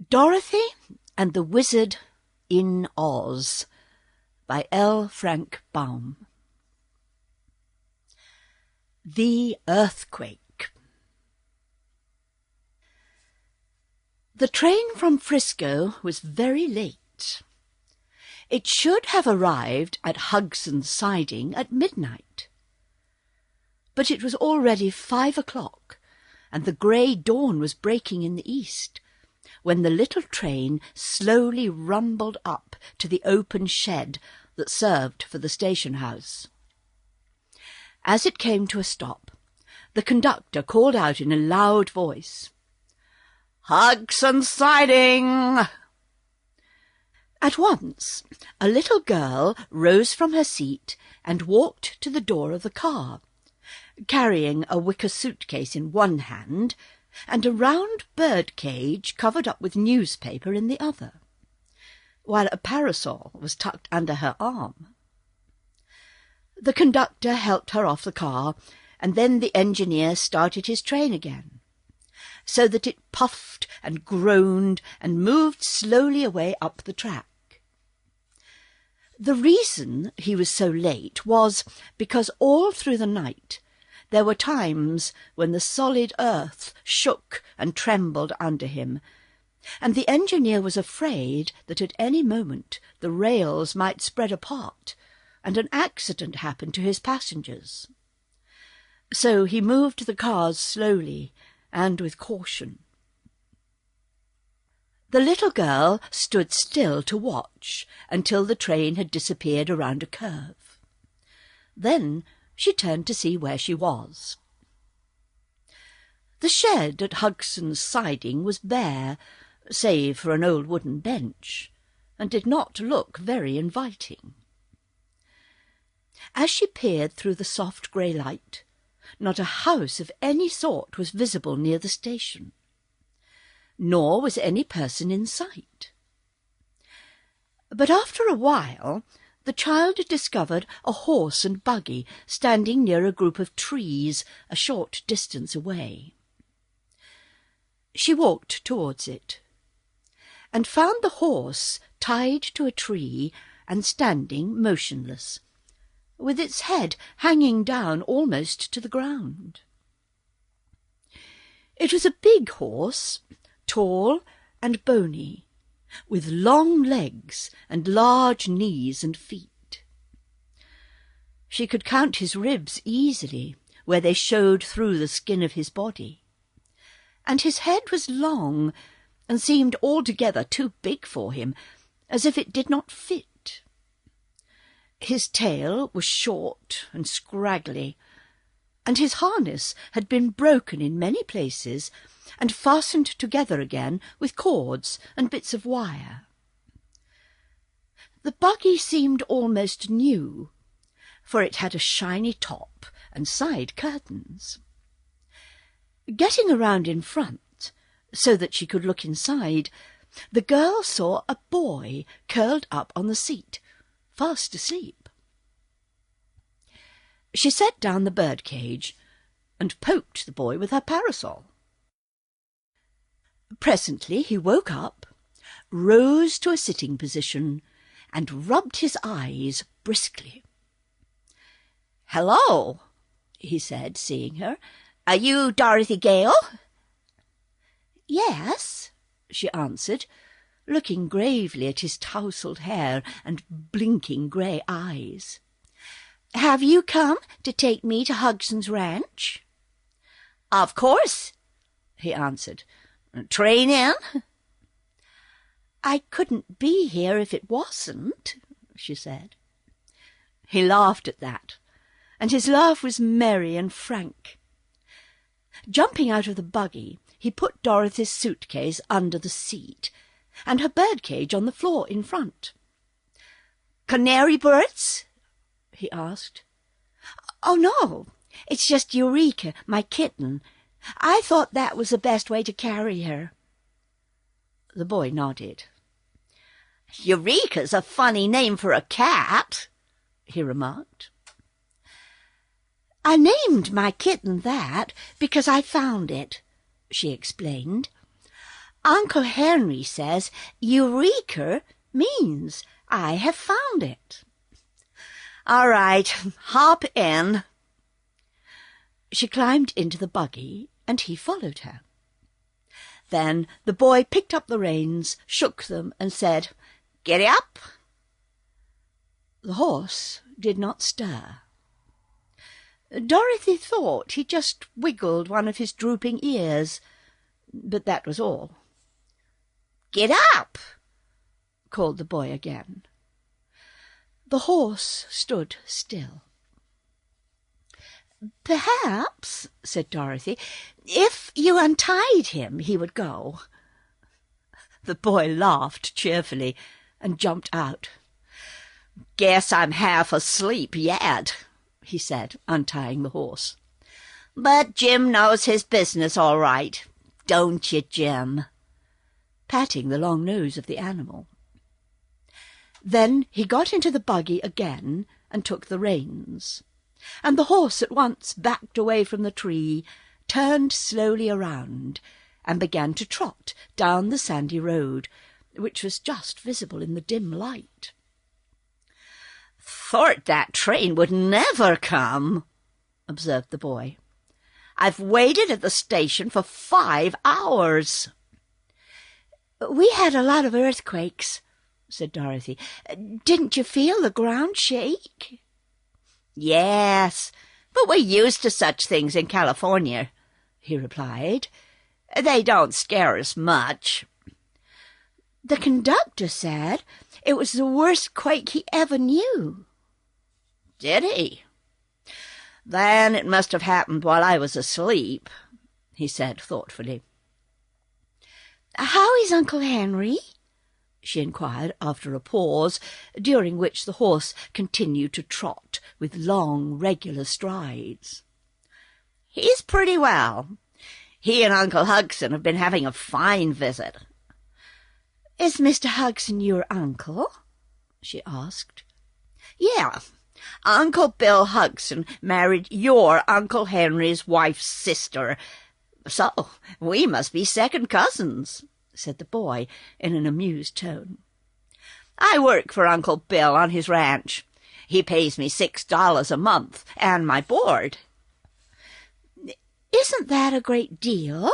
Dorothy and the Wizard in Oz by L. Frank Baum. The Earthquake. The train from Frisco was very late. It should have arrived at Hugson's Siding at midnight. But it was already 5 o'clock, and the grey dawn was breaking in the east, when the little train slowly rumbled up to the open shed that served for the station house. As it came to a stop, the conductor called out in a loud voice, "Hugson's Siding!" At once a little girl rose from her seat and walked to the door of the car, carrying a wicker suitcase in one hand and a round bird cage covered up with newspaper in the other, while a parasol was tucked under her arm. The conductor helped her off the car, and then the engineer started his train again, so that it puffed and groaned and moved slowly away up the track. The reason he was so late was because all through the night there were times when the solid earth shook and trembled under him, and the engineer was afraid that at any moment the rails might spread apart and an accident happen to his passengers. So he moved the cars slowly and with caution. The little girl stood still to watch until the train had disappeared around a curve. Then she turned to see where she was. The shed at Hugson's Siding was bare, save for an old wooden bench, and did not look very inviting. As she peered through the soft grey light, not a house of any sort was visible near the station, nor was any person in sight. But after a while the child discovered a horse and buggy standing near a group of trees a short distance away. She walked towards it, and found the horse tied to a tree and standing motionless, with its head hanging down almost to the ground. It was a big horse, tall and bony, with long legs and large knees and feet. She could count his ribs easily, where they showed through the skin of his body, and his head was long and seemed altogether too big for him, as if it did not fit. His tail was short and scraggly, and his harness had been broken in many places and fastened together again with cords and bits of wire. The buggy seemed almost new, for it had a shiny top and side curtains. Getting around in front, so that she could look inside, the girl saw a boy curled up on the seat, fast asleep. She set down the birdcage and poked the boy with her parasol. Presently he woke up, rose to a sitting position, and rubbed his eyes briskly. "Hello," he said, seeing her. "Are you Dorothy Gale?" "Yes," she answered, looking gravely at his tousled hair and blinking grey eyes. "Have you come to take me to Hugson's ranch?" "Of course," he answered. "Train in?" "I couldn't be here if it wasn't," she said. He laughed at that, and his laugh was merry and frank. Jumping out of the buggy, he put Dorothy's suitcase under the seat and her birdcage on the floor in front. "Canary birds?" he asked. "Oh, no, it's just Eureka, my kitten. I thought that was the best way to carry her." The boy nodded. "Eureka's a funny name for a cat," he remarked. "I named my kitten that because I found it," she explained. Uncle Henry says Eureka means I have found it. All right, hop in. She climbed into the buggy, and he followed her. Then the boy picked up the reins, shook them, and said, "Giddy up." The horse did not stir. Dorothy thought he just wiggled one of his drooping ears, but that was all. "Get up!" called the boy again. The horse stood still. "Perhaps," said Dorothy, "if you untied him, he would go." The boy laughed cheerfully and jumped out. "Guess I'm half asleep yet," he said, untying the horse. "But Jim knows his business all right, don't you, Jim?" patting the long nose of the animal. Then he got into the buggy again and took the reins, and the horse at once backed away from the tree, turned slowly around, and began to trot down the sandy road, which was just visible in the dim light. "Thought that train would never come," observed the boy. "I've waited at the station for 5 hours." "We had a lot of earthquakes," said Dorothy. "Didn't you feel the ground shake?" "Yes, but we're used to such things in California," he replied. "They don't scare us much." "The conductor said it was the worst quake he ever knew." "Did he? Then it must have happened while I was asleep," he said thoughtfully. "How is Uncle Henry?" she inquired after a pause, during which the horse continued to trot with long, regular strides. "He's pretty well. He and Uncle Hugson have been having a fine visit." "Is Mr. Hugson your uncle?" she asked. "Yeah. Uncle Bill Hugson married your Uncle Henry's wife's sister, so we must be second cousins," said the boy in an amused tone. "I work for Uncle Bill on his ranch. He pays me $6 a month and my board." "Isn't that a great deal?"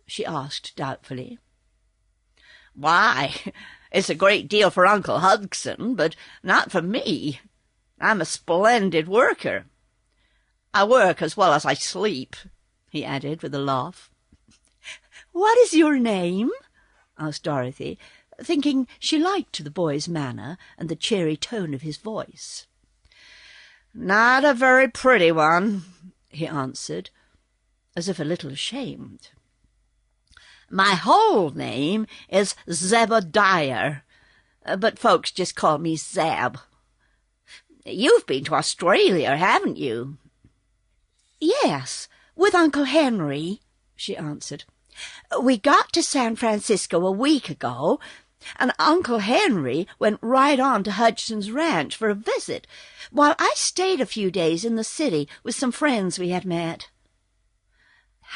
she asked doubtfully. "Why, it's a great deal for Uncle Hugson, but not for me. I'm a splendid worker. I work as well as I sleep," he added with a laugh. "What is your name?" asked Dorothy, thinking she liked the boy's manner and the cheery tone of his voice. "Not a very pretty one," he answered, as if a little ashamed. "My whole name is Zebediah, but folks just call me Zeb. You've been to Australia, haven't you?" "Yes, with Uncle Henry," she answered. "We got to San Francisco a week ago, and Uncle Henry went right on to Hudson's ranch for a visit, while I stayed a few days in the city with some friends we had met."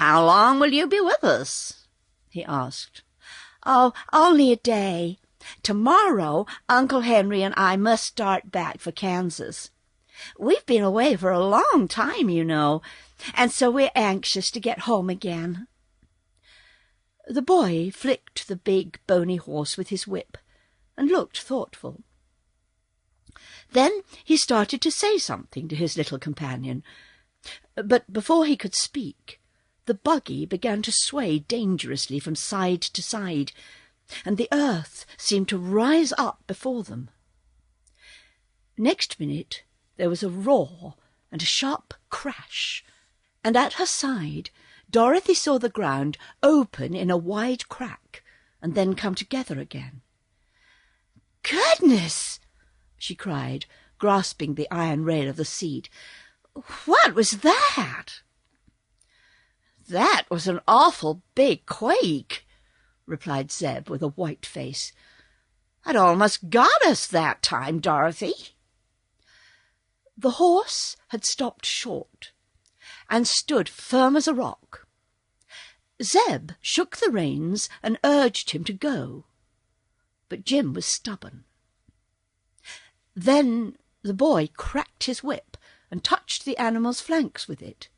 "How long will you be with us?" he asked. "Oh, only a day. Tomorrow Uncle Henry and I must start back for Kansas. We've been away for a long time, you know, and so we're anxious to get home again." The boy flicked the big, bony horse with his whip and looked thoughtful. Then he started to say something to his little companion, but before he could speak, the buggy began to sway dangerously from side to side, and the earth seemed to rise up before them. Next minute there was a roar and a sharp crash, and at her side Dorothy saw the ground open in a wide crack and then come together again. "Goodness!" she cried, grasping the iron rail of the seat. "What was that?" "That was an awful big quake," replied Zeb with a white face. "It almost got us that time, Dorothy." The horse had stopped short and stood firm as a rock. Zeb shook the reins and urged him to go, but Jim was stubborn. Then the boy cracked his whip and touched the animal's flanks with it,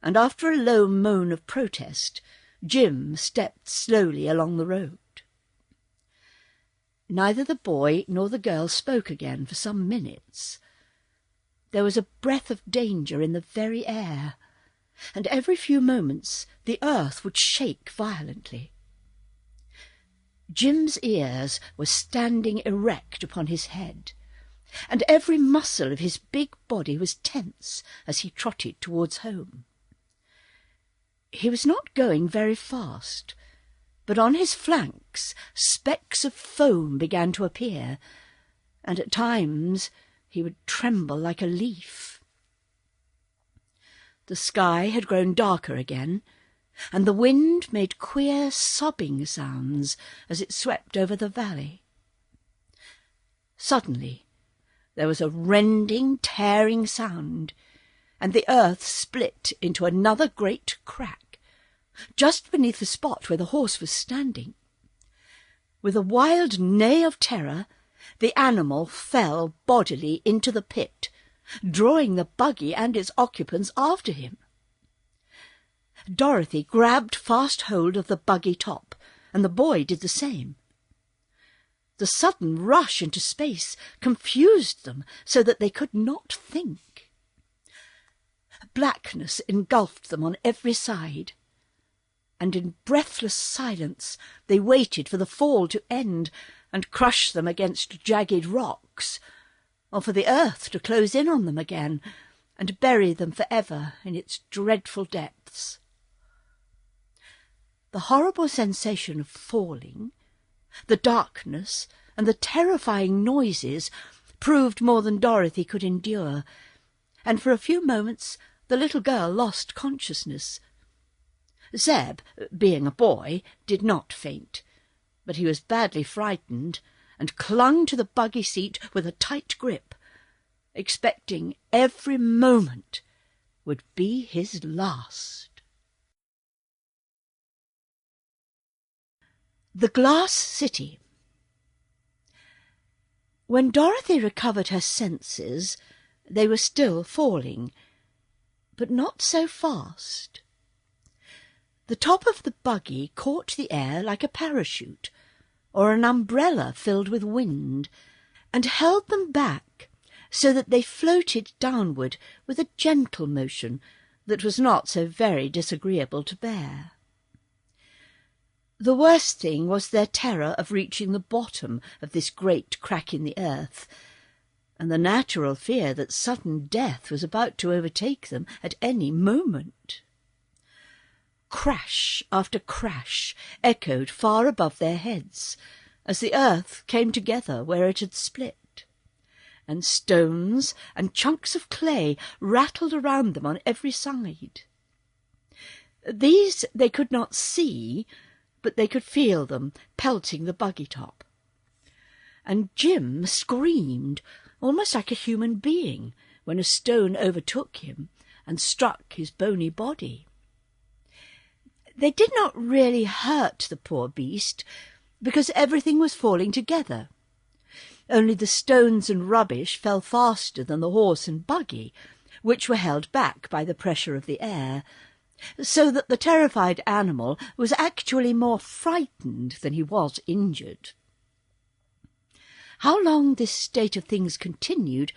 and after a low moan of protest, Jim stepped slowly along the road. Neither the boy nor the girl spoke again for some minutes. There was a breath of danger in the very air, and every few moments the earth would shake violently. Jim's ears were standing erect upon his head, and every muscle of his big body was tense as he trotted towards home. He was not going very fast, but on his flanks specks of foam began to appear, and at times he would tremble like a leaf. The sky had grown darker again, and the wind made queer sobbing sounds as it swept over the valley. Suddenly there was a rending, tearing sound, and the earth split into another great crack, just beneath the spot where the horse was standing. With a wild neigh of terror, the animal fell bodily into the pit, drawing the buggy and its occupants after him. Dorothy grabbed fast hold of the buggy top, and the boy did the same. The sudden rush into space confused them so that they could not think. Blackness engulfed them on every side, and in breathless silence they waited for the fall to end and crush them against jagged rocks, or for the earth to close in on them again and bury them forever in its dreadful depths. The horrible sensation of falling, the darkness, and the terrifying noises proved more than Dorothy could endure, and for a few moments the little girl lost consciousness. Zeb, being a boy, did not faint, but he was badly frightened and clung to the buggy seat with a tight grip, expecting every moment would be his last. The Glass City. When Dorothy recovered her senses, they were still falling, but not so fast. The top of the buggy caught the air like a parachute, or an umbrella filled with wind, and held them back so that they floated downward with a gentle motion that was not so very disagreeable to bear. The worst thing was their terror of reaching the bottom of this great crack in the earth, and the natural fear that sudden death was about to overtake them at any moment. Crash after crash echoed far above their heads as the earth came together where it had split, and stones and chunks of clay rattled around them on every side. These they could not see, but they could feel them pelting the buggy top. And Jim screamed, almost like a human being, when a stone overtook him and struck his bony body. They did not really hurt the poor beast, because everything was falling together. Only the stones and rubbish fell faster than the horse and buggy, which were held back by the pressure of the air, so that the terrified animal was actually more frightened than he was injured. How long this state of things continued,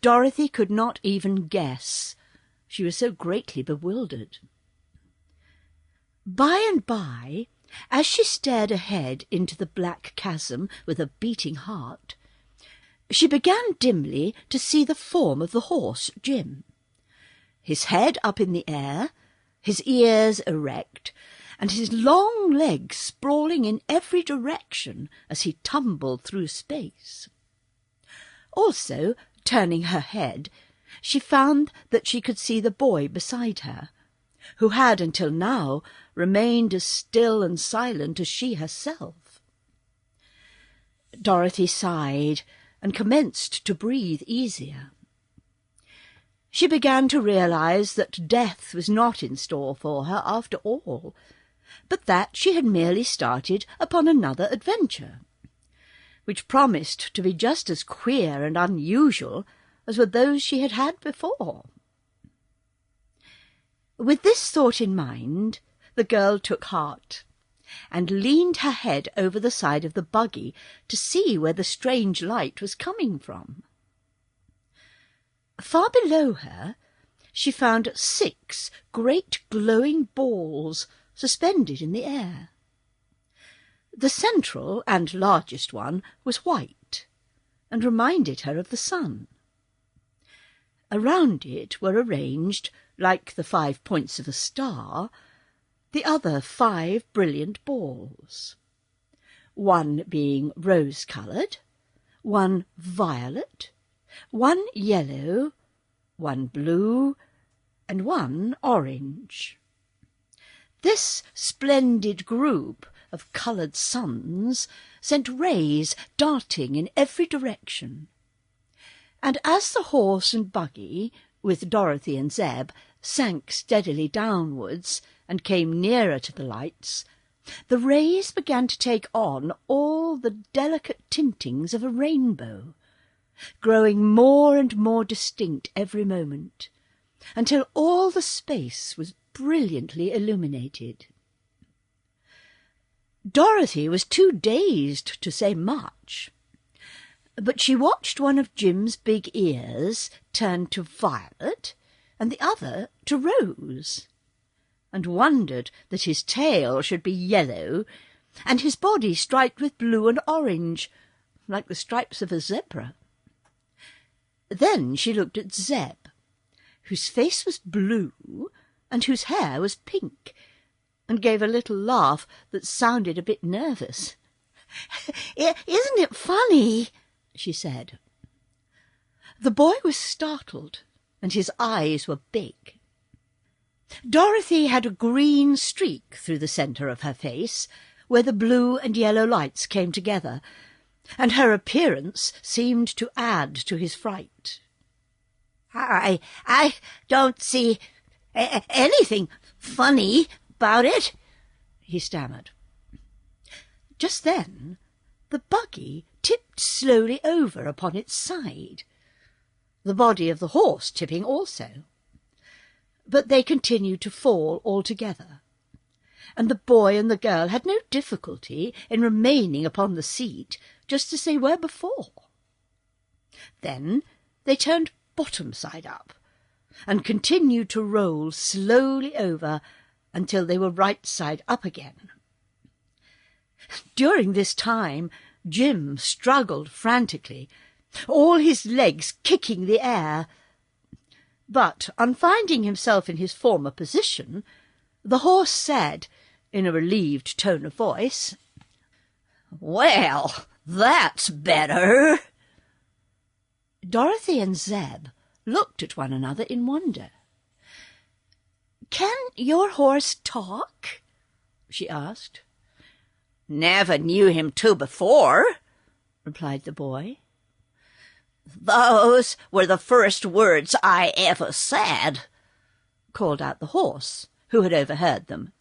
Dorothy could not even guess. She was so greatly bewildered. By and by, as she stared ahead into the black chasm with a beating heart, she began dimly to see the form of the horse, Jim, his head up in the air, his ears erect, and his long legs sprawling in every direction as he tumbled through space. Also, turning her head, she found that she could see the boy beside her, who had until now remained as still and silent as she herself. Dorothy sighed and commenced to breathe easier. She began to realize that death was not in store for her after all, but that she had merely started upon another adventure, which promised to be just as queer and unusual as were those she had had before. With this thought in mind, the girl took heart, and leaned her head over the side of the buggy to see where the strange light was coming from. Far below her, she found 6 great glowing balls suspended in the air. The central and largest one was white, and reminded her of the sun. Around it were arranged, like the 5 points of a star, the other 5 brilliant balls, one being rose-coloured, one violet, one yellow, one blue, and one orange. This splendid group of coloured suns sent rays darting in every direction, and as the horse and buggy, with Dorothy and Zeb, sank steadily downwards and came nearer to the lights, the rays began to take on all the delicate tintings of a rainbow, growing more and more distinct every moment, until all the space was brilliantly illuminated. Dorothy was too dazed to say much, but she watched one of Jim's big ears turn to violet and the other to rose, and wondered that his tail should be yellow and his body striped with blue and orange, like the stripes of a zebra. Then she looked at Zeb, whose face was blue and whose hair was pink, and gave a little laugh that sounded a bit nervous. "Isn't it funny?" she said. The boy was startled, and his eyes were big. Dorothy had a green streak through the centre of her face, where the blue and yellow lights came together, and her appearance seemed to add to his fright. I don't see anything funny about it," he stammered. Just then the buggy tipped slowly over upon its side, the body of the horse tipping also. But they continued to fall altogether, and the boy and the girl had no difficulty in remaining upon the seat just as they were before. Then they turned bottom side up, and continued to roll slowly over until they were right side up again. During this time Jim struggled frantically, all his legs kicking the air, but on finding himself in his former position, the horse said, in a relieved tone of voice, "Well, that's better." Dorothy and Zeb looked at one another in wonder. "Can your horse talk?" she asked. "Never knew him to before," replied the boy. "Those were the first words I ever said," called out the horse, who had overheard them.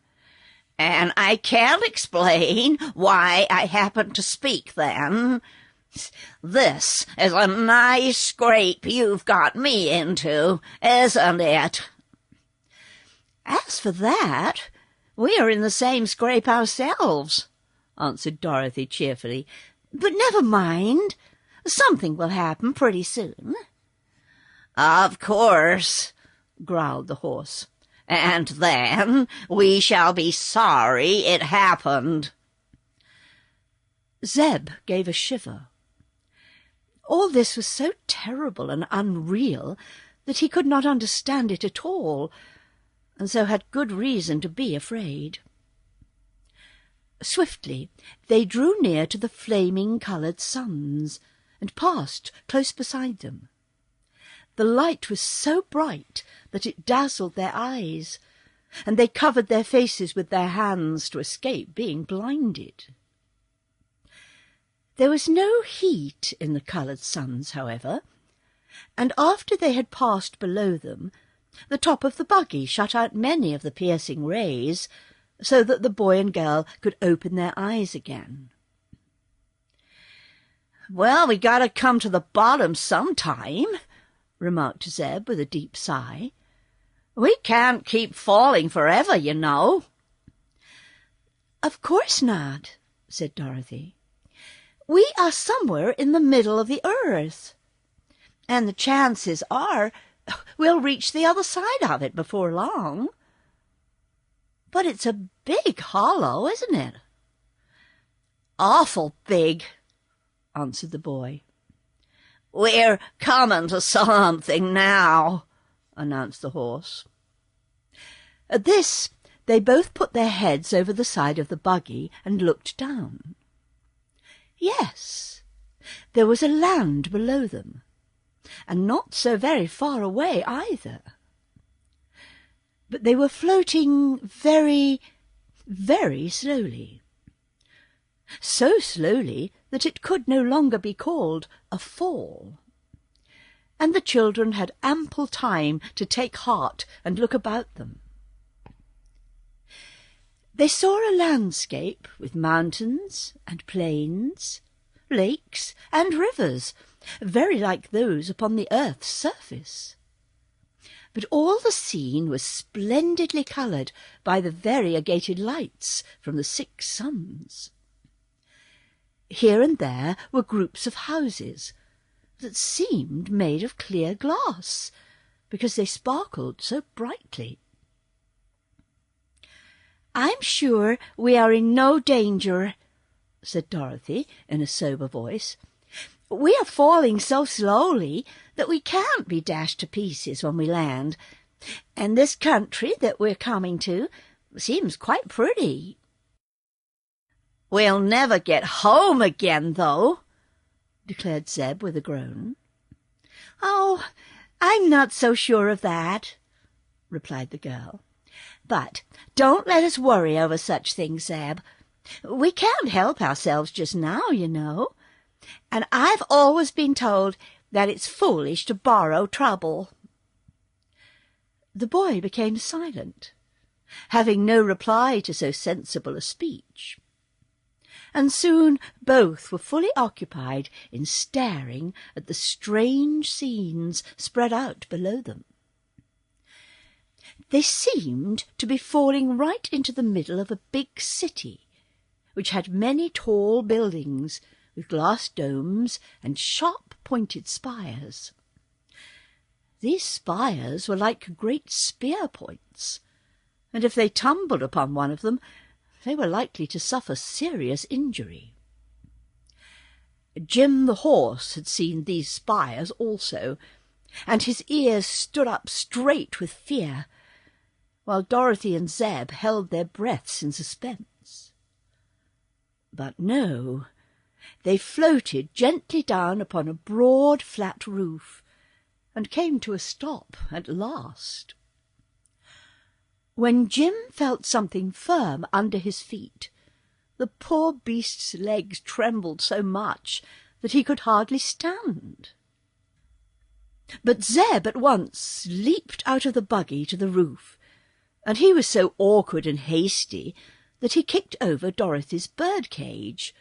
"And I can't explain why I happened to speak then. This is a nice scrape you've got me into, isn't it?" "As for that, we are in the same scrape ourselves," answered Dorothy cheerfully. "But never mind. Something will happen pretty soon." "Of course," growled the horse, "and then we shall be sorry it happened." Zeb gave a shiver. All this was so terrible and unreal that he could not understand it at all, and so had good reason to be afraid. Swiftly they drew near to the flaming coloured suns, and passed close beside them. The light was so bright that it dazzled their eyes, and they covered their faces with their hands to escape being blinded. There was no heat in the coloured suns, however, and after they had passed below them, the top of the buggy shut out many of the piercing rays, so that the boy and girl could open their eyes again. "Well, we gotta come to the bottom sometime," remarked Zeb with a deep sigh. "We can't keep falling forever, you know." "Of course not," said Dorothy. "We are somewhere in the middle of the earth, and the chances are we'll reach the other side of it before long. But it's a big hollow, isn't it?" "Awful big," answered the boy. "We're coming to something now," announced the horse. At this, they both put their heads over the side of the buggy and looked down. Yes, there was a land below them, and not so very far away either. But they were floating very, very slowly. So slowly that it could no longer be called a fall. And the children had ample time to take heart and look about them. They saw a landscape with mountains and plains, lakes and rivers, very like those upon the earth's surface. But all the scene was splendidly coloured by the variegated lights from the 6 suns. Here and there were groups of houses that seemed made of clear glass, because they sparkled so brightly. "I'm sure we are in no danger," said Dorothy in a sober voice. "We are falling so slowly that we can't be dashed to pieces when we land, and this country that we're coming to seems quite pretty." "We'll never get home again, though," declared Zeb with a groan. "Oh, I'm not so sure of that," replied the girl. "But don't let us worry over such things, Zeb. We can't help ourselves just now, you know, and I've always been told that it's foolish to borrow trouble." The boy became silent, having no reply to so sensible a speech, and soon both were fully occupied in staring at the strange scenes spread out below them. They seemed to be falling right into the middle of a big city, which had many tall buildings with glass domes and sharp-pointed spires. These spires were like great spear-points, and if they tumbled upon one of them, they were likely to suffer serious injury. Jim the horse had seen these spires also, and his ears stood up straight with fear, while Dorothy and Zeb held their breaths in suspense. But no, they floated gently down upon a broad flat roof, and came to a stop at last. When Jim felt something firm under his feet, the poor beast's legs trembled so much that he could hardly stand. But Zeb at once leaped out of the buggy to the roof, and he was so awkward and hasty that he kicked over Dorothy's bird-cage,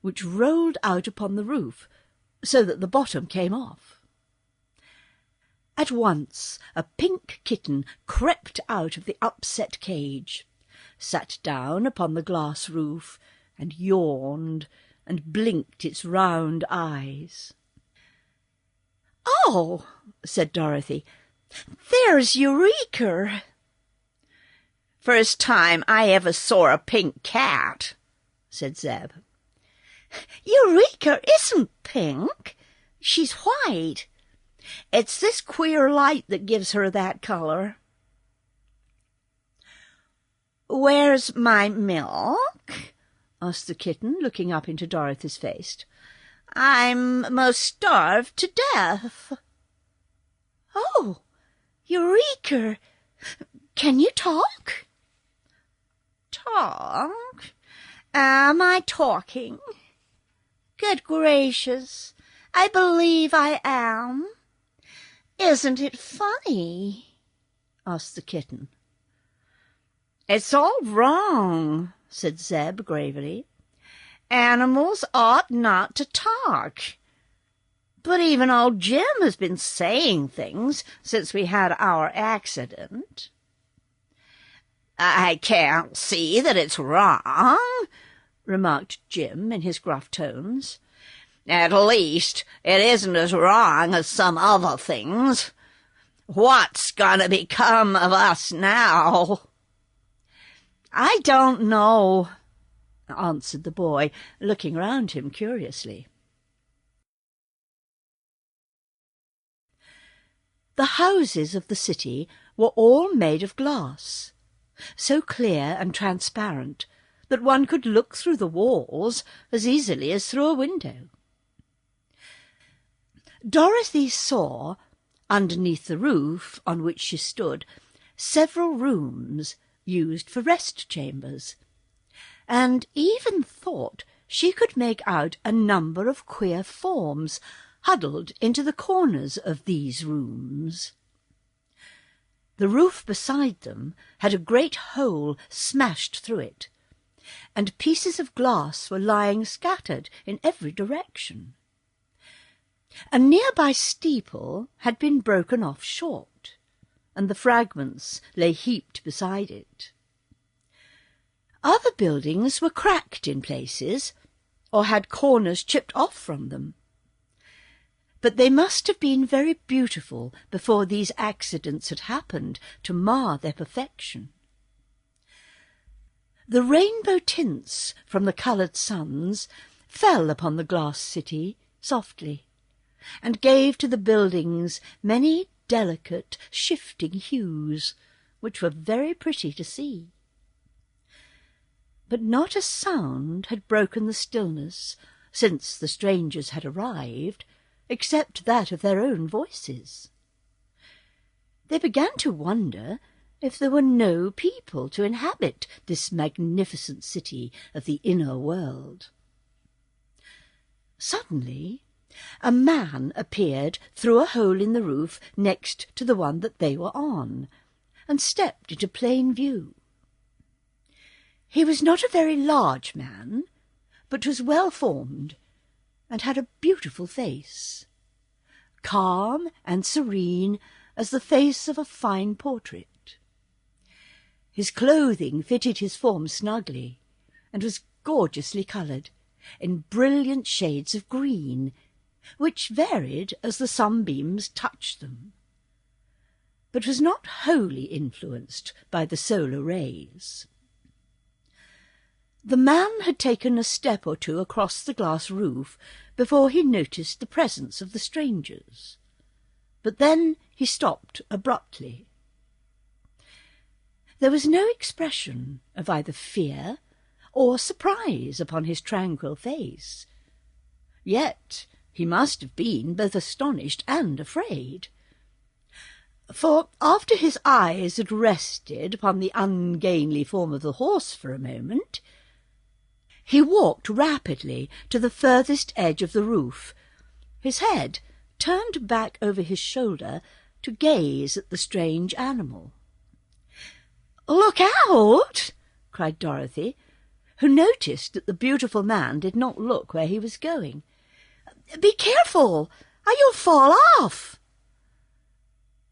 which rolled out upon the roof, so that the bottom came off. At once a pink kitten crept out of the upset cage, sat down upon the glass roof, and yawned, and blinked its round eyes. "Oh," said Dorothy, "there's Eureka!" "First time I ever saw a pink cat," said Zeb. "Eureka isn't pink. She's white. It's this queer light that gives her that color." "Where's my milk?" asked the kitten, looking up into Dorothy's face. "I'm most starved to death." "Oh, Eureka! Can you talk?" "Talk? Am I talking? Good gracious, I believe I am. "Isn't it funny?" asked the kitten. "It's all wrong," said Zeb gravely. "Animals ought not to talk. But even old Jim has been saying things since we had our accident." "I can't see that it's wrong," remarked Jim in his gruff tones. "At least it isn't as wrong as some other things. What's going to become of us now?" "I don't know," answered the boy, looking round him curiously. The houses of the city were all made of glass, so clear and transparent that one could look through the walls as easily as through a window. Dorothy saw, underneath the roof on which she stood, several rooms used for rest chambers, and even thought she could make out a number of queer forms huddled into the corners of these rooms. The roof beside them had a great hole smashed through it, and pieces of glass were lying scattered in every direction. A nearby steeple had been broken off short, and the fragments lay heaped beside it. Other buildings were cracked in places, or had corners chipped off from them. But they must have been very beautiful before these accidents had happened to mar their perfection. The rainbow tints from the coloured suns fell upon the glass city softly, and gave to the buildings many delicate, shifting hues, which were very pretty to see. But not a sound had broken the stillness since the strangers had arrived, except that of their own voices. They began to wonder if there were no people to inhabit this magnificent city of the inner world. Suddenly a man appeared through a hole in the roof next to the one that they were on, and stepped into plain view. He was not a very large man, but was well-formed, and had a beautiful face, calm and serene as the face of a fine portrait. His clothing fitted his form snugly, and was gorgeously coloured, in brilliant shades of green, which varied as the sunbeams touched them, but was not wholly influenced by the solar rays. The man had taken a step or two across the glass roof before he noticed the presence of the strangers, but then he stopped abruptly. There was no expression of either fear or surprise upon his tranquil face, yet he must have been both astonished and afraid, for after his eyes had rested upon the ungainly form of the horse for a moment, he walked rapidly to the furthest edge of the roof, his head turned back over his shoulder to gaze at the strange animal. "Look out!" cried Dorothy, who noticed that the beautiful man did not look where he was going. "Be careful, or you'll fall off."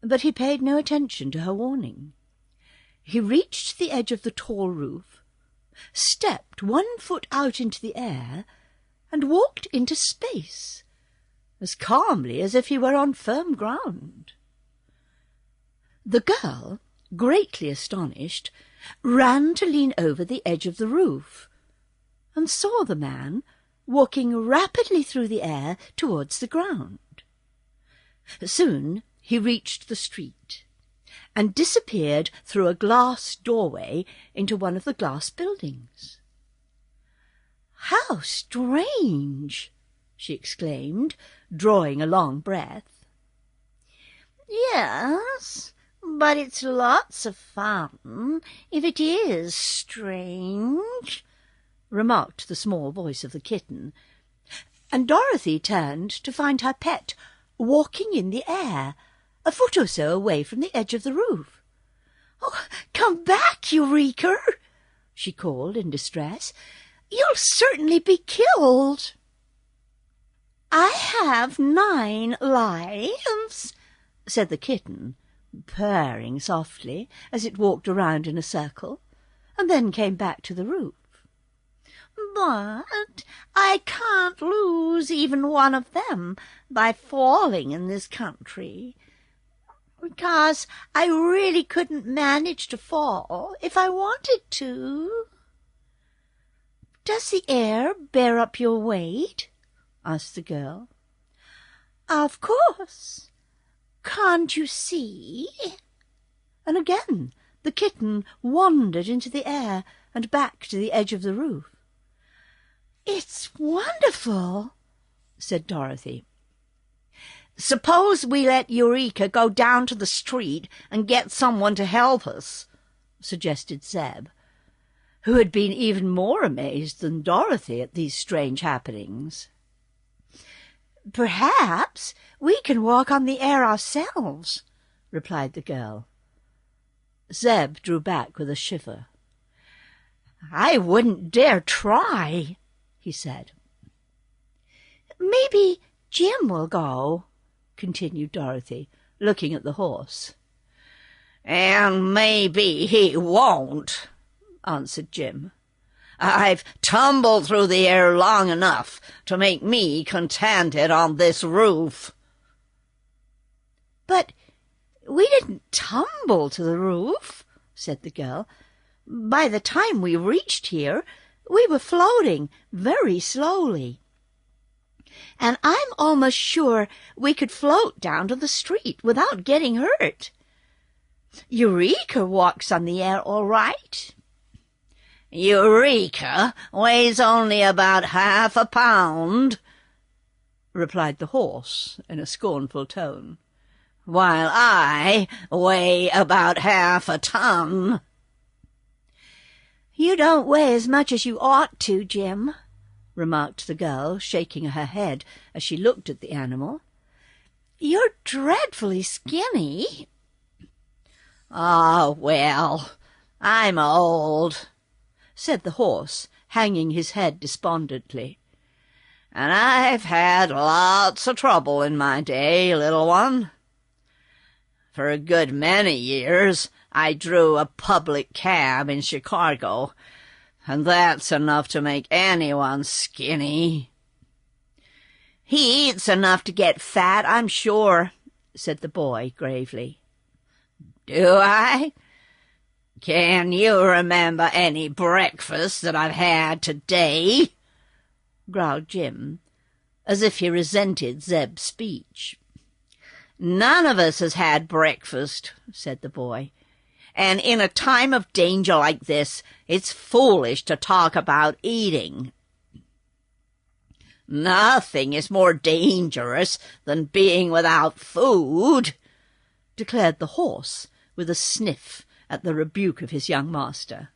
But he paid no attention to her warning. He reached the edge of the tall roof, stepped 1 foot out into the air, and walked into space, as calmly as if he were on firm ground. The girl, greatly astonished, ran to lean over the edge of the roof, and saw the man walking rapidly through the air towards the ground. Soon he reached the street, and disappeared through a glass doorway into one of the glass buildings. "How strange!" she exclaimed, drawing a long breath. "Yes, but it's lots of fun if it is strange," remarked the small voice of the kitten, and Dorothy turned to find her pet walking in the air, a foot or so away from the edge of the roof. "Oh, come back, Eureka!" she called in distress. "You'll certainly be killed." "I have 9 lives," said the kitten, purring softly as it walked around in a circle, and then came back to the roof. "But I can't lose even one of them by falling in this country, because I really couldn't manage to fall if I wanted to." "Does the air bear up your weight?" asked the girl. "Of course. Can't you see?" And again the kitten wandered into the air and back to the edge of the roof. "It's wonderful," said Dorothy. "Suppose we let Eureka go down to the street and get someone to help us," suggested Zeb, who had been even more amazed than Dorothy at these strange happenings. "Perhaps we can walk on the air ourselves," replied the girl. Zeb drew back with a shiver. "I wouldn't dare try," he said. "Maybe Jim will go," continued Dorothy, looking at the horse. "And maybe he won't," answered Jim. "I've tumbled through the air long enough to make me contented on this roof." "But we didn't tumble to the roof," said the girl. "By the time we reached here, we were floating very slowly. And I'm almost sure we could float down to the street without getting hurt. Eureka walks on the air all right." "Eureka weighs only about 1/2 pound," replied the horse in a scornful tone, "while I weigh about 1/2 ton. "You don't weigh as much as you ought to, Jim," remarked the girl, shaking her head as she looked at the animal. "You're dreadfully skinny." "Ah, well, I'm old," said the horse, hanging his head despondently. "And I've had lots of trouble in my day, little one. For a good many years I drew a public cab in Chicago, and that's enough to make anyone skinny." "He eats enough to get fat, I'm sure," said the boy gravely. "Do I? Can you remember any breakfast that I've had today?" growled Jim, as if he resented Zeb's speech. "None of us has had breakfast," said the boy, "and in a time of danger like this, it's foolish to talk about eating." "Nothing is more dangerous than being without food," declared the horse, with a sniff at the rebuke of his young master.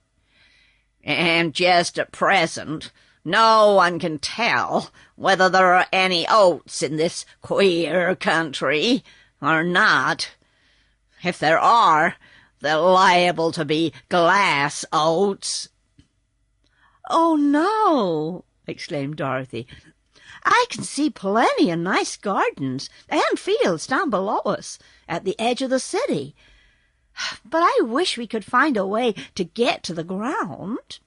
"And just at present, no one can tell whether there are any oats in this queer country or not. If there are, they're liable to be glass oats." "Oh, no!" exclaimed Dorothy. "I can see plenty of nice gardens and fields down below us at the edge of the city. But I wish we could find a way to get to the ground."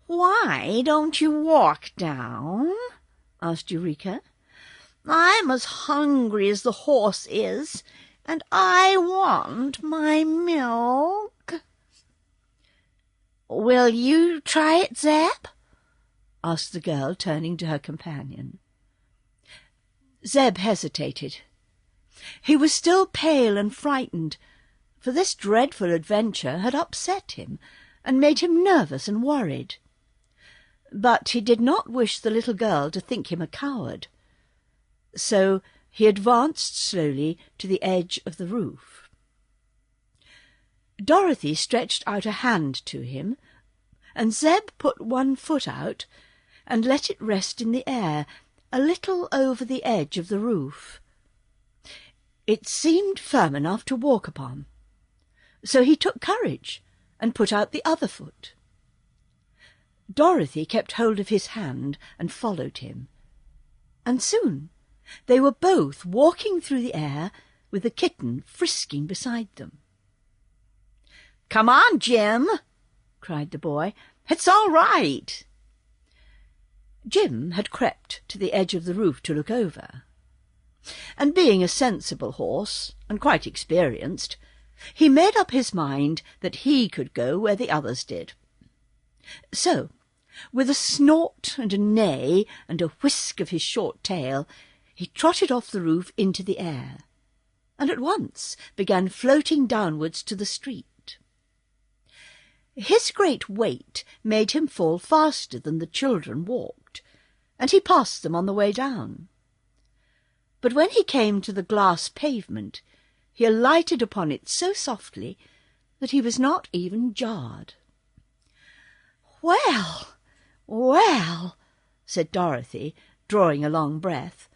"Why don't you walk down?" asked Eureka. "I'm as hungry as the horse is, and I want my milk." "Will you try it, Zeb?" asked the girl, turning to her companion. Zeb hesitated. He was still pale and frightened, for this dreadful adventure had upset him and made him nervous and worried. But he did not wish the little girl to think him a coward, so he advanced slowly to the edge of the roof. Dorothy stretched out a hand to him, and Zeb put one foot out and let it rest in the air a little over the edge of the roof. It seemed firm enough to walk upon, so he took courage and put out the other foot. Dorothy kept hold of his hand and followed him, and soon they were both walking through the air with the kitten frisking beside them. "Come on, Jim!" cried the boy. "It's all right." Jim had crept to the edge of the roof to look over, and being a sensible horse and quite experienced, he made up his mind that he could go where the others did. So, with a snort and a neigh and a whisk of his short tail, he trotted off the roof into the air, and at once began floating downwards to the street. His great weight made him fall faster than the children walked, and he passed them on the way down. But when he came to the glass pavement, he alighted upon it so softly that he was not even jarred. "Well, well," said Dorothy, drawing a long breath,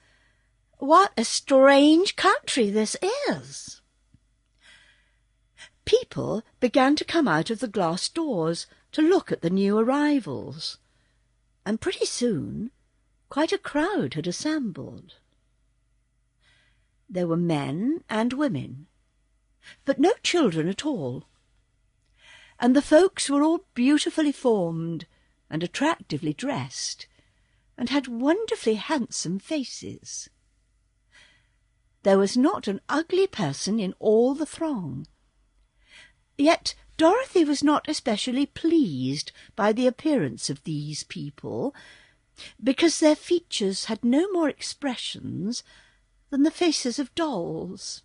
"what a strange country this is!" People began to come out of the glass doors to look at the new arrivals, and pretty soon quite a crowd had assembled. There were men and women, but no children at all, and the folks were all beautifully formed and attractively dressed, and had wonderfully handsome faces. There was not an ugly person in all the throng. Yet Dorothy was not especially pleased by the appearance of these people, because their features had no more expressions than the faces of dolls.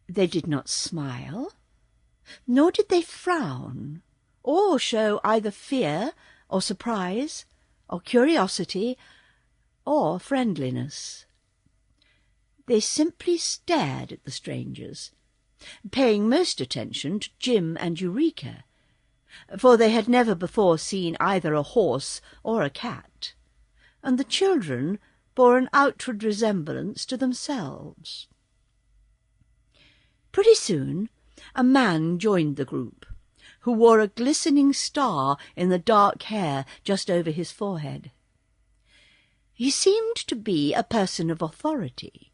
They did not smile, nor did they frown, or show either fear or surprise, or curiosity, or friendliness. They simply stared at the strangers, paying most attention to Jim and Eureka, for they had never before seen either a horse or a cat, and the children bore an outward resemblance to themselves. Pretty soon a man joined the group, who wore a glistening star in the dark hair just over his forehead. He seemed to be a person of authority,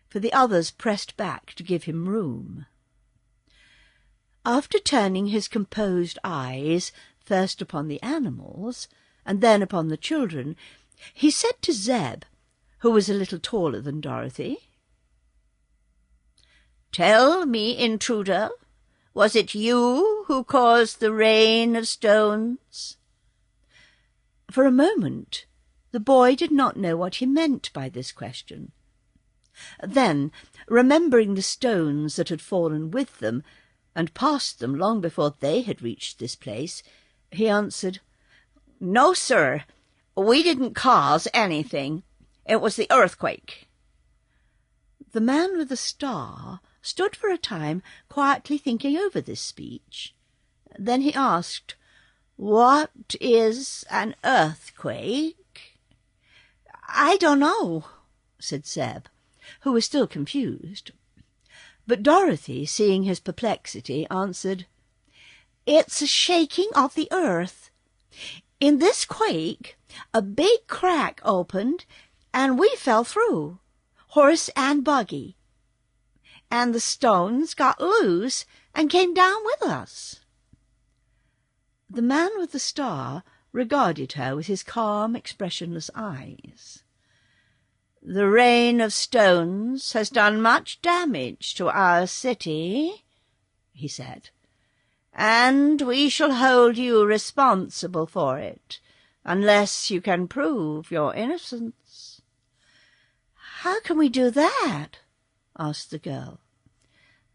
for the others pressed back to give him room. After turning his composed eyes first upon the animals and then upon the children, he said to Zeb, who was a little taller than Dorothy, "Tell me, intruder, was it you who caused the rain of stones?" For a moment the boy did not know what he meant by this question. Then, remembering the stones that had fallen with them, and past them long before they had reached this place, he answered, "No, sir, we didn't cause anything. It was the earthquake." The man with the star stood for a time quietly thinking over this speech. Then he asked, "What is an earthquake?" "I don't know," said Zeb, who was still confused. But Dorothy, seeing his perplexity, answered, "It's a shaking of the earth. In this quake, a big crack opened, and we fell through, horse and buggy, and the stones got loose and came down with us." The man with the star regarded her with his calm, expressionless eyes. "The rain of stones has done much damage to our city," he said, "and we shall hold you responsible for it, unless you can prove your innocence." "How can we do that?" asked the girl.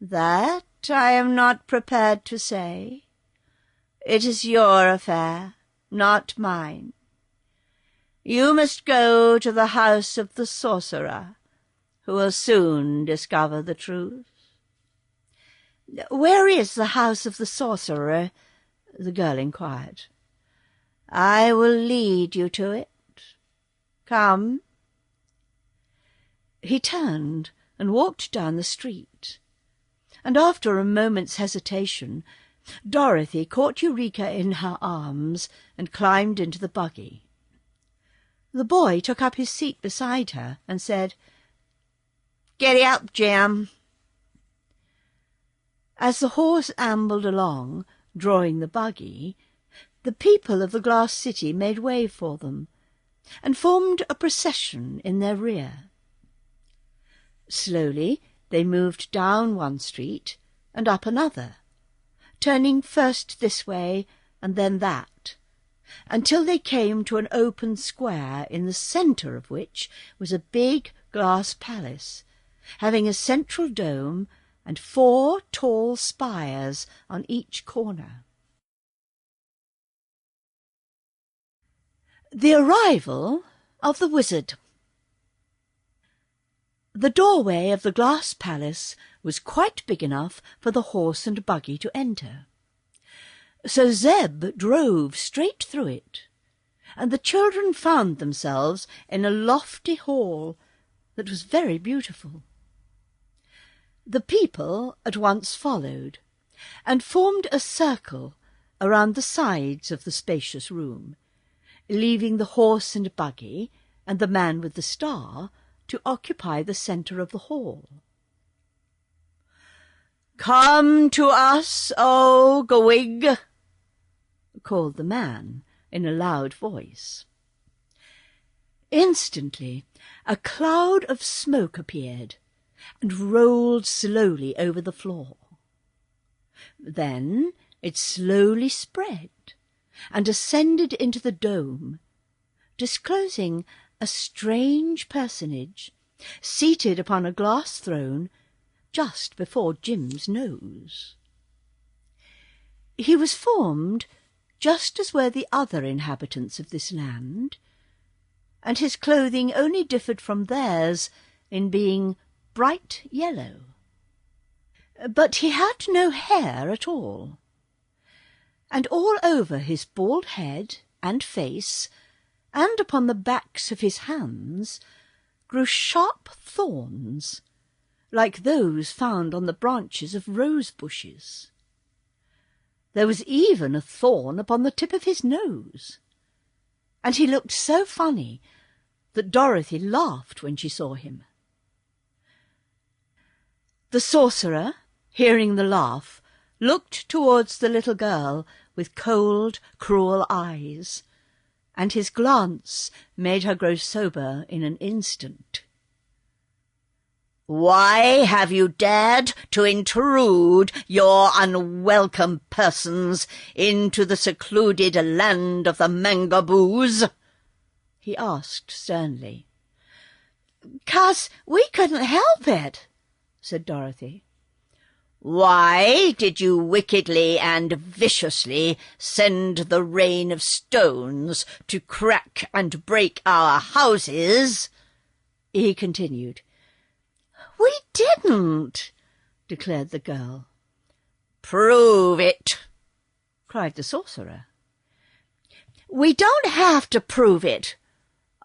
"That I am not prepared to say. It is your affair, not mine. You must go to the house of the sorcerer, who will soon discover the truth." "Where is the house of the sorcerer?" the girl inquired. "I will lead you to it. Come." He turned and walked down the street. And after a moment's hesitation, Dorothy caught Eureka in her arms and climbed into the buggy. The boy took up his seat beside her and said, "Giddy up, Jim." As the horse ambled along, drawing the buggy, the people of the glass city made way for them, and formed a procession in their rear. Slowly they moved down one street and up another, turning first this way and then that, until they came to an open square in the centre of which was a big glass palace, having a central dome and 4 tall spires on each corner. The arrival of the wizard. The doorway of the glass palace was quite big enough for the horse and buggy to enter. So Zeb drove straight through it, and the children found themselves in a lofty hall that was very beautiful. The people at once followed, and formed a circle around the sides of the spacious room, leaving the horse and buggy and the man with the star to occupy the centre of the hall. "Come to us, O Gwig," called the man in a loud voice. Instantly a cloud of smoke appeared and rolled slowly over the floor. Then it slowly spread and ascended into the dome, disclosing a strange personage seated upon a glass throne just before Jim's nose. He was formed just as were the other inhabitants of this land, and his clothing only differed from theirs in being bright yellow. But he had no hair at all, and all over his bald head and face, and upon the backs of his hands, grew sharp thorns, like those found on the branches of rose bushes. There was even a thorn upon the tip of his nose, and he looked so funny that Dorothy laughed when she saw him. The sorcerer, hearing the laugh, looked towards the little girl with cold, cruel eyes, and his glance made her grow sober in an instant. "Why have you dared to intrude your unwelcome persons into the secluded land of the Mangaboos?" he asked sternly. "'Cause we couldn't help it," said Dorothy. "Why did you wickedly and viciously send the rain of stones to crack and break our houses?" he continued. "We didn't," declared the girl. "Prove it," cried the sorcerer. "We don't have to prove it,"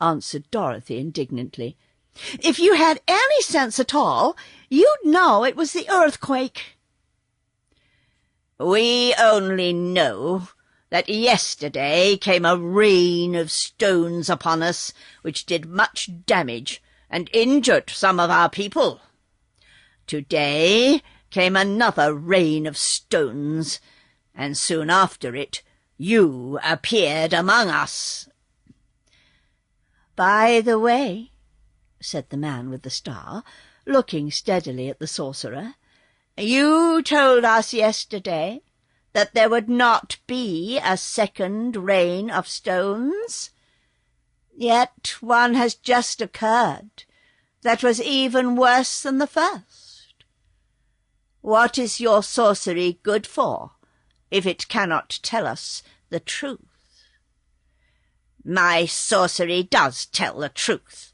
answered Dorothy indignantly. "If you had any sense at all, you'd know it was the earthquake." "We only know that yesterday came a rain of stones upon us, which did much damage and injured some of our people. Today came another rain of stones, and soon after it you appeared among us." "By the way," said the man with the star, looking steadily at the sorcerer, "you told us yesterday that there would not be a second rain of stones. Yet one has just occurred that was even worse than the first. What is your sorcery good for, if it cannot tell us the truth?" "My sorcery does tell the truth,"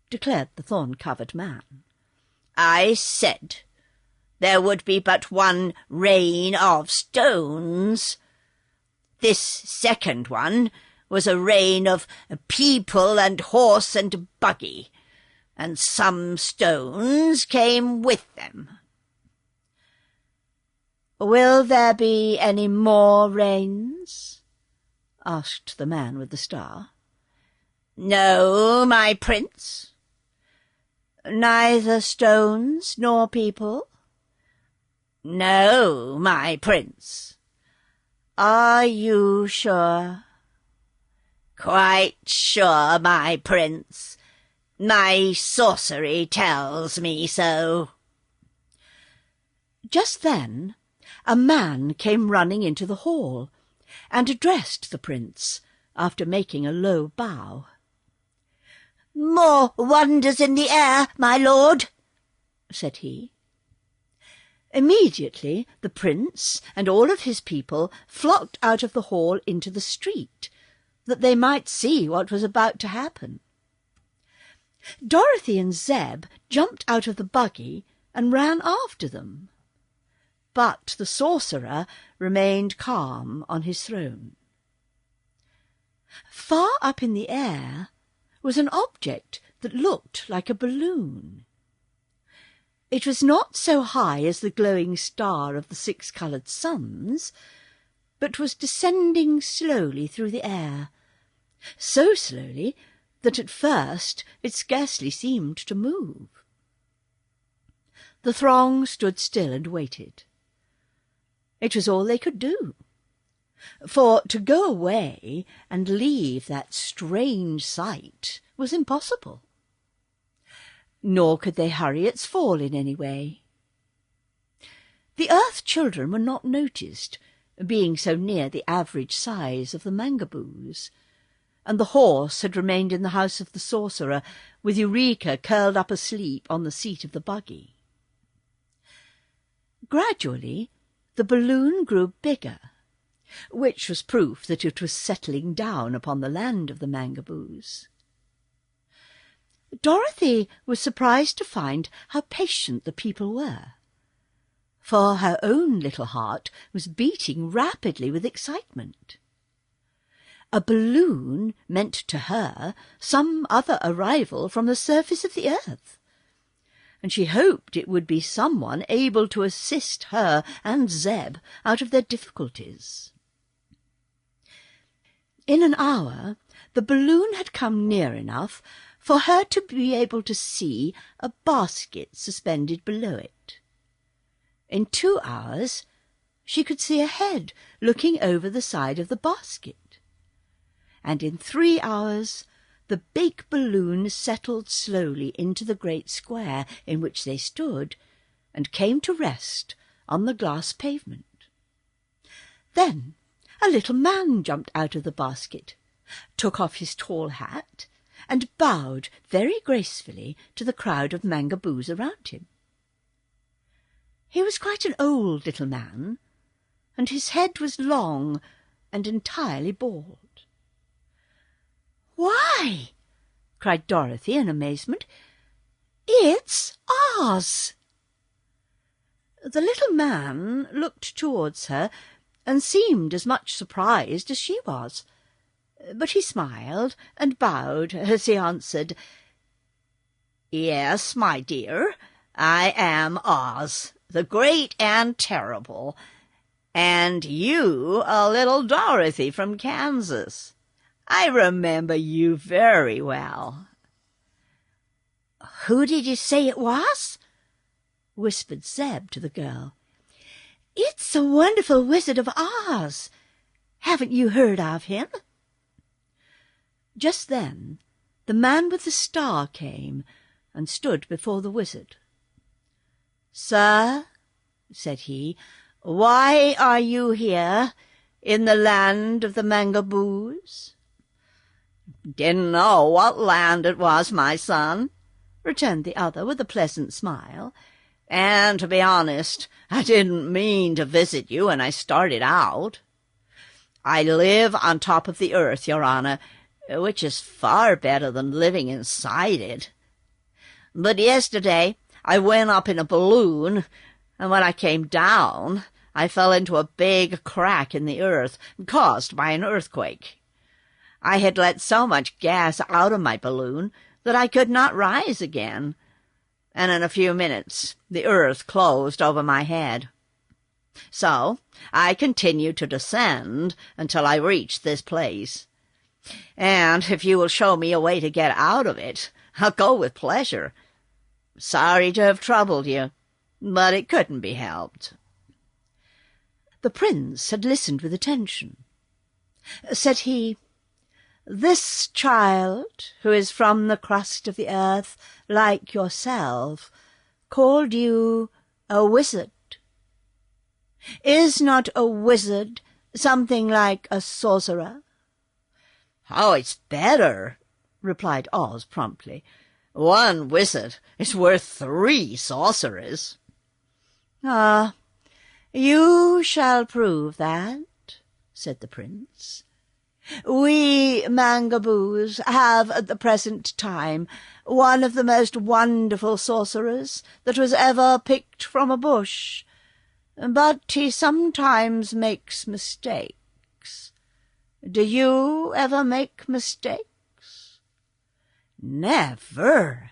declared the thorn-covered man. "I said there would be but one rain of stones. This second one was a rain of people and horse and buggy, and some stones came with them. "Will there be any more rains?" asked the man with the star. "No, my prince." "Neither stones nor people?" "No, my prince." "Are you sure?" "Quite sure, my prince. My sorcery tells me so." Just then a man came running into the hall, and addressed the prince, after making a low bow. "More wonders in the air, my lord," said he. Immediately the prince and all of his people flocked out of the hall into the street, that they might see what was about to happen. Dorothy and Zeb jumped out of the buggy and ran after them. But the sorcerer remained calm on his throne. Far up in the air was an object that looked like a balloon. It was not so high as the glowing star of the 6-coloured suns, but was descending slowly through the air, so slowly that at first it scarcely seemed to move. The throng stood still and waited. It was all they could do, for to go away and leave that strange sight was impossible. Nor could they hurry its fall in any way. The Earth Children were not noticed, being so near the average size of the Mangaboos, and the horse had remained in the house of the sorcerer, with Eureka curled up asleep on the seat of the buggy. Gradually the balloon grew bigger, which was proof that it was settling down upon the land of the Mangaboos. Dorothy was surprised to find how patient the people were, for her own little heart was beating rapidly with excitement. A balloon meant to her some other arrival from the surface of the earth, and she hoped it would be someone able to assist her and Zeb out of their difficulties. In an hour the balloon had come near enough for her to be able to see a basket suspended below it. In 2 hours she could see a head looking over the side of the basket, and in 3 hours the big balloon settled slowly into the great square in which they stood, and came to rest on the glass pavement. Then a little man jumped out of the basket, took off his tall hat, and bowed very gracefully to the crowd of Mangaboos around him. He was quite an old little man, and his head was long and entirely bald. "Why," cried Dorothy in amazement, "it's Oz!" The little man looked towards her and seemed as much surprised as she was, but he smiled and bowed as he answered, "Yes, my dear, I am Oz, the great and terrible, and you a little Dorothy from Kansas. I remember you very well." "Who did you say it was?" whispered Zeb to the girl. "It's the wonderful Wizard of Oz. Haven't you heard of him?" Just then the man with the star came and stood before the wizard. "Sir," said he, "why are you here in the land of the Mangaboos?" "Didn't know what land it was, my son," returned the other with a pleasant smile, "and to be honest, I didn't mean to visit you when I started out. I live on top of the earth, your honor, which is far better than living inside it. But yesterday I went up in a balloon, and when I came down I fell into a big crack in the earth caused by an earthquake. I had let so much gas out of my balloon that I could not rise again, and in a few minutes the earth closed over my head. So I continued to descend until I reached this place, and if you will show me a way to get out of it, I'll go with pleasure. Sorry to have troubled you, but it couldn't be helped." The prince had listened with attention. Said he, "This child, who is from the crust of the earth, like yourself, called you a wizard. Is not a wizard something like a sorcerer?" "Oh, it's better," replied Oz promptly. "One wizard is worth 3 sorcerers." "Ah, you shall prove that," said the prince. "We Mangaboos have at the present time one of the most wonderful sorcerers that was ever picked from a bush, but he sometimes makes mistakes. Do you ever make mistakes?" "Never,"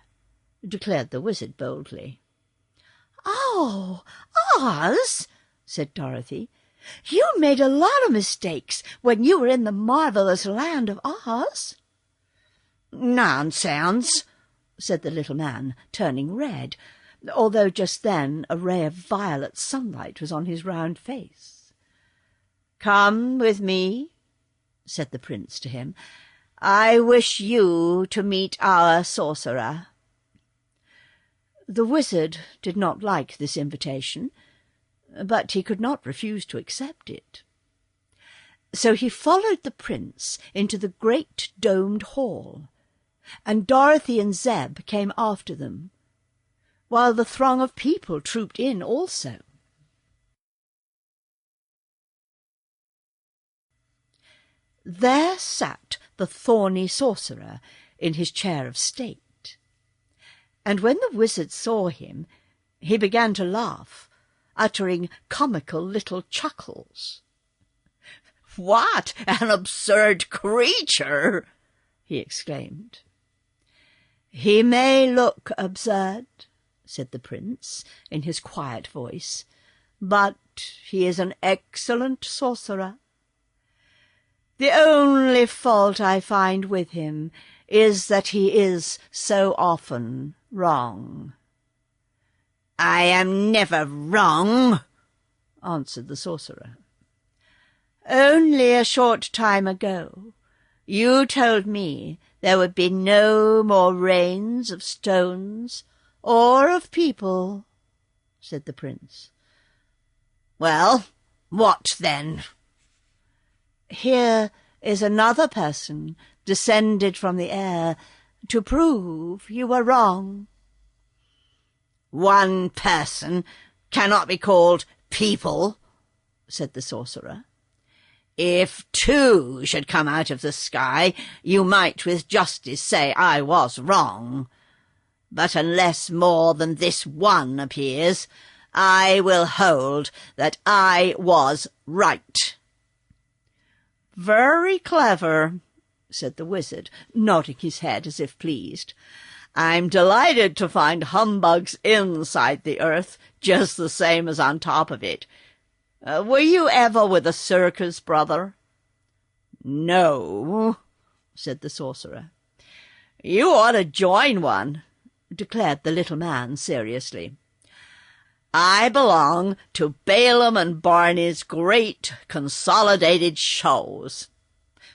declared the wizard boldly. "Oh, Oz," said Dorothy, "you made a lot of mistakes when you were in the marvelous land of Oz." "Nonsense," said the little man, turning red, although just then a ray of violet sunlight was on his round face. "Come with me," said the prince to him. "I wish you to meet our sorcerer." The wizard did not like this invitation, but he could not refuse to accept it. So he followed the prince into the great domed hall, and Dorothy and Zeb came after them, while the throng of people trooped in also. There sat the thorny sorcerer in his chair of state, and when the wizard saw him, he began to laugh, uttering comical little chuckles. "What an absurd creature!" he exclaimed. "He may look absurd," said the prince in his quiet voice, "but he is an excellent sorcerer. The only fault I find with him is that he is so often wrong." "I am never wrong," answered the sorcerer. "Only a short time ago you told me there would be no more rains of stones or of people," said the prince. "Well, what then?" "Here is another person descended from the air to prove you were wrong." "One person cannot be called people," said the sorcerer. "If 2 should come out of the sky, you might with justice say I was wrong. But unless more than this one appears, I will hold that I was right." "Very clever," said the wizard, nodding his head as if pleased. "I'm delighted to find humbugs inside the earth just the same as on top of it. Were you ever with a circus, brother?" "No," said the sorcerer. "You ought to join one," declared the little man seriously. "I belong to Balaam and Barney's great consolidated shows.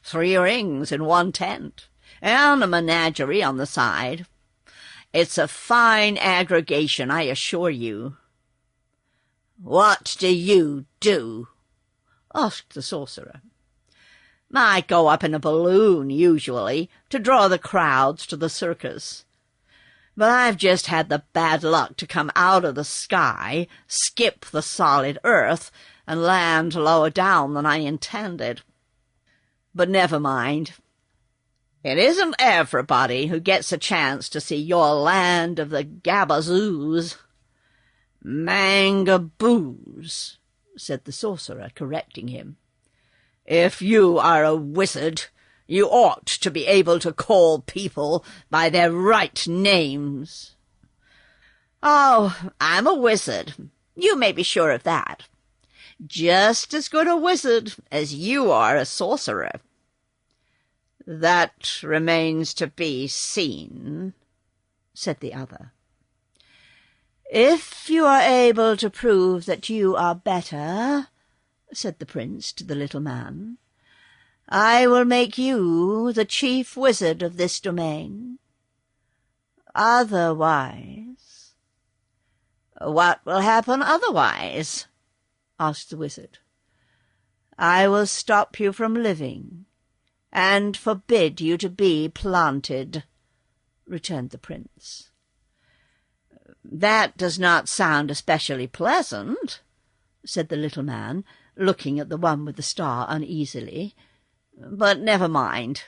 3 rings in one tent, and a menagerie on the side. It's a fine aggregation, I assure you." "What do you do?" asked the sorcerer. "I go up in a balloon, usually, to draw the crowds to the circus. But I've just had the bad luck to come out of the sky, skip the solid earth, and land lower down than I intended. But never mind. It isn't everybody who gets a chance to see your land of the Gabazoos." "Mangaboos," said the sorcerer, correcting him. "If you are a wizard, You ought to be able to call people by their right names. Oh, I'm a wizard. You may be sure of that. Just as good a wizard as you are a sorcerer. That remains to be seen, said the other. If you are able to prove that you are better, said the prince to the little man, I will make you the chief wizard of this domain. Otherwise— What will happen otherwise? Asked the wizard. I will stop you from living, and forbid you to be planted, returned the prince. That does not sound especially pleasant, said the little man, looking at the one with the star uneasily. But never mind.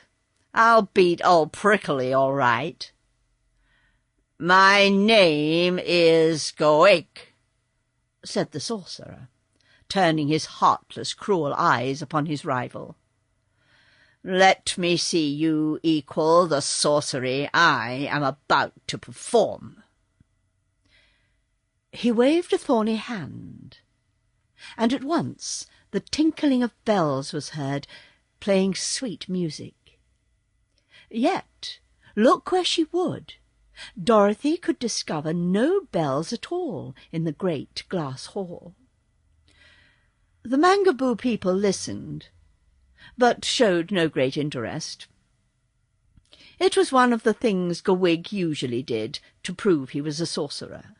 I'll beat old Prickly all right. My name is Goik, said the sorcerer, turning his heartless, cruel eyes upon his rival. Let me see you equal the sorcery I am about to perform. He waved a thorny hand, and at once the tinkling of bells was heard, playing sweet music. Yet, look where she would, Dorothy could discover no bells at all in the great glass hall. The Mangaboo people listened, but showed no great interest. It was one of the things Gowig usually did to prove he was a sorcerer.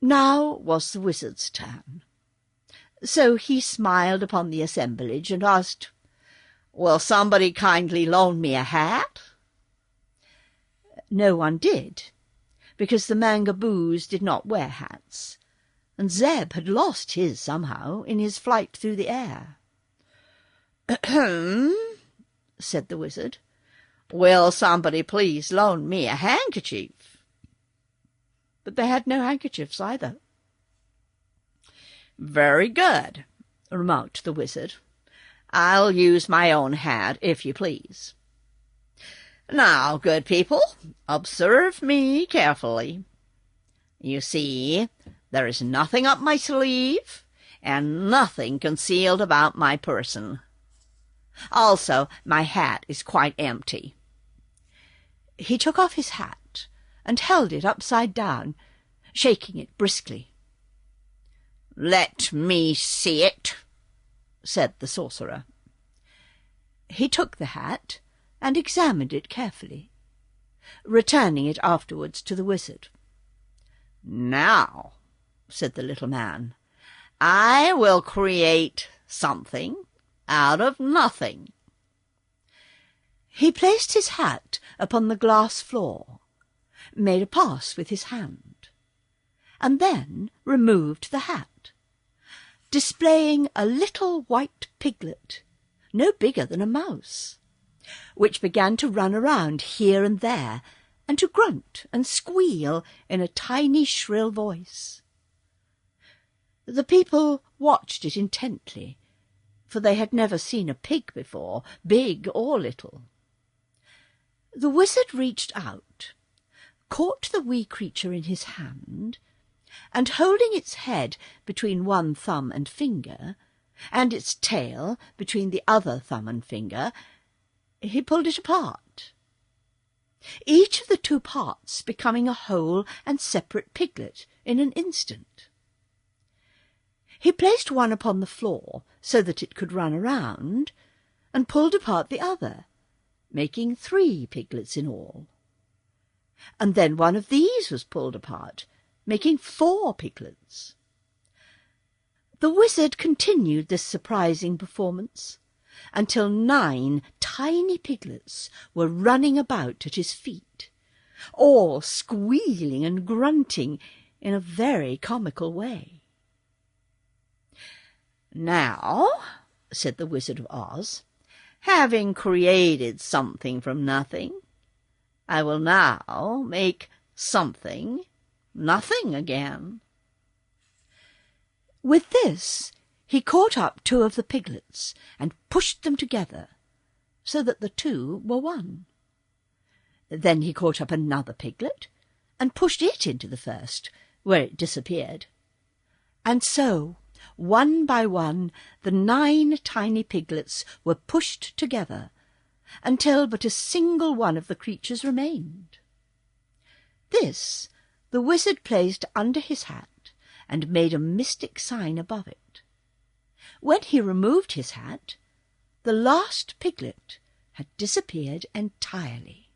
Now was the wizard's turn. So he smiled upon the assemblage and asked, Will somebody kindly loan me a hat? No one did, because the Mangaboos did not wear hats, and Zeb had lost his somehow in his flight through the air. "Ahem," said the wizard. "Will somebody please loan me a handkerchief?" But they had no handkerchiefs either. "Very good," remarked the wizard. "I'll use my own hat, if you please. Now, good people, observe me carefully. You see, there is nothing up my sleeve, and nothing concealed about my person. Also, my hat is quite empty." He took off his hat and held it upside down, shaking it briskly. "Let me see it," said the sorcerer. He took the hat and examined it carefully, returning it afterwards to the wizard. "Now," said the little man, "I will create something out of nothing." He placed his hat upon the glass floor, made a pass with his hand, and then removed the hat, displaying a little white piglet, no bigger than a mouse, which began to run around here and there, and to grunt and squeal in a tiny shrill voice. The people watched it intently, for they had never seen a pig before, big or little. The wizard reached out, caught the wee creature in his hand, and holding its head between one thumb and finger, and its tail between the other thumb and finger, he pulled it apart, each of the two parts becoming a whole and separate piglet in an instant. He placed one upon the floor so that it could run around, and pulled apart the other, making 3 piglets in all. And then one of these was pulled apart, making 4 piglets. The wizard continued this surprising performance until 9 tiny piglets were running about at his feet, all squealing and grunting in a very comical way. "Now," said the Wizard of Oz, "having created something from nothing, I will now make something nothing again." With this he caught up 2 of the piglets and pushed them together, so that the two were one. Then he caught up another piglet and pushed it into the first, where it disappeared. And so, one by one, the 9 tiny piglets were pushed together, until but a single one of the creatures remained. This the wizard placed under his hat and made a mystic sign above it. When he removed his hat, the last piglet had disappeared entirely.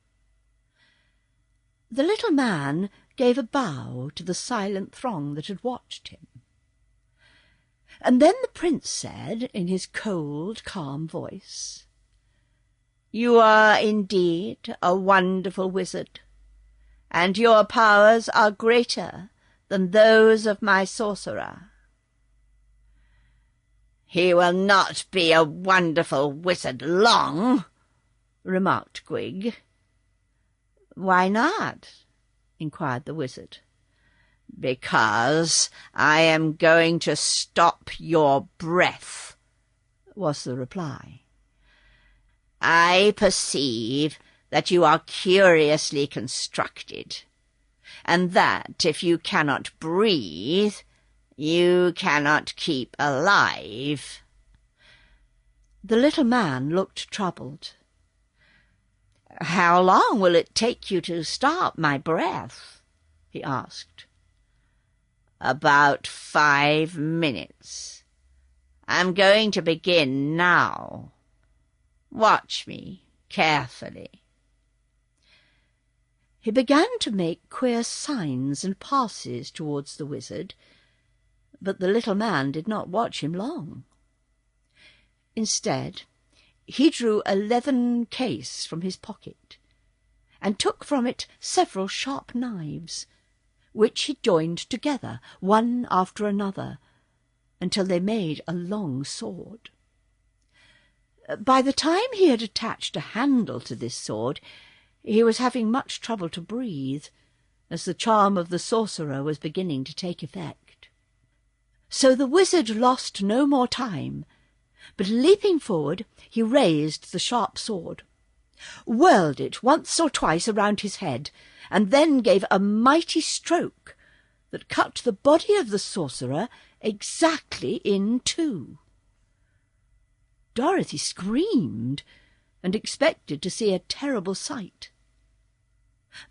The little man gave a bow to the silent throng that had watched him. And then the prince said, in his cold, calm voice, "You are indeed a wonderful wizard, and your powers are greater than those of my sorcerer." "He will not be a wonderful wizard long," remarked Gwig. "Why not?" inquired the wizard. "Because I am going to stop your breath," was the reply. "I perceive that you are curiously constructed, and that if you cannot breathe, you cannot keep alive." The little man looked troubled. "How long will it take you to stop my breath?" he asked. "About 5 minutes. I'm going to begin now. Watch me carefully." He began to make queer signs and passes towards the wizard, but the little man did not watch him long. Instead, he drew a leathern case from his pocket, and took from it several sharp knives, which he joined together, one after another, until they made a long sword. By the time he had attached a handle to this sword, he was having much trouble to breathe, as the charm of the sorcerer was beginning to take effect. So the wizard lost no more time, but leaping forward, he raised the sharp sword, whirled it once or twice around his head, and then gave a mighty stroke that cut the body of the sorcerer exactly in 2. Dorothy screamed and expected to see a terrible sight.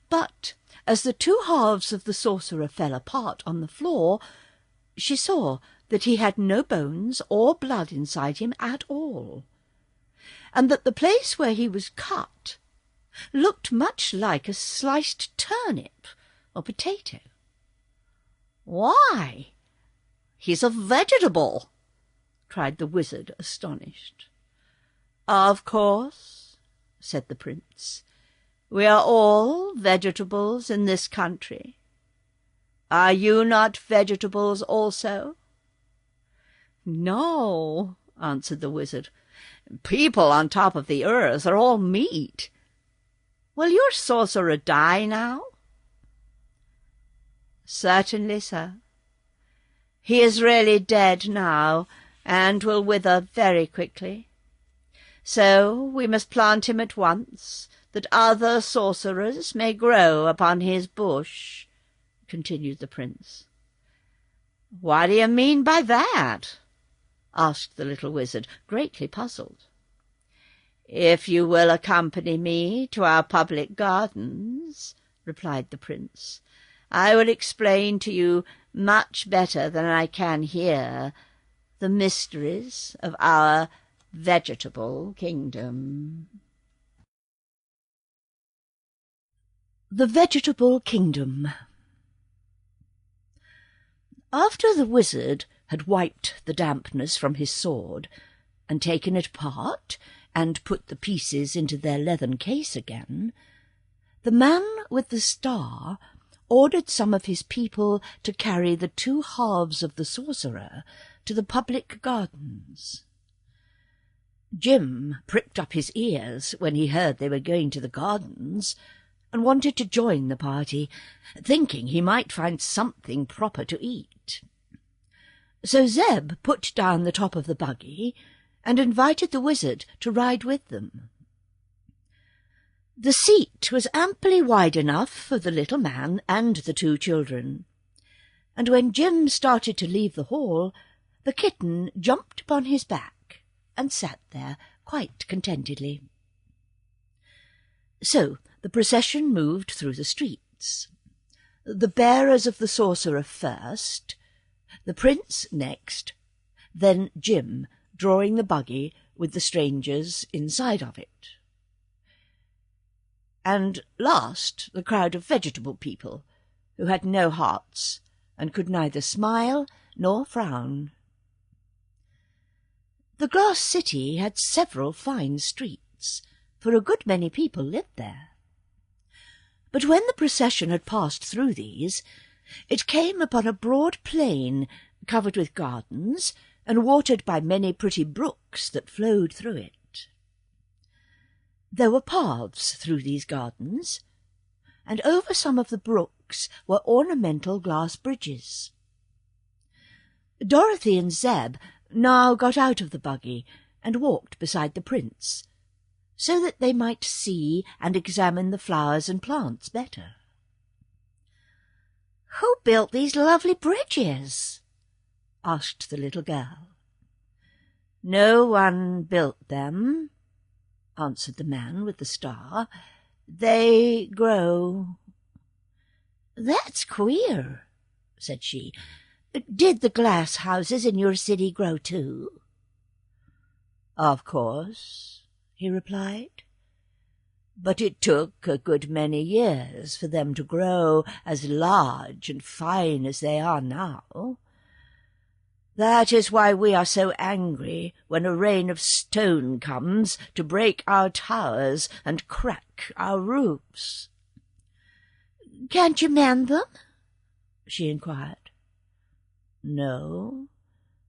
But as the 2 halves of the sorcerer fell apart on the floor, she saw that he had no bones or blood inside him at all, and that the place where he was cut looked much like a sliced turnip or potato. "Why, he's a vegetable!" cried the wizard, astonished. "Of course," said the prince. "We are all vegetables in this country. Are you not vegetables also?" "No," answered the wizard. "People on top of the earth are all meat. Will your sorcerer die now?" "Certainly, sir. He is really dead now, and will wither very quickly. So we must plant him at once, that other sorcerers may grow upon his bush," continued the prince. "What do you mean by that?" asked the little wizard, greatly puzzled. "If you will accompany me to our public gardens," replied the prince, "I will explain to you much better than I can here the mysteries of our vegetable kingdom." The Vegetable Kingdom. After the wizard had wiped the dampness from his sword, and taken it apart, and put the pieces into their leathern case again, the man with the star ordered some of his people to carry the 2 halves of the sorcerer to the public gardens. Jim pricked up his ears when he heard they were going to the gardens, and wanted to join the party, thinking he might find something proper to eat. So Zeb put down the top of the buggy and invited the wizard to ride with them. The seat was amply wide enough for the little man and the 2 children, and when Jim started to leave the hall, the kitten jumped upon his back and sat there quite contentedly. So the procession moved through the streets. The bearers of the sorcerer first, the prince next, then Jim drawing the buggy with the strangers inside of it. And last the crowd of vegetable people, who had no hearts and could neither smile nor frown. The glass city had several fine streets, for a good many people lived there. But when the procession had passed through these, it came upon a broad plain covered with gardens and watered by many pretty brooks that flowed through it. There were paths through these gardens, and over some of the brooks were ornamental glass bridges. Dorothy and Zeb now got out of the buggy and walked beside the prince, so that they might see and examine the flowers and plants better. "Who built these lovely bridges?" asked the little girl. "No one built them," answered the man with the star. "They grow." "That's queer," said she. "Did the glass houses in your city grow too?" "Of course," he replied. "But it took a good many years for them to grow as large and fine as they are now. That is why we are so angry when a rain of stone comes to break our towers and crack our roofs." "Can't you mend them?" she inquired. "No,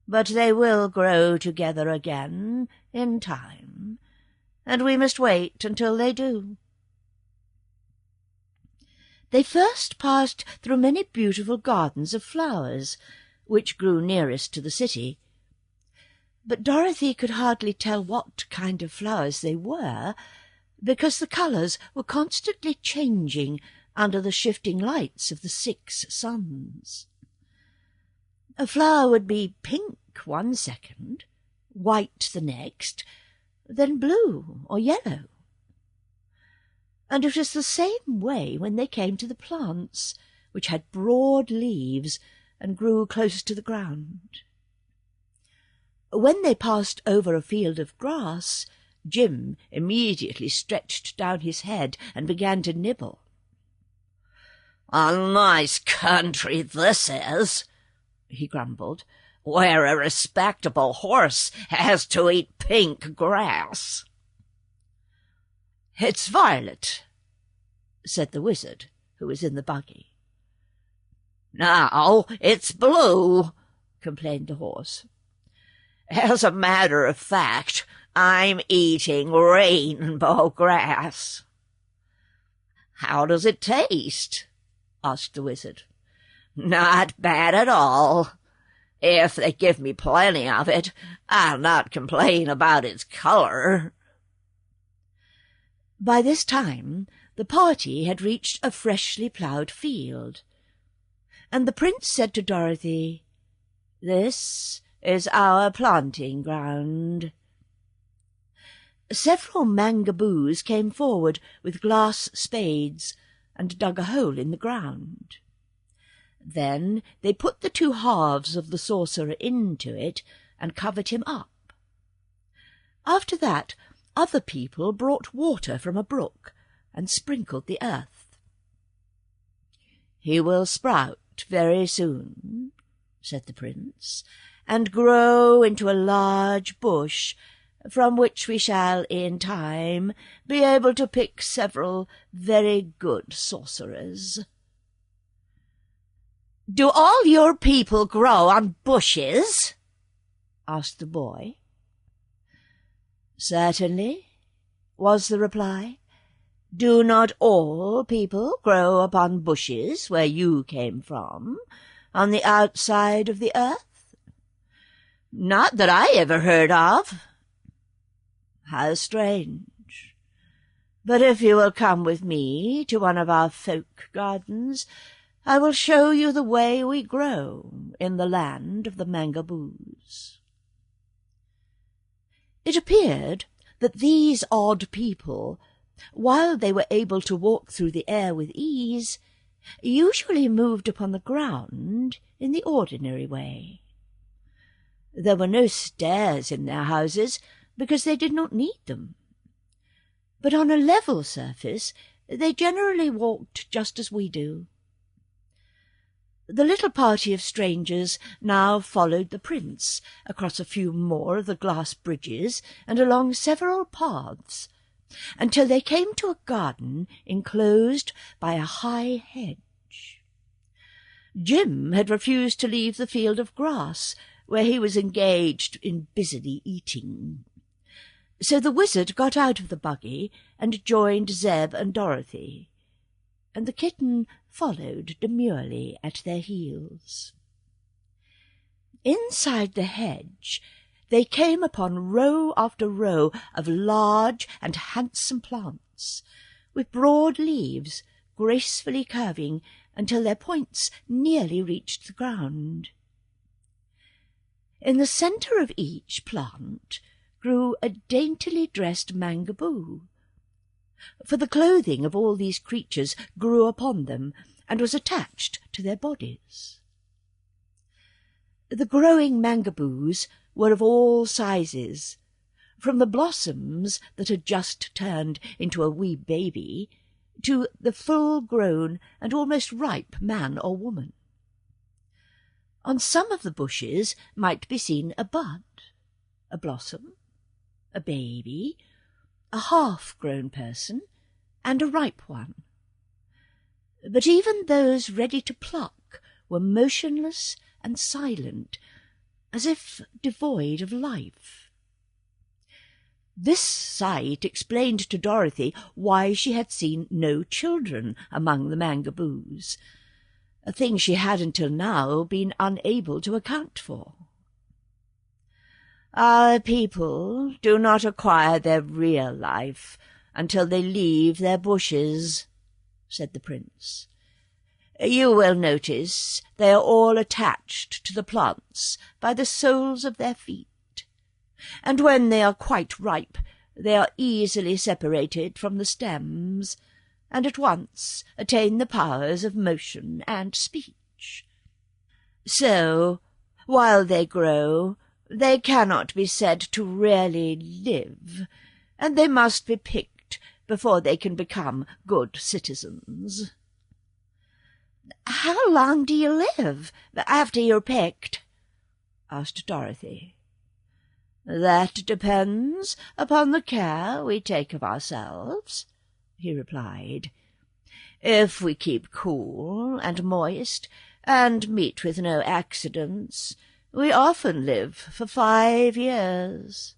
but they will grow together again in time, and we must wait until they do." They first passed through many beautiful gardens of flowers, which grew nearest to the city. But Dorothy could hardly tell what kind of flowers they were, because the colours were constantly changing under the shifting lights of the 6 suns. A flower would be pink one second, white the next, then blue or yellow. And it was the same way when they came to the plants, which had broad leaves and grew close to the ground. When they passed over a field of grass, Jim immediately stretched down his head and began to nibble. "A nice country this is," he grumbled, "where a respectable horse has to eat pink grass." "It's violet," said the wizard, who was in the buggy. "No, it's blue," complained the horse. "As a matter of fact, I'm eating rainbow grass." "How does it taste?" asked the wizard. "Not bad at all. If they give me plenty of it, I'll not complain about its color." By this time the party had reached a freshly ploughed field, and the prince said to Dorothy, "This is our planting ground." Several Mangaboos came forward with glass spades and dug a hole in the ground. Then they put the 2 halves of the sorcerer into it and covered him up. After that, other people brought water from a brook and sprinkled the earth. "He will sprout very soon," said the prince, "and grow into a large bush, from which we shall in time be able to pick several very good sorcerers." "Do all your people grow on bushes?" asked the boy. "Certainly," was the reply. "Do not all people grow upon bushes where you came from, on the outside of the earth?" "Not that I ever heard of." "How strange. But if you will come with me to one of our folk gardens, I will show you the way we grow in the land of the Mangaboos." It appeared that these odd people, while they were able to walk through the air with ease, usually moved upon the ground in the ordinary way. There were no stairs in their houses, because they did not need them. But on a level surface they generally walked just as we do. The little party of strangers now followed the prince across a few more of the glass bridges and along several paths, until they came to a garden enclosed by a high hedge. Jim had refused to leave the field of grass, where he was engaged in busily eating. So the wizard got out of the buggy and joined Zeb and Dorothy, and the kitten followed demurely at their heels. Inside the hedge they came upon row after row of large and handsome plants, with broad leaves gracefully curving until their points nearly reached the ground. In the centre of each plant grew a daintily dressed mangaboo, for the clothing of all these creatures grew upon them and was attached to their bodies. The growing mangaboos were of all sizes, from the blossoms that had just turned into a wee baby to the full-grown and almost ripe man or woman. On some of the bushes might be seen a bud, a blossom, a baby, a half-grown person, and a ripe one. But even those ready to pluck were motionless and silent, as if devoid of life. This sight explained to Dorothy why she had seen no children among the Mangaboos, a thing she had until now been unable to account for. "Our people do not acquire their real life until they leave their bushes," said the prince. "You will notice they are all attached to the plants by the soles of their feet, and when they are quite ripe they are easily separated from the stems, and at once attain the powers of motion and speech. So, while they grow, they cannot be said to really live, and they must be picked before they can become good citizens." "How long do you live after you're picked?" asked Dorothy. "That depends upon the care we take of ourselves," he replied. "If we keep cool and moist and meet with no accidents, we often live for 5 years.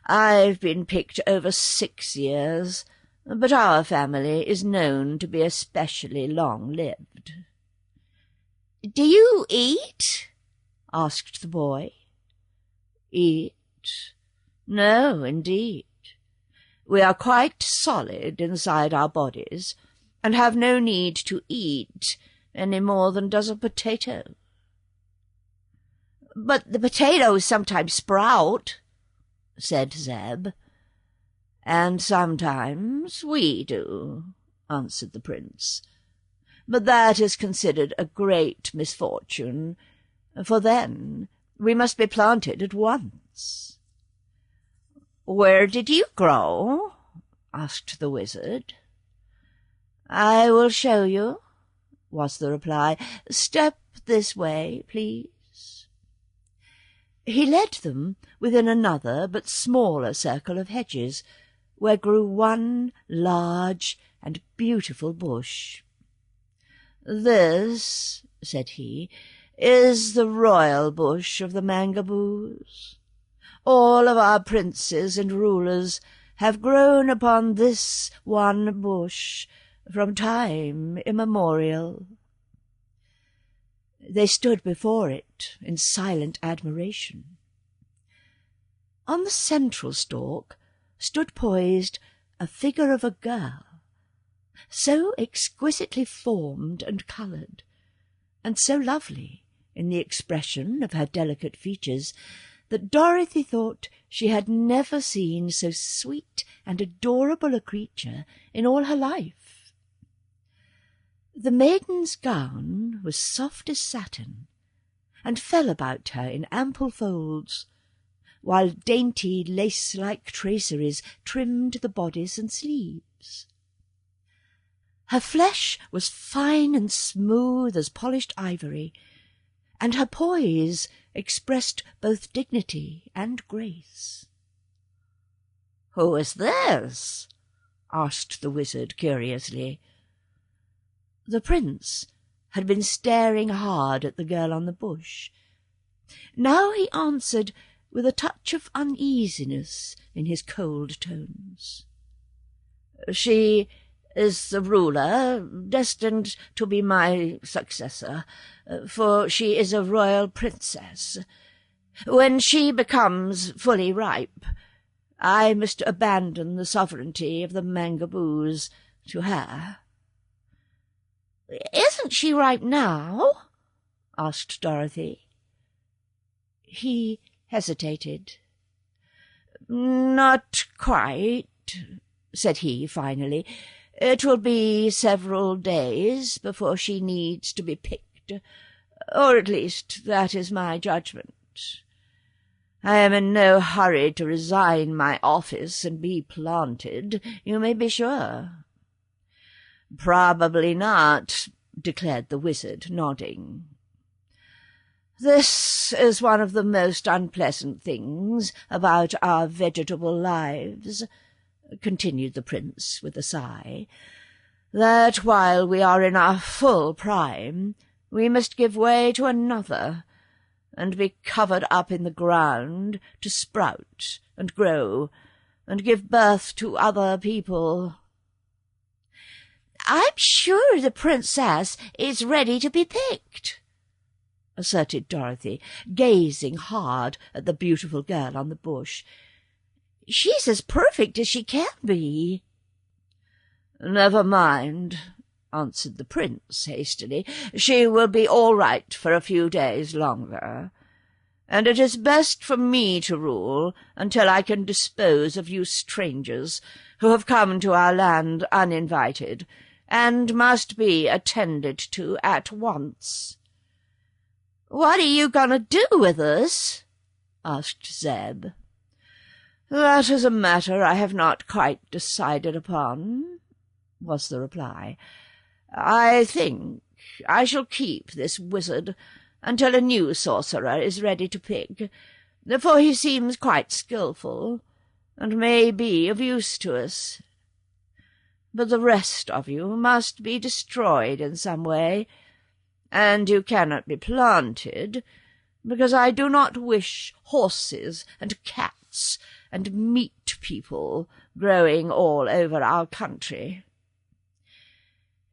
I've been picked over 6 years, but our family is known to be especially long-lived." "Do you eat?" asked the boy. "Eat? No, indeed. We are quite solid inside our bodies, and have no need to eat any more than does a potato." "But the potatoes sometimes sprout," said Zeb. "And sometimes we do," answered the prince. "But that is considered a great misfortune, for then we must be planted at once." "Where did you grow?" asked the wizard. "I will show you," was the reply. "Step this way, please." He led them within another but smaller circle of hedges, where grew one large and beautiful bush. "This," said he, "is the royal bush of the Mangaboos. All of our princes and rulers have grown upon this one bush from time immemorial." They stood before it in silent admiration. On the central stalk stood poised a figure of a girl, so exquisitely formed and coloured, and so lovely in the expression of her delicate features, that Dorothy thought she had never seen so sweet and adorable a creature in all her life. The maiden's gown was soft as satin, and fell about her in ample folds, while dainty lace-like traceries trimmed the bodice and sleeves. Her flesh was fine and smooth as polished ivory, and her poise expressed both dignity and grace. "Who is this?" asked the wizard curiously. The prince had been staring hard at the girl on the bush. Now he answered with a touch of uneasiness in his cold tones. "She is the ruler, destined to be my successor, for she is a royal princess. When she becomes fully ripe, I must abandon the sovereignty of the Mangaboos to her." "Isn't she ripe now?" asked Dorothy. He hesitated. "Not quite," said he finally. "It will be several days before she needs to be picked, or at least that is my judgment. I am in no hurry to resign my office and be planted, you may be sure." "Probably not," declared the wizard, nodding. "This is one of the most unpleasant things about our vegetable lives," continued the prince with a sigh, "that while we are in our full prime, we must give way to another, and be covered up in the ground to sprout and grow and give birth to other people." "I'm sure the princess is ready to be picked," asserted Dorothy, gazing hard at the beautiful girl on the bush. "She's as perfect as she can be." "Never mind," answered the prince hastily. "She will be all right for a few days longer, and it is best for me to rule until I can dispose of you strangers who have come to our land uninvited and must be attended to at once." "What are you going to do with us?" asked Zeb. "That is a matter I have not quite decided upon," was the reply. "I think I shall keep this wizard until a new sorcerer is ready to pick, for he seems quite skilful, and may be of use to us. But the rest of you must be destroyed in some way, and you cannot be planted, because I do not wish horses and cats and meat people growing all over our country."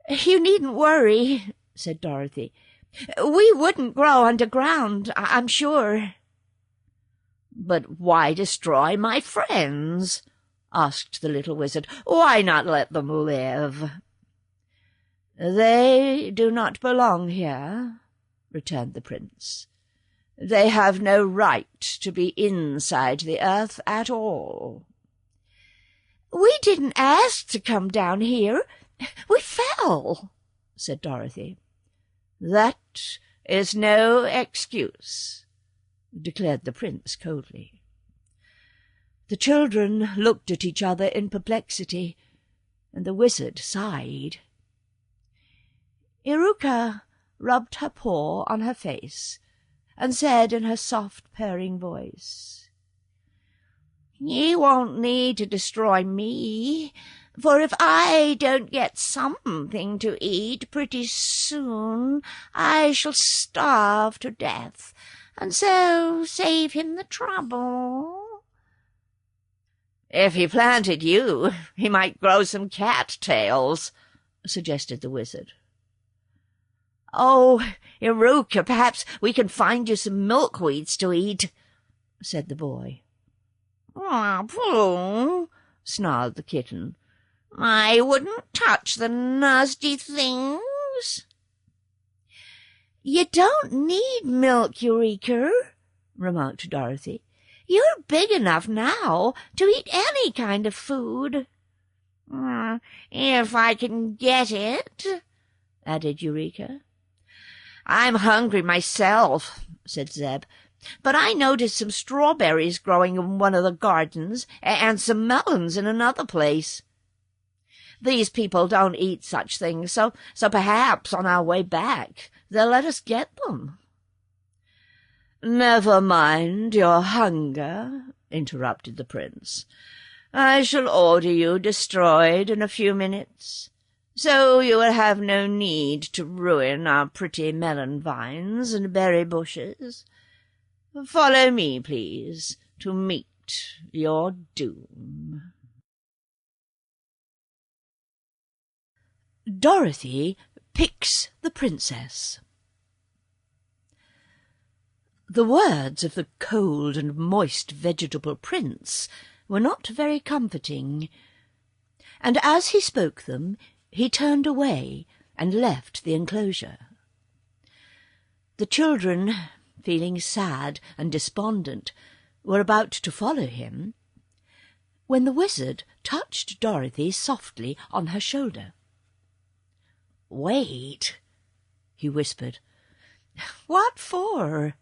"You needn't worry," said Dorothy. "We wouldn't grow underground, I'm sure." "But why destroy my friends?" asked the little wizard. "Why not let them live?" "They do not belong here," returned the prince. "They have no right to be inside the earth at all." "We didn't ask to come down here. We fell," said Dorothy. "That is no excuse," declared the prince coldly. The children looked at each other in perplexity, and the wizard sighed. Eureka rubbed her paw on her face and said in her soft, purring voice, "You won't need to destroy me, for if I don't get something to eat pretty soon, I shall starve to death, and so save him the trouble." "If he planted you, he might grow some cat-tails," suggested the wizard. "Oh, Eureka, perhaps we can find you some milkweeds to eat," said the boy. "Pooh! snarled the kitten. "I wouldn't touch the nasty things." "You don't need milk, Eureka," remarked Dorothy. "You're big enough now to eat any kind of food." "If I can get it," added Eureka. "I'm hungry myself," said Zeb, "but I noticed some strawberries growing in one of the gardens and some melons in another place. These people don't eat such things, so perhaps on our way back they'll let us get them." "Never mind your hunger," interrupted the prince. "I shall order you destroyed in a few minutes, so you will have no need to ruin our pretty melon vines and berry bushes. Follow me, please, to meet your doom." Dorothy Picks the Princess. The words of the cold and moist vegetable prince were not very comforting, and as he spoke them he turned away and left the enclosure. The children, feeling sad and despondent, were about to follow him, when the wizard touched Dorothy softly on her shoulder. "Wait," he whispered. "What for?"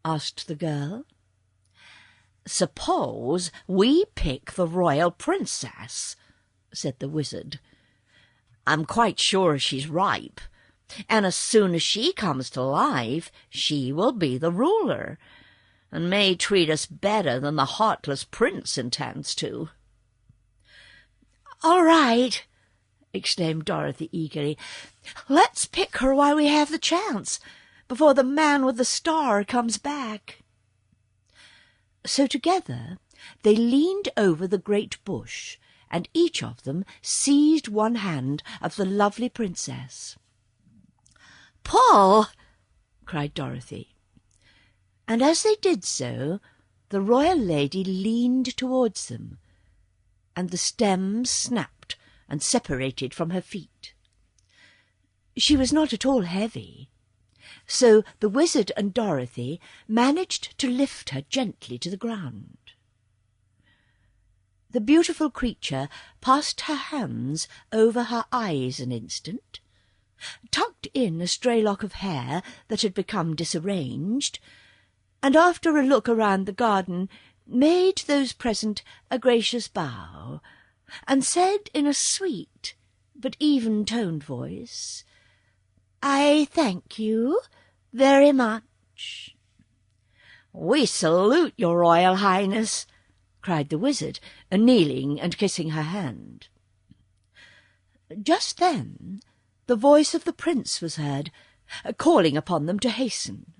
asked the girl. "Suppose we pick the royal princess," said the wizard. "I'm quite sure she's ripe, and as soon as she comes to life she will be the ruler, and may treat us better than the heartless prince intends to." "All right," exclaimed Dorothy eagerly. "Let's pick her while we have the chance, before the man with the star comes back." So together they leaned over the great bush, and each of them seized one hand of the lovely princess. "Pull!" cried Dorothy. And as they did so, the royal lady leaned towards them, and the stems snapped and separated from her feet. She was not at all heavy, so the wizard and Dorothy managed to lift her gently to the ground. The beautiful creature passed her hands over her eyes an instant, tucked in a stray lock of hair that had become disarranged, and after a look around the garden made those present a gracious bow, and said in a sweet but even-toned voice, "I thank you very much." "We salute your Royal Highness," cried the wizard, kneeling and kissing her hand. Just then the voice of the prince was heard, calling upon them to hasten,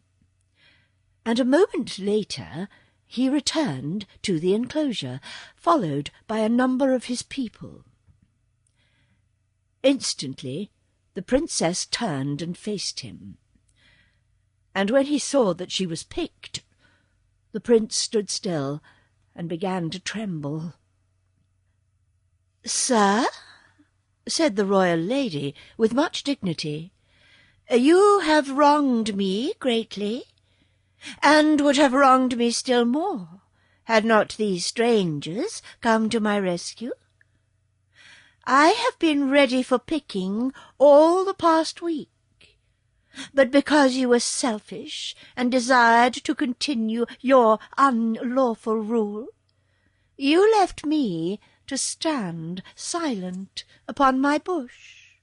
and a moment later he returned to the enclosure, followed by a number of his people. Instantly the princess turned and faced him, and when he saw that she was picked, the prince stood still and began to tremble. "Sir," said the royal lady with much dignity, "you have wronged me greatly, and would have wronged me still more had not these strangers come to my rescue. I have been ready for picking all the past week, but because you were selfish and desired to continue your unlawful rule, you left me to stand silent upon my bush."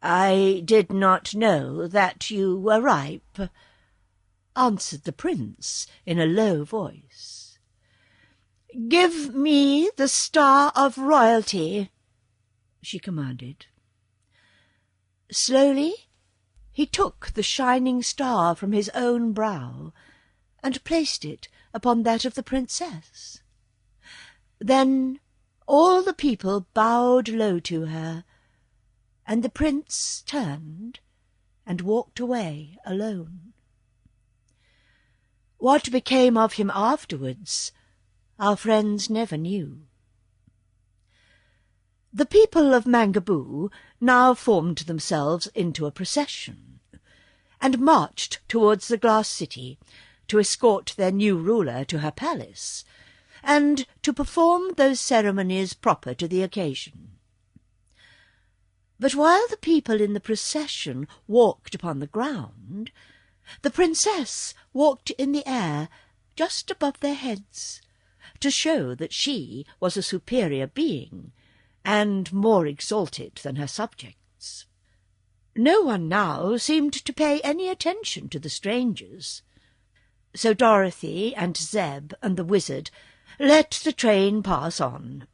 "I did not know that you were ripe," answered the prince in a low voice. "Give me the Star of Royalty," she commanded. Slowly he took the shining star from his own brow and placed it upon that of the princess. Then all the people bowed low to her, and the prince turned and walked away alone. What became of him afterwards, our friends never knew. The people of Mangaboo now formed themselves into a procession, and marched towards the glass city to escort their new ruler to her palace, and to perform those ceremonies proper to the occasion. But while the people in the procession walked upon the ground, the princess walked in the air just above their heads, to show that she was a superior being, and more exalted than her subjects. No one now seemed to pay any attention to the strangers, so Dorothy and Zeb and the wizard let the train pass on,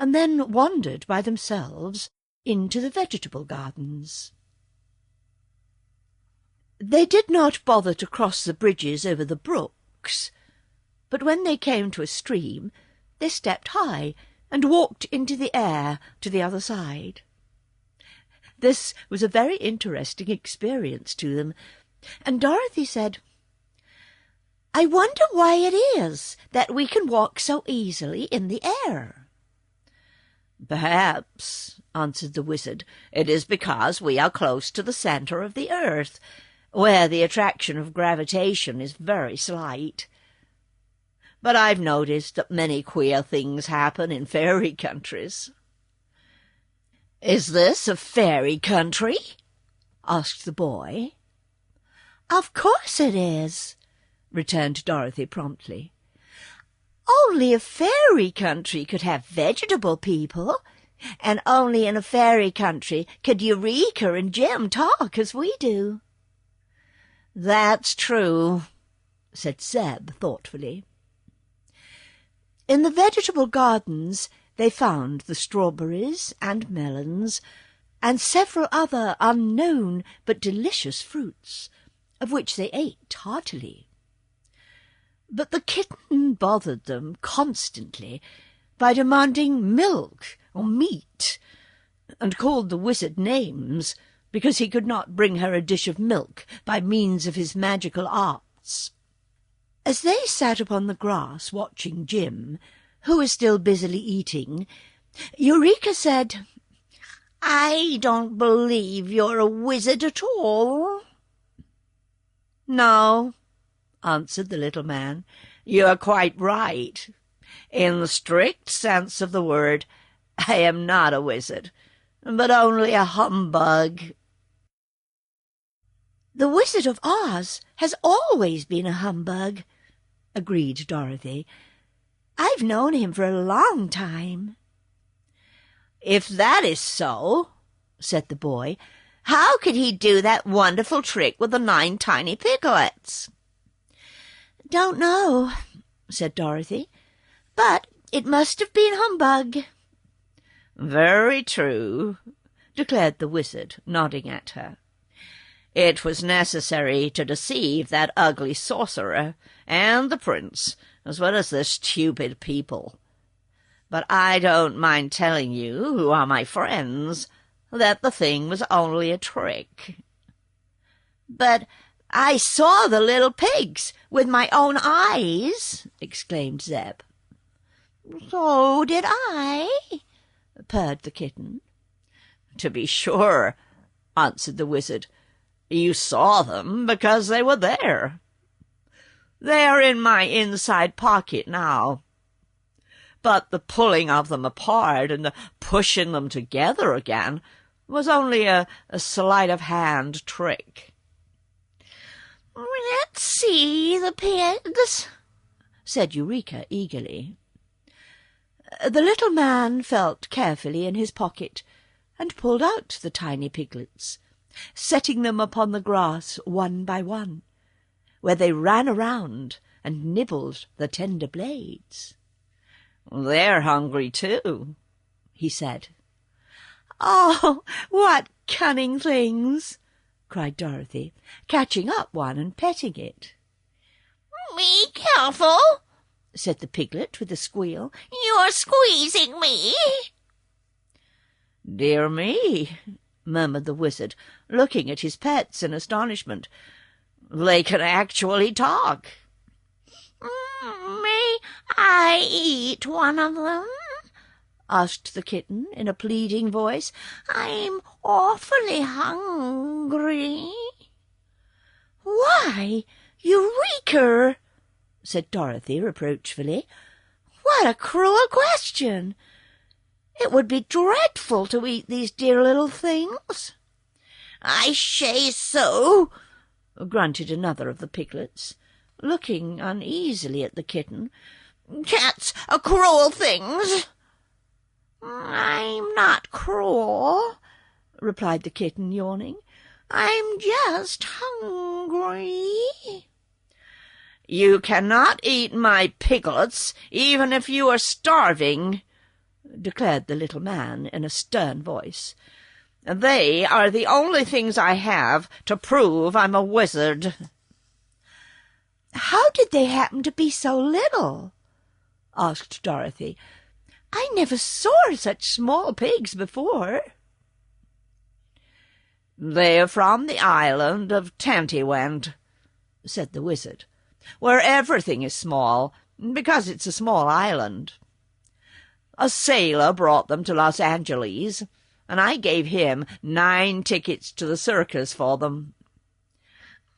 and then wandered by themselves into the vegetable gardens. They did not bother to cross the bridges over the brooks, but when they came to a stream, they stepped high and walked into the air to the other side. This was a very interesting experience to them, and Dorothy said, "I wonder why it is that we can walk so easily in the air." "Perhaps," answered the wizard, "it is because we are close to the centre of the earth, where the attraction of gravitation is very slight. But I've noticed that many queer things happen in fairy countries." "Is this a fairy country?" asked the boy. "Of course it is," returned Dorothy promptly. "Only a fairy country could have vegetable people, and only in a fairy country could Eureka and Jim talk as we do." "That's true," said Zeb thoughtfully. In the vegetable gardens they found the strawberries and melons, and several other unknown but delicious fruits, of which they ate heartily. But the kitten bothered them constantly by demanding milk or meat, and called the wizard names because he could not bring her a dish of milk by means of his magical arts. As they sat upon the grass watching Jim, who was still busily eating, Eureka said, "I don't believe you're a wizard at all." "No," answered the little man, "you are quite right. In the strict sense of the word, I am not a wizard, but only a humbug." "The Wizard of Oz has always been a humbug," agreed Dorothy. "I've known him for a long time." "If that is so," said the boy, "how could he do that wonderful trick with the 9 tiny piglets?" "Don't know," said Dorothy, "but it must have been humbug." "Very true," declared the wizard, nodding at her. "It was necessary to deceive that ugly sorcerer and the prince, as well as the stupid people. But I don't mind telling you, who are my friends, that the thing was only a trick." "But I saw the little pigs with my own eyes," exclaimed Zeb. "So did I," purred the kitten. "To be sure," answered the wizard. "You saw them because they were there. They are in my inside pocket now. But the pulling of them apart and the pushing them together again was only a sleight-of-hand trick." "Let's see the pigs," said Eureka eagerly. The little man felt carefully in his pocket and pulled out the tiny piglets, setting them upon the grass one by one, where they ran around and nibbled the tender blades. "They're hungry too," he said. "Oh, what cunning things!" cried Dorothy, catching up one and petting it. "Be careful," said the piglet with a squeal. "You're squeezing me." "Dear me," murmured the wizard, looking at his pets in astonishment. "They can actually talk." "May I eat one of them?" asked the kitten in a pleading voice. I'm awfully hungry. Why, Eureka! said Dorothy reproachfully. What a cruel question! It would be dreadful to eat these dear little things. I say so, grunted another of the piglets, looking uneasily at the kitten. Cats are cruel things. I'm not cruel, replied the kitten, yawning. I'm just hungry. You cannot eat my piglets, even if you are starving, declared the little man in a stern voice. They are the only things I have to prove I'm a wizard. How did they happen to be so little? asked Dorothy. I never saw such small pigs before. They are from the island of Tantywend, said the wizard, where everything is small, because it's a small island. A sailor brought them to Los Angeles, and I gave him 9 tickets to the circus for them.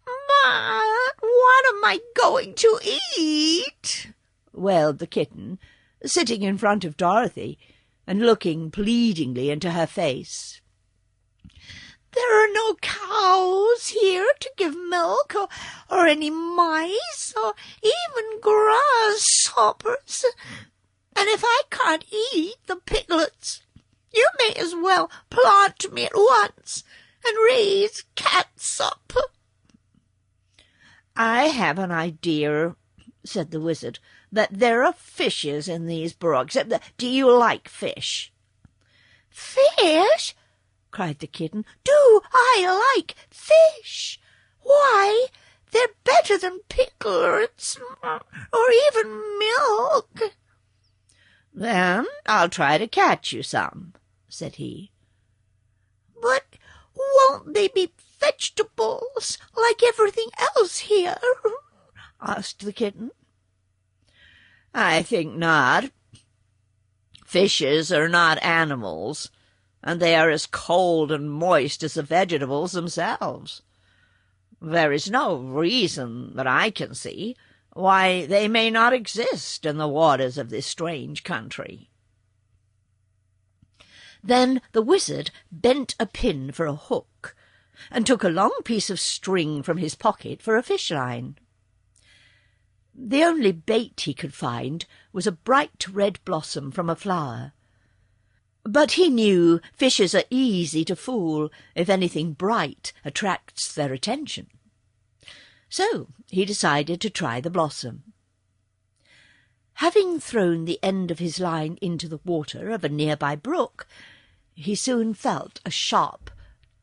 But what am I going to eat? wailed the kitten, sitting in front of Dorothy and looking pleadingly into her face. There are no cows here to give milk, or any mice, or even grasshoppers. And if I can't eat the piglets, you may as well plant me at once and raise catsup. I have an idea, said the wizard, that there are fishes in these brooks. Do you like fish? Fish? cried the kitten. Do I like fish? Why, they're better than piglets, or even milk. Then I'll try to catch you some, said he. But won't they be vegetables like everything else here? asked the kitten. I think not. Fishes are not animals, and they are as cold and moist as the vegetables themselves. There is no reason that I can see why they may not exist in the waters of this strange country. Then the wizard bent a pin for a hook, and took a long piece of string from his pocket for a fish-line. The only bait he could find was a bright red blossom from a flower. But he knew fishes are easy to fool if anything bright attracts their attention. So he decided to try the blossom. Having thrown the end of his line into the water of a nearby brook, he soon felt a sharp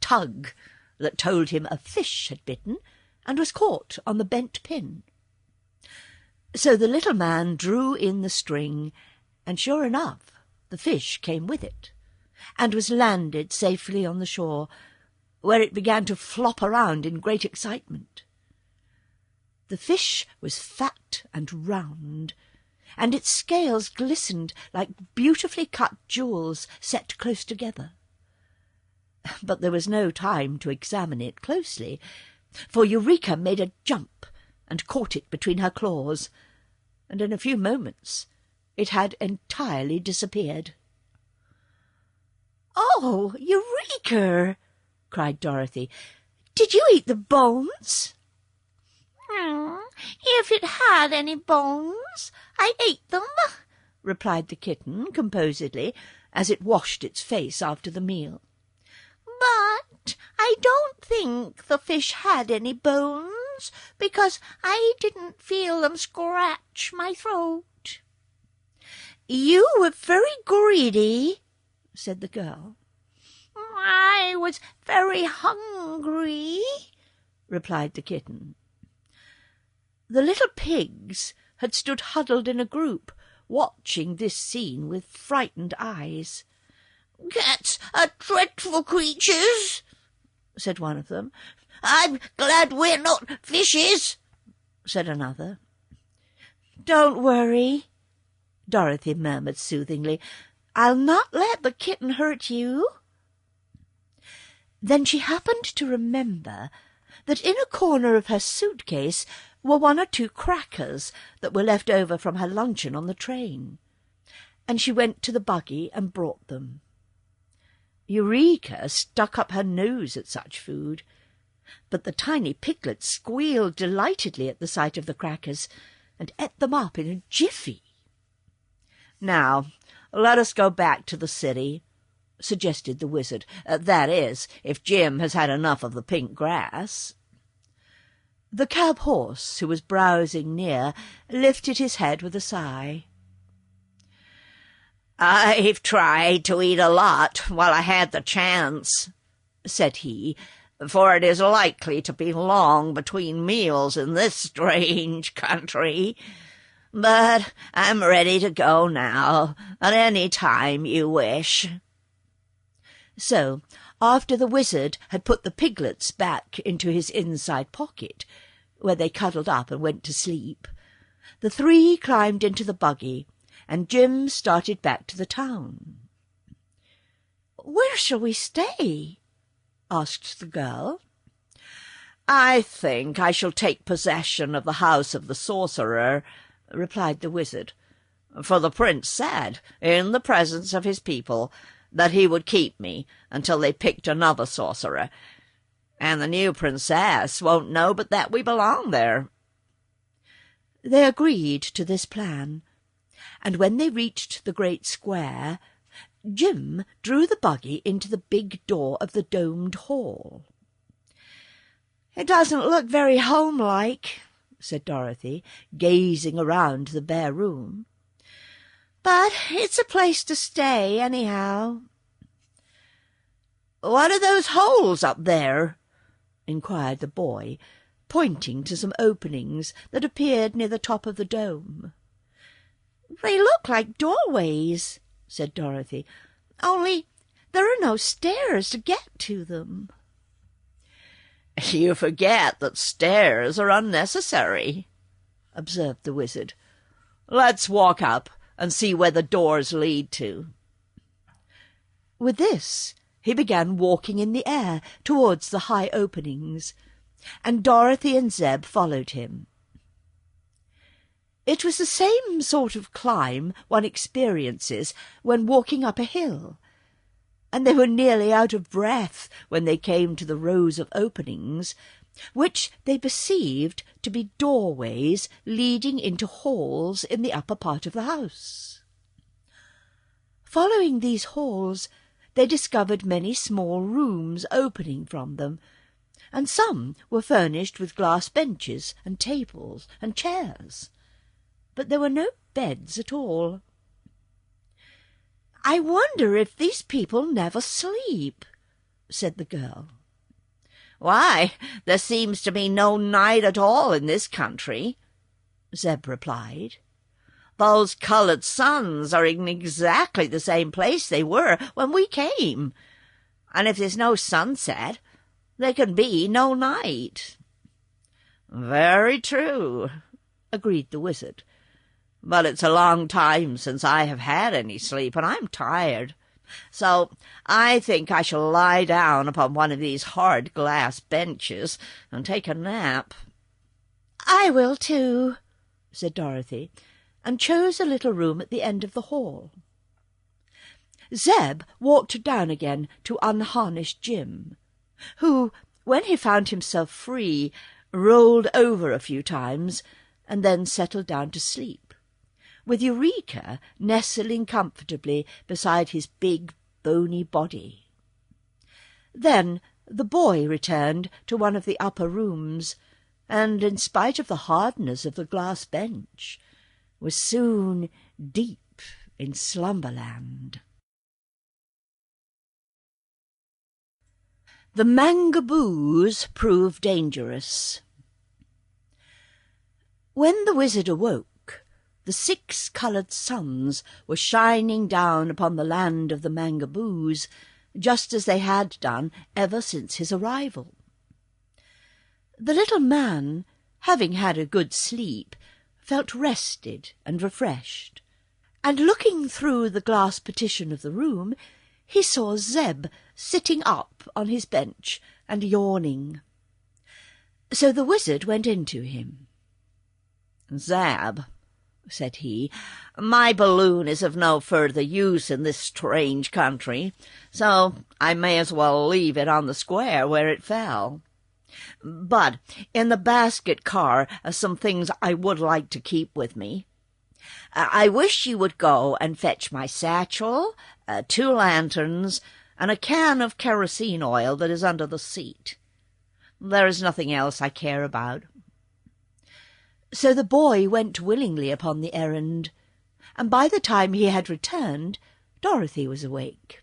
tug that told him a fish had bitten and was caught on the bent pin. So the little man drew in the string, and sure enough, the fish came with it, and was landed safely on the shore, where it began to flop around in great excitement. The fish was fat and round, and its scales glistened like beautifully cut jewels set close together. But there was no time to examine it closely, for Eureka made a jump and caught it between her claws, and in a few moments it had entirely disappeared. "Oh, Eureka!" cried Dorothy. "Did you eat the bones?" If it had any bones, I ate them," replied the kitten composedly, as it washed its face after the meal. "But I don't think the fish had any bones, because I didn't feel them scratch my throat." "You were very greedy," said the girl. "I was very hungry," replied the kitten. The little pigs had stood huddled in a group, watching this scene with frightened eyes. "Cats are dreadful creatures," said one of them. "I'm glad we're not fishes," said another. "Don't worry," Dorothy murmured soothingly. I'll not let the kitten hurt you." Then she happened to remember that in a corner of her suitcase were 1 or 2 crackers that were left over from her luncheon on the train, and she went to the buggy and brought them. Eureka stuck up her nose at such food, but the tiny piglet squealed delightedly at the sight of the crackers and ate them up in a jiffy. "Now, let us go back to the city," suggested the wizard. "That is, if Jim has had enough of the pink grass." The cab horse, who was browsing near, lifted his head with a sigh. "I've tried to eat a lot while I had the chance," said he, "for it is likely to be long between meals in this strange country. But I'm ready to go now, at any time you wish." So, after the wizard had put the piglets back into his inside pocket, where they cuddled up and went to sleep, the 3 climbed into the buggy, and Jim started back to the town. "Where shall we stay?" asked the girl. "I think I shall take possession of the house of the sorcerer," replied the wizard, "for the prince said, in the presence of his people, that he would keep me until they picked another sorcerer, and the new princess won't know but that we belong there." They agreed to this plan, and when they reached the great square, Jim drew the buggy into the big door of the domed hall. "It doesn't look very homelike," said Dorothy, gazing around the bare room. "But it's a place to stay, anyhow." "What are those holes up there?" inquired the boy, pointing to some openings that appeared near the top of the dome. "They look like doorways," said Dorothy, "only there are no stairs to get to them." "You forget that stairs are unnecessary," observed the wizard. "Let's walk up and see where the doors lead to." With this, he began walking in the air towards the high openings, and Dorothy and Zeb followed him. It was the same sort of climb one experiences when walking up a hill, and they were nearly out of breath when they came to the rows of openings, which they perceived to be doorways leading into halls in the upper part of the house. Following these halls, they discovered many small rooms opening from them, and some were furnished with glass benches and tables and chairs, but there were no beds at all. "I wonder if these people never sleep," said the girl. "Why, there seems to be no night at all in this country," Zeb replied. "Those coloured suns are in exactly the same place they were when we came, and if there's no sunset, there can be no night." "Very true," agreed the wizard. "But it's a long time since I have had any sleep, and I'm tired. So I think I shall lie down upon one of these hard glass benches and take a nap." "I will too," said Dorothy, and chose a little room at the end of the hall. Zeb walked down again to unharness Jim, who, when he found himself free, rolled over a few times and then settled down to sleep, with Eureka nestling comfortably beside his big, bony body. Then the boy returned to one of the upper rooms, and, in spite of the hardness of the glass bench, was soon deep in slumberland. The Mangaboos proved dangerous. When the wizard awoke, the 6 coloured suns were shining down upon the land of the Mangaboos, just as they had done ever since his arrival. The little man, having had a good sleep, felt rested and refreshed, and looking through the glass partition of the room, he saw Zeb sitting up on his bench and yawning. So the wizard went in to him. "Zeb," said he, "my balloon is of no further use in this strange country, so I may as well leave it on the square where it fell. But in the basket car are some things I would like to keep with me. I wish you would go and fetch my satchel, 2 lanterns, and a can of kerosene oil that is under the seat. There is nothing else I care about." So the boy went willingly upon the errand, and by the time he had returned, Dorothy was awake.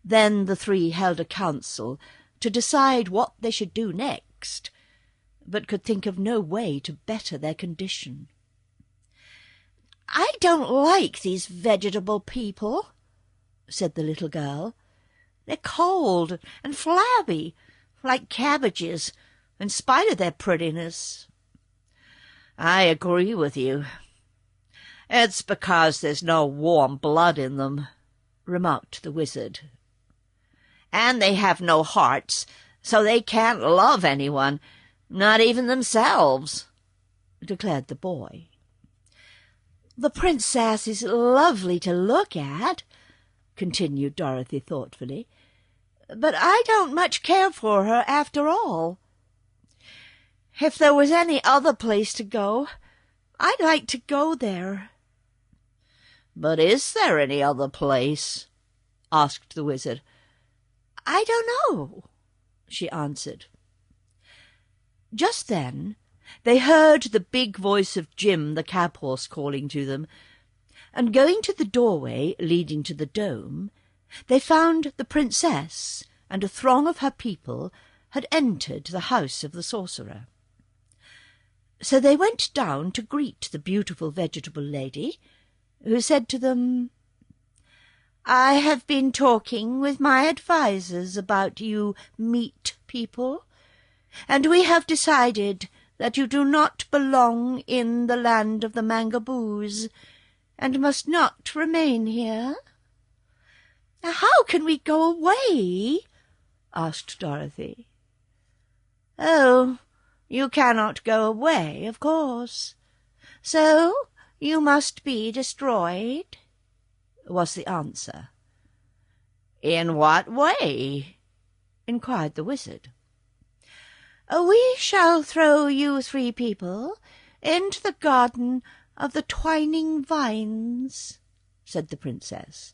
Then the 3 held a council to decide what they should do next, but could think of no way to better their condition. "I don't like these vegetable people," said the little girl. "They're cold and flabby, like cabbages, in spite of their prettiness." "I agree with you. It's because there's no warm blood in them," remarked the wizard. "And they have no hearts, so they can't love anyone, not even themselves," declared the boy. "The princess is lovely to look at," continued Dorothy thoughtfully, "but I don't much care for her after all. If there was any other place to go, I'd like to go there." "But is there any other place?" asked the wizard. "I don't know," she answered. Just then they heard the big voice of Jim the cab-horse calling to them, and going to the doorway leading to the dome, they found the princess and a throng of her people had entered the house of the sorcerer. So they went down to greet the beautiful vegetable lady, who said to them, "I have been talking with my advisers about you meat people, and we have decided that you do not belong in the land of the Mangaboos, and must not remain here." "How can we go away?" asked Dorothy. "Oh, you cannot go away, of course. So you must be destroyed," was the answer. "In what way?" inquired the wizard. "We shall throw you 3 people into the garden of the twining vines," said the princess,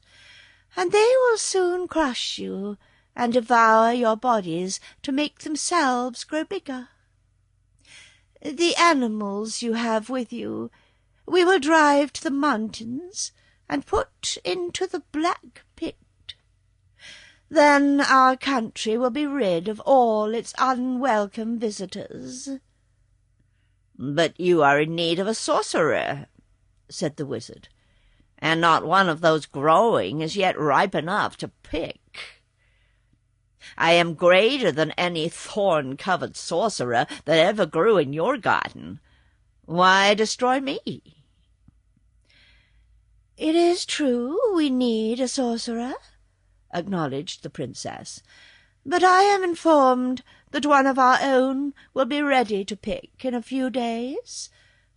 "and they will soon crush you and devour your bodies to make themselves grow bigger. The animals you have with you we will drive to the mountains and put into the Black Pit. Then our country will be rid of all its unwelcome visitors." "But you are in need of a sorcerer," said the wizard, "and not one of those growing is yet ripe enough to pick. I am greater than any thorn-covered sorcerer that ever grew in your garden. Why destroy me?" "It is true we need a sorcerer," acknowledged the princess, "but I am informed that one of our own will be ready to pick in a few days,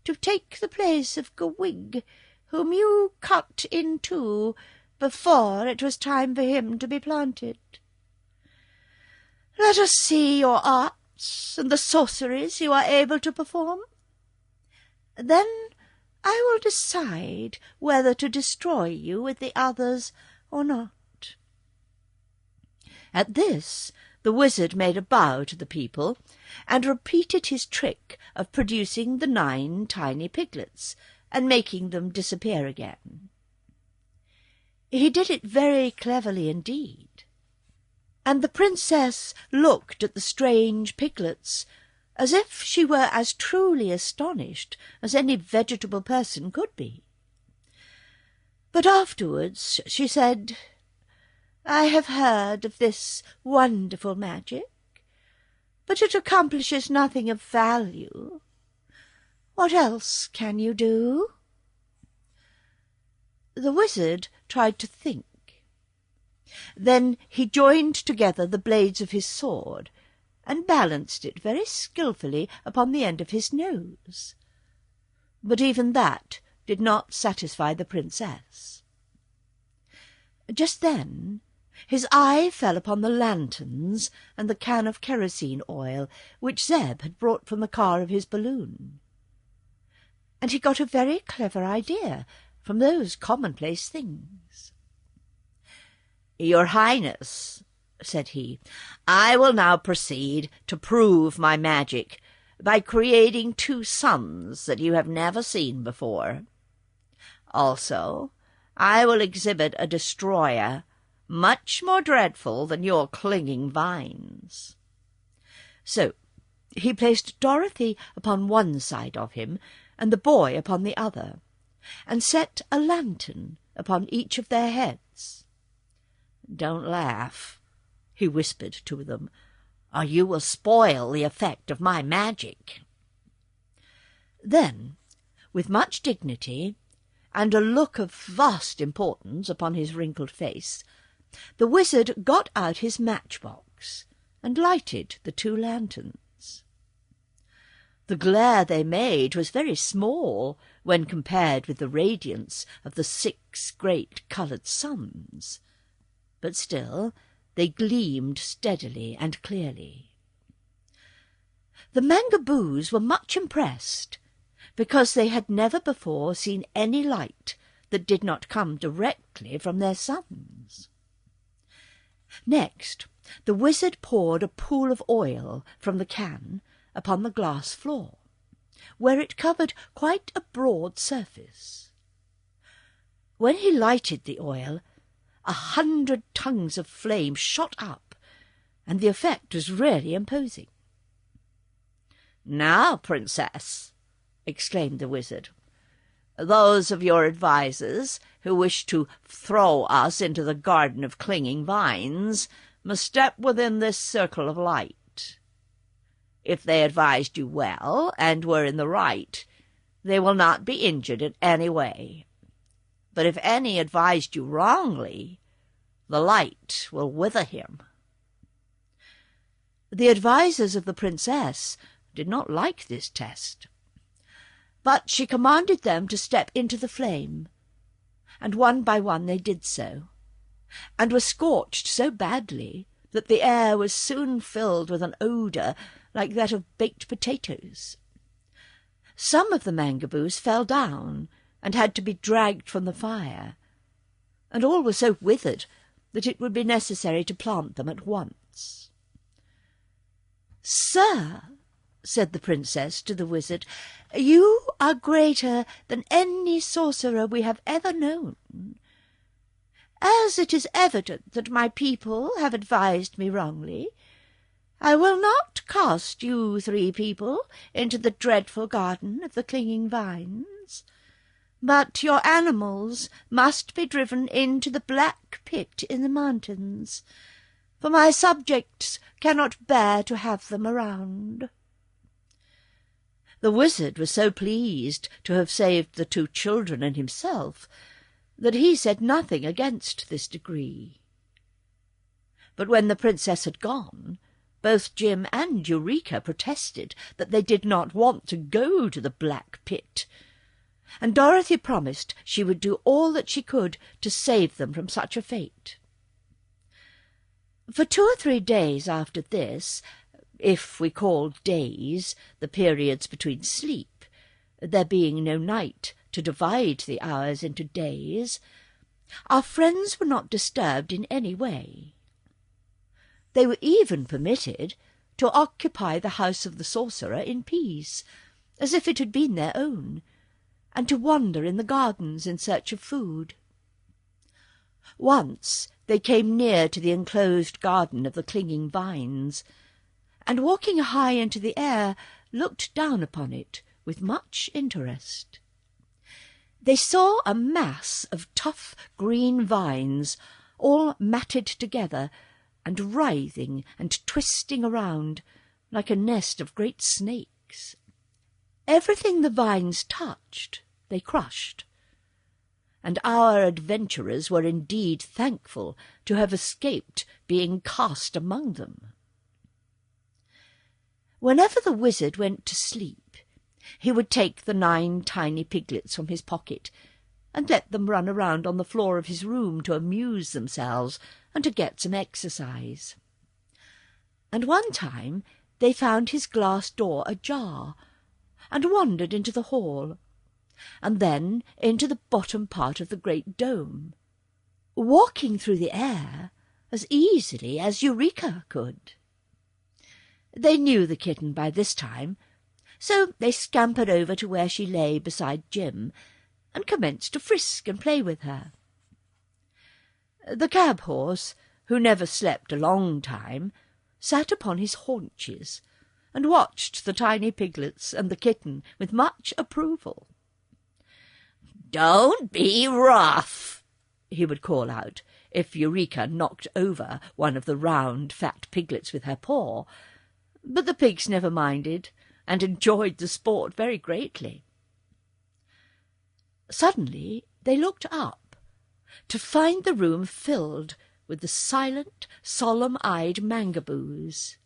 to take the place of Gwig, whom you cut in 2 before it was time for him to be planted. Let us see your arts and the sorceries you are able to perform. Then I will decide whether to destroy you with the others or not." At this the wizard made a bow to the people, and repeated his trick of producing the 9 tiny piglets, and making them disappear again. He did it very cleverly indeed, and the princess looked at the strange piglets as if she were as truly astonished as any vegetable person could be. But afterwards she said, "I have heard of this wonderful magic, but it accomplishes nothing of value. What else can you do?" The wizard tried to think. Then he joined together the blades of his sword, and balanced it very skilfully upon the end of his nose. But even that did not satisfy the princess. Just then his eye fell upon the lanterns and the can of kerosene oil which Zeb had brought from the car of his balloon. And he got a very clever idea from those commonplace things. "Your Highness," said he, "I will now proceed to prove my magic by creating 2 suns that you have never seen before. Also, I will exhibit a destroyer much more dreadful than your clinging vines." So he placed Dorothy upon one side of him and the boy upon the other, and set a lantern upon each of their heads. "Don't laugh," he whispered to them, "or you will spoil the effect of my magic." Then, with much dignity, and a look of vast importance upon his wrinkled face, the wizard got out his matchbox and lighted the 2 lanterns. The glare they made was very small when compared with the radiance of the 6 great coloured suns, but still they gleamed steadily and clearly. The Mangaboos were much impressed, because they had never before seen any light that did not come directly from their suns. Next, the wizard poured a pool of oil from the can upon the glass floor, where it covered quite a broad surface. When he lighted the oil, 100 tongues of flame shot up, and the effect was really imposing. "Now, Princess," exclaimed the wizard, "those of your advisers who wish to throw us into the garden of clinging vines must step within this circle of light. If they advised you well, and were in the right, they will not be injured in any way. But if any advised you wrongly, the light will wither him." The advisers of the princess did not like this test, but she commanded them to step into the flame, and one by one they did so, and were scorched so badly that the air was soon filled with an odour like that of baked potatoes. Some of the Mangaboos fell down and had to be dragged from the fire, and all were so withered that it would be necessary to plant them at once. "Sir," said the princess to the wizard, "you are greater than any sorcerer we have ever known. As it is evident that my people have advised me wrongly, I will not cast you 3 people into the dreadful garden of the clinging vines, but your animals must be driven into the black pit in the mountains, for my subjects cannot bear to have them around." The wizard was so pleased to have saved the 2 children and himself that he said nothing against this decree. But when the princess had gone, both Jim and Eureka protested that they did not want to go to the black pit, and Dorothy promised she would do all that she could to save them from such a fate. For 2 or 3 days after this, if we call days the periods between sleep, there being no night to divide the hours into days, our friends were not disturbed in any way. They were even permitted to occupy the house of the sorcerer in peace, as if it had been their own, and to wander in the gardens in search of food. Once they came near to the enclosed garden of the clinging vines, and walking high into the air, looked down upon it with much interest. They saw a mass of tough green vines, all matted together, and writhing and twisting around like a nest of great snakes. Everything the vines touched they crushed, and our adventurers were indeed thankful to have escaped being cast among them. Whenever the wizard went to sleep, he would take the 9 tiny piglets from his pocket and let them run around on the floor of his room to amuse themselves and to get some exercise. And one time they found his glass door ajar, and wandered into the hall, and then into the bottom part of the great dome, walking through the air as easily as Eureka could. They knew the kitten by this time, so they scampered over to where she lay beside Jim, and commenced to frisk and play with her. The cab-horse, who never slept a long time, sat upon his haunches, and watched the tiny piglets and the kitten with much approval. "Don't be rough," he would call out, if Eureka knocked over one of the round, fat piglets with her paw, but the pigs never minded, and enjoyed the sport very greatly. Suddenly they looked up, to find the room filled with the silent, solemn-eyed Mangaboos.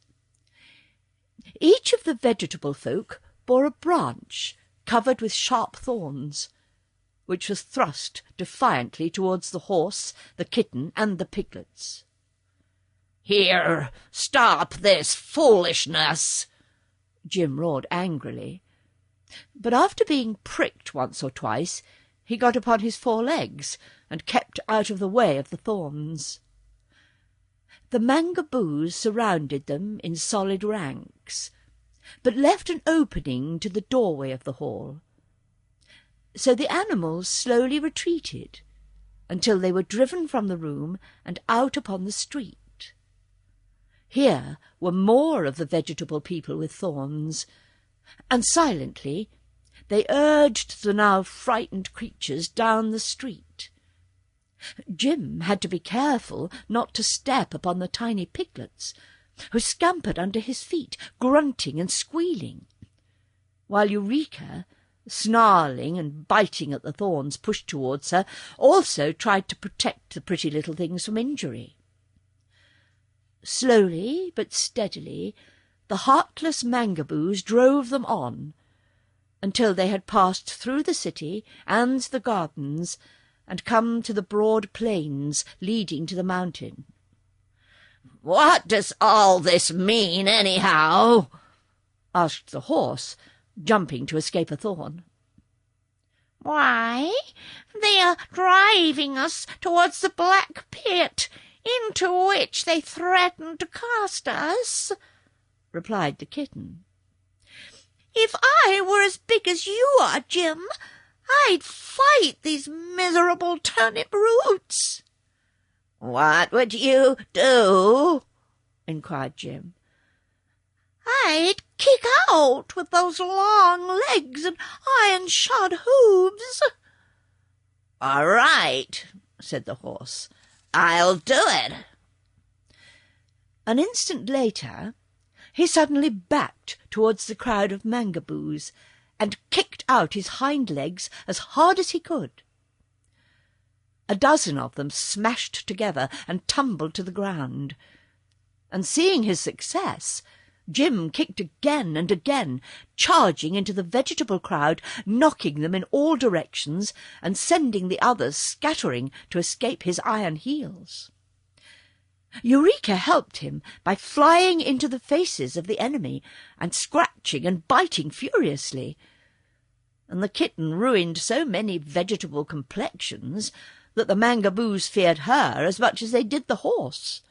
Each of the vegetable folk bore a branch covered with sharp thorns, which was thrust defiantly towards the horse, the kitten, and the piglets. "Here, stop this foolishness!" Jim roared angrily, but after being pricked once or twice, he got upon his 4 legs and kept out of the way of the thorns. The Mangaboos surrounded them in solid ranks, but left an opening to the doorway of the hall. So the animals slowly retreated until they were driven from the room and out upon the street. Here were more of the vegetable people with thorns, and silently they urged the now frightened creatures down the street. Jim had to be careful not to step upon the tiny piglets, who scampered under his feet, grunting and squealing, while Eureka, snarling and biting at the thorns pushed towards her, also tried to protect the pretty little things from injury. Slowly but steadily the heartless Mangaboos drove them on, until they had passed through the city and the gardens and come to the broad plains leading to the mountain. "What does all this mean, anyhow?" asked the horse, jumping to escape a thorn. "Why, they are driving us towards the black pit, into which they threaten to cast us," replied the kitten. "If I were as big as you are, Jim, I'd fight these miserable turnip roots." "What would you do?" inquired Jim. "I'd kick out with those long legs and iron-shod hooves." "All right," said the horse. "I'll do it." An instant later he suddenly backed towards the crowd of Mangaboos and kicked out his hind legs as hard as he could. A dozen of them smashed together and tumbled to the ground, and seeing his success, Jim kicked again and again, charging into the vegetable crowd, knocking them in all directions and sending the others scattering to escape his iron heels. Eureka helped him by flying into the faces of the enemy and scratching and biting furiously, and the kitten ruined so many vegetable complexions that the Mangaboos feared her as much as they did the horse.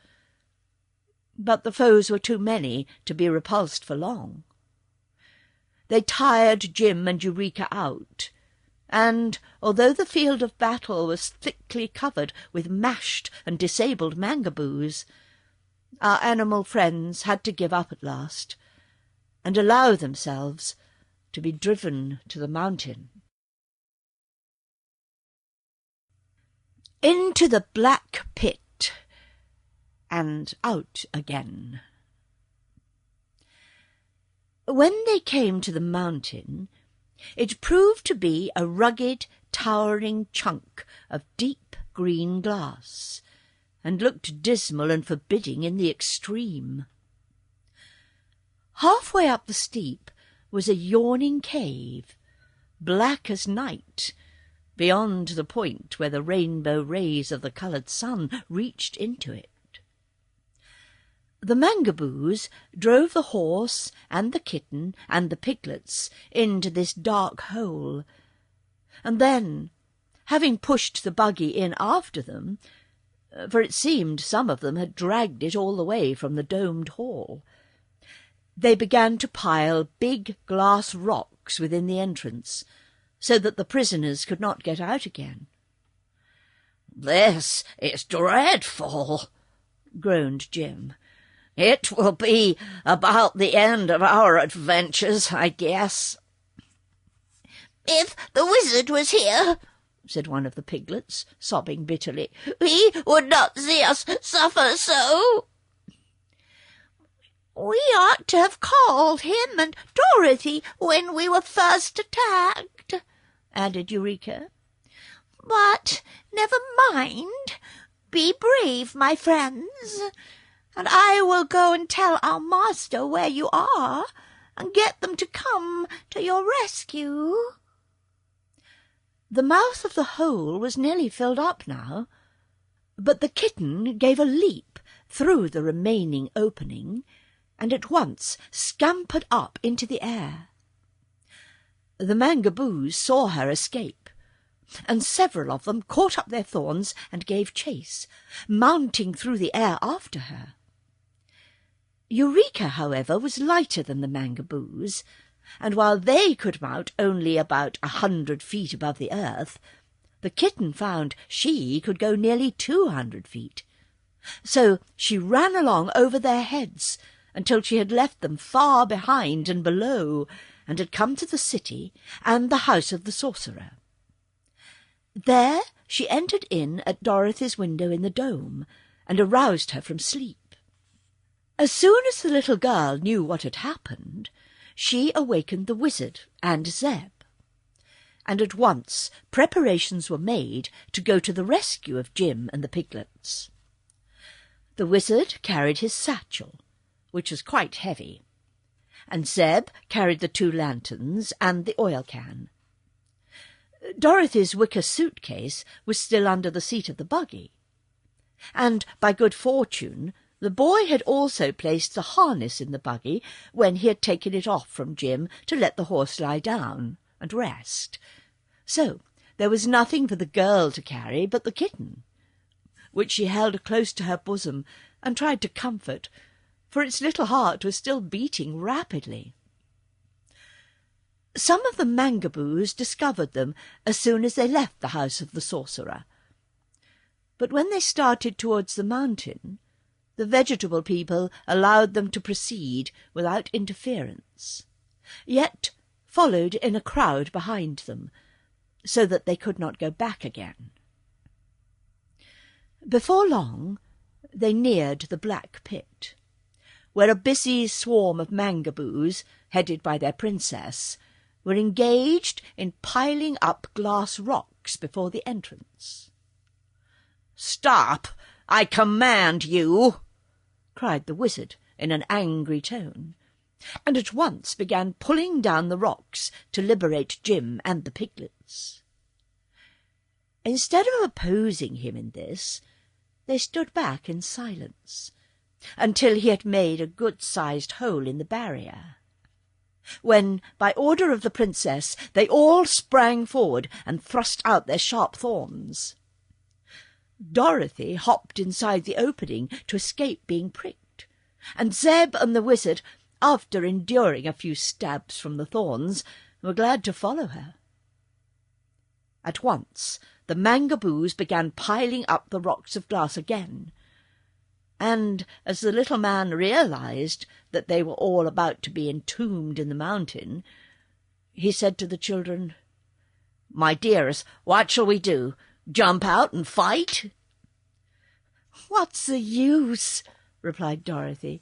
But the foes were too many to be repulsed for long. They tired Jim and Eureka out, and, although the field of battle was thickly covered with mashed and disabled Mangaboos, our animal friends had to give up at last, and allow themselves to be driven to the mountain. Into the black pit, and out again. When they came to the mountain, it proved to be a rugged, towering chunk of deep green glass, and looked dismal and forbidding in the extreme. Halfway up the steep was a yawning cave, black as night, beyond the point where the rainbow rays of the coloured sun reached into it. The Mangaboos drove the horse and the kitten and the piglets into this dark hole, and then, having pushed the buggy in after them, for it seemed some of them had dragged it all the way from the domed hall, they began to pile big glass rocks within the entrance, so that the prisoners could not get out again. "This is dreadful," groaned Jim. "It will be about the end of our adventures, I guess." "If the wizard was here," said one of the piglets, sobbing bitterly, "he would not see us suffer so." "We ought to have called him and Dorothy when we were first attacked," added Eureka. "But never mind. Be brave, my friends, and I will go and tell our master where you are and get them to come to your rescue." The mouth of the hole was nearly filled up now, but the kitten gave a leap through the remaining opening and at once scampered up into the air. The Mangaboos saw her escape, and several of them caught up their thorns and gave chase, mounting through the air after her. Eureka, however, was lighter than the Mangaboos, and while they could mount only about 100 feet above the earth, the kitten found she could go nearly 200 feet. So she ran along over their heads until she had left them far behind and below, and had come to the city and the house of the sorcerer. There she entered in at Dorothy's window in the dome, and aroused her from sleep. As soon as the little girl knew what had happened, she awakened the wizard and Zeb, and at once preparations were made to go to the rescue of Jim and the piglets. The wizard carried his satchel, which was quite heavy, and Zeb carried the 2 lanterns and the oil can. Dorothy's wicker suitcase was still under the seat of the buggy, and by good fortune the boy had also placed the harness in the buggy when he had taken it off from Jim to let the horse lie down and rest. So there was nothing for the girl to carry but the kitten, which she held close to her bosom and tried to comfort, for its little heart was still beating rapidly. Some of the Mangaboos discovered them as soon as they left the house of the sorcerer, but when they started towards the mountain, the vegetable people allowed them to proceed without interference, yet followed in a crowd behind them, so that they could not go back again. Before long they neared the Black Pit, where a busy swarm of Mangaboos, headed by their princess, were engaged in piling up glass rocks before the entrance. "Stop, I command you!" cried the wizard in an angry tone, and at once began pulling down the rocks to liberate Jim and the piglets. Instead of opposing him in this, they stood back in silence until he had made a good-sized hole in the barrier, when, by order of the princess, they all sprang forward and thrust out their sharp thorns. Dorothy hopped inside the opening to escape being pricked, and Zeb and the wizard, after enduring a few stabs from the thorns, were glad to follow her. At once the Mangaboos began piling up the rocks of glass again, and as the little man realized that they were all about to be entombed in the mountain, he said to the children, "My dears, what shall we do? Jump out and fight?" "What's the use?" replied Dorothy.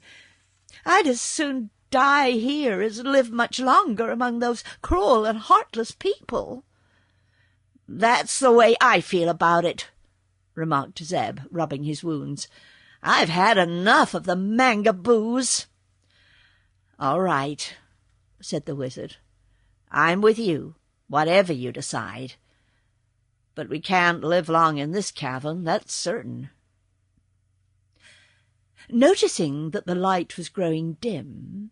"I'd as soon die here as live much longer among those cruel and heartless people." "That's the way I feel about it," remarked Zeb, rubbing his wounds. "I've had enough of the Mangaboos." "All right," said the wizard. "I'm with you, whatever you decide. But we can't live long in this cavern, that's certain." Noticing that the light was growing dim,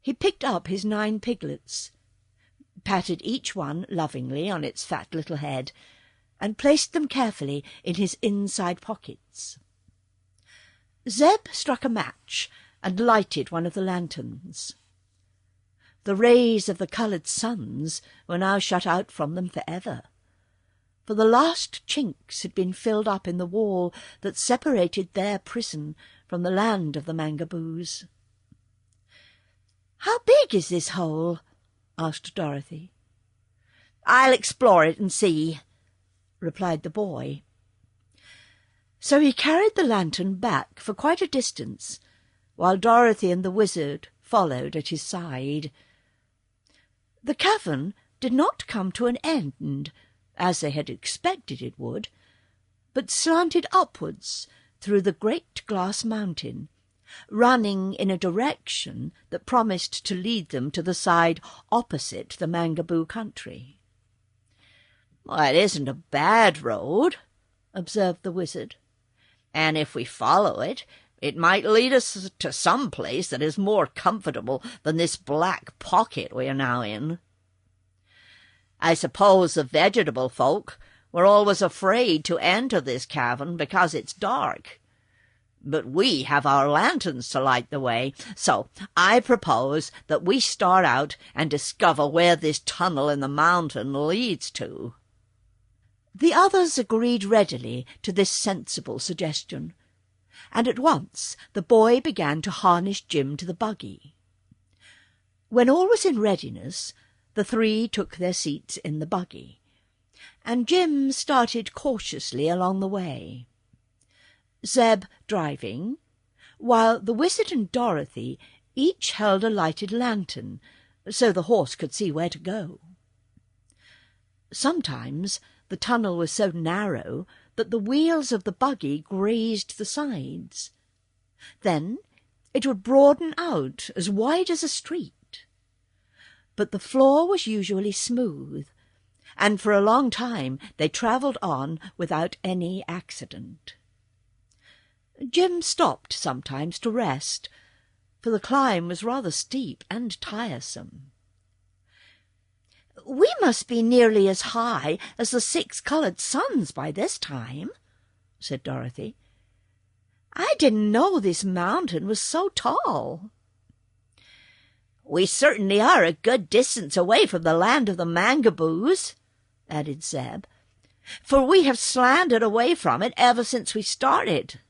he picked up his 9 piglets, patted each one lovingly on its fat little head, and placed them carefully in his inside pockets. Zeb struck a match and lighted one of the lanterns. The rays of the coloured suns were now shut out from them for ever, for the last chinks had been filled up in the wall that separated their prison from the land of the Mangaboos. "How big is this hole?" asked Dorothy. "I'll explore it and see," replied the boy. So he carried the lantern back for quite a distance, while Dorothy and the wizard followed at his side. The cavern did not come to an end, as they had expected it would, but slanted upwards through the great glass mountain, running in a direction that promised to lead them to the side opposite the Mangaboo country. "Well, it isn't a bad road," observed the wizard, "and if we follow it, it might lead us to some place that is more comfortable than this black pocket we are now in. I suppose the vegetable folk were always afraid to enter this cavern because it's dark. But we have our lanterns to light the way, so I propose that we start out and discover where this tunnel in the mountain leads to." The others agreed readily to this sensible suggestion, and at once the boy began to harness Jim to the buggy. When all was in readiness, the 3 took their seats in the buggy, and Jim started cautiously along the way, Zeb driving, while the wizard and Dorothy each held a lighted lantern, so the horse could see where to go. Sometimes the tunnel was so narrow that the wheels of the buggy grazed the sides. Then it would broaden out as wide as a street. But the floor was usually smooth, and for a long time they travelled on without any accident. Jim stopped sometimes to rest, for the climb was rather steep and tiresome. "We must be nearly as high as the 6 coloured suns by this time," said Dorothy. "I didn't know this mountain was so tall." "We certainly are a good distance away from the land of the Mangaboos," added Zeb, "for we have slanted away from it ever since we started."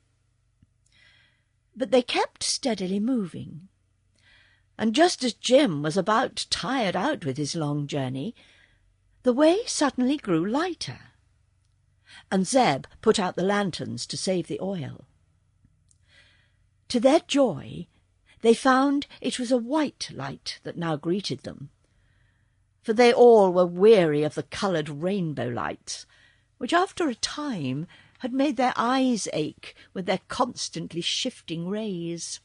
But they kept steadily moving, and just as Jim was about tired out with his long journey, the way suddenly grew lighter, and Zeb put out the lanterns to save the oil. To their joy, they found it was a white light that now greeted them, for they all were weary of the coloured rainbow lights, which after a time had made their eyes ache with their constantly shifting rays.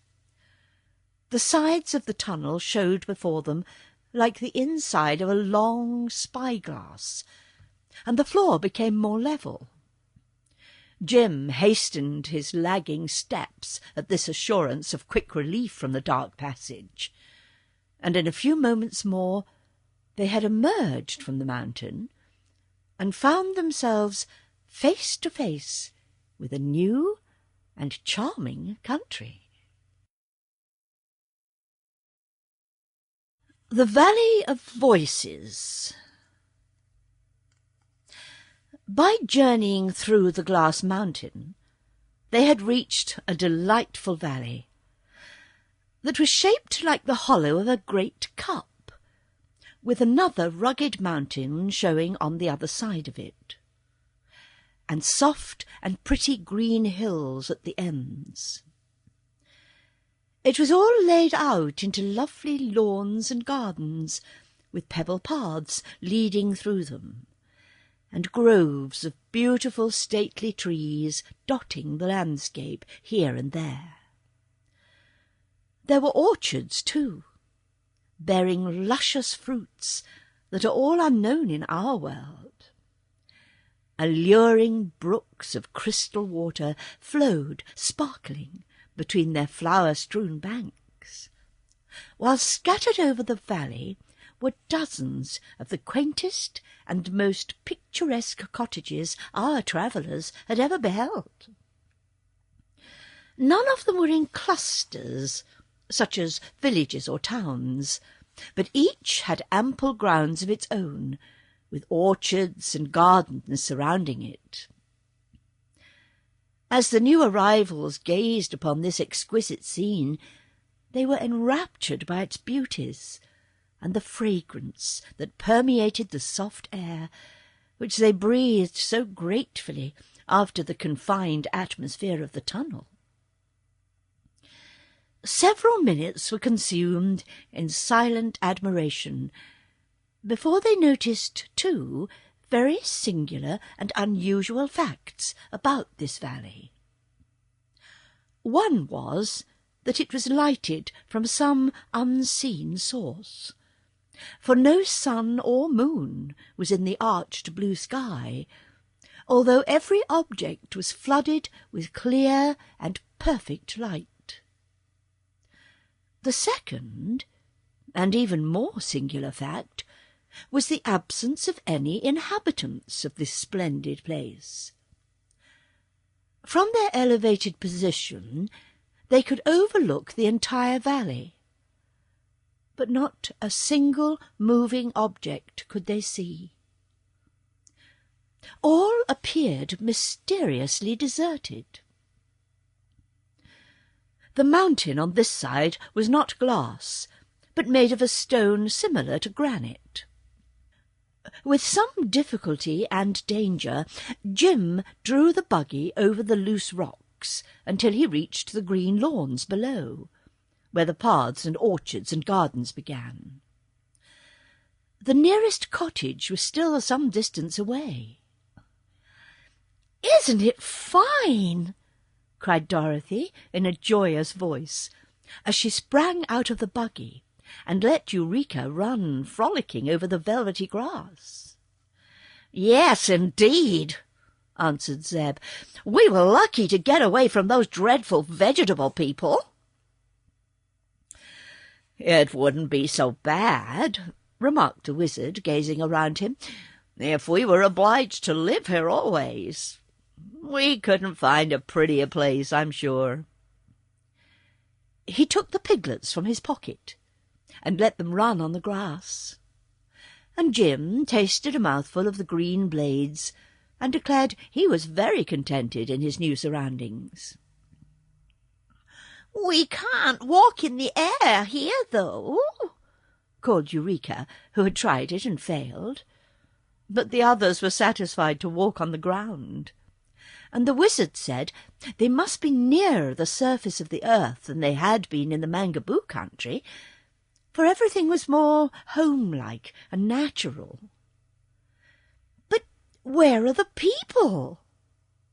The sides of the tunnel showed before them like the inside of a long spyglass, and the floor became more level. Jim hastened his lagging steps at this assurance of quick relief from the dark passage, and in a few moments more they had emerged from the mountain and found themselves face to face with a new and charming country. The Valley of Voices. By journeying through the glass mountain, they had reached a delightful valley that was shaped like the hollow of a great cup, with another rugged mountain showing on the other side of it, and soft and pretty green hills at the ends. It was all laid out into lovely lawns and gardens, with pebble paths leading through them, and groves of beautiful stately trees dotting the landscape here and there. There were orchards, too, bearing luscious fruits that are all unknown in our world. Alluring brooks of crystal water flowed sparkling between their flower-strewn banks, while scattered over the valley were dozens of the quaintest and most picturesque cottages our travellers had ever beheld. None of them were in clusters, such as villages or towns, but each had ample grounds of its own, with orchards and gardens surrounding it. As the new arrivals gazed upon this exquisite scene, they were enraptured by its beauties, and the fragrance that permeated the soft air, which they breathed so gratefully after the confined atmosphere of the tunnel. Several minutes were consumed in silent admiration before they noticed two very singular and unusual facts about this valley. One was that it was lighted from some unseen source, for no sun or moon was in the arched blue sky, although every object was flooded with clear and perfect light. The second, and even more singular fact, was the absence of any inhabitants of this splendid place. From their elevated position, they could overlook the entire valley, but not a single moving object could they see. All appeared mysteriously deserted. The mountain on this side was not glass, but made of a stone similar to granite. With some difficulty and danger, Jim drew the buggy over the loose rocks until he reached the green lawns below, where the paths and orchards and gardens began. The nearest cottage was still some distance away. "Isn't it fine?" cried Dorothy in a joyous voice, as she sprang out of the buggy and let Eureka run frolicking over the velvety grass. "Yes, indeed," answered Zeb. "We were lucky to get away from those dreadful vegetable people." "It wouldn't be so bad," remarked the wizard, gazing around him, "if we were obliged to live here always. We couldn't find a prettier place, I'm sure." He took the piglets from his pocket and let them run on the grass, and Jim tasted a mouthful of the green blades and declared he was very contented in his new surroundings. "We can't walk in the air here, though," called Eureka, who had tried it and failed. But the others were satisfied to walk on the ground, and the wizard said they must be nearer the surface of the earth than they had been in the Mangaboo country, for everything was more homelike and natural. "But where are the people?"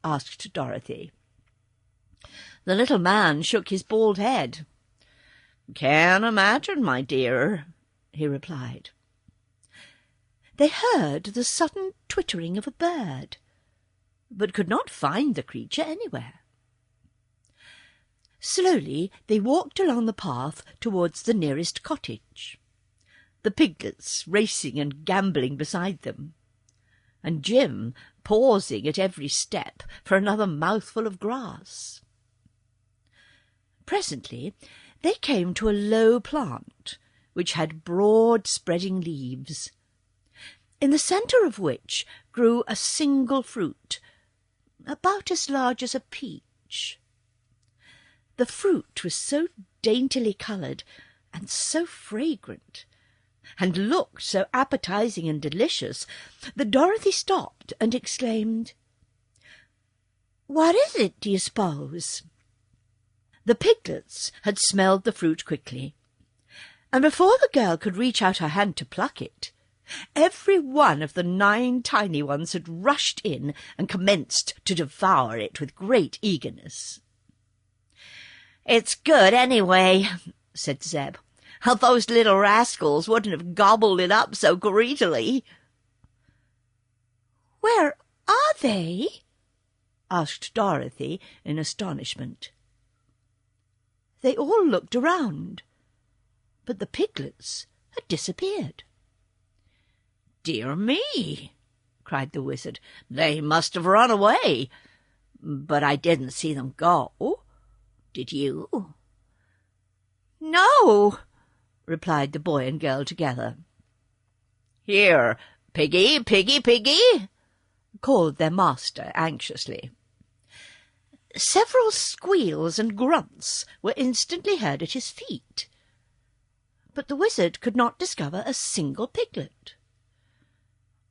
asked Dorothy. The little man shook his bald head. "Can't imagine, my dear," he replied. They heard the sudden twittering of a bird, but could not find the creature anywhere. Slowly they walked along the path towards the nearest cottage, the piglets racing and gambolling beside them, and Jim pausing at every step for another mouthful of grass. Presently they came to a low plant which had broad spreading leaves, in the centre of which grew a single fruit, about as large as a peach. The fruit was so daintily coloured and so fragrant, and looked so appetizing and delicious, that Dorothy stopped and exclaimed, "What is it, do you suppose?" The piglets had smelled the fruit quickly, and before the girl could reach out her hand to pluck it, Every one of the 9 tiny ones had rushed in and commenced to devour it with great eagerness. "It's good anyway," said Zeb. "Those little rascals wouldn't have gobbled it up so greedily." "Where are they?" asked Dorothy in astonishment. They all looked around, but the piglets had disappeared. "Dear me!" cried the wizard. "They must have run away. But I didn't see them go. Did you?" "No," replied the boy and girl together. "Here, Piggy, Piggy, Piggy!" called their master anxiously. Several squeals and grunts were instantly heard at his feet, but the wizard could not discover a single piglet.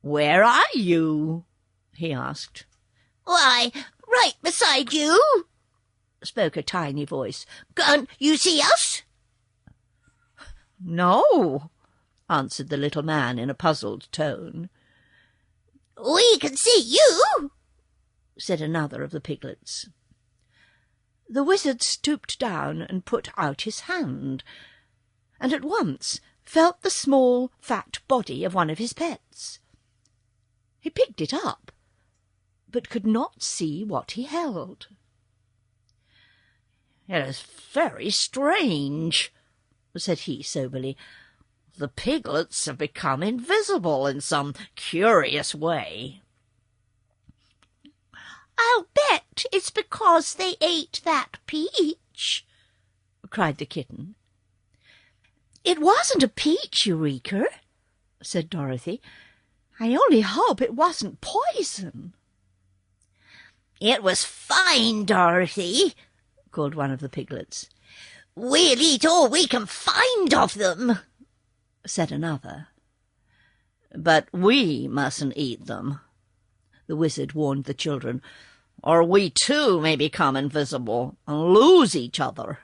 "Where are you?" he asked. "Why, right beside you," spoke a tiny voice. "Can't you see us?" "No," answered the little man in a puzzled tone. "We can see you," said another of the piglets. The wizard stooped down and put out his hand, and at once felt the small, fat body of one of his pets. He picked it up, but could not see what he held. "It is very strange," said he soberly. "The piglets have become invisible in some curious way." "I'll bet it's because they ate that peach," cried the kitten. "It wasn't a peach, Eureka," said Dorothy. "I only hope it wasn't poison." "It was fine, Dorothy," called one of the piglets. "We'll eat all we can find of them," said another. "But we mustn't eat them," the wizard warned the children, "or we too may become invisible and lose each other.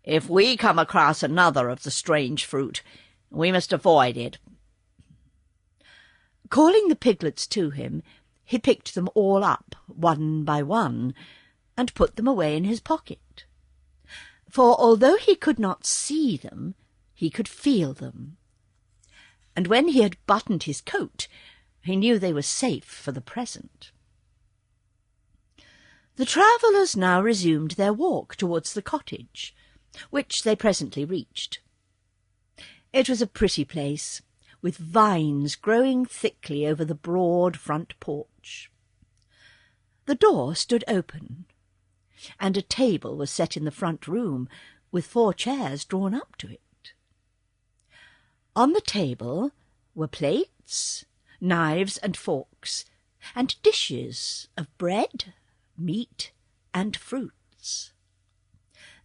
If we come across another of the strange fruit, we must avoid it." Calling the piglets to him, he picked them all up, one by one, and put them away in his pocket. For although he could not see them, he could feel them. And when he had buttoned his coat, he knew they were safe for the present. The travellers now resumed their walk towards the cottage, which they presently reached. It was a pretty place, with vines growing thickly over the broad front porch. The door stood open, and a table was set in the front room, with 4 chairs drawn up to it. On the table were plates, knives and forks, and dishes of bread, meat, and fruits.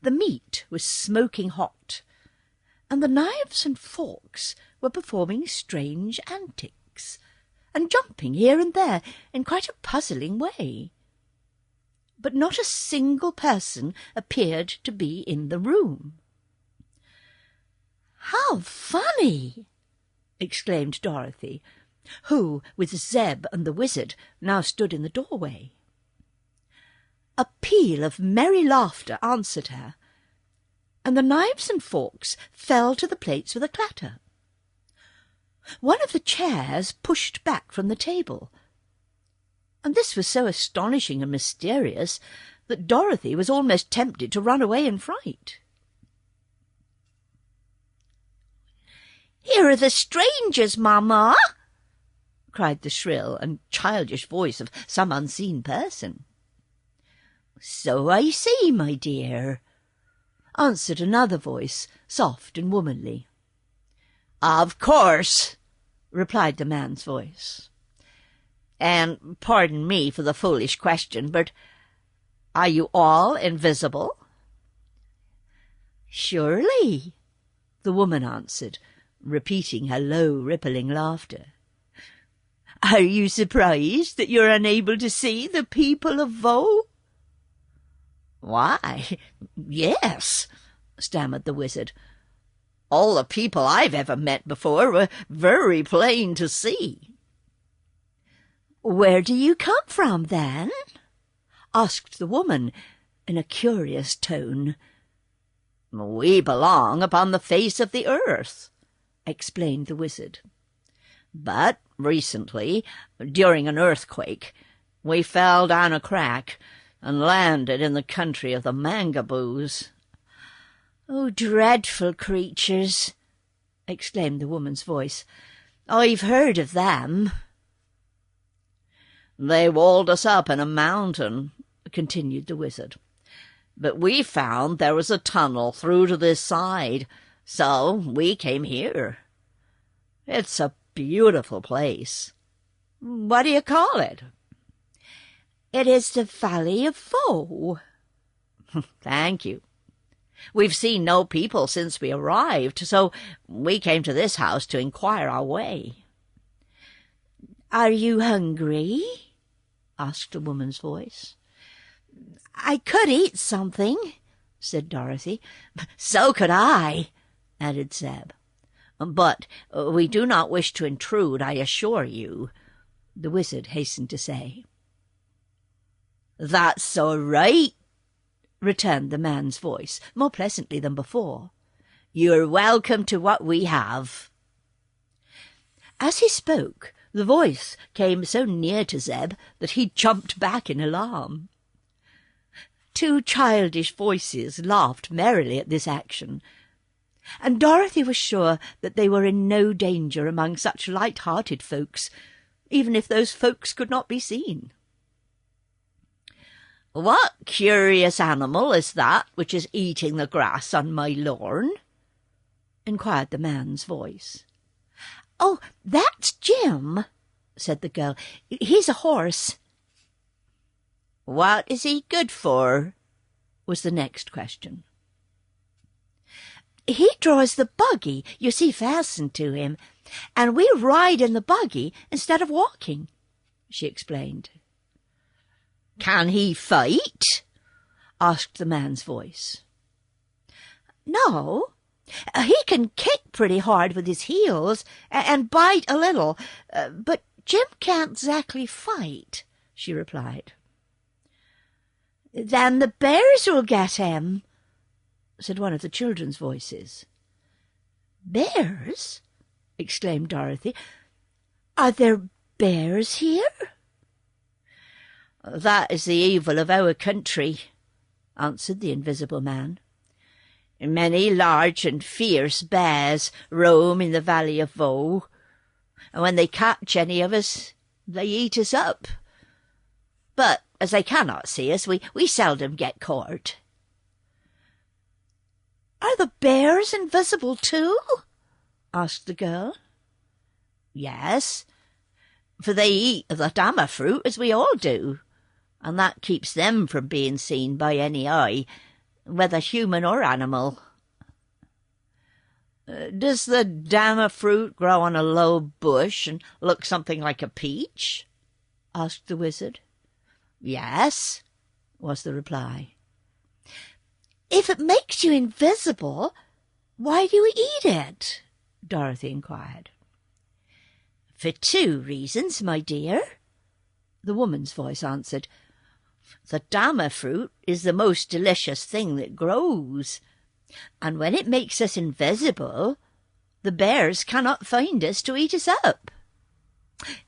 The meat was smoking hot, and the knives and forks were performing strange antics, and jumping here and there in quite a puzzling way. But not a single person appeared to be in the room. "How funny!" exclaimed Dorothy, who, with Zeb and the wizard, now stood in the doorway. A peal of merry laughter answered her, and the knives and forks fell to the plates with a clatter. One of the chairs pushed back from the table, and this was so astonishing and mysterious that Dorothy was almost tempted to run away in fright. "Here are the strangers, Mamma!" cried the shrill and childish voice of some unseen person. "So I see, my dear," answered another voice, soft and womanly. "Of course," replied the man's voice. "And pardon me for the foolish question, but are you all invisible?" "Surely," the woman answered, repeating her low, rippling laughter. "Are you surprised that you're unable to see the people of Vaux?" "Why, yes," stammered the wizard. All the people I've ever met before were very plain to see." "Where do you come from, then?" asked the woman in a curious tone. "We belong upon the face of the earth," explained the wizard. "But recently, during an earthquake, we fell down a crack and landed in the country of the Mangaboos." "Oh, dreadful creatures!" exclaimed the woman's voice. "I've heard of them." "They walled us up in a mountain," continued the wizard. "But we found there was a tunnel through to this side, so we came here. It's a beautiful place. What do you call it?" "It is the Valley of Voe." "Thank you. We've seen no people since we arrived, so we came to this house to inquire our way." "Are you hungry?" asked a woman's voice. "I could eat something," said Dorothy. "So could I," added Zeb. "But we do not wish to intrude, I assure you," the wizard hastened to say. "That's all right," returned the man's voice, more pleasantly than before. "You're welcome to what we have." As he spoke, the voice came so near to Zeb that he jumped back in alarm. Two childish voices laughed merrily at this action, and Dorothy was sure that they were in no danger among such light-hearted folks, even if those folks could not be seen. "What curious animal is that which is eating the grass on my lawn?" inquired the man's voice. "Oh, that's Jim," said the girl. "He's a horse." "What is he good for?" was the next question. "He draws the buggy you see fastened to him, and we ride in the buggy instead of walking," she explained. "Can he fight?" asked the man's voice. "No. He can kick pretty hard with his heels and bite a little, but Jim can't exactly fight," she replied. "Then the bears will get him," said one of the children's voices. "Bears?" exclaimed Dorothy. "Are there bears here?" "That is the evil of our country," answered the invisible man. "Many large and fierce bears roam in the Valley of Voe, and when they catch any of us, they eat us up. But as they cannot see us, we seldom get caught." "Are the bears invisible too?" asked the girl. "Yes, for they eat of the dama fruit as we all do, and that keeps them from being seen by any eye, whether human or animal." "Does the dama fruit grow on a low bush and look something like a peach?" asked the wizard. "Yes," was the reply. "If it makes you invisible, why do you eat it?" Dorothy inquired. "For 2 reasons, my dear," the woman's voice answered. "The dama fruit is the most delicious thing that grows, and when it makes us invisible, the bears cannot find us to eat us up.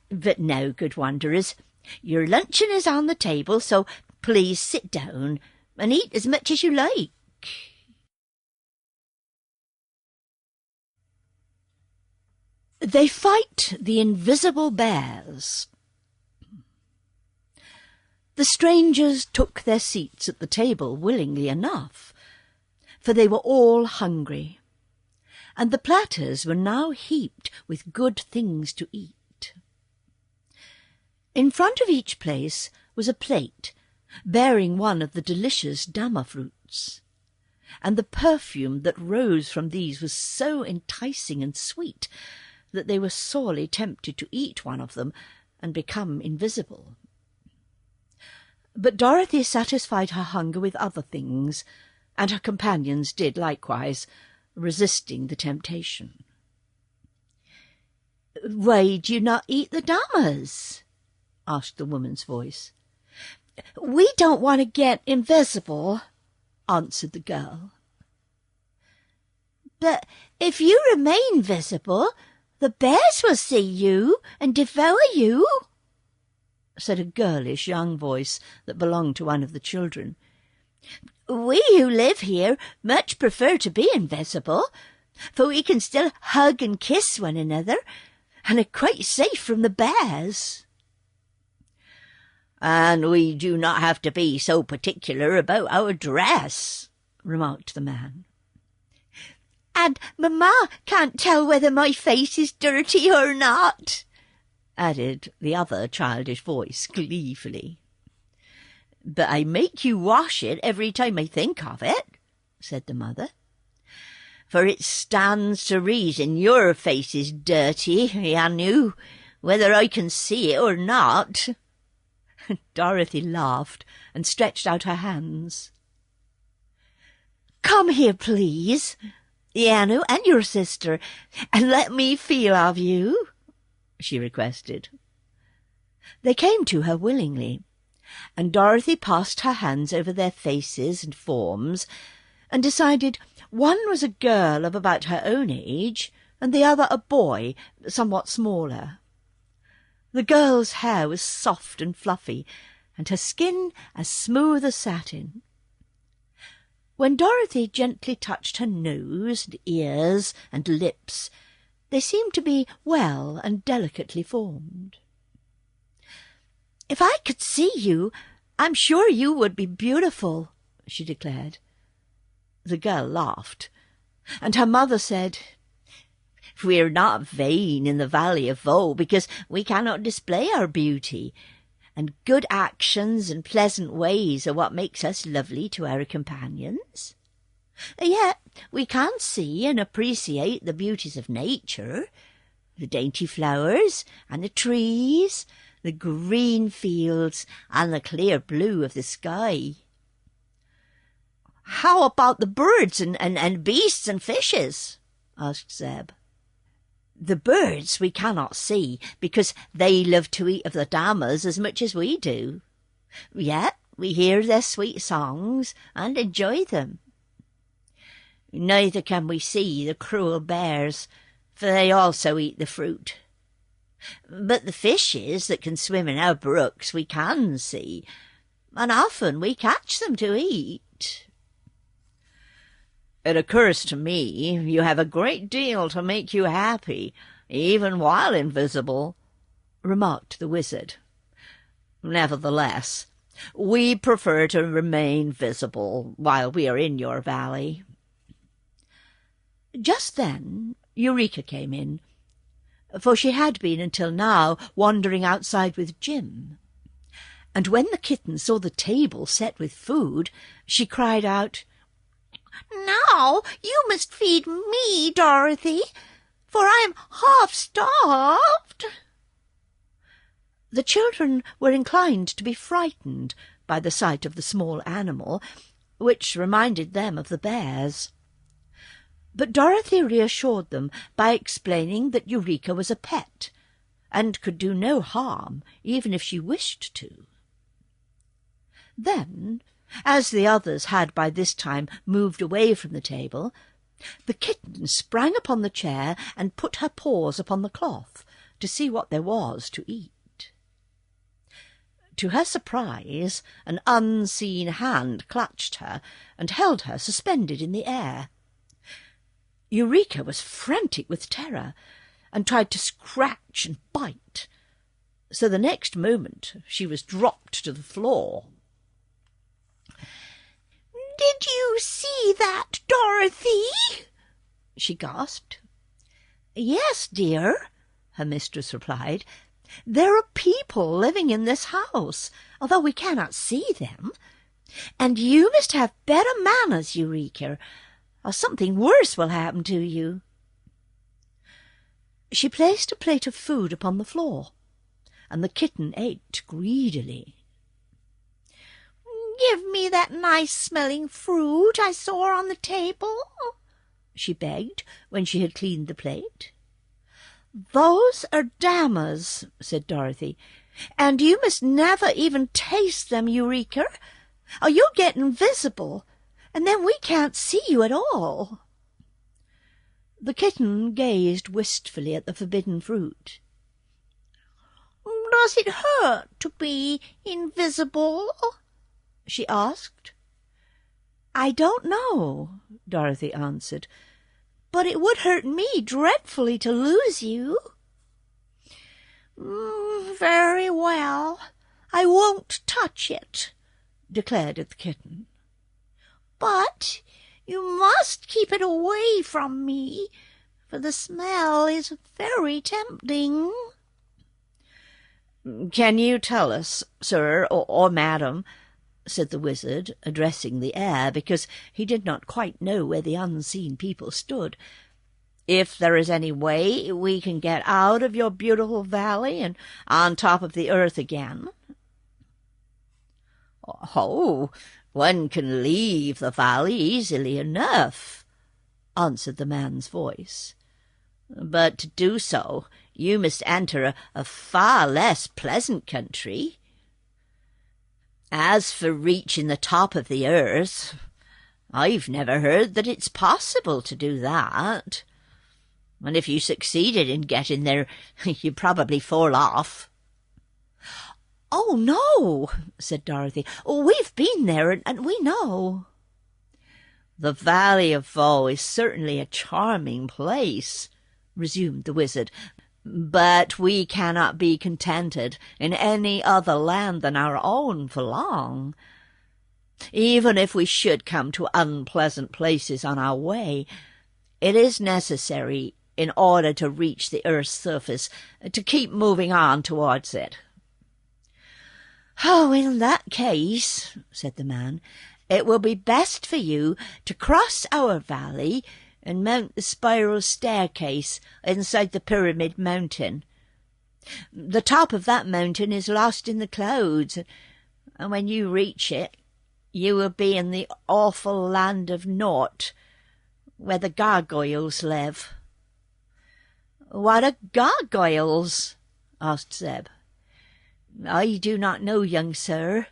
But now, good wanderers, your luncheon is on the table, so please sit down and eat as much as you like." They fight the invisible bears. The strangers took their seats at the table willingly enough, for they were all hungry, and the platters were now heaped with good things to eat. In front of each place was a plate bearing one of the delicious dama fruits, and the perfume that rose from these was so enticing and sweet that they were sorely tempted to eat one of them and become invisible. But Dorothy satisfied her hunger with other things, and her companions did likewise, resisting the temptation. "Why do you not eat the damas?" asked the woman's voice. "We don't want to get invisible," answered the girl. "But if you remain visible, the bears will see you and devour you," said a girlish young voice that belonged to one of the children. "We who live here much prefer to be invisible, for we can still hug and kiss one another, and are quite safe from the bears." "And we do not have to be so particular about our dress," remarked the man. "And Mamma can't tell whether my face is dirty or not," added the other childish voice gleefully. "But I make you wash it every time I think of it," said the mother. "For it stands to reason your face is dirty, Anu, whether I can see it or not." Dorothy laughed and stretched out her hands. "Come here, please, Anu and your sister, and let me feel of you," she requested. They came to her willingly, and Dorothy passed her hands over their faces and forms, and decided one was a girl of about her own age, and the other a boy, somewhat smaller. The girl's hair was soft and fluffy, and her skin as smooth as satin. When Dorothy gently touched her nose and ears and lips, they seemed to be well and delicately formed. "If I could see you, I'm sure you would be beautiful," she declared. The girl laughed, and her mother said, "We're not vain in the Valley of Voe because we cannot display our beauty, and good actions and pleasant ways are what makes us lovely to our companions. Yet we can see and appreciate the beauties of nature, the dainty flowers and the trees, the green fields and the clear blue of the sky." "How about the birds and beasts and fishes?" asked Zeb. "The birds we cannot see, because they love to eat of the damas as much as we do. Yet we hear their sweet songs and enjoy them. Neither can we see the cruel bears, for they also eat the fruit. But the fishes that can swim in our brooks we can see, and often we catch them to eat." "It occurs to me you have a great deal to make you happy, even while invisible," remarked the wizard. "Nevertheless, we prefer to remain visible while we are in your valley." Just then Eureka came in, for she had been until now wandering outside with Jim. And when the kitten saw the table set with food, she cried out, "Now you must feed me, Dorothy, for I am half-starved." The children were inclined to be frightened by the sight of the small animal, which reminded them of the bears. But Dorothy reassured them by explaining that Eureka was a pet, and could do no harm even if she wished to. Then, as the others had by this time moved away from the table, the kitten sprang upon the chair and put her paws upon the cloth to see what there was to eat. To her surprise, an unseen hand clutched her and held her suspended in the air. Eureka was frantic with terror, and tried to scratch and bite, so the next moment she was dropped to the floor. "Did you see that, Dorothy?" she gasped. "Yes, dear," her mistress replied. "There are people living in this house, although we cannot see them. And you must have better manners, Eureka, or something worse will happen to you." She placed a plate of food upon the floor, and the kitten ate greedily. "Give me that nice-smelling fruit I saw on the table," she begged, when she had cleaned the plate. "Those are damas," said Dorothy, "and you must never even taste them, Eureka, or you'll get invisible, and then we can't see you at all." The kitten gazed wistfully at the forbidden fruit. "Does it hurt to be invisible?" she asked. "I don't know," Dorothy answered, "but it would hurt me dreadfully to lose you." "Very well, I won't touch it," declared the kitten. "But you must keep it away from me, for the smell is very tempting." "Can you tell us, sir, or madam," said the wizard, addressing the air, because he did not quite know where the unseen people stood, "if there is any way we can get out of your beautiful valley and on top of the earth again?" "Oh, one can leave the valley easily enough," answered the man's voice. "But to do so, you must enter a far less pleasant country. As for reaching the top of the earth, I've never heard that it's possible to do that. And if you succeeded in getting there, you'd probably fall off." "Oh, no," said Dorothy. "We've been there, and we know." "The Valley of Voe is certainly a charming place," resumed the wizard, "but we cannot be contented in any other land than our own for long. Even if we should come to unpleasant places on our way, it is necessary, in order to reach the earth's surface, to keep moving on towards it." "Oh, in that case," said the man, "it will be best for you to cross our valley and mount the spiral staircase inside the Pyramid Mountain. The top of that mountain is lost in the clouds, and when you reach it, you will be in the awful land of Naught, where the Gargoyles live." "What are gargoyles?" asked Zeb. "I do not know, young sir.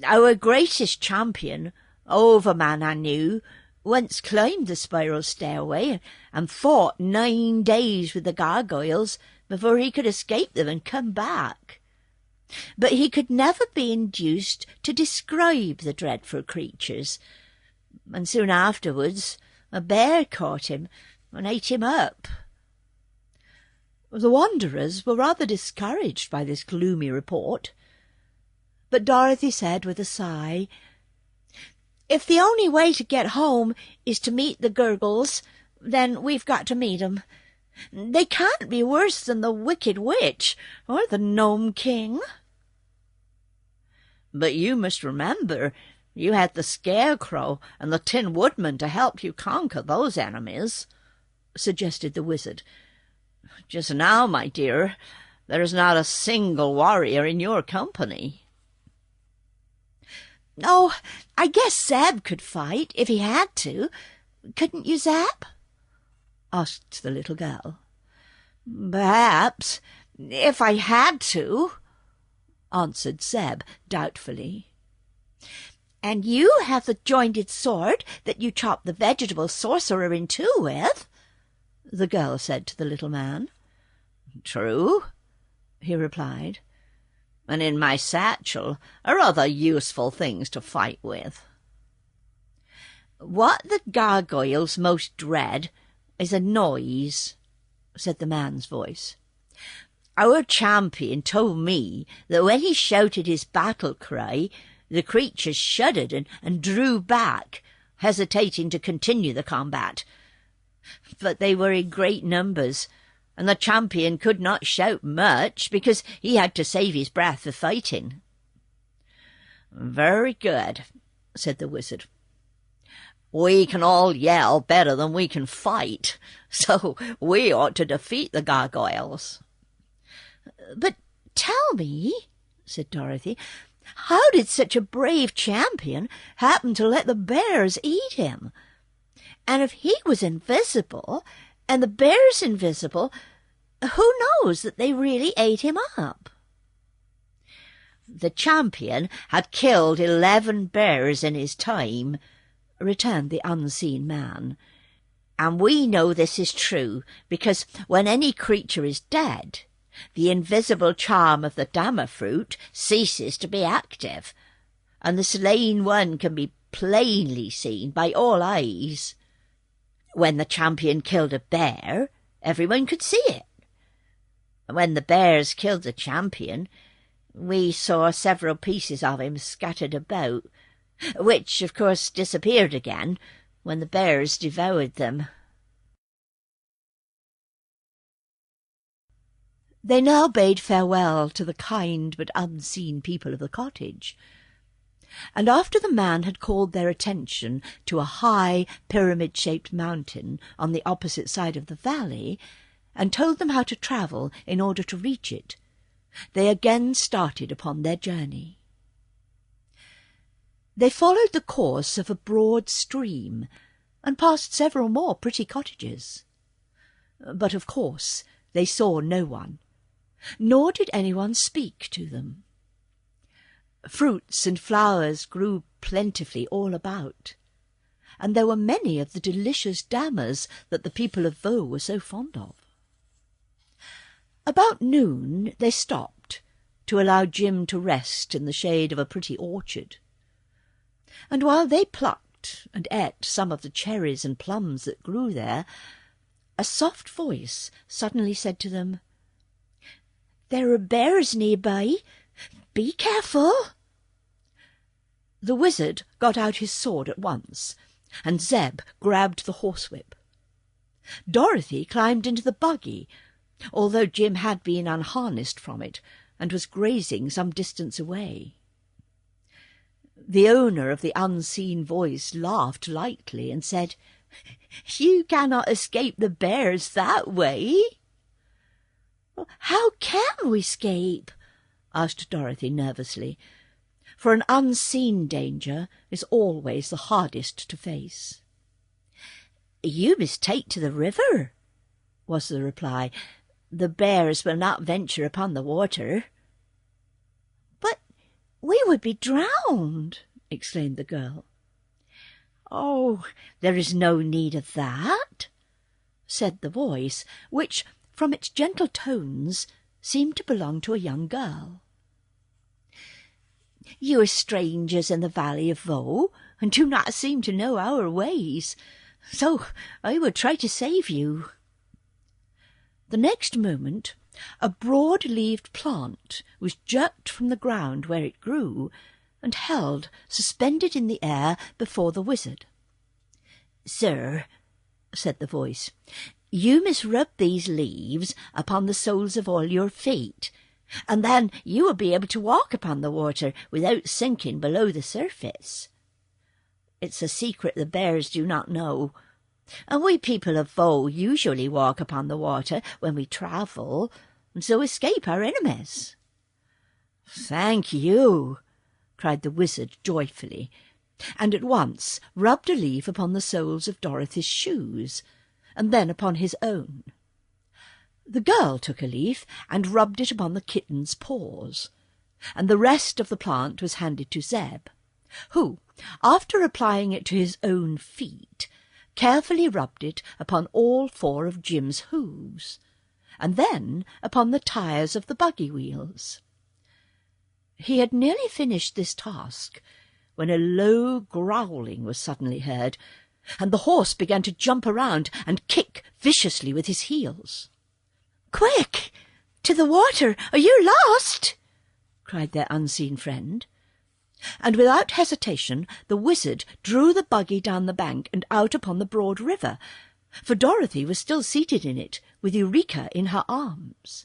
Our greatest champion, Overman I knew, once climbed the spiral stairway and fought 9 days with the gargoyles before he could escape them and come back. But he could never be induced to describe the dreadful creatures, and soon afterwards a bear caught him and ate him up." The wanderers were rather discouraged by this gloomy report, but Dorothy said with a sigh, "If the only way to get home is to meet the Gurgles, then we've got to meet 'em. They can't be worse than the Wicked Witch or the Gnome King." "But you must remember you had the Scarecrow and the Tin Woodman to help you conquer those enemies," suggested the wizard. "Just now, my dear, there is not a single warrior in your company." "Oh, I guess Zeb could fight if he had to. Couldn't you, Zeb?" asked the little girl. "Perhaps, if I had to," answered Zeb doubtfully. "And you have the jointed sword that you chopped the vegetable sorcerer in two with," the girl said to the little man. "True," he replied, "and in my satchel are other useful things to fight with." "What the gargoyles most dread is a noise," said the man's voice. "Our champion told me that when he shouted his battle cry, the creatures shuddered and drew back, hesitating to continue the combat. But they were in great numbers, and the champion could not shout much because he had to save his breath for fighting." "Very good," said the wizard. "We can all yell better than we can fight, so we ought to defeat the gargoyles." "But tell me," said Dorothy, "how did such a brave champion happen to let the bears eat him? And if he was invisible, and the bear's invisible, who knows that they really ate him up? The champion had killed 11 bears in his time, returned the unseen man. And we know this is true, because when any creature is dead, the invisible charm of the Dama fruit ceases to be active, and the slain one can be plainly seen by all eyes. When the champion killed a bear, everyone could see it. When the bears killed the champion, we saw several pieces of him scattered about, which, of course, disappeared again when the bears devoured them. They now bade farewell to the kind but unseen people of the cottage, and after the man had called their attention to a high pyramid-shaped mountain on the opposite side of the valley, and told them how to travel in order to reach it, they again started upon their journey. They followed the course of a broad stream, and passed several more pretty cottages. But of course they saw no one, nor did anyone speak to them. Fruits and flowers grew plentifully all about, and there were many of the delicious damas that the people of Vaux were so fond of. About noon they stopped to allow Jim to rest in the shade of a pretty orchard, and while they plucked and ate some of the cherries and plums that grew there, a soft voice suddenly said to them, "There are bears nearby. Be careful." The wizard got out his sword at once, and Zeb grabbed the horsewhip. Dorothy climbed into the buggy, although Jim had been unharnessed from it and was grazing some distance away. The owner of the unseen voice laughed lightly and said, "You cannot escape the bears that way." "How can we escape?" asked Dorothy nervously, for an unseen danger is always the hardest to face. "You must take to the river," was the reply. "The bears will not venture upon the water." "But we would be drowned," exclaimed the girl. "Oh, there is no need of that," said the voice, which, from its gentle tones, seemed to belong to a young girl. "You are strangers in the valley of Vaux, and do not seem to know our ways, so I will try to save you." The next moment a broad-leaved plant was jerked from the ground where it grew, and held suspended in the air before the wizard. "Sir," said the voice, "you must rub these leaves upon the soles of all your feet, and then you will be able to walk upon the water without sinking below the surface. It's a secret the bears do not know, and we people of Vaux usually walk upon the water when we travel, and so escape our enemies." "Thank you," cried the wizard joyfully, and at once rubbed a leaf upon the soles of Dorothy's shoes, and then upon his own. The girl took a leaf and rubbed it upon the kitten's paws, and the rest of the plant was handed to Zeb, who, after applying it to his own feet, carefully rubbed it upon all 4 of Jim's hooves, and then upon the tires of the buggy wheels. He had nearly finished this task when a low growling was suddenly heard, and the horse began to jump around and kick viciously with his heels. "Quick! To the water, or you're lost!" cried their unseen friend. And without hesitation the wizard drew the buggy down the bank and out upon the broad river, for Dorothy was still seated in it, with Eureka in her arms.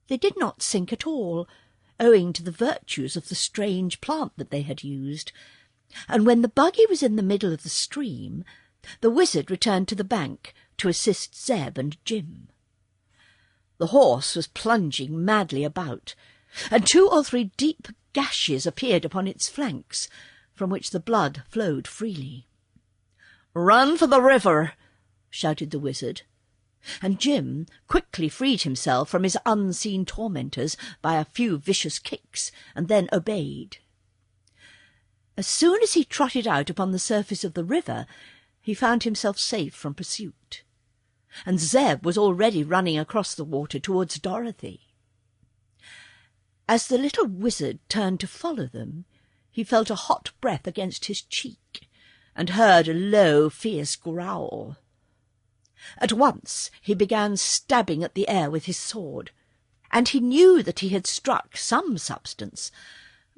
They did not sink at all, owing to the virtues of the strange plant that they had used, and when the buggy was in the middle of the stream, the wizard returned to the bank to assist Zeb and Jim. The horse was plunging madly about, and 2 or 3 deep gashes appeared upon its flanks, from which the blood flowed freely. "Run for the river!" shouted the wizard, and Jim quickly freed himself from his unseen tormentors by a few vicious kicks, and then obeyed. As soon as he trotted out upon the surface of the river, he found himself safe from pursuit, and Zeb was already running across the water towards Dorothy. As the little wizard turned to follow them, he felt a hot breath against his cheek, and heard a low, fierce growl. At once he began stabbing at the air with his sword, and he knew that he had struck some substance,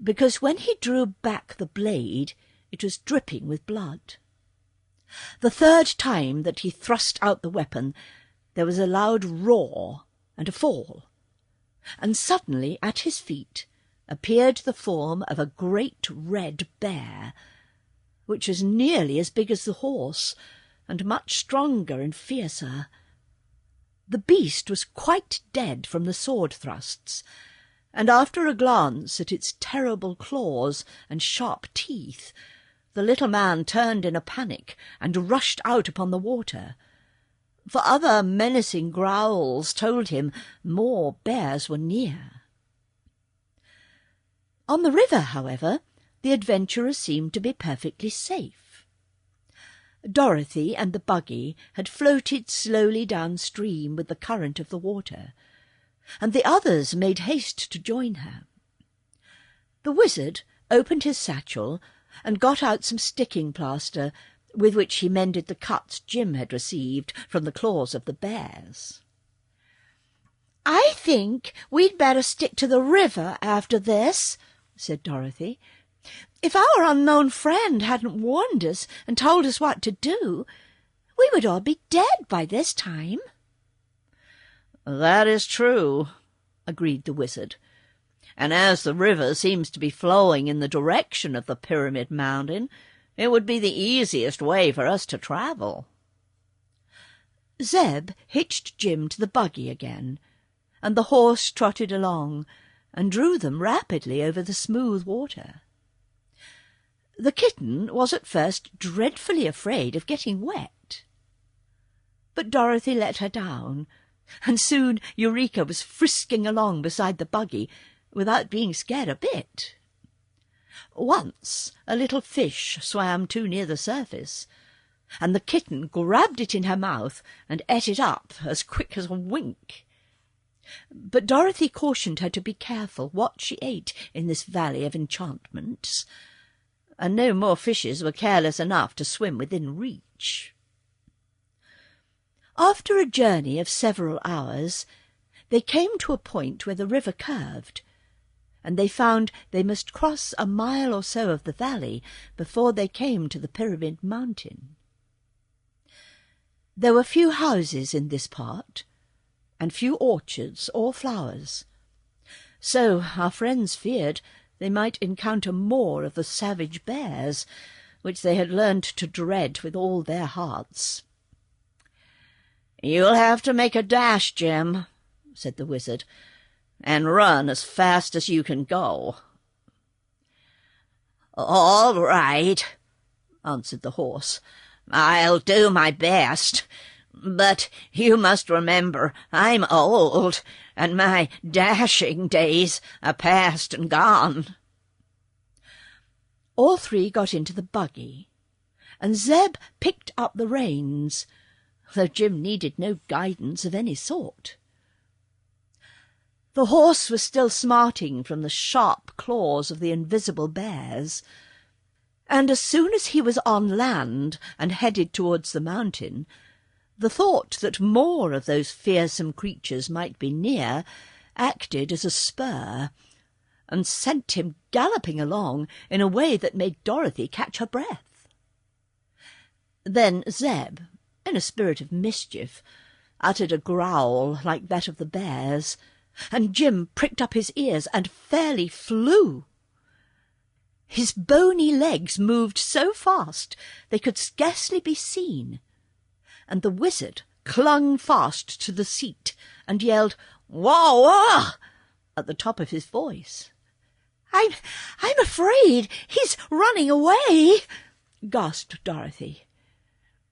because when he drew back the blade it was dripping with blood. The third time that he thrust out the weapon there was a loud roar and a fall, and suddenly at his feet appeared the form of a great red bear, which was nearly as big as the horse, and much stronger and fiercer. The beast was quite dead from the sword thrusts, and after a glance at its terrible claws and sharp teeth, the little man turned in a panic and rushed out upon the water, for other menacing growls told him more bears were near. On the river, however, the adventurers seemed to be perfectly safe. Dorothy and the buggy had floated slowly downstream with the current of the water, and the others made haste to join her. The wizard opened his satchel and got out some sticking plaster, with which he mended the cuts Jim had received from the claws of the bears. "I think we'd better stick to the river after this," said Dorothy. "If our unknown friend hadn't warned us and told us what to do, we would all be dead by this time." "That is true," agreed the wizard, "and as the river seems to be flowing in the direction of the Pyramid Mountain, it would be the easiest way for us to travel." Zeb hitched Jim to the buggy again, and the horse trotted along and drew them rapidly over the smooth water. The kitten was at first dreadfully afraid of getting wet, but Dorothy let her down, and soon Eureka was frisking along beside the buggy without being scared a bit. Once a little fish swam too near the surface, and the kitten grabbed it in her mouth and ate it up as quick as a wink. But Dorothy cautioned her to be careful what she ate in this valley of enchantments, and no more fishes were careless enough to swim within reach. After a journey of several hours, they came to a point where the river curved, and they found they must cross a mile or so of the valley before they came to the Pyramid Mountain. There were few houses in this part, and few orchards or flowers, so our friends feared they might encounter more of the savage bears, which they had learned to dread with all their hearts. "You'll have to make a dash, Jim," said the wizard, "and run as fast as you can go." "All right," answered the horse. "I'll do my best. But you must remember I'm old, and my dashing days are past and gone." All three got into the buggy, and Zeb picked up the reins, though Jim needed no guidance of any sort. The horse was still smarting from the sharp claws of the invisible bears, and as soon as he was on land and headed towards the mountain, the thought that more of those fearsome creatures might be near acted as a spur, and sent him galloping along in a way that made Dorothy catch her breath. Then Zeb, in a spirit of mischief, uttered a growl like that of the bears, and Jim pricked up his ears and fairly flew. His bony legs moved so fast they could scarcely be seen, and the wizard clung fast to the seat and yelled, "Whoa, whoa!" at the top of his voice. I'm afraid he's running away," gasped Dorothy.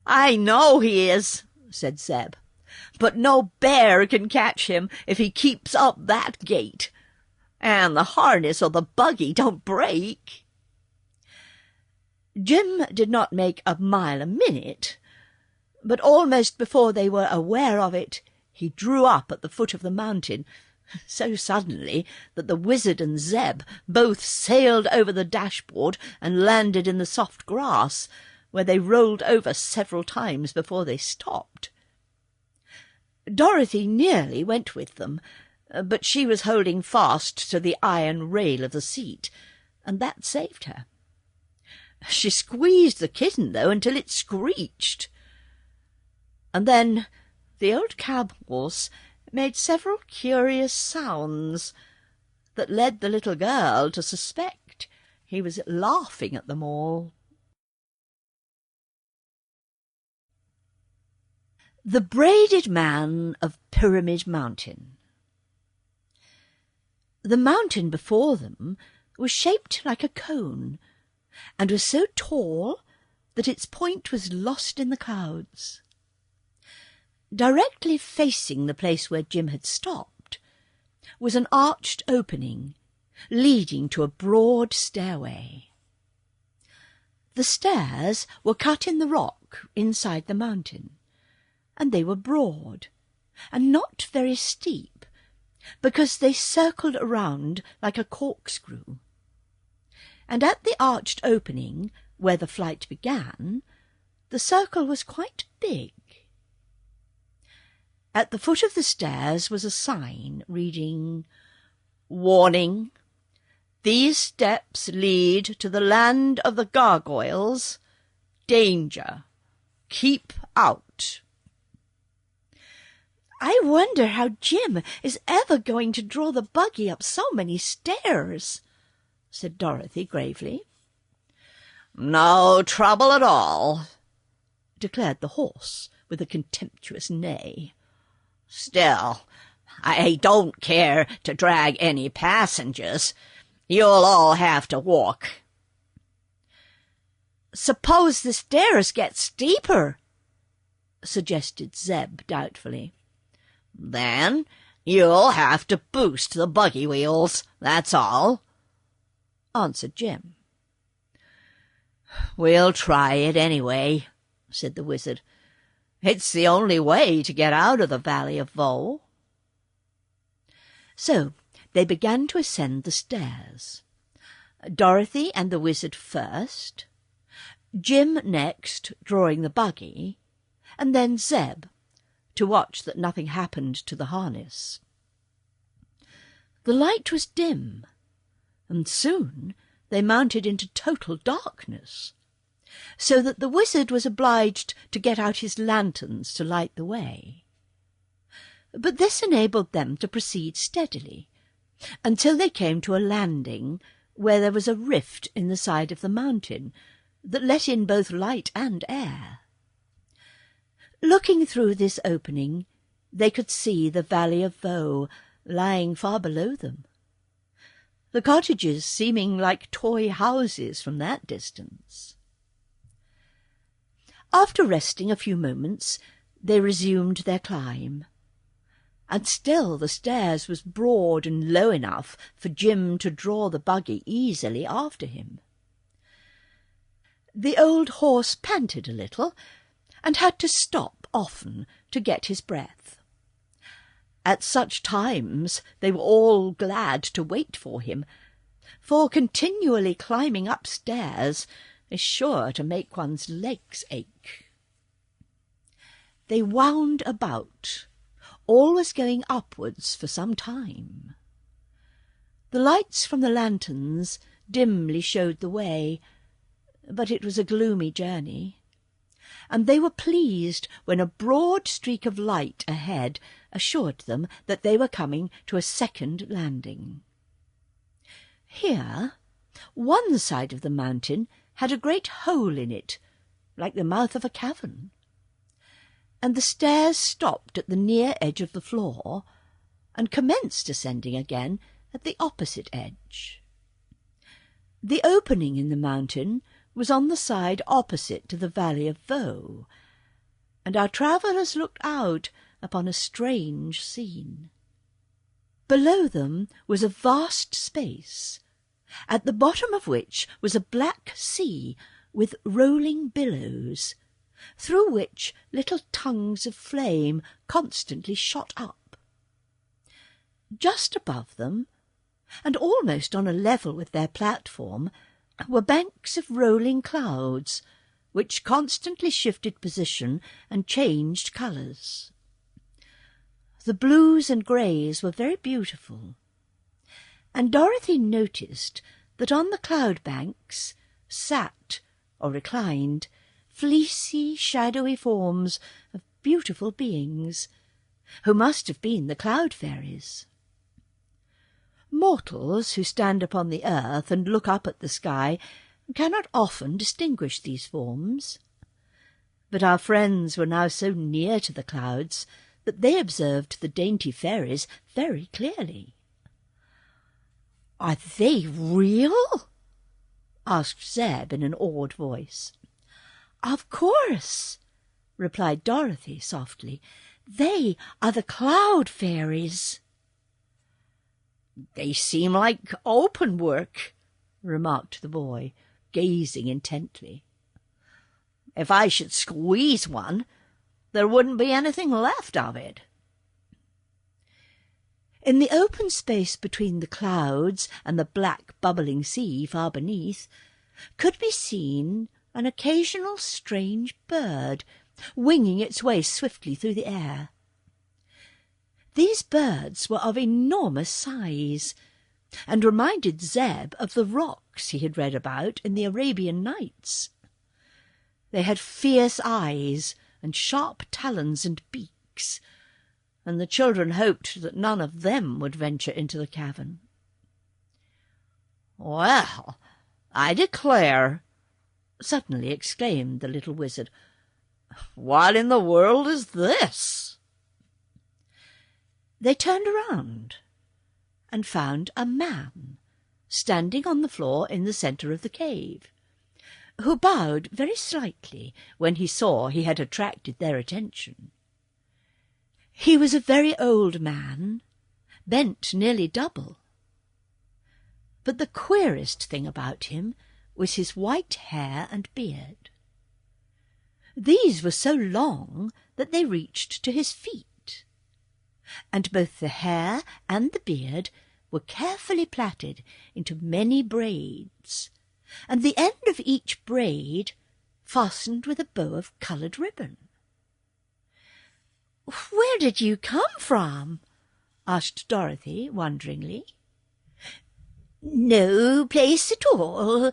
"I know he is," said Zeb, "but no bear can catch him if he keeps up that gait. And the harness of the buggy don't break." Jim did not make a mile a minute, but almost before they were aware of it, he drew up at the foot of the mountain, so suddenly that the wizard and Zeb both sailed over the dashboard and landed in the soft grass, where they rolled over several times before they stopped. Dorothy nearly went with them, but she was holding fast to the iron rail of the seat, and that saved her. She squeezed the kitten, though, until it screeched. And then the old cab-horse made several curious sounds that led the little girl to suspect he was laughing at them all. The Braided Man of Pyramid Mountain. The mountain before them was shaped like a cone, and was so tall that its point was lost in the clouds. Directly facing the place where Jim had stopped was an arched opening leading to a broad stairway. The stairs were cut in the rock inside the mountain, and they were broad and not very steep, because they circled around like a corkscrew. And at the arched opening, where the flight began, the circle was quite big. At the foot of the stairs was a sign reading, "Warning! These steps lead to the land of the Gargoyles. Danger! Keep out!" "I wonder how Jim is ever going to draw the buggy up so many stairs," said Dorothy gravely. "No trouble at all," declared the horse with a contemptuous neigh. "Still, I don't care to drag any passengers. You'll all have to walk." "Suppose the stairs get steeper," suggested Zeb doubtfully. "Then you'll have to boost the buggy wheels, that's all," answered Jim. "We'll try it anyway," said the wizard. "It's the only way to get out of the Valley of Voe." So they began to ascend the stairs. Dorothy and the wizard first, Jim next, drawing the buggy, and then Zeb, to watch that nothing happened to the harness. The light was dim, and soon they mounted into total darkness, so that the wizard was obliged to get out his lanterns to light the way. But this enabled them to proceed steadily, until they came to a landing where there was a rift in the side of the mountain that let in both light and air. Looking through this opening, they could see the Valley of Voe lying far below them, the cottages seeming like toy houses from that distance. After resting a few moments, they resumed their climb, and still the stairs was broad and low enough for Jim to draw the buggy easily after him. The old horse panted a little, and had to stop often to get his breath. At such times they were all glad to wait for him, for continually climbing upstairs is sure to make one's legs ache. They wound about, always going upwards for some time. The lights from the lanterns dimly showed the way, but it was a gloomy journey, and they were pleased when a broad streak of light ahead assured them that they were coming to a second landing. Here, one side of the mountain had a great hole in it, like the mouth of a cavern, and the stairs stopped at the near edge of the floor and commenced ascending again at the opposite edge. The opening in the mountain was on the side opposite to the Valley of Voe, and our travellers looked out upon a strange scene. Below them was a vast space, at the bottom of which was a black sea with rolling billows, through which little tongues of flame constantly shot up. Just above them, and almost on a level with their platform, were banks of rolling clouds, which constantly shifted position and changed colours. The blues and greys were very beautiful, and Dorothy noticed that on the cloud banks sat, or reclined, fleecy, shadowy forms of beautiful beings, who must have been the cloud fairies. Mortals who stand upon the earth and look up at the sky cannot often distinguish these forms, but our friends were now so near to the clouds that they observed the dainty fairies very clearly. "Are they real?" asked Zeb in an awed voice. "Of course," replied Dorothy softly. "They are the cloud fairies." "They seem like open work," remarked the boy, gazing intently. "If I should squeeze one, there wouldn't be anything left of it." In the open space between the clouds and the black bubbling sea far beneath could be seen an occasional strange bird, winging its way swiftly through the air. These birds were of enormous size, and reminded Zeb of the rocs he had read about in the Arabian Nights. They had fierce eyes and sharp talons and beaks, and the children hoped that none of them would venture into the cavern. "Well, I declare," suddenly exclaimed the little wizard, "what in the world is this?" They turned around and found a man standing on the floor in the centre of the cave, who bowed very slightly when he saw he had attracted their attention. He was a very old man, bent nearly double. But the queerest thing about him was his white hair and beard. These were so long that they reached to his feet, and both the hair and the beard were carefully plaited into many braids, and the end of each braid fastened with a bow of coloured ribbon. "Where did you come from?" asked Dorothy wonderingly. "No place at all,"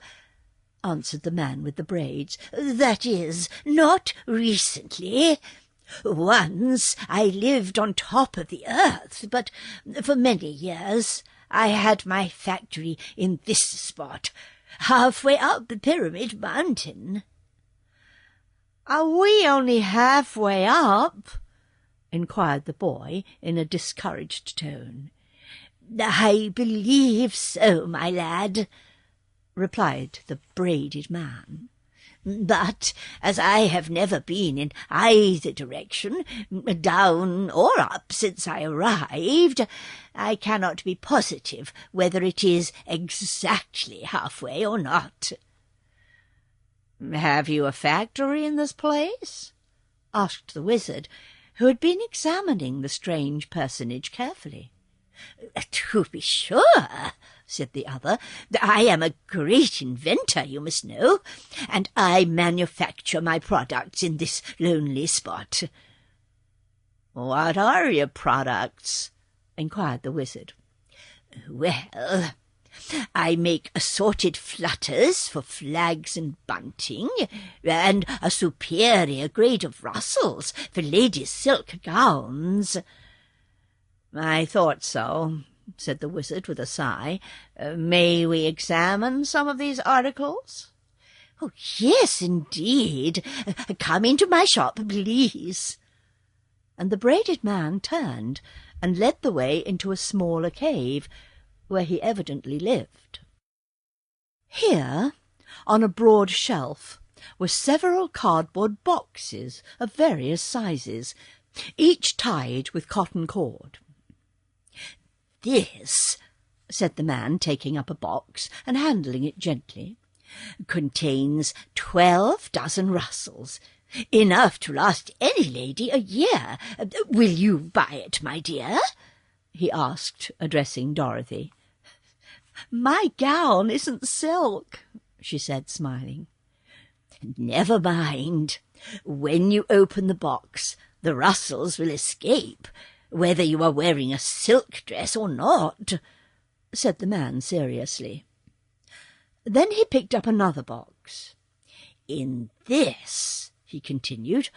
answered the man with the braids. "That is, not recently. Once I lived on top of the earth, but for many years I had my factory in this spot, halfway up the Pyramid Mountain." "Are we only halfway up?" inquired the boy in a discouraged tone. "I believe so, my lad," replied the braided man. "But as I have never been in either direction, down or up, since I arrived, I cannot be positive whether it is exactly halfway or not." "Have you a factory in this place?" asked the wizard, who had been examining the strange personage carefully. "To be sure," said the other. "I am a great inventor, you must know, and I manufacture my products in this lonely spot." "What are your products?" inquired the wizard. "Well, I make assorted flutters for flags and bunting, and a superior grade of rustles for ladies' silk gowns." "I thought so," said the wizard with a sigh. "May we examine some of these articles?" "Oh, yes, indeed. Come into my shop, please." And the braided man turned and led the way into a smaller cave, where he evidently lived. Here, on a broad shelf, were several cardboard boxes of various sizes, each tied with cotton cord. "This," said the man, taking up a box and handling it gently, "contains 12 dozen rustles, enough to last any lady a year. Will you buy it, my dear?" he asked, addressing Dorothy. "My gown isn't silk," she said, smiling. "Never mind. When you open the box, the rustles will escape, whether you are wearing a silk dress or not," said the man seriously. Then he picked up another box. "In this," he continued,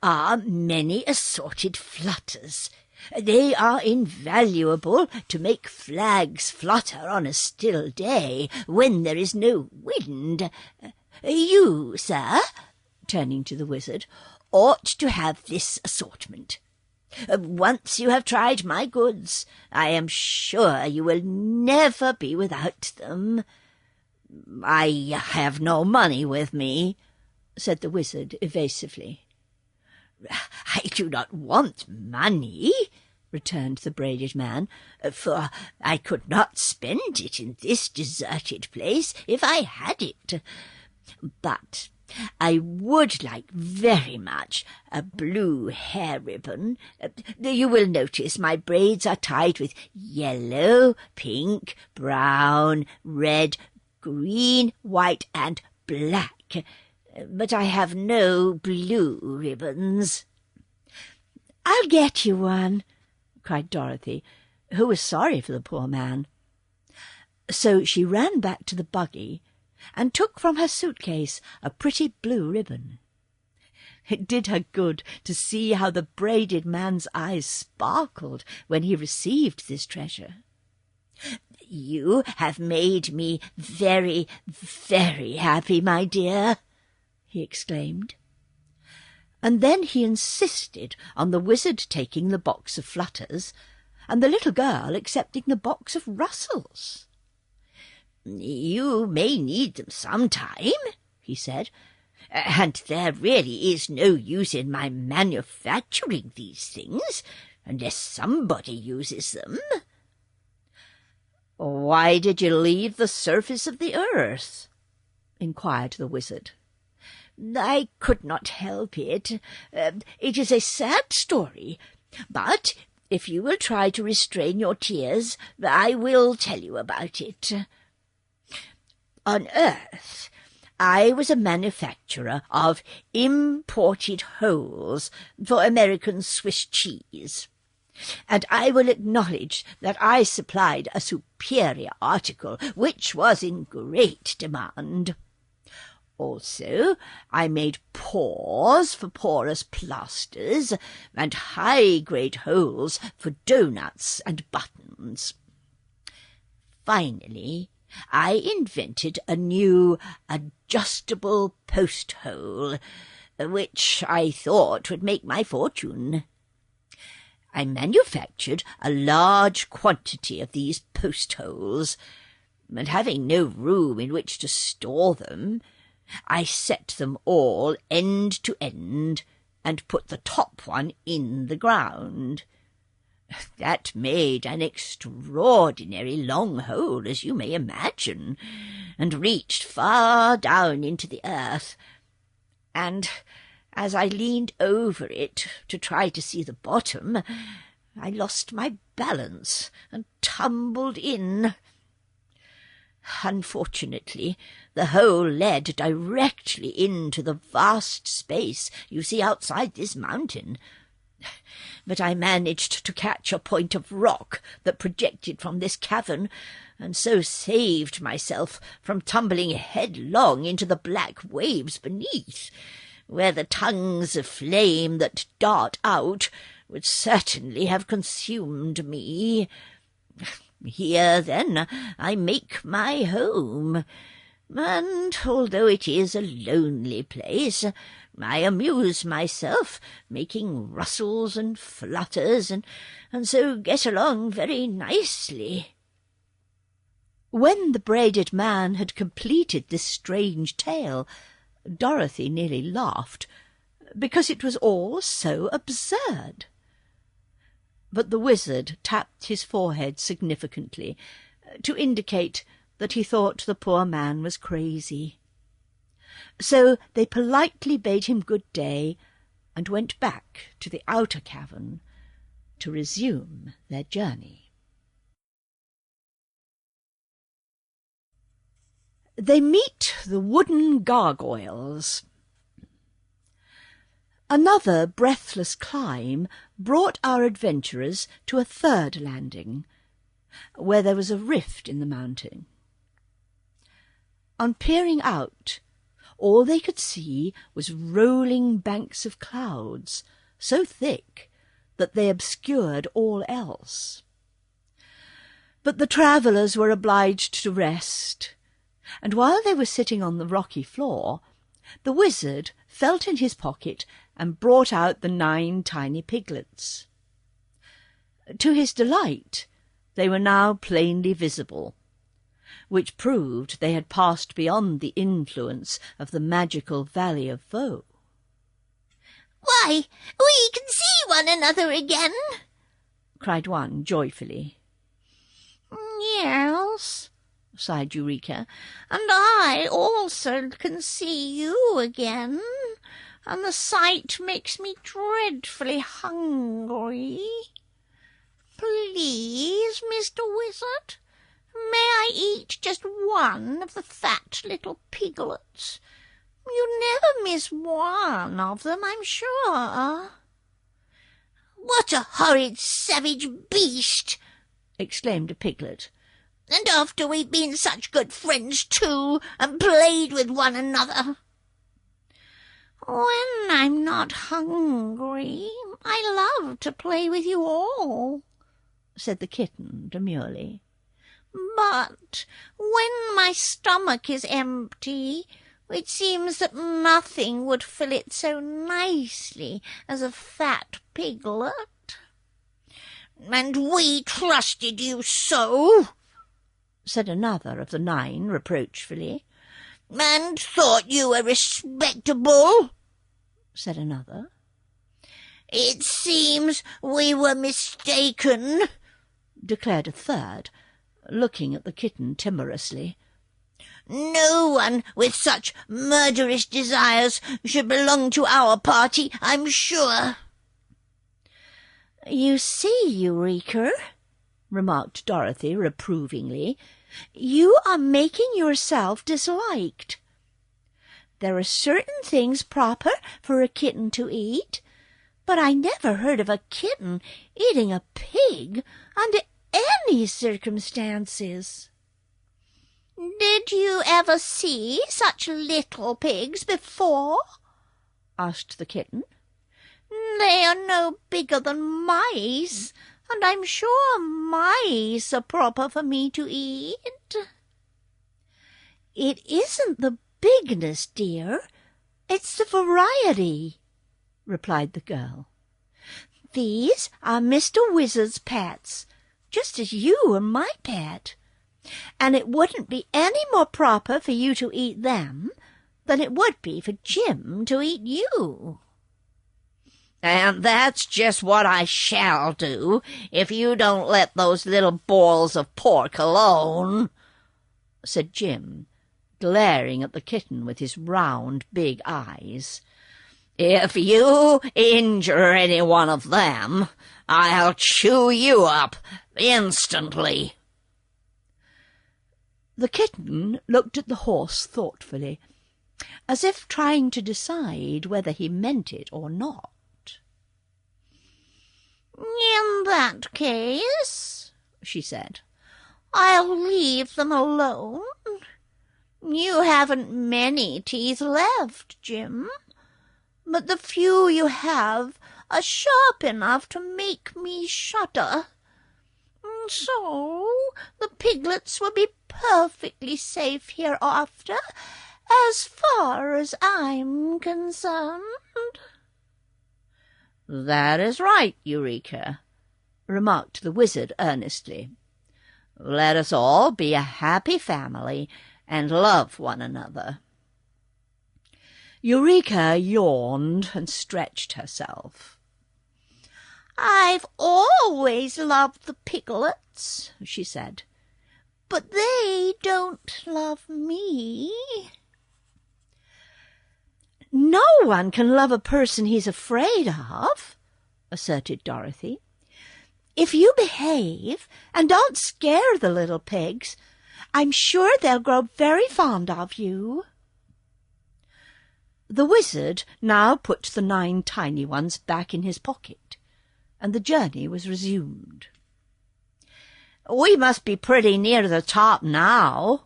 "are many assorted flutters. They are invaluable to make flags flutter on a still day when there is no wind. You, sir," turning to the wizard, "ought to have this assortment. Once you have tried my goods, I am sure you will never be without them." "I have no money with me," said the wizard evasively. "I do not want money," returned the braided man, "for I could not spend it in this deserted place if I had it. But I would like very much a blue hair ribbon. You will notice my braids are tied with yellow, pink, brown, red, green, white, and black. But I have no blue ribbons." "I'll get you one," cried Dorothy, who was sorry for the poor man. So she ran back to the buggy and took from her suitcase a pretty blue ribbon. It did her good to see how the braided man's eyes sparkled when he received this treasure. "You have made me very, very happy, my dear," he exclaimed. And then he insisted on the wizard taking the box of flutters and the little girl accepting the box of rustles. "You may need them sometime," he said, "and there really is no use in my manufacturing these things unless somebody uses them." "Why did you leave the surface of the earth?" inquired the wizard. "I could not help it. It is a sad story, but if you will try to restrain your tears, I will tell you about it. On Earth, I was a manufacturer of imported holes for American Swiss cheese, and I will acknowledge that I supplied a superior article which was in great demand. Also, I made paws for porous plasters and high-grade holes for doughnuts and buttons. Finally, I invented a new adjustable post-hole, which I thought would make my fortune. I manufactured a large quantity of these post-holes, and having no room in which to store them, I set them all end to end and put the top one in the ground. That made an extraordinary long hole, as you may imagine, and reached far down into the earth. And as I leaned over it to try to see the bottom, I lost my balance and tumbled in. Unfortunately, the hole led directly into the vast space you see outside this mountain. But I managed to catch a point of rock that projected from this cavern, and so saved myself from tumbling headlong into the black waves beneath, where the tongues of flame that dart out would certainly have consumed me. Here, then, I make my home, and although it is a lonely place, I amuse myself making rustles and flutters, and so get along very nicely." When the braided man had completed this strange tale, Dorothy nearly laughed, because it was all so absurd. But the wizard tapped his forehead significantly, to indicate that he thought the poor man was crazy. So they politely bade him good day, and went back to the outer cavern to resume their journey. They meet the wooden gargoyles. Another breathless climb brought our adventurers to a third landing, where there was a rift in the mountain. On peering out, all they could see was rolling banks of clouds, so thick that they obscured all else. But the travellers were obliged to rest, and while they were sitting on the rocky floor, the wizard felt in his pocket and brought out the 9 tiny piglets. To his delight, they were now plainly visible, which proved they had passed beyond the influence of the magical Valley of Voe. "Why, we can see one another again!" cried one joyfully. "Yes," sighed Eureka, "and I also can see you again, and the sight makes me dreadfully hungry. Please, Mr. Wizard, may I eat just one of the fat little piglets? You never miss one of them, I'm sure." "What a horrid savage beast!" exclaimed a piglet. "And after we've been such good friends, too, and played with one another." "When I'm not hungry, I love to play with you all," said the kitten demurely. "But when my stomach is empty, it seems that nothing would fill it so nicely as a fat piglet." "And we trusted you so," said another of the 9 reproachfully. "And thought you were respectable," said another. "It seems we were mistaken," declared a third, looking at the kitten timorously. "No one with such murderous desires should belong to our party, I'm sure." "You see, Eureka," remarked Dorothy reprovingly, "you are making yourself disliked. There are certain things proper for a kitten to eat, but I never heard of a kitten eating a pig under any circumstances." "Did you ever see such little pigs before?" asked the kitten. "They are no bigger than mice, and I'm sure mice are proper for me to eat." "It isn't the bigness, dear, it's the variety," replied the girl. "These are Mr. Wizard's pets, just as you are my pet, and it wouldn't be any more proper for you to eat them than it would be for Jim to eat you." "And that's just what I shall do, if you don't let those little balls of pork alone," said Jim, glaring at the kitten with his round, big eyes. "If you injure any one of them, I'll chew you up instantly." The kitten looked at the horse thoughtfully, as if trying to decide whether he meant it or not. "In that case," she said, "I'll leave them alone. You haven't many teeth left, Jim, but the few you have are sharp enough to make me shudder. So the piglets will be perfectly safe hereafter, as far as I'm concerned." "That is right, Eureka," remarked the wizard earnestly. "Let us all be a happy family and love one another." Eureka yawned and stretched herself. "I've always loved the piglets," she said, "but they don't love me." "No one can love a person he's afraid of," asserted Dorothy. "If you behave and don't scare the little pigs, I'm sure they'll grow very fond of you." The wizard now put the 9 tiny ones back in his pocket, and the journey was resumed. "We must be pretty near the top now,"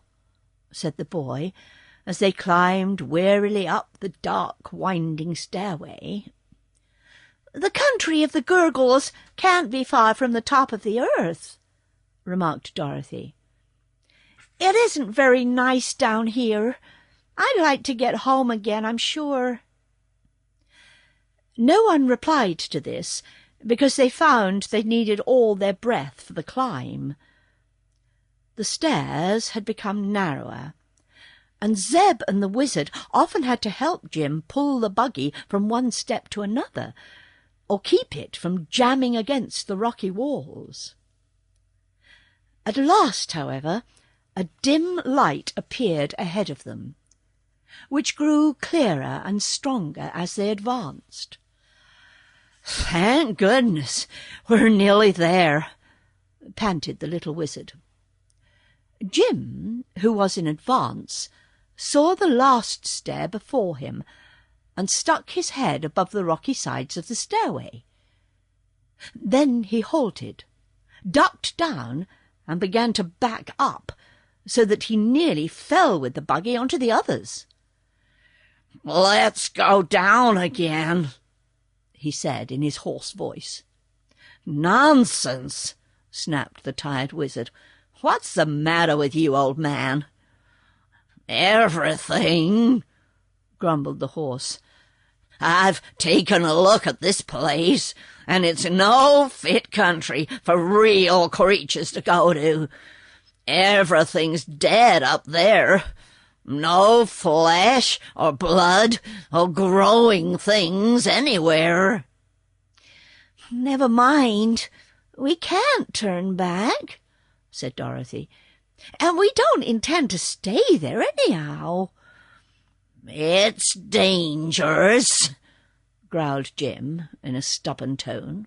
said the boy, as they climbed wearily up the dark, winding stairway. "The country of the Gargoyles can't be far from the top of the earth," remarked Dorothy. "It isn't very nice down here. I'd like to get home again, I'm sure." No one replied to this, because they found they needed all their breath for the climb. The stairs had become narrower, and Zeb and the wizard often had to help Jim pull the buggy from one step to another, or keep it from jamming against the rocky walls. At last, however, a dim light appeared ahead of them, which grew clearer and stronger as they advanced. "Thank goodness, we're nearly there," panted the little wizard. Jim, who was in advance, saw the last stair before him, and stuck his head above the rocky sides of the stairway. Then he halted, ducked down, and began to back up, so that he nearly fell with the buggy onto the others. "Let's go down again," he said in his hoarse voice. "Nonsense," snapped the tired wizard. "What's the matter with you, old man?" "Everything," grumbled the horse. "I've taken a look at this place, and it's no fit country for real creatures to go to. Everything's dead up there. No flesh or blood or growing things anywhere." "Never mind. We can't turn back," said Dorothy. "And we don't intend to stay there anyhow." "It's dangerous," growled Jim in a stubborn tone.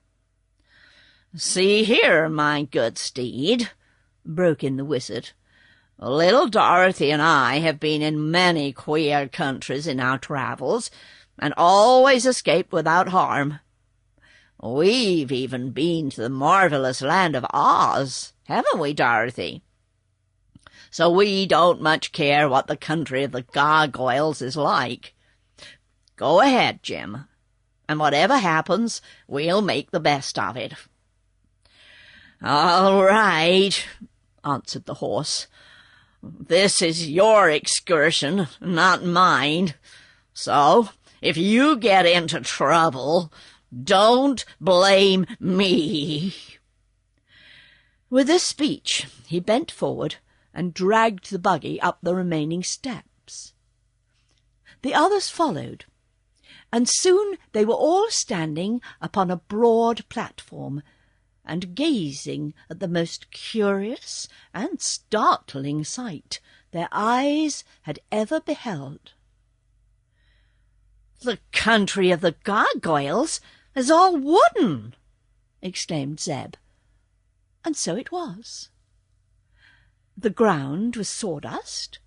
"See here, my good steed," broke in the wizard. "Little Dorothy and I have been in many queer countries in our travels, and always escaped without harm. We've even been to the marvelous land of Oz, haven't we, Dorothy? So we don't much care what the country of the Gargoyles is like. Go ahead, Jim, and whatever happens, we'll make the best of it." "All right," answered the horse. "This is your excursion, not mine. So, if you get into trouble, don't blame me." With this speech, he bent forward and dragged the buggy up the remaining steps. The others followed, and soon they were all standing upon a broad platform and gazing at the most curious and startling sight their eyes had ever beheld. "The country of the Gargoyles is all wooden," exclaimed Zeb. And so it was. The ground was sawdust,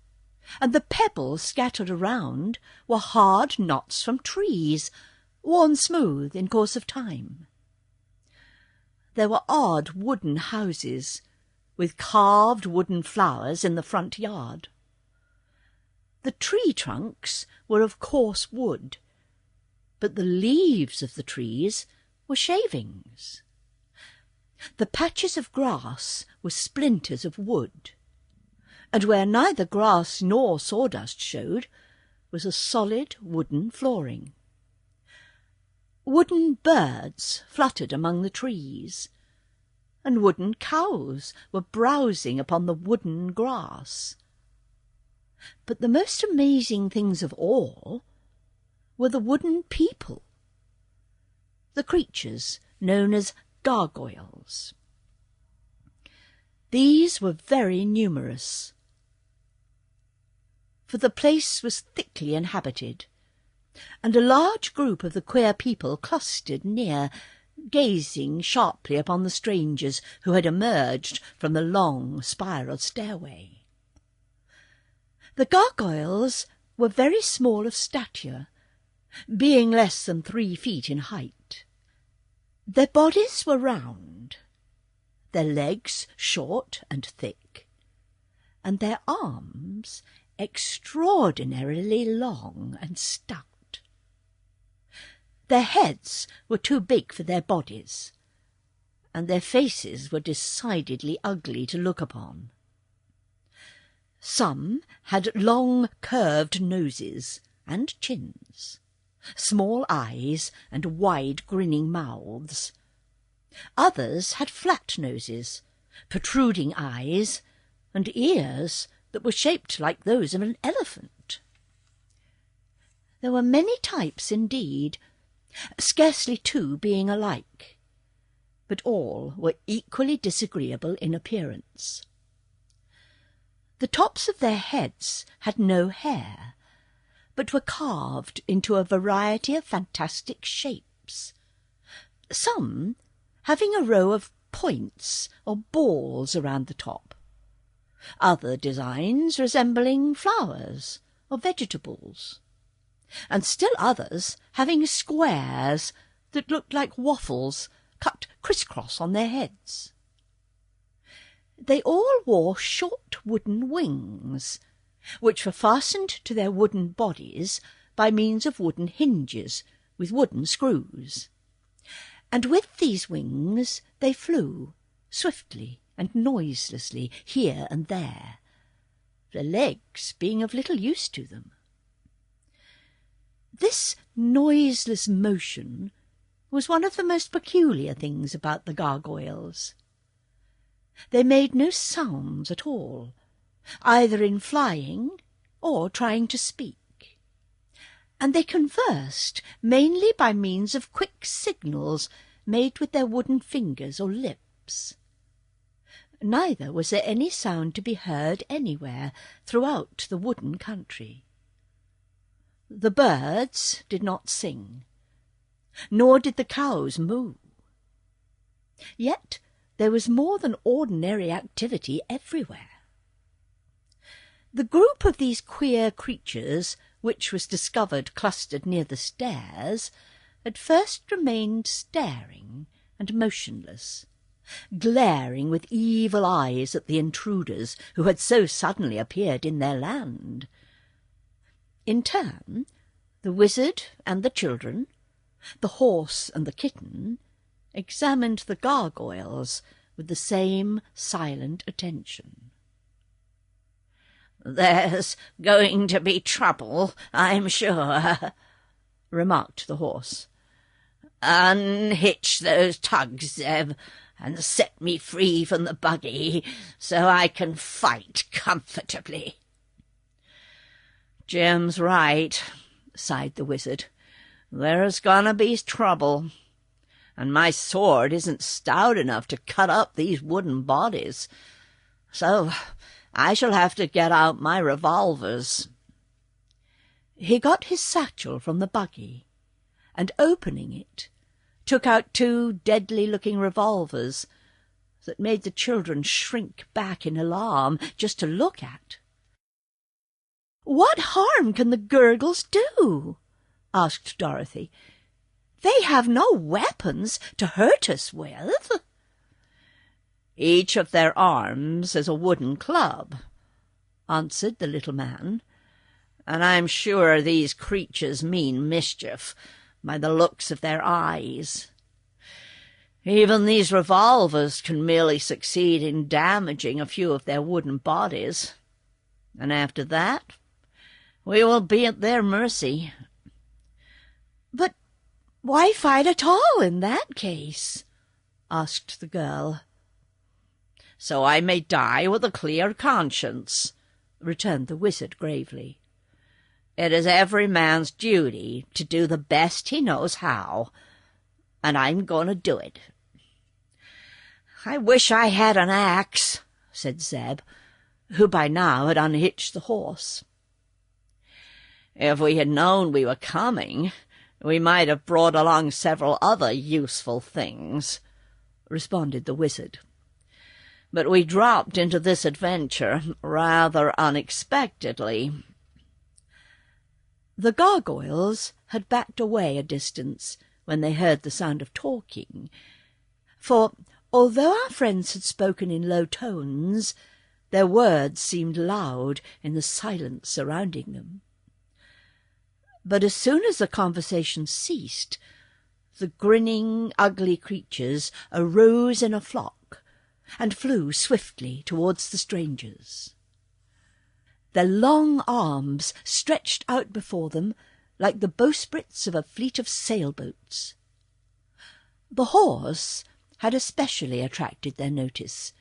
and the pebbles scattered around were hard knots from trees, worn smooth in course of time. There were odd wooden houses, with carved wooden flowers in the front yard. The tree trunks were of coarse wood, but the leaves of the trees were shavings. The patches of grass were splinters of wood, and where neither grass nor sawdust showed was a solid wooden flooring. Wooden birds fluttered among the trees, and wooden cows were browsing upon the wooden grass. But the most amazing things of all were the wooden people, the creatures known as gargoyles. These were very numerous, for the place was thickly inhabited, and a large group of the queer people clustered near, gazing sharply upon the strangers who had emerged from the long spiral stairway. The gargoyles were very small of stature, being less than 3 feet in height. Their bodies were round, their legs short and thick, and their arms extraordinarily long and stout. Their heads were too big for their bodies, and their faces were decidedly ugly to look upon. Some had long curved noses and chins, small eyes and wide grinning mouths. Others had flat noses, protruding eyes, and ears that were shaped like those of an elephant. There were many types indeed, scarcely 2 being alike, but all were equally disagreeable in appearance. The tops of their heads had no hair, but were carved into a variety of fantastic shapes, some having a row of points or balls around the top, other designs resembling flowers or vegetables, and still others having squares that looked like waffles cut criss-cross on their heads. They all wore short wooden wings, which were fastened to their wooden bodies by means of wooden hinges with wooden screws, and with these wings they flew swiftly and noiselessly here and there, their legs being of little use to them. This noiseless motion was one of the most peculiar things about the gargoyles. They made no sounds at all, either in flying or trying to speak, and they conversed mainly by means of quick signals made with their wooden fingers or lips. Neither was there any sound to be heard anywhere throughout the wooden country. The birds did not sing, nor did the cows moo. Yet there was more than ordinary activity everywhere. The group of these queer creatures, which was discovered clustered near the stairs, at first remained staring and motionless, glaring with evil eyes at the intruders who had so suddenly appeared in their land. In turn, the wizard and the children, the horse and the kitten, examined the gargoyles with the same silent attention. "There's going to be trouble, I'm sure," remarked the horse. "Unhitch those tugs, Zeb, and set me free from the buggy so I can fight comfortably." "Jim's right," sighed the wizard. "There's gonna be trouble, and my sword isn't stout enough to cut up these wooden bodies, so I shall have to get out my revolvers." He got his satchel from the buggy, and opening it, took out 2 deadly-looking revolvers that made the children shrink back in alarm just to look at. "What harm can the Gurgles do?" asked Dorothy. "They have no weapons to hurt us with." "Each of their arms is a wooden club," answered the little man, "and I'm sure these creatures mean mischief by the looks of their eyes. Even these revolvers can merely succeed in damaging a few of their wooden bodies, and after that we will be at their mercy." "But why fight at all in that case?" asked the girl. "So I may die with a clear conscience," returned the wizard gravely. It is every man's duty to do the best he knows how, and I'm going to do it. I wish I had an axe, said Zeb, who by now had unhitched the horse. If we had known we were coming, we might have brought along several other useful things, responded the wizard. But we dropped into this adventure rather unexpectedly. The gargoyles had backed away a distance when they heard the sound of talking, for although our friends had spoken in low tones, their words seemed loud in the silence surrounding them. But as soon as the conversation ceased, the grinning, ugly creatures arose in a flock and flew swiftly towards the strangers. Their long arms stretched out before them like the bowsprits of a fleet of sailboats. The horse had especially attracted their notice,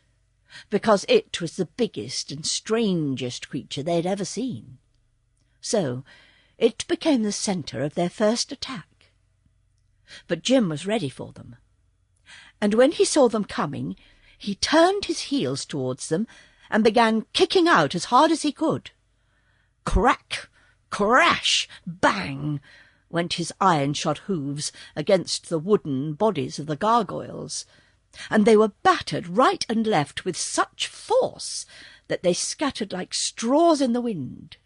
because it was the biggest and strangest creature they had ever seen. So it became the centre of their first attack. But Jim was ready for them, and when he saw them coming, he turned his heels towards them and began kicking out as hard as he could. Crack, crash, bang, went his iron-shod hoofs against the wooden bodies of the gargoyles, and they were battered right and left with such force that they scattered like straws in the wind.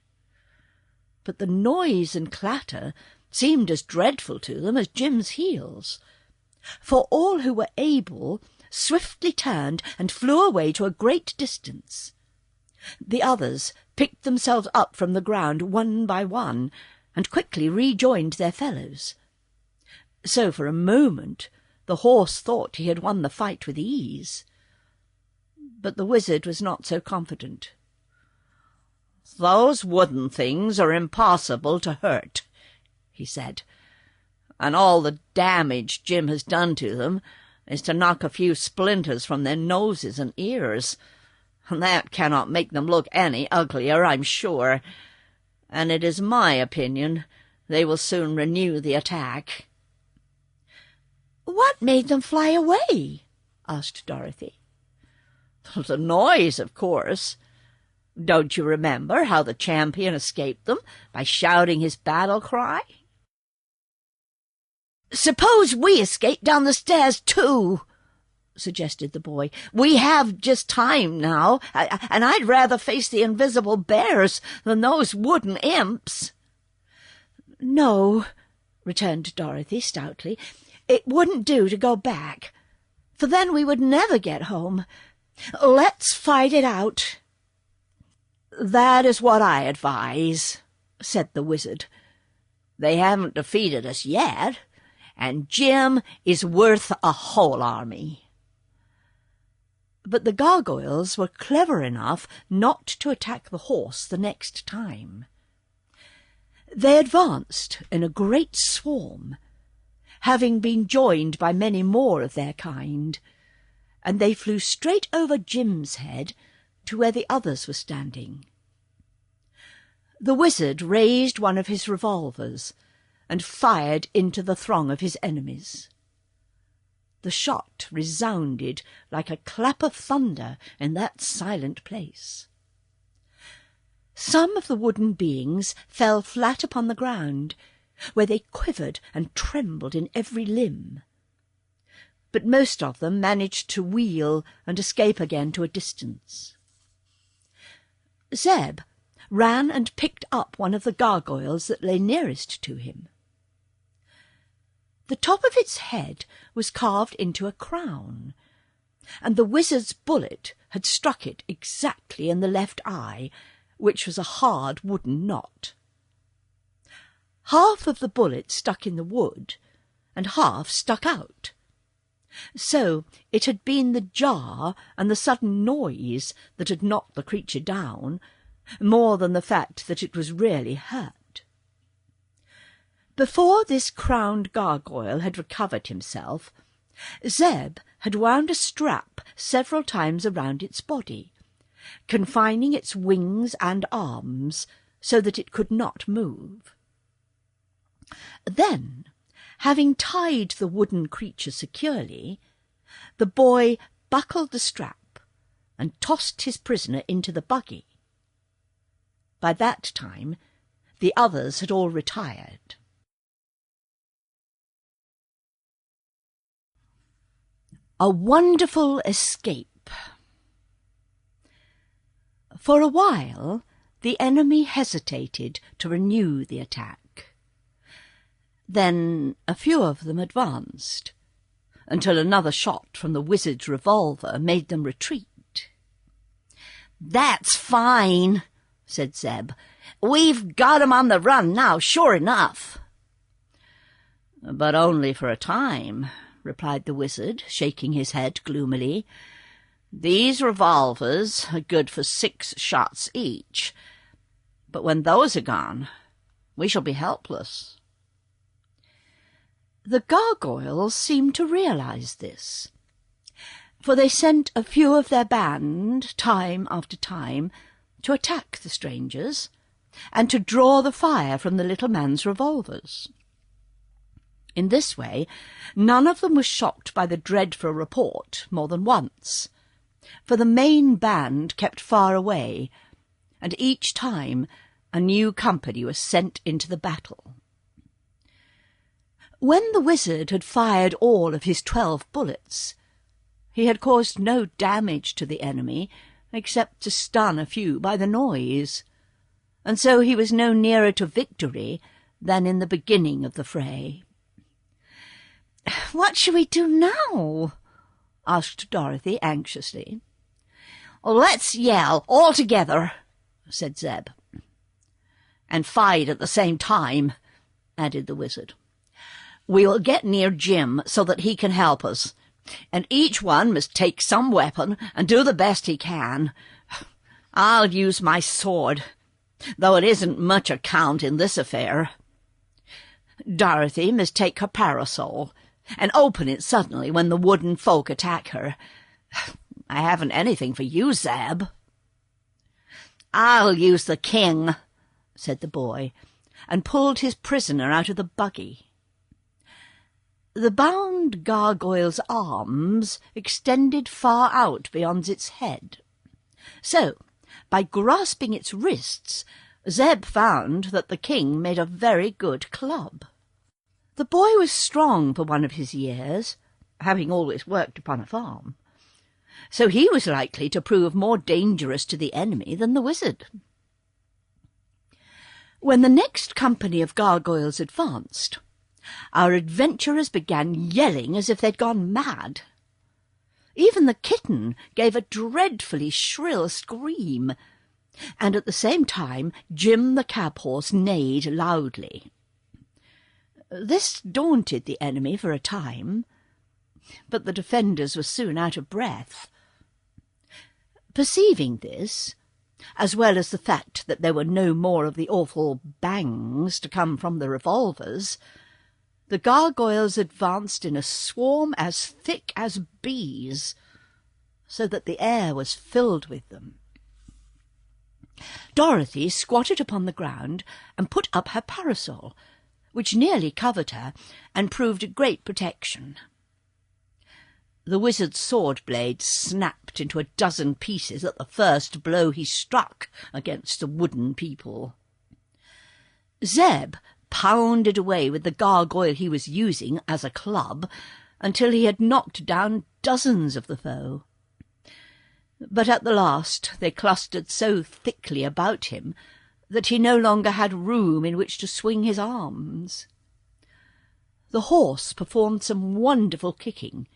But the noise and clatter seemed as dreadful to them as Jim's heels, for all who were able swiftly turned and flew away to a great distance. The others picked themselves up from the ground one by one, and quickly rejoined their fellows. So for a moment the horse thought he had won the fight with ease. But the wizard was not so confident. "Those wooden things are impossible to hurt," he said, "and all the damage Jim has done to them is to knock a few splinters from their noses and ears, and that cannot make them look any uglier, I'm sure, and it is my opinion they will soon renew the attack." "What made them fly away?" asked Dorothy. "The noise, of course. Don't you remember how the champion escaped them by shouting his battle cry?" "Suppose we escape down the stairs too," suggested the boy. "We have just time now, and I'd rather face the invisible bears than those wooden imps." "No," returned Dorothy stoutly. "It wouldn't do to go back, for then we would never get home. Let's fight it out." "That is what I advise," said the wizard. "They haven't defeated us yet, and Jim is worth a whole army." But the gargoyles were clever enough not to attack the horse the next time. They advanced in a great swarm, having been joined by many more of their kind, and they flew straight over Jim's head to where the others were standing. The wizard raised one of his revolvers and fired into the throng of his enemies. The shot resounded like a clap of thunder in that silent place. Some of the wooden beings fell flat upon the ground, where they quivered and trembled in every limb. But most of them managed to wheel and escape again to a distance. Zeb ran and picked up one of the gargoyles that lay nearest to him. The top of its head was carved into a crown, and the wizard's bullet had struck it exactly in the left eye, which was a hard wooden knot. Half of the bullet stuck in the wood, and half stuck out. So it had been the jar and the sudden noise that had knocked the creature down, more than the fact that it was really hurt. Before this crowned gargoyle had recovered himself, Zeb had wound a strap several times around its body, confining its wings and arms, so that it could not move. Then, having tied the wooden creature securely, the boy buckled the strap and tossed his prisoner into the buggy. By that time, the others had all retired. A wonderful escape. For a while, the enemy hesitated to renew the attack. Then a few of them advanced, until another shot from the wizard's revolver made them retreat. "That's fine," said Zeb. "We've got 'em on the run now, sure enough." "But only for a time," replied the wizard, shaking his head gloomily. "These revolvers are good for 6 shots each, but when those are gone, we shall be helpless." The gargoyles seemed to realize this, for they sent a few of their band, time after time, to attack the strangers, and to draw the fire from the little man's revolvers. In this way, none of them was shocked by the dreadful report more than once, for the main band kept far away, and each time a new company was sent into the battle. When the wizard had fired all of his 12 bullets, he had caused no damage to the enemy, except to stun a few by the noise, and so he was no nearer to victory than in the beginning of the fray. "What shall we do now?" asked Dorothy anxiously. "Let's yell all together," said Zeb. "And fight at the same time," added the wizard. "We'll get near Jim so that he can help us, and each one must take some weapon and do the best he can. I'll use my sword, though it isn't much account in this affair. Dorothy must take her parasol and open it suddenly when the wooden folk attack her. I haven't anything for you, Zeb." "I'll use the king," said the boy, and pulled his prisoner out of the buggy. The bound gargoyle's arms extended far out beyond its head, so, by grasping its wrists, Zeb found that the king made a very good club. The boy was strong for one of his years, having always worked upon a farm, so he was likely to prove more dangerous to the enemy than the wizard. When the next company of gargoyles advanced, our adventurers began yelling as if they'd gone mad. Even the kitten gave a dreadfully shrill scream, and at the same time Jim the cab-horse neighed loudly. This daunted the enemy for a time, but the defenders were soon out of breath. Perceiving this, as well as the fact that there were no more of the awful bangs to come from the revolvers, the gargoyles advanced in a swarm as thick as bees, so that the air was filled with them. Dorothy squatted upon the ground and put up her parasol, which nearly covered her and proved a great protection. The wizard's sword blade snapped into a dozen pieces at the first blow he struck against the wooden people. Zeb pounded away with the gargoyle he was using as a club until he had knocked down dozens of the foe. But at the last they clustered so thickly about him that he no longer had room in which to swing his arms. The horse performed some wonderful kicking,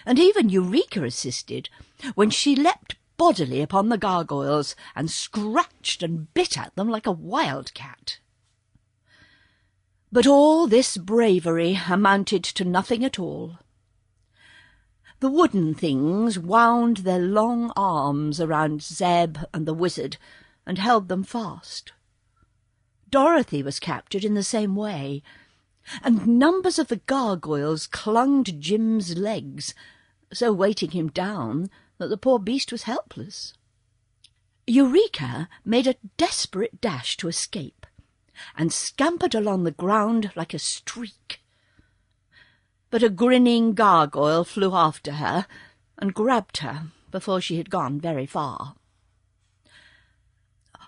and even Eureka assisted when she leapt bodily upon the gargoyles and scratched and bit at them like a wildcat. But all this bravery amounted to nothing at all. The wooden things wound their long arms around Zeb and the wizard and held them fast. Dorothy was captured in the same way, and numbers of the gargoyles clung to Jim's legs, so weighting him down that the poor beast was helpless. Eureka made a desperate dash to escape, and scampered along the ground like a streak. But a grinning gargoyle flew after her and grabbed her before she had gone very far.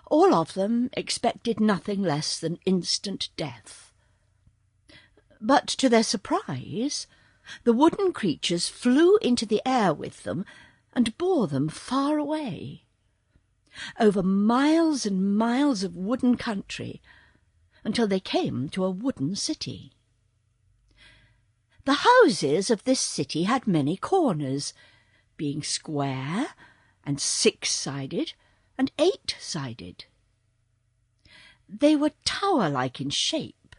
All of them expected nothing less than instant death. But to their surprise, the wooden creatures flew into the air with them and bore them far away, over miles and miles of wooden country, until they came to a wooden city. The houses of this city had many corners, being square and 6-sided and 8-sided. They were tower-like in shape,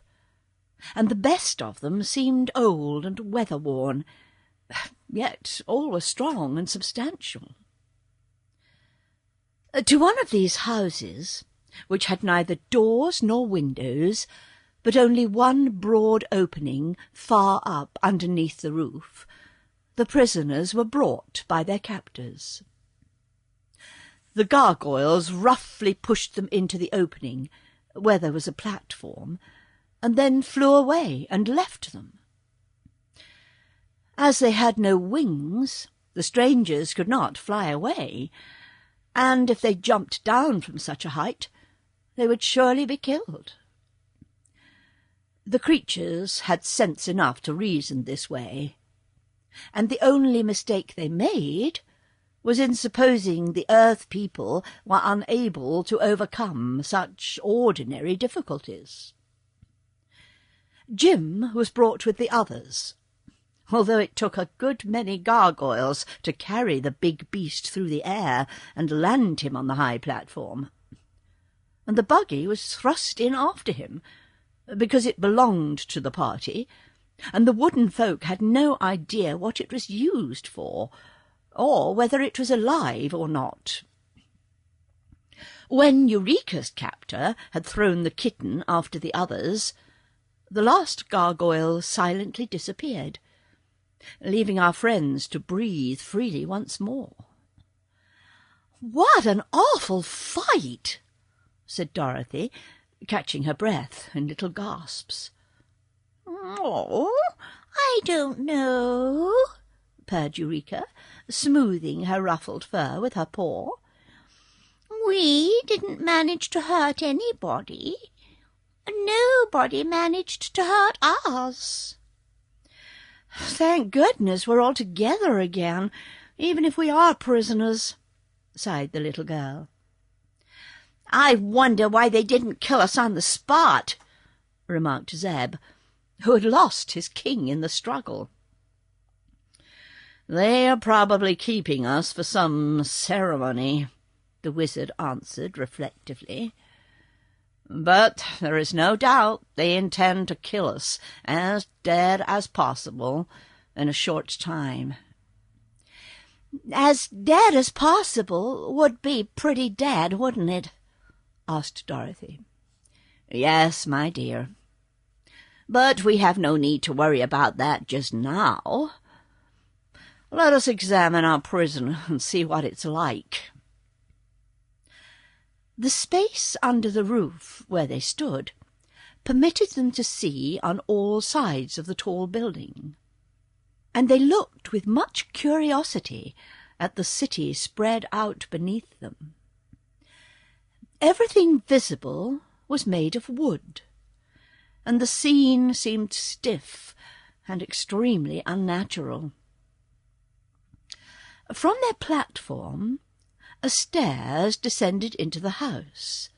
and the best of them seemed old and weather-worn, yet all were strong and substantial. To one of these houses, which had neither doors nor windows, but only one broad opening far up underneath the roof, the prisoners were brought by their captors. The gargoyles roughly pushed them into the opening, where there was a platform, and then flew away and left them. As they had no wings, the strangers could not fly away, and if they jumped down from such a height, they would surely be killed. The creatures had sense enough to reason this way, and the only mistake they made was in supposing the earth people were unable to overcome such ordinary difficulties. Jim was brought with the others, although it took a good many gargoyles to carry the big beast through the air and land him on the high platform. And the buggy was thrust in after him, because it belonged to the party, and the wooden folk had no idea what it was used for, or whether it was alive or not. When Eureka's captor had thrown the kitten after the others, the last gargoyle silently disappeared, leaving our friends to breathe freely once more. "What an awful fight!" said Dorothy, catching her breath in little gasps. "Oh, I don't know," purred Eureka, smoothing her ruffled fur with her paw. "We didn't manage to hurt anybody. Nobody managed to hurt us." "Thank goodness we're all together again, even if we are prisoners," sighed the little girl. "I wonder why they didn't kill us on the spot," remarked Zeb, who had lost his king in the struggle. "They are probably keeping us for some ceremony," the wizard answered reflectively. "But there is no doubt they intend to kill us as dead as possible in a short time." "As dead as possible would be pretty dead, wouldn't it?" asked Dorothy. "Yes, my dear. But we have no need to worry about that just now. Let us examine our prison and see what it's like." The space under the roof where they stood permitted them to see on all sides of the tall building, and they looked with much curiosity at the city spread out beneath them. Everything visible was made of wood, and the scene seemed stiff and extremely unnatural. From their platform, stairs descended into the house,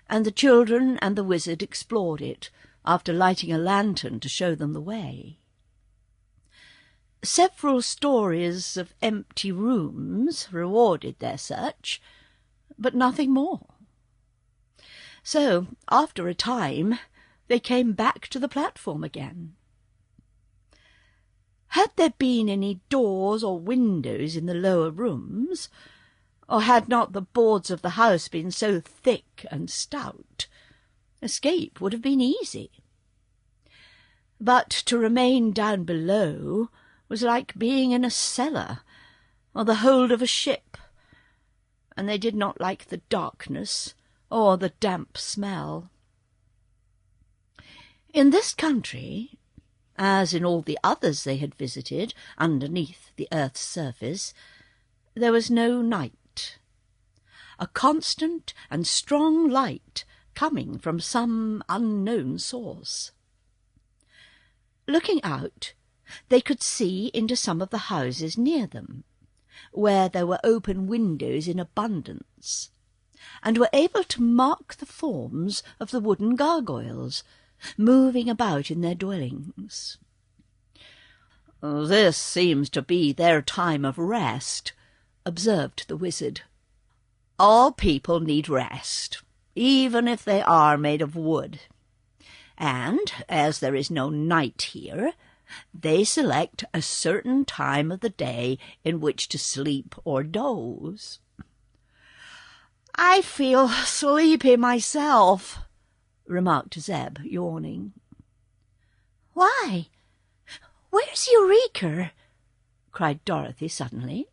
and the children and the wizard explored it, after lighting a lantern to show them the way. Several stories of empty rooms rewarded their search, but nothing more. So, after a time, they came back to the platform again. Had there been any doors or windows in the lower rooms, or had not the boards of the house been so thick and stout, escape would have been easy. But to remain down below was like being in a cellar or the hold of a ship, and they did not like the darkness or the damp smell. In this country, as in all the others they had visited underneath the earth's surface, there was no night. A constant and strong light coming from some unknown source. Looking out, they could see into some of the houses near them, where there were open windows in abundance, and were able to mark the forms of the wooden gargoyles moving about in their dwellings. "This seems to be their time of rest," observed the wizard. "All people need rest, even if they are made of wood. And, as there is no night here, they select a certain time of the day in which to sleep or doze." "I feel sleepy myself," remarked Zeb, yawning. "Why, where's Eureka?" cried Dorothy suddenly.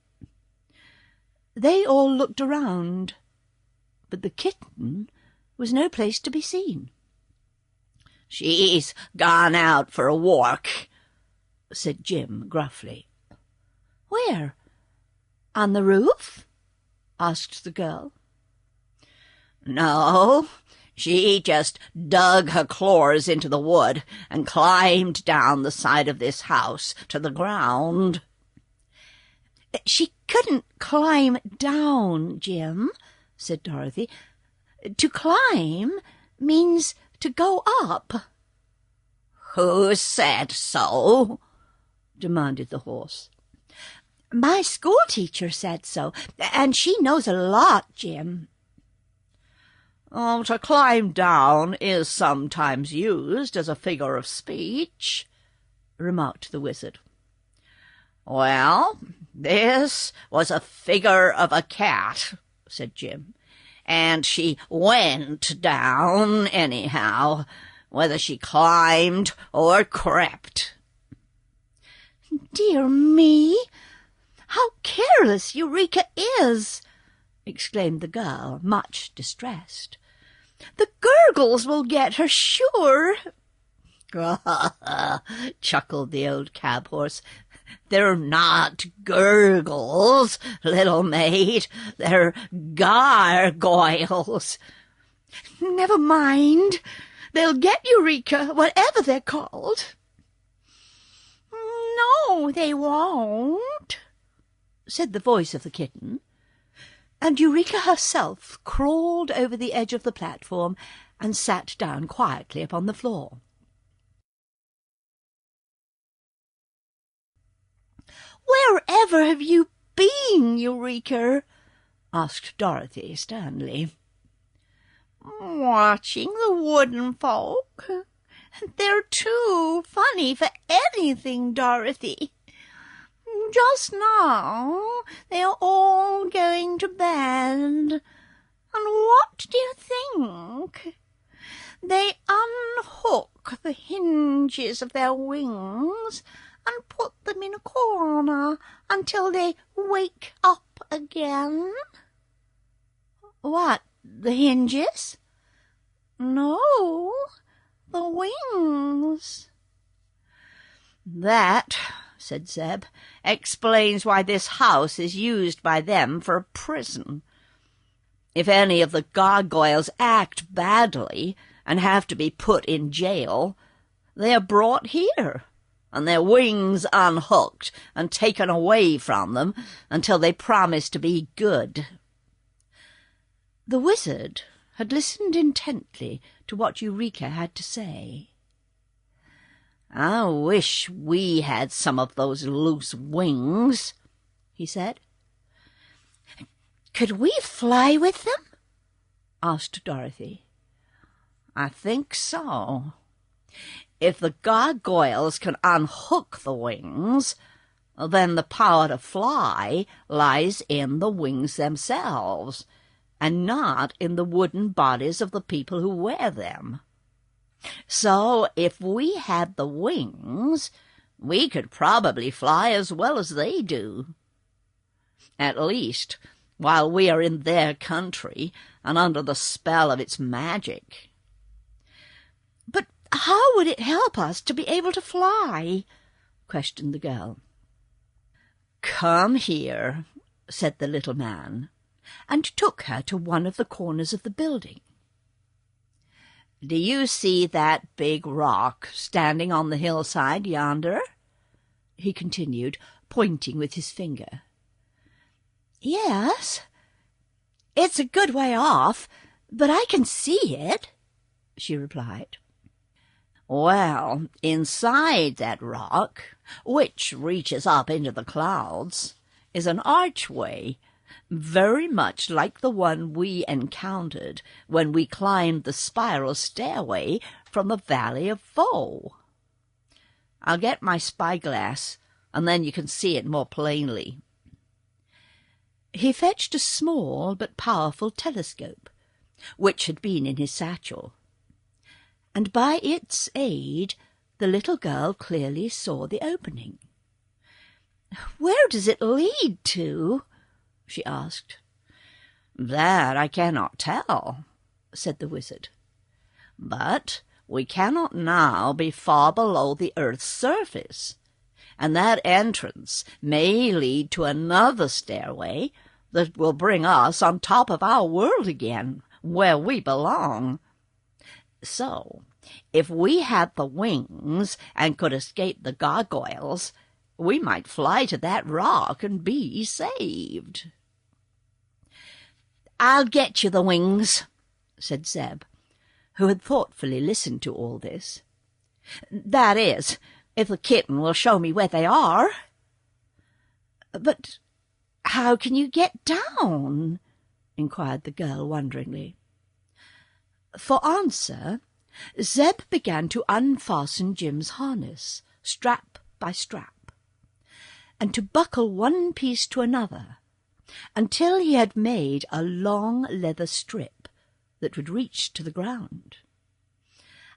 They all looked around, but the kitten was no place to be seen. "She's gone out for a walk," said Jim gruffly. "Where? On the roof?" asked the girl. "No, she just dug her claws into the wood and climbed down the side of this house to the ground." "She couldn't climb down, Jim," said Dorothy. "To climb means to go up." "Who said so?" demanded the horse. "My schoolteacher said so, and she knows a lot, Jim." "Oh, to climb down is sometimes used as a figure of speech," remarked the wizard. "Well, this was a figure of a cat," said Jim, "and she went down anyhow, whether she climbed or crept." "Dear me, how careless Eureka is!" exclaimed the girl, much distressed. "The gurgles will get her, sure." chuckled the old cab-horse. "They're not gurgles, little maid. They're gargoyles." "Never mind. They'll get Eureka, whatever they're called." "No, they won't," said the voice of the kitten, and Eureka herself crawled over the edge of the platform and sat down quietly upon the floor. "Wherever have you been, Eureka?" asked Dorothy sternly. "Watching the wooden folk. They're too funny for anything, Dorothy. Just now they are all going to bed. And what do you think? They unhook the hinges of their wings and put them in a corner until they wake up again." "What, the hinges?" "No, the wings." "That," said Zeb, "explains why this house is used by them for a prison. If any of the gargoyles act badly and have to be put in jail, they are brought here, and their wings unhooked and taken away from them until they promise to be good." The wizard had listened intently to what Eureka had to say. "I wish we had some of those loose wings," he said. "Could we fly with them?" asked Dorothy. "I think so. If the gargoyles can unhook the wings, then the power to fly lies in the wings themselves, and not in the wooden bodies of the people who wear them. So if we had the wings, we could probably fly as well as they do. At least, while we are in their country and under the spell of its magic." "But how would it help us to be able to fly?" questioned the girl. "Come here," said the little man, and took her to one of the corners of the building. "Do you see that big rock standing on the hillside yonder?" he continued, pointing with his finger. "Yes. It's a good way off, but I can see it," she replied. "Well, inside that rock, which reaches up into the clouds, is an archway, very much like the one we encountered when we climbed the spiral stairway from the Valley of Voe. I'll get my spyglass, and then you can see it more plainly." He fetched a small but powerful telescope, which had been in his satchel, and by its aid the little girl clearly saw the opening. "Where does it lead to?" she asked. "That I cannot tell," said the wizard. "But we cannot now be far below the earth's surface, and that entrance may lead to another stairway that will bring us on top of our world again, where we belong. So, if we had the wings and could escape the gargoyles, we might fly to that rock and be saved." "I'll get you the wings," said Zeb, who had thoughtfully listened to all this. "That is, if the kitten will show me where they are." "But how can you get down?" inquired the girl wonderingly. For answer, Zeb began to unfasten Jim's harness, strap by strap, and to buckle one piece to another, until he had made a long leather strip that would reach to the ground.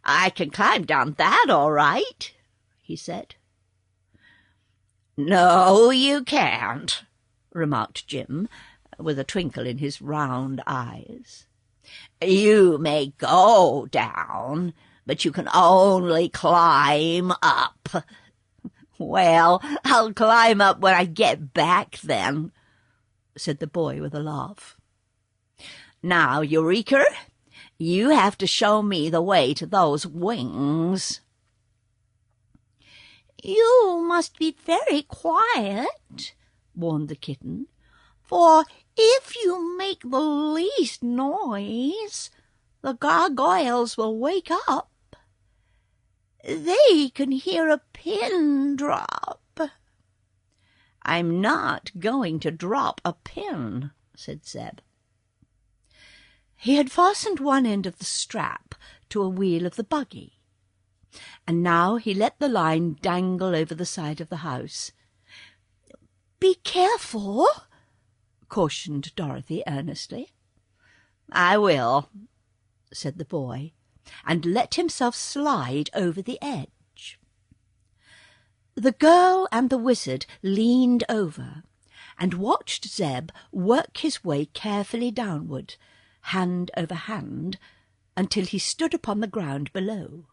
"I can climb down that all right," he said. "No, you can't," remarked Jim, with a twinkle in his round eyes. "You may go down, but you can only climb up." "Well, I'll climb up when I get back, then," said the boy with a laugh. "Now, Eureka, you have to show me the way to those wings." "You must be very quiet," warned the kitten, "for if you make the least noise, the gargoyles will wake up. They can hear a pin drop." "I'm not going to drop a pin," said Zeb. He had fastened one end of the strap to a wheel of the buggy, and now he let the line dangle over the side of the house. "Be careful," cautioned Dorothy earnestly. "I will," said the boy, and let himself slide over the edge. The girl and the wizard leaned over and watched Zeb work his way carefully downward, hand over hand, until he stood upon the ground below.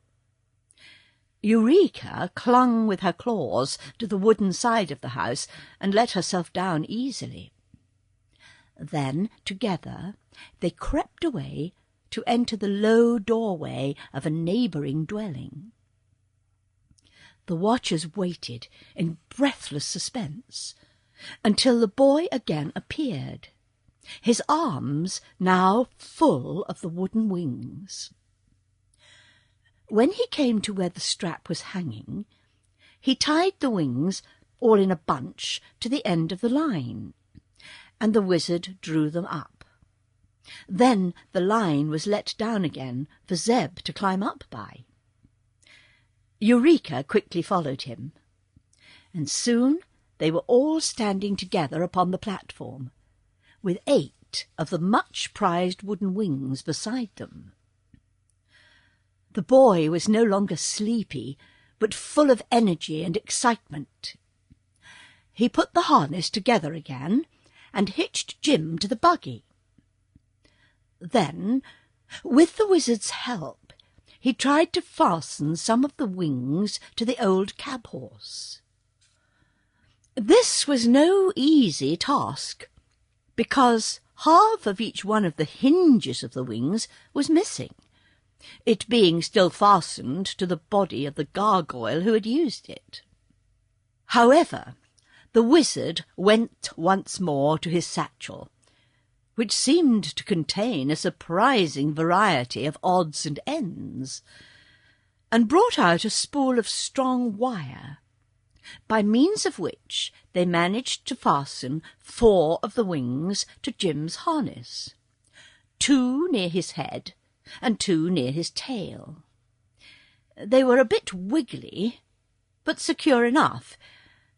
Eureka clung with her claws to the wooden side of the house and let herself down easily. Then, together, they crept away to enter the low doorway of a neighbouring dwelling. The watchers waited in breathless suspense until the boy again appeared, his arms now full of the wooden wings. When he came to where the strap was hanging, he tied the wings all in a bunch to the end of the line, and the wizard drew them up. Then the line was let down again for Zeb to climb up by. Eureka quickly followed him, and soon they were all standing together upon the platform, with 8 of the much-prized wooden wings beside them. The boy was no longer sleepy, but full of energy and excitement. He put the harness together again, and hitched Jim to the buggy. Then, with the wizard's help, he tried to fasten some of the wings to the old cab-horse. This was no easy task, because half of each one of the hinges of the wings was missing, it being still fastened to the body of the gargoyle who had used it. However, the wizard went once more to his satchel, which seemed to contain a surprising variety of odds and ends, and brought out a spool of strong wire, by means of which they managed to fasten 4 of the wings to Jim's harness, 2 near his head and 2 near his tail. They were a bit wiggly, but secure enough,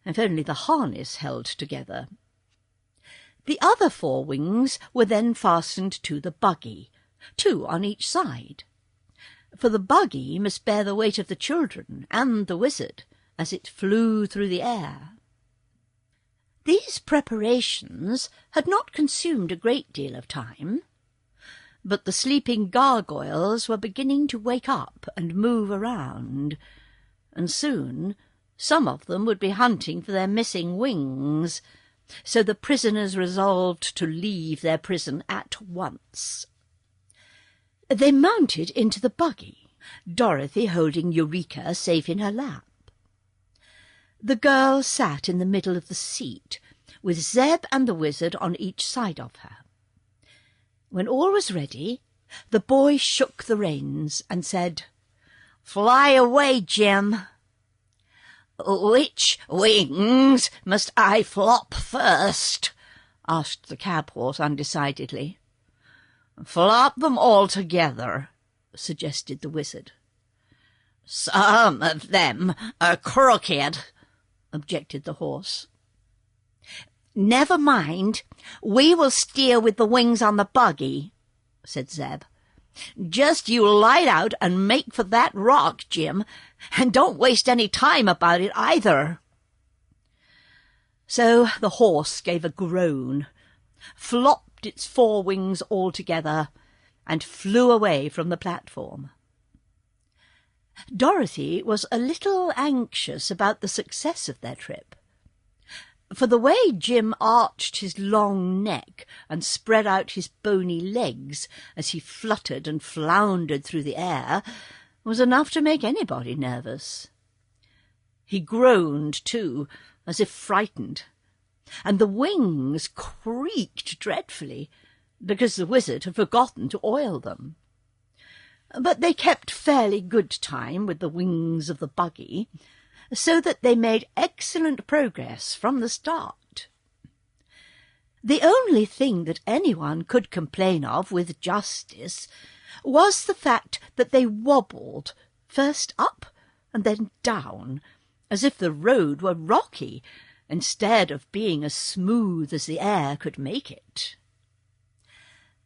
if only the harness held together. The other 4 wings were then fastened to the buggy, 2 on each side, for the buggy must bear the weight of the children and the wizard as it flew through the air. These preparations had not consumed a great deal of time, but the sleeping gargoyles were beginning to wake up and move around, and soon some of them would be hunting for their missing wings, so the prisoners resolved to leave their prison at once. They mounted into the buggy, Dorothy holding Eureka safe in her lap. The girl sat in the middle of the seat, with Zeb and the wizard on each side of her. When all was ready, the boy shook the reins and said, "Fly away, Jim." "Which wings must I flop first?" asked the cab-horse undecidedly. "Flop them all together," suggested the wizard. "Some of them are crooked," objected the horse. "Never mind, we will steer with the wings on the buggy," said Zeb. "Just you light out and make for that rock, Jim, and don't waste any time about it either." So the horse gave a groan, flopped its 4 wings all together, and flew away from the platform. Dorothy was a little anxious about the success of their trip, for the way Jim arched his long neck and spread out his bony legs as he fluttered and floundered through the air was enough to make anybody nervous. He groaned, too, as if frightened, and the wings creaked dreadfully, because the wizard had forgotten to oil them. But they kept fairly good time with the wings of the buggy, so that they made excellent progress from the start. The only thing that anyone could complain of with justice was the fact that they wobbled, first up and then down, as if the road were rocky, instead of being as smooth as the air could make it.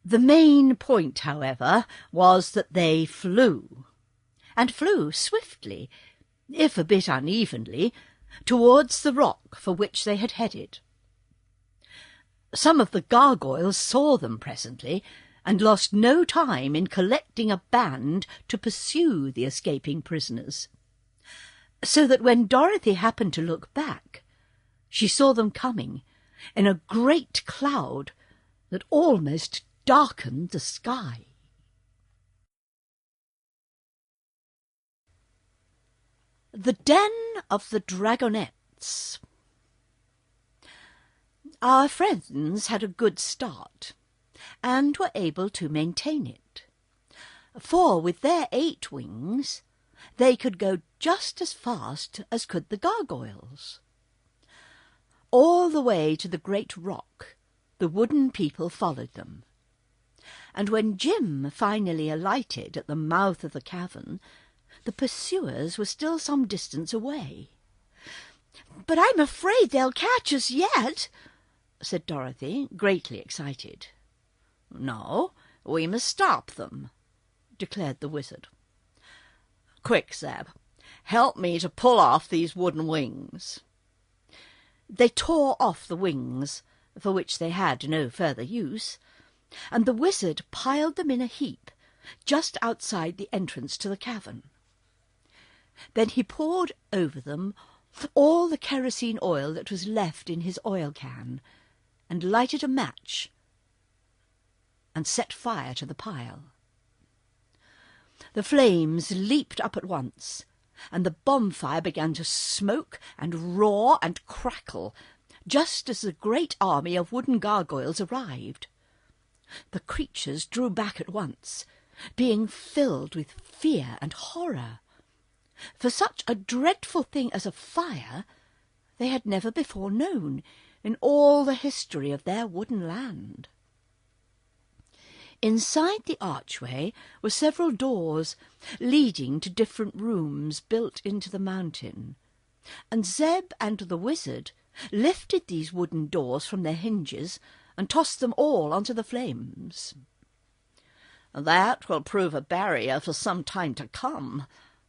The main point, however, was that they flew, and flew swiftly, if a bit unevenly, towards the rock for which they had headed. Some of the gargoyles saw them presently, and lost no time in collecting a band to pursue the escaping prisoners, so that when Dorothy happened to look back, she saw them coming in a great cloud that almost darkened the sky. The Den of the Dragonettes. Our friends had a good start, and were able to maintain it, for with their 8 wings they could go just as fast as could the gargoyles. All the way to the great rock the wooden people followed them, and when Jim finally alighted at the mouth of the cavern, the pursuers were still some distance away. "But I'm afraid they'll catch us yet," said Dorothy, greatly excited. "No, we must stop them," declared the wizard. "Quick, Zeb, help me to pull off these wooden wings." They tore off the wings, for which they had no further use, and the wizard piled them in a heap just outside the entrance to the cavern. Then he poured over them all the kerosene oil that was left in his oil can, and lighted a match and set fire to the pile. The flames leaped up at once, and the bonfire began to smoke and roar and crackle, just as the great army of wooden gargoyles arrived. The creatures drew back at once, being filled with fear and horror. For such a dreadful thing as a fire they had never before known in all the history of their wooden land. Inside the archway were several doors leading to different rooms built into the mountain, and Zeb and the wizard lifted these wooden doors from their hinges and tossed them all onto the flames. "That will prove a barrier for some time to come,"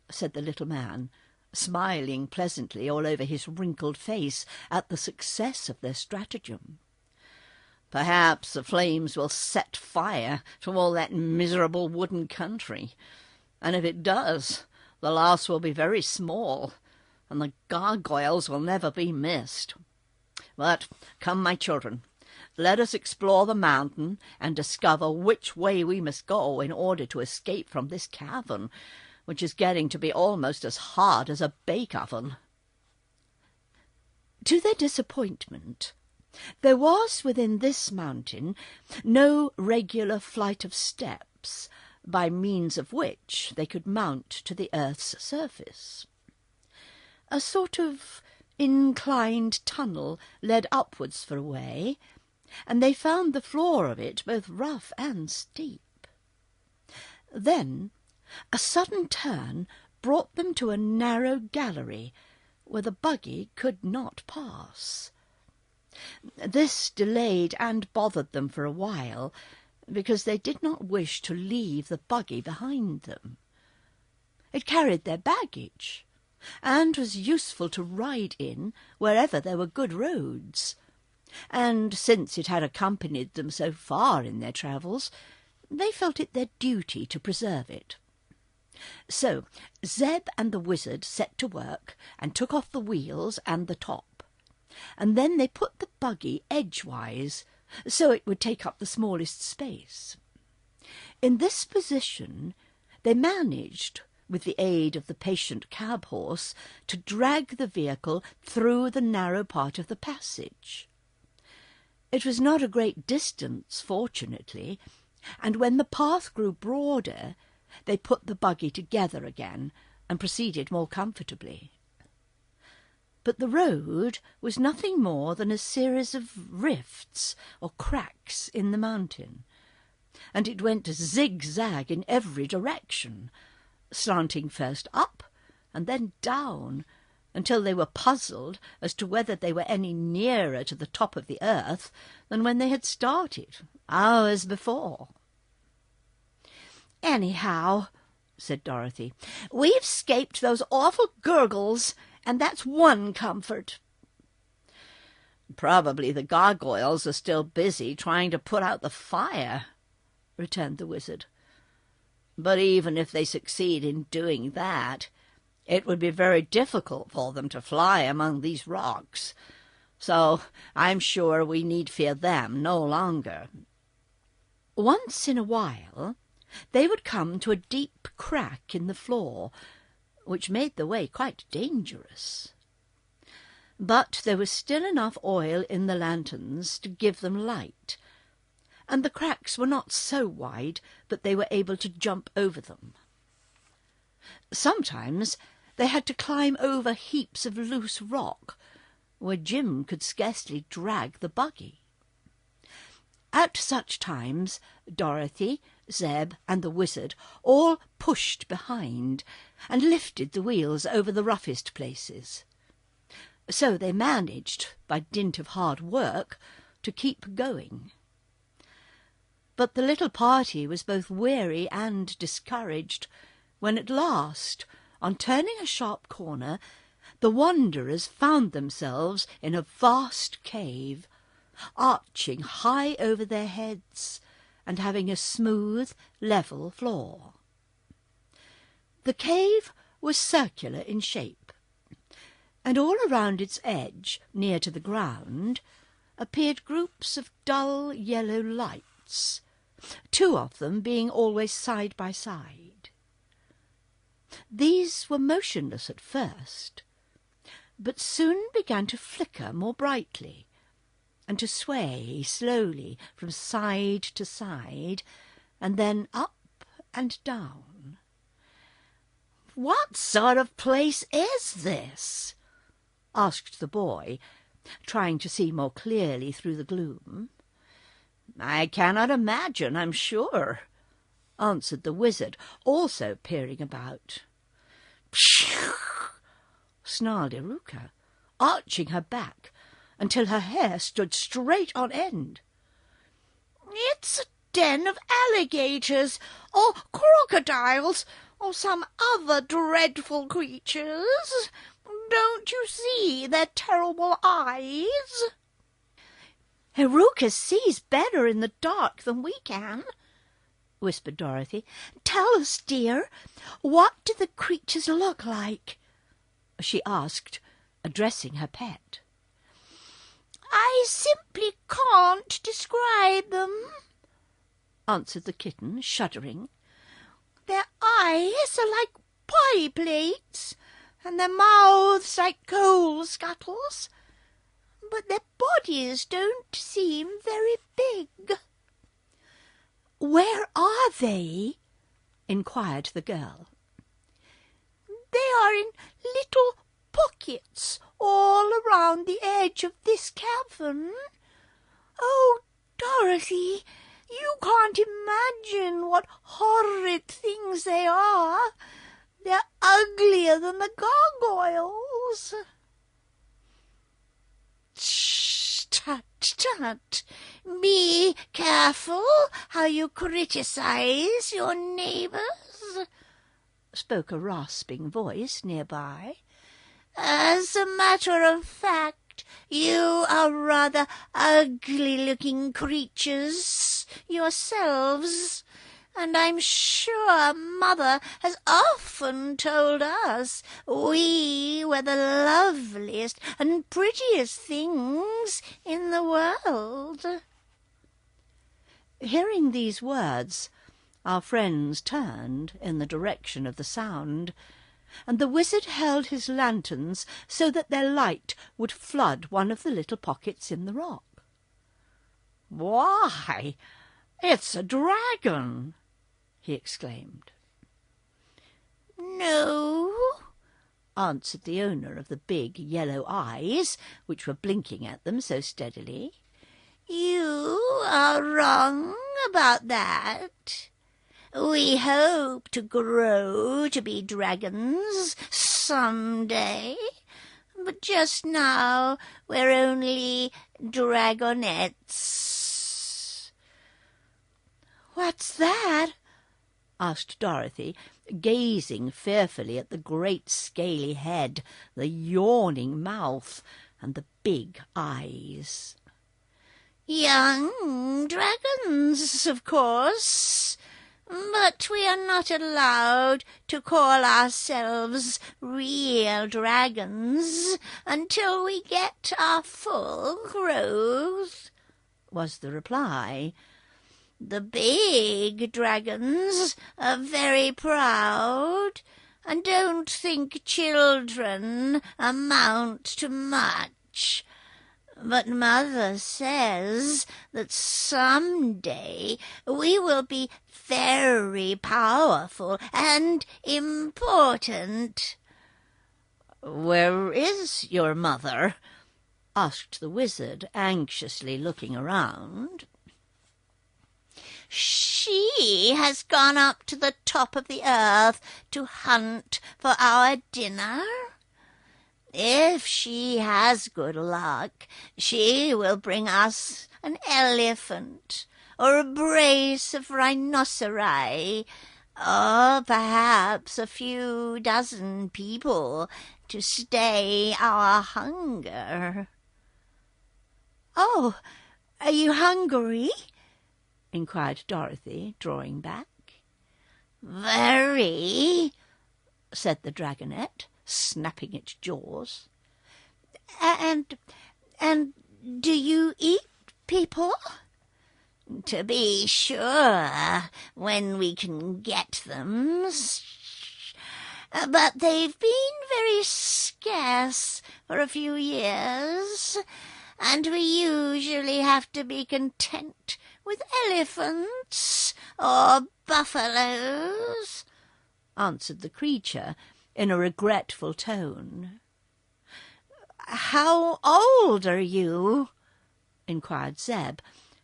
said the little man, smiling pleasantly all over his wrinkled face at the success of their stratagem. "Perhaps the flames will set fire to all that miserable wooden country, and if it does, the loss will be very small, and the gargoyles will never be missed. But come, my children, let us explore the mountain and discover which way we must go in order to escape from this cavern, which is getting to be almost as hard as a bake-oven." To their disappointment, there was within this mountain no regular flight of steps by means of which they could mount to the earth's surface. A sort of inclined tunnel led upwards for a way, and they found the floor of it both rough and steep. Then a sudden turn brought them to a narrow gallery where the buggy could not pass. This delayed and bothered them for a while, because they did not wish to leave the buggy behind them. It carried their baggage, and was useful to ride in wherever there were good roads, and since it had accompanied them so far in their travels, they felt it their duty to preserve it. So Zeb and the wizard set to work and took off the wheels and the top, and then they put the buggy edgewise so it would take up the smallest space. In this position they managed, with the aid of the patient cab-horse, to drag the vehicle through the narrow part of the passage. It was not a great distance, fortunately, and when the path grew broader, they put the buggy together again and proceeded more comfortably. But the road was nothing more than a series of rifts or cracks in the mountain, and it went zigzag in every direction, slanting first up and then down, until they were puzzled as to whether they were any nearer to the top of the earth than when they had started, hours before. "Anyhow," said Dorothy, "we've escaped those awful gurgles, and that's one comfort." "Probably the gargoyles are still busy trying to put out the fire," returned the wizard. "But even if they succeed in doing that, it would be very difficult for them to fly among these rocks, so I'm sure we need fear them no longer." Once in a while they would come to a deep crack in the floor, which made the way quite dangerous. But there was still enough oil in the lanterns to give them light, and the cracks were not so wide that they were able to jump over them. Sometimes they had to climb over heaps of loose rock, where Jim could scarcely drag the buggy. At such times Dorothy, Zeb, and the wizard all pushed behind and lifted the wheels over the roughest places. So they managed, by dint of hard work, to keep going. But the little party was both weary and discouraged when at last, on turning a sharp corner, the wanderers found themselves in a vast cave, arching high over their heads and having a smooth, level floor. The cave was circular in shape, and all around its edge, near to the ground, appeared groups of dull yellow lights, 2 of them being always side by side. These were motionless at first, but soon began to flicker more brightly, and to sway slowly from side to side, and then up and down. "What sort of place is this?" asked the boy, trying to see more clearly through the gloom. "I cannot imagine, I'm sure," answered the wizard, also peering about. "Phew!" snarled Eureka, arching her back until her hair stood straight on end. "It's a den of alligators, or crocodiles, or some other dreadful creatures. Don't you see their terrible eyes?" "Eureka sees better in the dark than we can," whispered Dorothy. "Tell us, dear, what do the creatures look like?" she asked, addressing her pet. "I simply can't describe them," answered the kitten, shuddering. "Their eyes are like pie plates, and their mouths like coal scuttles, but their bodies don't seem very big." "Where are they?" inquired the girl. "They are in little pockets all around the edge of this cavern. Oh, Dorothy, you can't imagine what horrid things they are. They're uglier than the gargoyles." "Shh, tut, tut. Be careful how you criticize your neighbors," spoke a rasping voice nearby. "As a matter of fact, you are rather ugly-looking creatures yourselves, and I'm sure Mother has often told us we were the loveliest and prettiest things in the world." Hearing these words, our friends turned in the direction of the sound, and the wizard held his lanterns so that their light would flood one of the little pockets in the rock. "Why, it's a dragon!" he exclaimed. "No," answered the owner of the big yellow eyes, which were blinking at them so steadily. "You are wrong about that. We hope to grow to be dragons some day, but just now we're only dragonettes." "What's that?" asked Dorothy, gazing fearfully at the great scaly head, the yawning mouth, and the big eyes. "Young dragons, of course, but we are not allowed to call ourselves real dragons until we get our full growth," was the reply. "The big dragons are very proud and don't think children amount to much. But Mother says that someday we will be very powerful and important." "Where is your mother?" asked the wizard, anxiously looking around. "She has gone up to the top of the earth to hunt for our dinner. If she has good luck, she will bring us an elephant or a brace of rhinoceri, or perhaps a few dozen people to stay our hunger." "Oh, Are you hungry? inquired Dorothy, drawing back. Very, said the dragonette, snapping its jaws. And do you eat people? To be sure, when we can get them. But they've been very scarce for a few years, and we usually have to be content with elephants or buffaloes, answered the creature in a regretful tone. How old are you? inquired Zeb,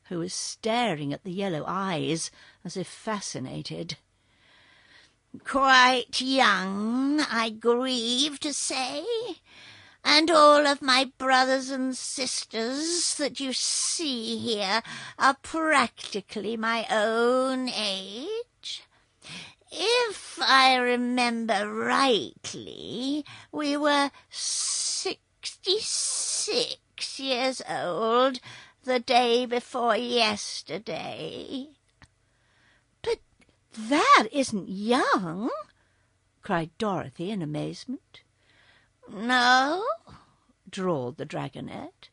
who was staring at the yellow eyes as if fascinated. Quite young, I grieve to say, and all of my brothers and sisters that you see here are practically my own age. If I remember rightly, we were 66 years old the day before yesterday. But that isn't young, cried Dorothy in amazement. No, drawled the dragonette.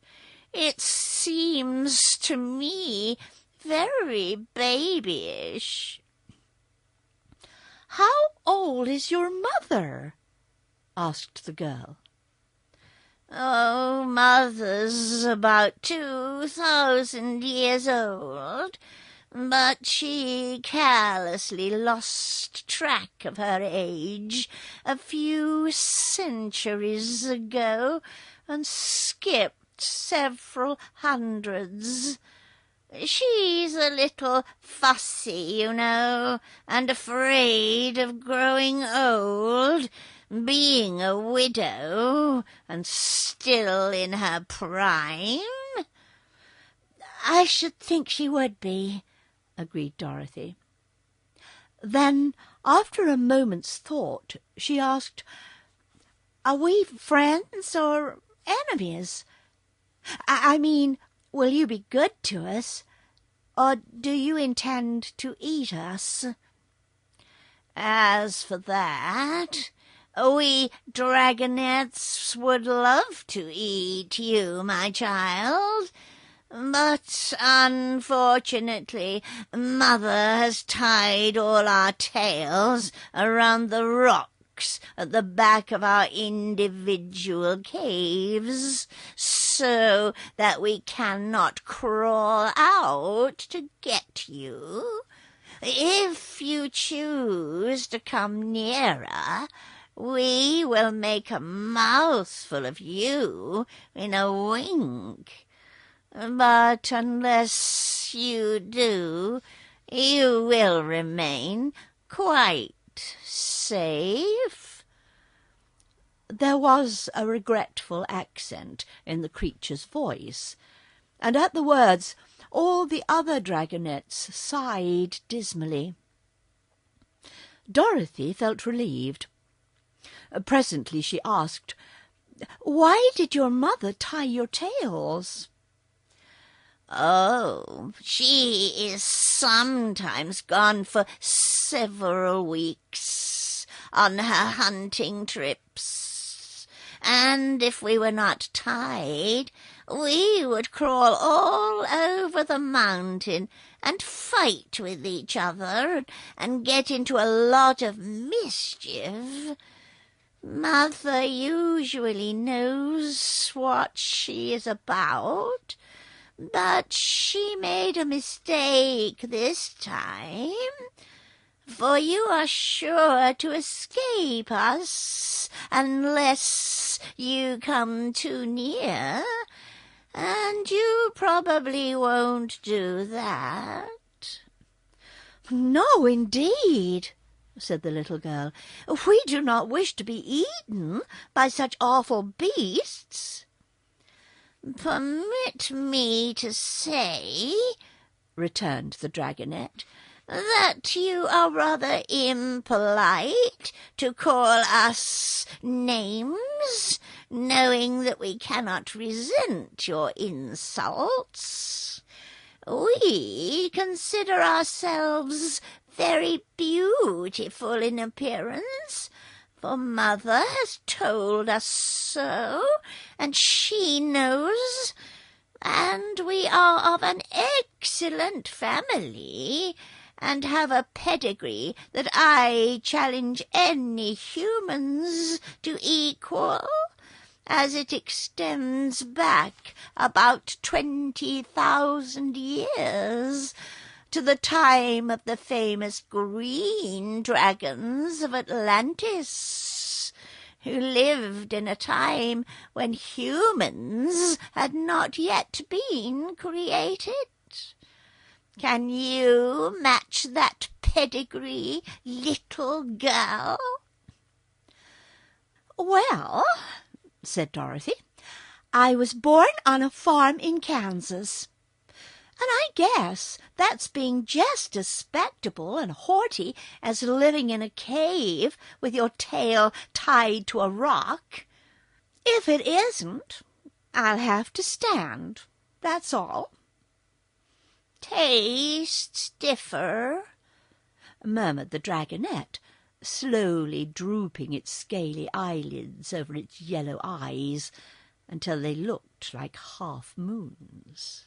It seems to me very babyish. How old is your mother? asked the girl. Oh, mother's about 2,000 years old, but she carelessly lost track of her age a few centuries ago and skipped several hundreds. She's a little fussy, you know, and afraid of growing old, being a widow and still in her prime. I should think she would be, agreed Dorothy. Then, after a moment's thought, she asked, Are we friends or enemies? I mean, will you be good to us, or do you intend to eat us? As for that, we dragonettes would love to eat you, my child, but unfortunately Mother has tied all our tails around the rocks at the back of our individual caves, so that we cannot crawl out to get you. If you choose to come nearer, we will make a mouthful of you in a wink. But unless you do, you will remain quite safe. There was a regretful accent in the creature's voice, and at the words all the other dragonettes sighed dismally. Dorothy felt relieved. Presently she asked, "Why did your mother tie your tails?" Oh, she is sometimes gone for several weeks on her hunting trips, and if we were not tied, we would crawl all over the mountain and fight with each other and get into a lot of mischief. Mother usually knows what she is about, but she made a mistake this time, for you are sure to escape us unless you come too near, and you probably won't do that. "No, indeed," said the little girl. "We do not wish to be eaten by such awful beasts." "Permit me to say," returned the dragonette, "that you are rather impolite to call us names, knowing that we cannot resent your insults. We consider ourselves very beautiful in appearance, for Mother has told us so, and she knows, and we are of an excellent family, and have a pedigree that I challenge any humans to equal, as it extends back about 20,000 years, to the time of the famous green dragons of Atlantis, who lived in a time when humans had not yet been created. Can you match that pedigree, little girl? Well, said Dorothy, I was born on a farm in Kansas, and I guess that's being just as spectable and haughty as living in a cave with your tail tied to a rock. If it isn't, I'll have to stand, that's all. Tastes differ, murmured the dragonette, slowly drooping its scaly eyelids over its yellow eyes until they looked like half-moons.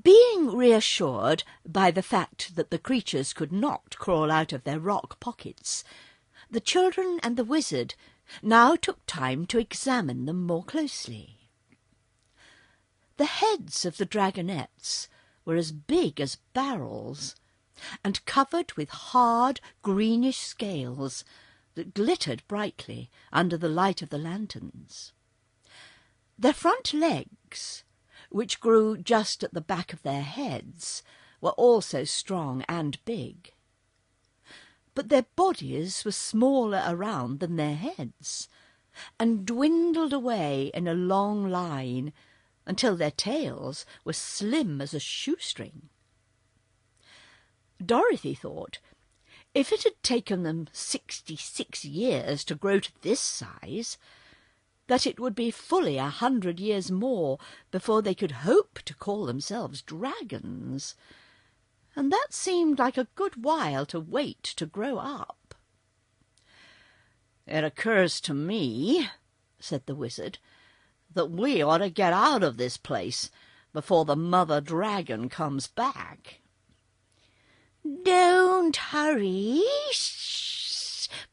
Being reassured by the fact that the creatures could not crawl out of their rock pockets, the children and the wizard now took time to examine them more closely. The heads of the dragonettes were as big as barrels, and covered with hard greenish scales that glittered brightly under the light of the lanterns. Their front legs, which grew just at the back of their heads, were also strong and big. But their bodies were smaller around than their heads, and dwindled away in a long line until their tails were slim as a shoestring. Dorothy thought, if it had taken them 66 years to grow to this size, that it would be fully 100 years more before they could hope to call themselves dragons, and that seemed like a good while to wait to grow up. "It occurs to me," said the wizard, "that we ought to get out of this place before the mother dragon comes back." "Don't hurry,"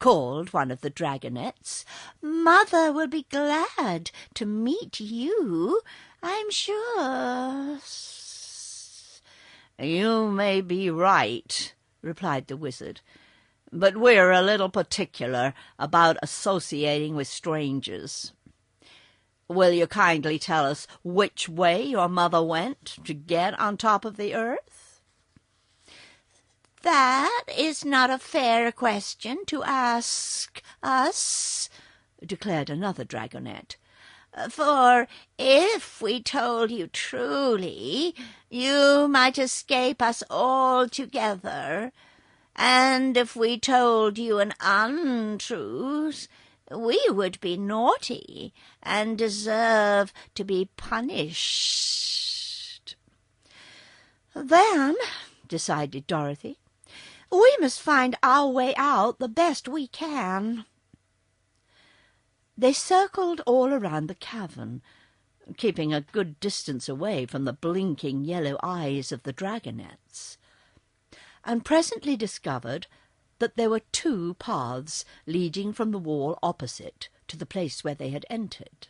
called one of the dragonettes. "Mother will be glad to meet you, I'm sure." "You may be right," replied the wizard, "but we're a little particular about associating with strangers. Will you kindly tell us which way your mother went to get on top of the earth?" "That is not a fair question to ask us," declared another dragonette, "for if we told you truly, you might escape us altogether, and if we told you an untruth, we would be naughty and deserve to be punished." "Then," decided Dorothy, "we must find our way out the best we can." They circled all around the cavern, keeping a good distance away from the blinking yellow eyes of the dragonettes, and presently discovered that there were 2 paths leading from the wall opposite to the place where they had entered.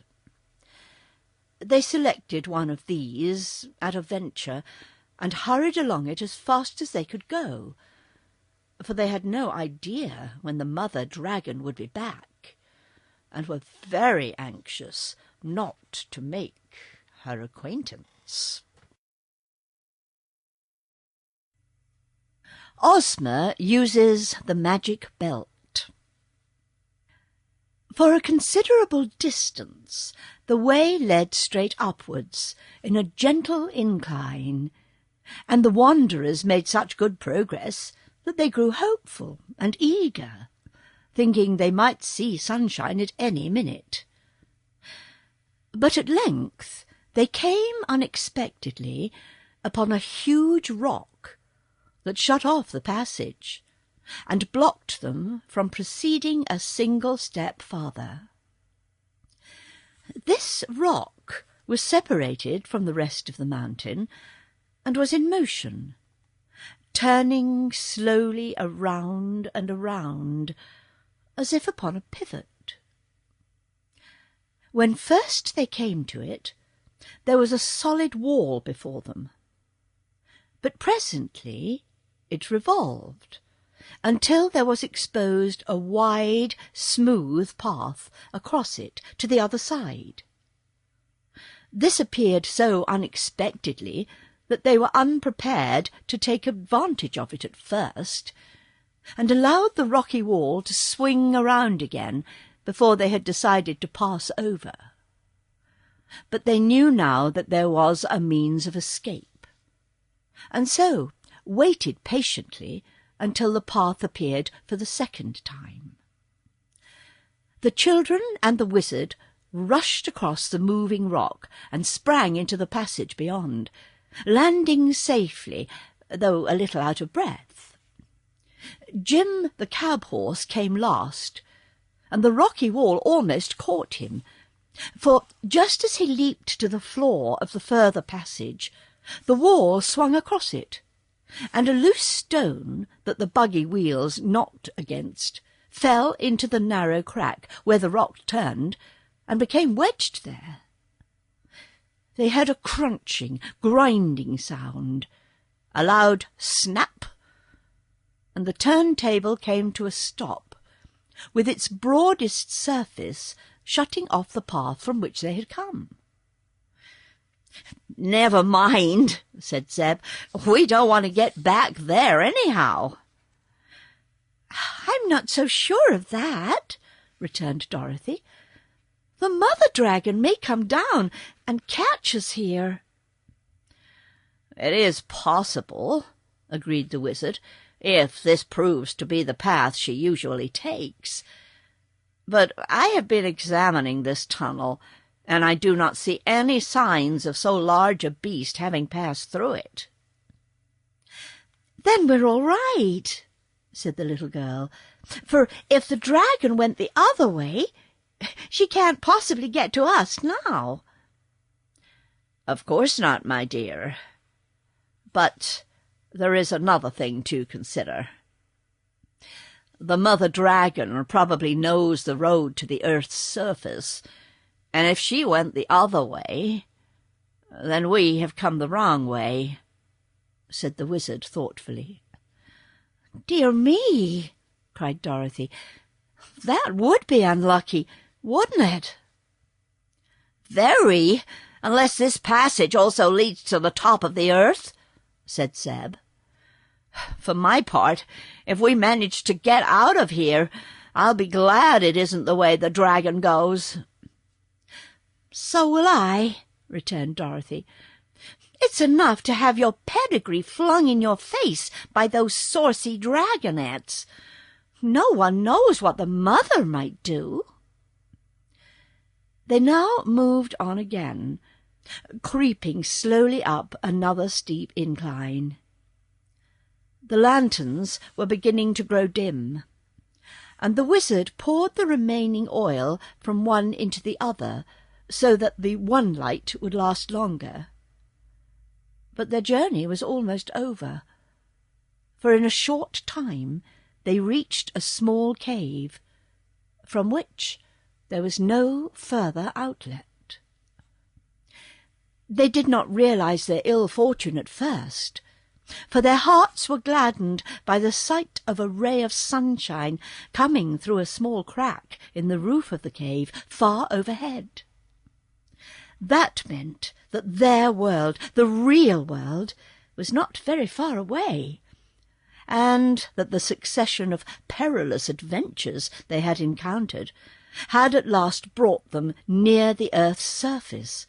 They selected one of these at a venture and hurried along it as fast as they could go, for they had no idea when the mother dragon would be back, and were very anxious not to make her acquaintance. Ozma uses the magic belt. For a considerable distance the way led straight upwards in a gentle incline, and the wanderers made such good progress that they grew hopeful and eager, thinking they might see sunshine at any minute. But at length they came unexpectedly upon a huge rock that shut off the passage and blocked them from proceeding a single step farther. This rock was separated from the rest of the mountain and was in motion, turning slowly around and around, as if upon a pivot. When first they came to it, there was a solid wall before them. But presently it revolved, until there was exposed a wide, smooth path across it to the other side. This appeared so unexpectedly that they were unprepared to take advantage of it at first, and allowed the rocky wall to swing around again before they had decided to pass over. But they knew now that there was a means of escape, and so waited patiently until the path appeared for the second time. The children and the wizard rushed across the moving rock and sprang into the passage beyond, landing safely, though a little out of breath. Jim the cab-horse came last, and the rocky wall almost caught him, for just as he leaped to the floor of the further passage, the wall swung across it, and a loose stone that the buggy wheels knocked against fell into the narrow crack where the rock turned and became wedged there. They heard a crunching, grinding sound, a loud snap, and the turntable came to a stop, with its broadest surface shutting off the path from which they had come. "Never mind," said Zeb. "We don't want to get back there anyhow." "I'm not so sure of that," returned Dorothy. "The mother dragon may come down and catch us here." "It is possible," agreed the wizard, "if this proves to be the path she usually takes. But I have been examining this tunnel, and I do not see any signs of so large a beast having passed through it." "Then we're all right," said the little girl, "for if the dragon went the other way, she can't possibly get to us now." "Of course not, my dear. But there is another thing to consider. The mother dragon probably knows the road to the earth's surface, and if she went the other way, then we have come the wrong way," said the wizard thoughtfully. "Dear me," cried Dorothy, "that would be unlucky, wouldn't it?" "Very, unless this passage also leads to the top of the earth," said Zeb. "For my part, if we manage to get out of here, I'll be glad it isn't the way the dragon goes." "So will I," returned Dorothy. "It's enough to have your pedigree flung in your face by those saucy dragonettes. No one knows what the mother might do." They now moved on again, creeping slowly up another steep incline. The lanterns were beginning to grow dim, and the wizard poured the remaining oil from one into the other, so that the one light would last longer. But their journey was almost over, for in a short time they reached a small cave, from which there was no further outlet. They did not realize their ill fortune at first, for their hearts were gladdened by the sight of a ray of sunshine coming through a small crack in the roof of the cave far overhead. That meant that their world, the real world, was not very far away, and that the succession of perilous adventures they had encountered had at last brought them near the earth's surface,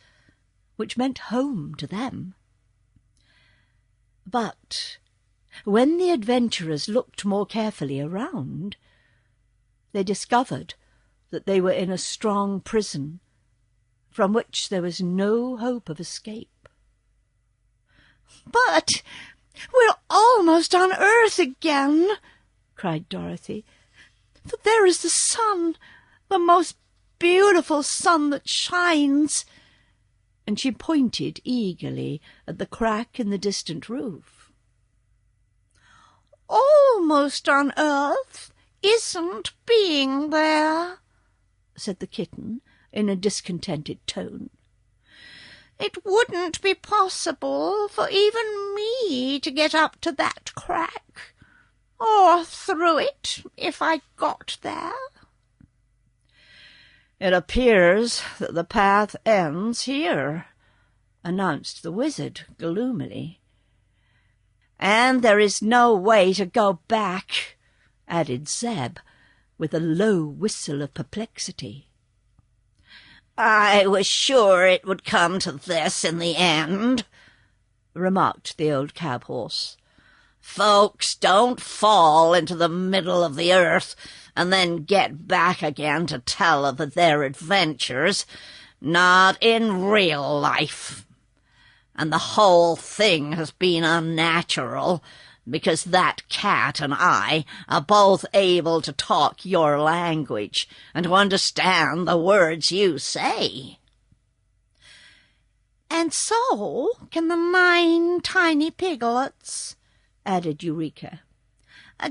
which meant home to them. But when the adventurers looked more carefully around, they discovered that they were in a strong prison, from which there was no hope of escape. "But we're almost on Earth again," cried Dorothy. "For there is the sun, the most beautiful sun that shines," and she pointed eagerly at the crack in the distant roof. "Almost on Earth isn't being there," said the kitten in a discontented tone. "It wouldn't be possible for even me to get up to that crack, or through it if I got there." "It appears that the path ends here," announced the wizard gloomily. "And there is no way to go back," added Zeb, with a low whistle of perplexity. "I was sure it would come to this in the end," remarked the old cab-horse. "Folks don't fall into the middle of the earth and then get back again to tell of their adventures, not in real life. And the whole thing has been unnatural, because that cat and I are both able to talk your language and to understand the words you say." "And so can the 9 tiny piglets," added Eureka.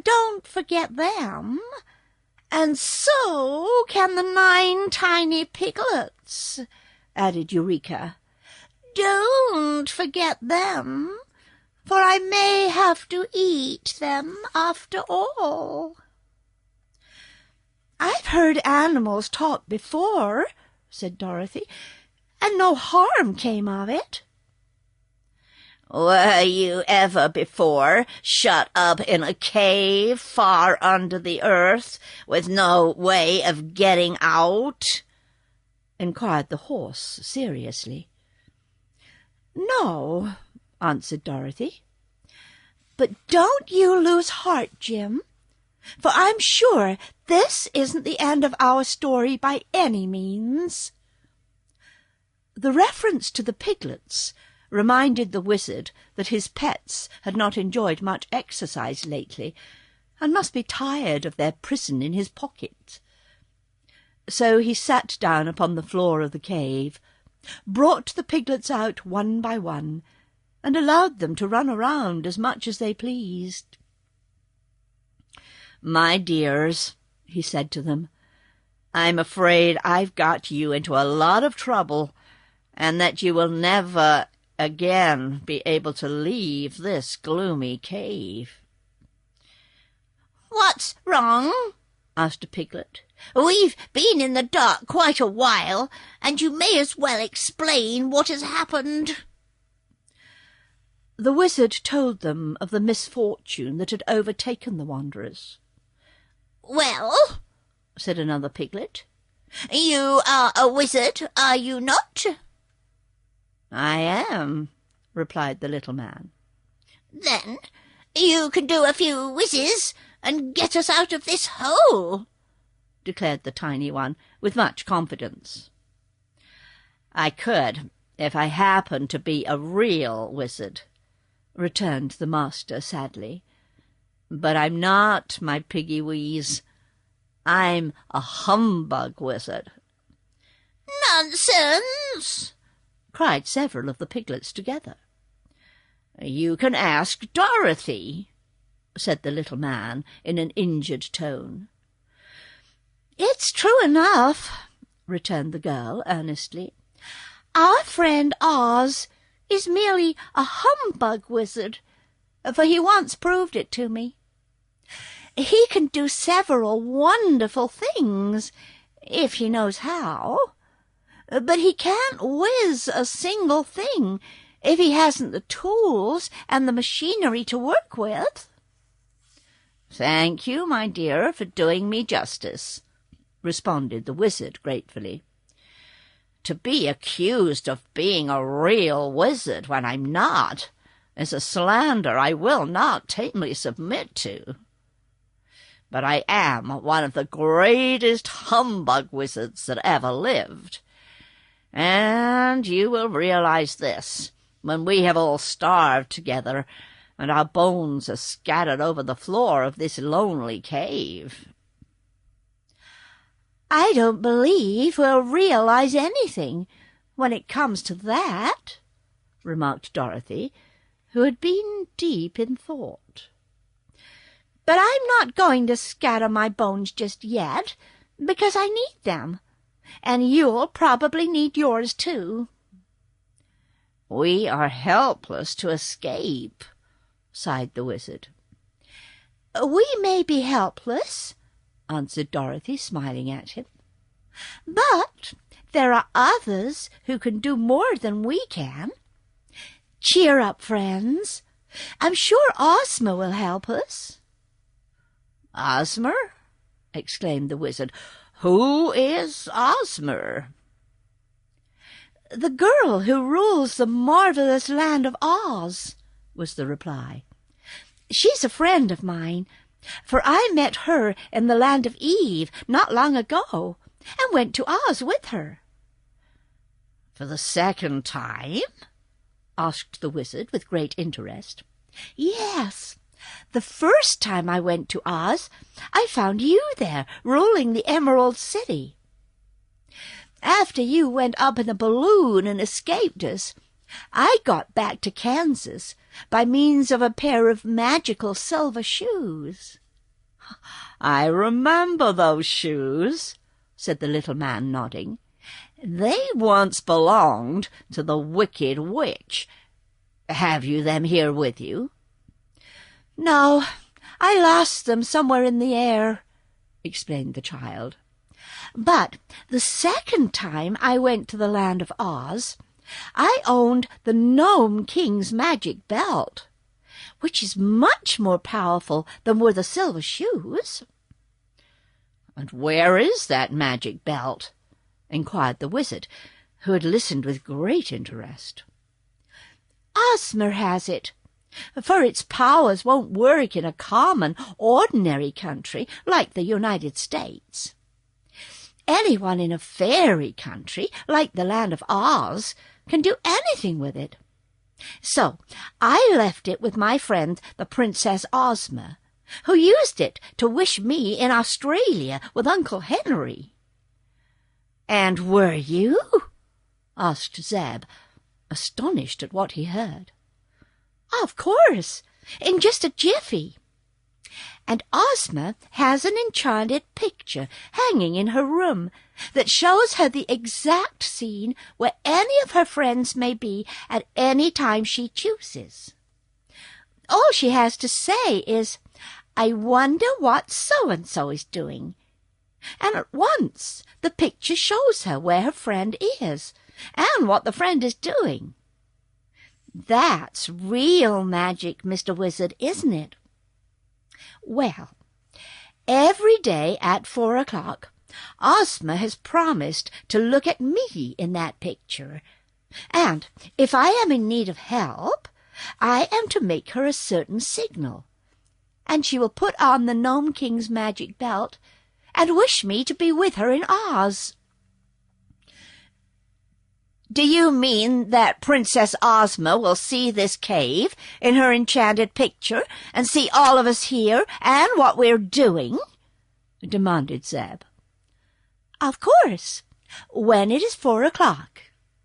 "Don't forget them. And so can the 9 tiny piglets," added Eureka. "Don't forget them, for I may have to eat them after all." "I've heard animals talk before," said Dorothy, "and no harm came of it." "Were you ever before shut up in a cave far under the earth with no way of getting out?" inquired the horse seriously. "No," answered Dorothy. "But don't you lose heart, Jim, for I'm sure this isn't the end of our story by any means." The reference to the piglets reminded the wizard that his pets had not enjoyed much exercise lately, and must be tired of their prison in his pocket. So he sat down upon the floor of the cave, brought the piglets out one by one, and allowed them to run around as much as they pleased. "My dears," he said to them, "I'm afraid I've got you into a lot of trouble, and that you will never again be able to leave this gloomy cave." "What's wrong?" asked a piglet. "We've been in the dark quite a while, and you may as well explain what has happened." The wizard told them of the misfortune that had overtaken the wanderers. "Well," said another piglet, "you are a wizard, are you not?" "I am," replied the little man. "Then you can do a few whizzes and get us out of this hole," declared the tiny one with much confidence. "I could, if I happened to be a real wizard," returned the master sadly. "But I'm not, my piggy-wees. I'm a humbug wizard." "Nonsense!" cried several of the piglets together. "You can ask Dorothy," said the little man in an injured tone. "It's true enough," returned the girl earnestly. "Our friend Oz is merely a humbug wizard, for he once proved it to me. He can do several wonderful things, if he knows how, but he can't whiz a single thing if he hasn't the tools and the machinery to work with." "Thank you, my dear, for doing me justice," responded the wizard gratefully. "To be accused of being a real wizard when I'm not is a slander I will not tamely submit to. But I am one of the greatest humbug wizards that ever lived, And you will realize this when we have all starved together and our bones are scattered over the floor of this lonely cave." "I don't believe we'll realize anything when it comes to that," remarked Dorothy, who had been deep in thought. "But I'm not going to scatter my bones just yet, because I need them, and you'll probably need yours too." "We are helpless to escape," sighed the wizard. "We may be helpless," answered Dorothy, smiling at him, "but there are others who can do more than we can. Cheer up, friends. I'm sure Ozma will help us." "Ozma?" exclaimed the wizard. "Who is Ozma?" "The girl who rules the marvelous land of Oz," was the reply. "She's a friend of mine, for I met her in the land of Eve not long ago, and went to Oz with her." "For the second time?" asked the wizard with great interest. "Yes. The first time I went to Oz, I found you there, ruling the Emerald City. After you went up in a balloon and escaped us, I got back to Kansas by means of a pair of magical silver shoes." "I remember those shoes," said the little man, nodding. "They once belonged to the Wicked Witch. Have you them here with you?" "No, I lost them somewhere in the air," explained the child. "But the second time I went to the land of Oz, I owned the Gnome King's magic belt, which is much more powerful than were the silver shoes." "And where is that magic belt?" inquired the wizard, who had listened with great interest. "Ozma has it, for its powers won't work in a common, ordinary country like the United States. Anyone in a fairy country, like the land of Oz, can do anything with it. So I left it with my friend, the Princess Ozma, who used it to wish me in Australia with Uncle Henry." "And were you?" asked Zeb, astonished at what he heard. "Of course, in just a jiffy. And Ozma has an enchanted picture hanging in her room that shows her the exact scene where any of her friends may be at any time she chooses. All she has to say is, 'I wonder what so-and-so is doing,' and at once the picture shows her where her friend is and what the friend is doing. That's real magic, Mr. Wizard, isn't it? Well, every day at 4 o'clock, Ozma has promised to look at me in that picture, and if I am in need of help, I am to make her a certain signal, and she will put on the Gnome King's magic belt and wish me to be with her in Oz." "Do you mean that Princess Ozma will see this cave in her enchanted picture and see all of us here and what we're doing?" demanded Zeb. "Of course, when it is 4 o'clock,"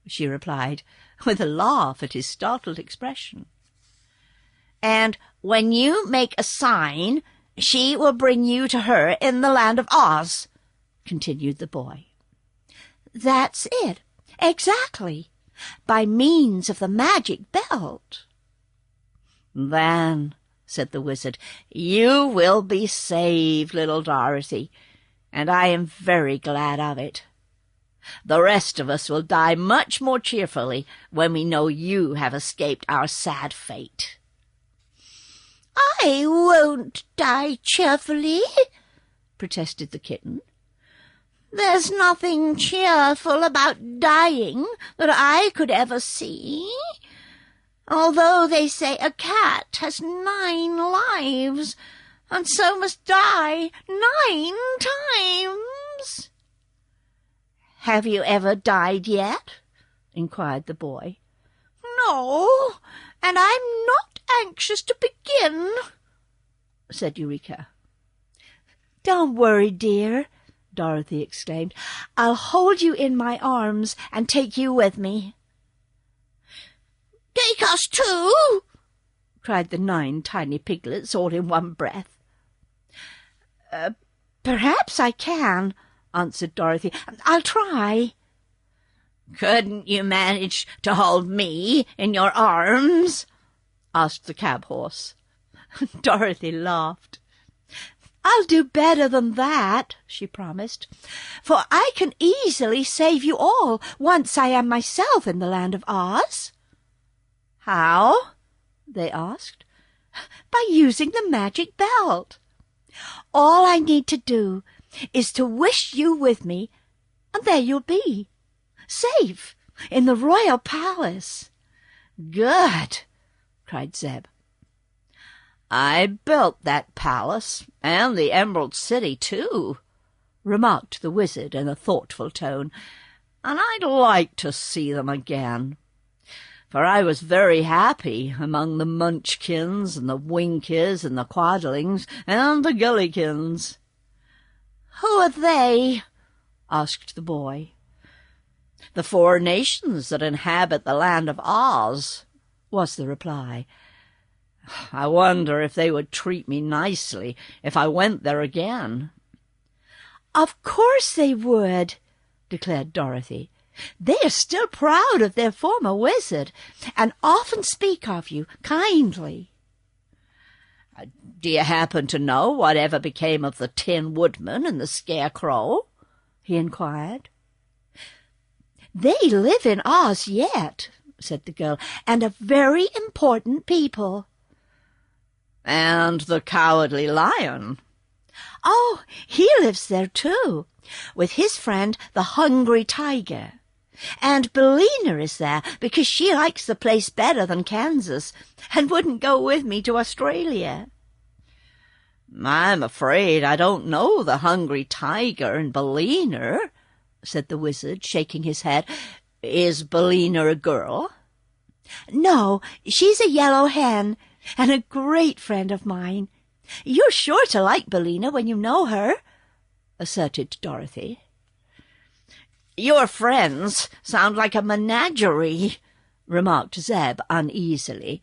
she replied, with a laugh at his startled expression. "And when you make a sign, she will bring you to her in the land of Oz," continued the boy. "That's it. Exactly, by means of the magic belt." "Then," said the wizard, "you will be saved, little Dorothy, and I am very glad of it. The rest of us will die much more cheerfully when we know you have escaped our sad fate." "I won't die cheerfully," protested the kitten. "There's nothing cheerful about dying that I could ever see. Although they say a cat has 9 lives, and so must die 9 times." Have you ever died yet? inquired the boy. No, and I'm not anxious to begin, said Eureka. Don't worry, dear, Dorothy exclaimed. I'll hold you in my arms and take you with me. Take us too, cried the 9 tiny piglets all in one breath. Perhaps I can, answered Dorothy. I'll try. Couldn't you manage to hold me in your arms? asked the cab-horse. Dorothy laughed. I'll do better than that, she promised, for I can easily save you all once I am myself in the land of Oz. How? They asked. By using the magic belt. All I need to do is to wish you with me, and there you'll be, safe in the royal palace. Good, cried Zeb. I built that palace, and the Emerald City, too, remarked the wizard in a thoughtful tone, and I'd like to see them again. For I was very happy among the Munchkins and the Winkies and the Quadlings and the Gillikins. Who are they? asked the boy. The 4 nations that inhabit the land of Oz, was the reply. I wonder if they would treat me nicely if I went there again. Of course they would, declared Dorothy. They are still proud of their former wizard, and often speak of you kindly. Do you happen to know whatever became of the Tin Woodman and the Scarecrow? he inquired. They live in Oz yet, said the girl, and are very important people. And the Cowardly Lion? Oh, he lives there too, with his friend the Hungry Tiger. And Billina is there because she likes the place better than Kansas and wouldn't go with me to Australia. I'm afraid I don't know the Hungry Tiger and Billina, said the wizard, shaking his head. Is Billina a girl? No, she's a yellow hen and a great friend of mine. You're sure to like Billina when you know her, asserted Dorothy. Your friends sound like a menagerie, remarked Zeb uneasily.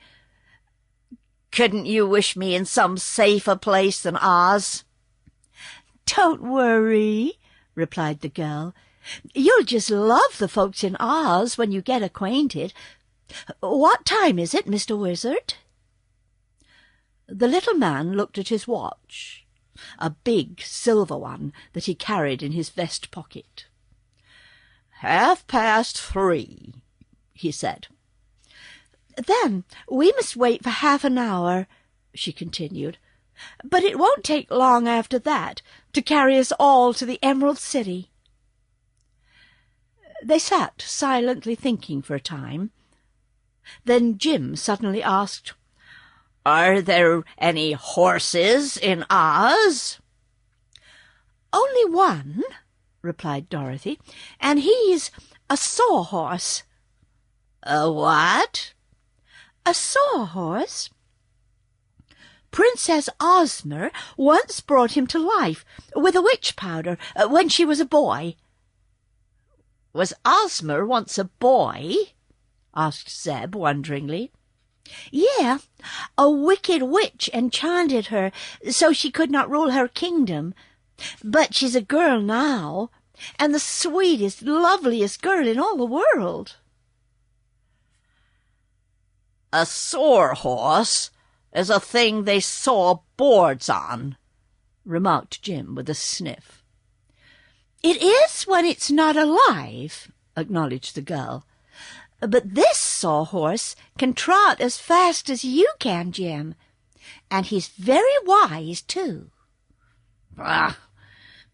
Couldn't you wish me in some safer place than Oz? Don't worry, replied the girl. You'll just love the folks in Oz when you get acquainted. What time is it, Mr. Wizard? The little man looked at his watch, a big silver one that he carried in his vest pocket. 3:30, he said. Then we must wait for half an hour, she continued. But it won't take long after that to carry us all to the Emerald City. They sat silently thinking for a time. Then Jim suddenly asked, Are there any horses in Oz? Only one, replied Dorothy, and he's a sawhorse. A what? A sawhorse. Princess Ozma once brought him to life with a witch powder when she was a boy. Was Ozma once a boy? asked Zeb wonderingly. Yeah, a wicked witch enchanted her so she could not rule her kingdom. But she's a girl now, and the sweetest, loveliest girl in all the world. A sawhorse is a thing they saw boards on, remarked Jim with a sniff. It is when it's not alive, acknowledged the girl. But this sawhorse can trot as fast as you can, Jim, and he's very wise, too. Ah,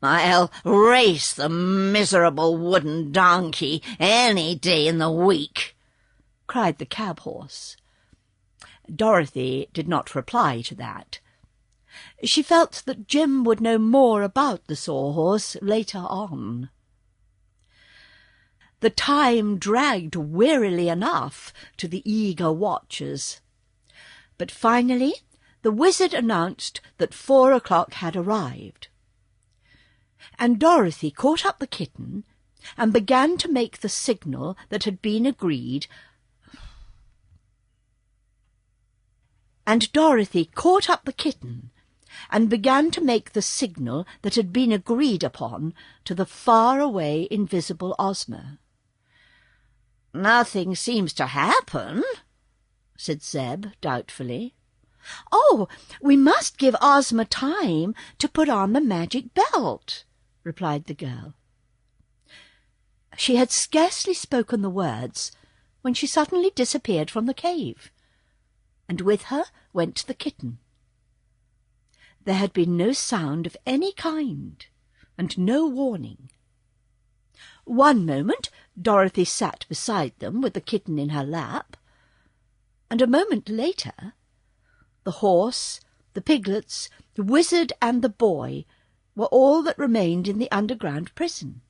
I'll race the miserable wooden donkey any day in the week, cried the cab-horse. Dorothy did not reply to that. She felt that Jim would know more about the sawhorse later on. The time dragged wearily enough to the eager watchers. But finally the wizard announced that 4 o'clock had arrived. And Dorothy caught up the kitten and began to make the signal that had been agreed. And Dorothy caught up the kitten and began to make the signal that had been agreed upon to the far-away invisible Ozma. "Nothing seems to happen," said Zeb doubtfully. "Oh, we must give Ozma time to put on the magic belt," replied the girl. She had scarcely spoken the words when she suddenly disappeared from the cave, and with her went the kitten. There had been no sound of any kind, and no warning. One moment Dorothy sat beside them with the kitten in her lap, and a moment later the horse, the piglets, the wizard and the boy were all that remained in the underground prison.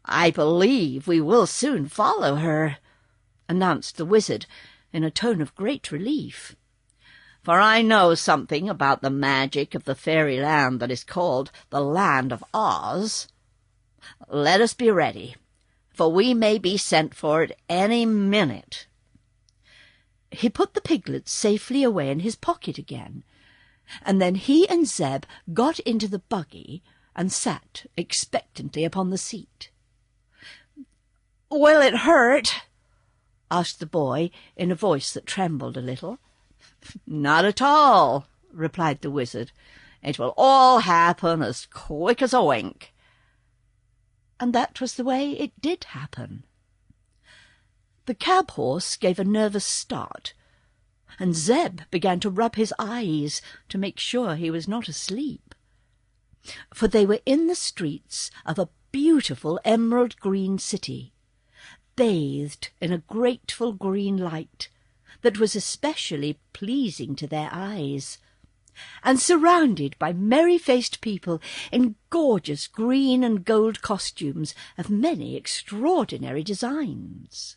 "I believe we will soon follow her," announced the wizard in a tone of great relief. "For I know something about the magic of the fairyland that is called the Land of Oz. Let us be ready, for we may be sent for at any minute." He put the piglets safely away in his pocket again, and then he and Zeb got into the buggy and sat expectantly upon the seat. "Will it hurt?" asked the boy in a voice that trembled a little. "Not at all," replied the wizard. "It will all happen as quick as a wink." And that was the way it did happen. The cab-horse gave a nervous start, and Zeb began to rub his eyes to make sure he was not asleep. For they were in the streets of a beautiful emerald-green city, bathed in a grateful green light that was especially pleasing to their eyes, and surrounded by merry-faced people in gorgeous green and gold costumes of many extraordinary designs.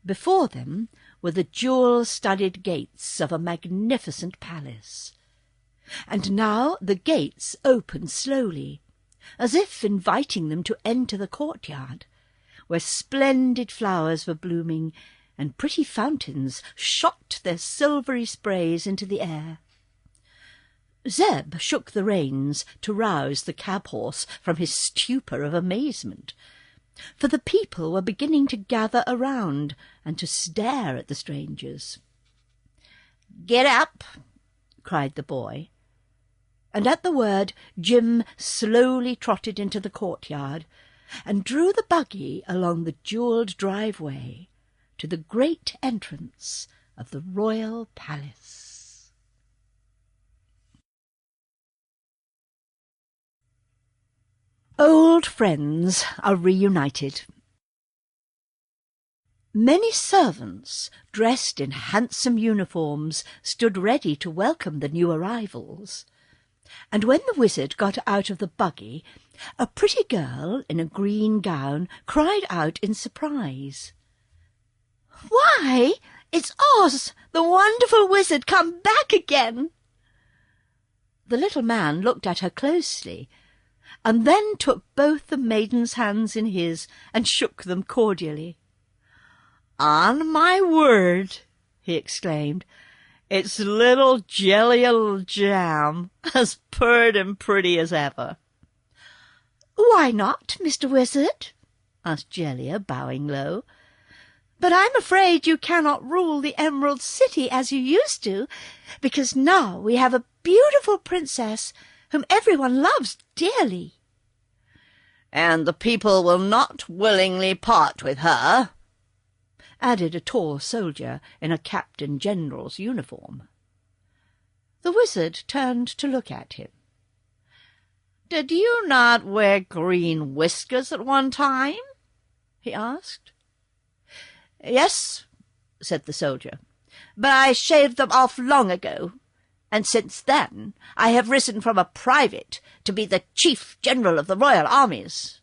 Before them were the jewel-studded gates of a magnificent palace, and now the gates opened slowly, as if inviting them to enter the courtyard, where splendid flowers were blooming and pretty fountains shot their silvery sprays into the air. Zeb shook the reins to rouse the cab-horse from his stupor of amazement, for the people were beginning to gather around and to stare at the strangers. "Get up!" cried the boy, and at the word Jim slowly trotted into the courtyard and drew the buggy along the jewelled driveway to the great entrance of the royal palace. Old friends are reunited. Many servants, dressed in handsome uniforms, stood ready to welcome the new arrivals, and when the wizard got out of the buggy, a pretty girl in a green gown cried out in surprise, "Why, it's Oz, the wonderful wizard, come back again!" The little man looked at her closely, and then took both the maiden's hands in his and shook them cordially. "On my word," he exclaimed, "it's little Jelly Jam, as pert and pretty as ever." "Why not, Mr. Wizard?" asked Jellia, bowing low. "But I'm afraid you cannot rule the Emerald City as you used to, because now we have a beautiful princess whom everyone loves dearly." "And the people will not willingly part with her," added a tall soldier in a captain general's uniform. The wizard turned to look at him. "Did you not wear green whiskers at one time?" he asked. "Yes," said the soldier, "but I shaved them off long ago, and since then I have risen from a private to be the chief general of the royal armies."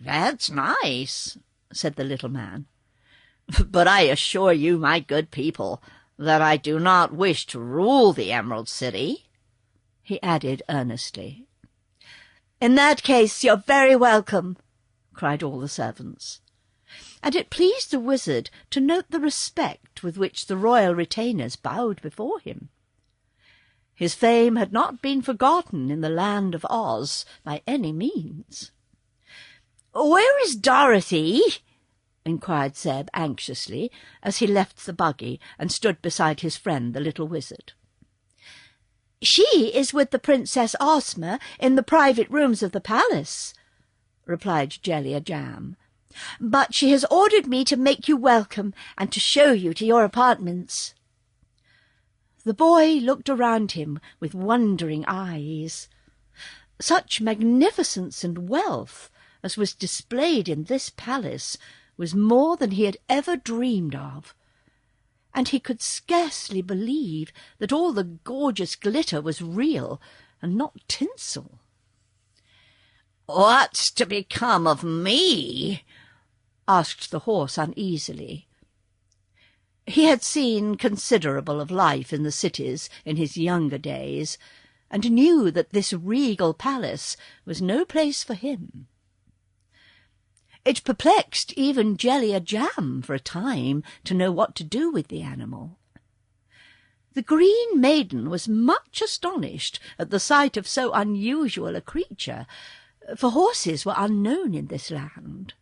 "That's nice," said the little man. "But I assure you, my good people, that I do not wish to rule the Emerald City," he added earnestly. "In that case you're very welcome," cried all the servants. And it pleased the wizard to note the respect with which the royal retainers bowed before him. His fame had not been forgotten in the land of Oz by any means. "Where is Dorothy?" inquired Zeb anxiously, as he left the buggy and stood beside his friend the little wizard. "She is with the Princess Ozma in the private rooms of the palace," replied Jellia Jam. "But she has ordered me to make you welcome and to show you to your apartments." The boy looked around him with wondering eyes. Such magnificence and wealth as was displayed in this palace was more than he had ever dreamed of, and he could scarcely believe that all the gorgeous glitter was real and not tinsel. "What's to become of me?" asked the horse uneasily. He had seen considerable of life in the cities in his younger days, and knew that this regal palace was no place for him. It perplexed even Jellia Jam for a time to know what to do with the animal. The Green Maiden was much astonished at the sight of so unusual a creature, for horses were unknown in this land.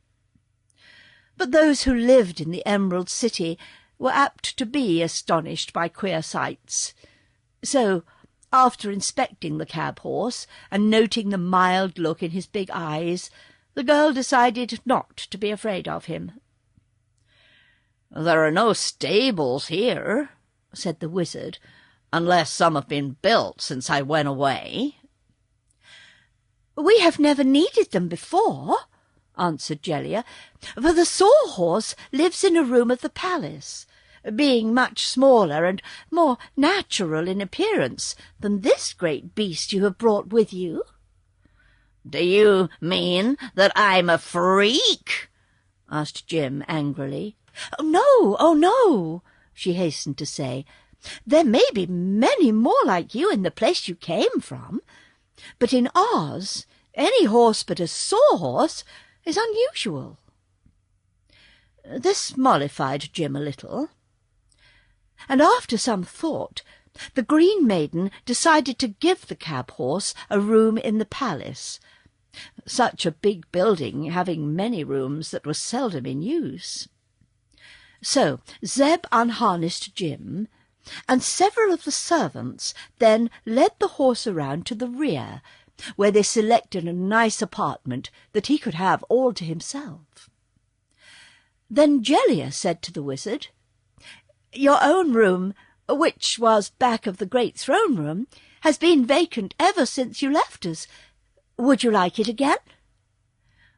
But those who lived in the Emerald City were apt to be astonished by queer sights. So, after inspecting the cab-horse and noting the mild look in his big eyes, the girl decided not to be afraid of him. "There are no stables here," said the wizard, "unless some have been built since I went away." "We have never needed them before," answered Jellia, "for the Sawhorse lives in a room of the palace, being much smaller and more natural in appearance than this great beast you have brought with you." "Do you mean that I'm a freak?" asked Jim angrily. Oh, no, she hastened to say. "There may be many more like you in the place you came from, but in Oz any horse but a Sawhorse is unusual." This mollified Jim a little, and after some thought the Green Maiden decided to give the cab-horse a room in the palace, such a big building having many rooms that were seldom in use. So Zeb unharnessed Jim, and several of the servants then led the horse around to the rear, where they selected a nice apartment that he could have all to himself. Then Jellia said to the wizard, "Your own room, which was back of the great throne room, has been vacant ever since you left us. Would you like it again?"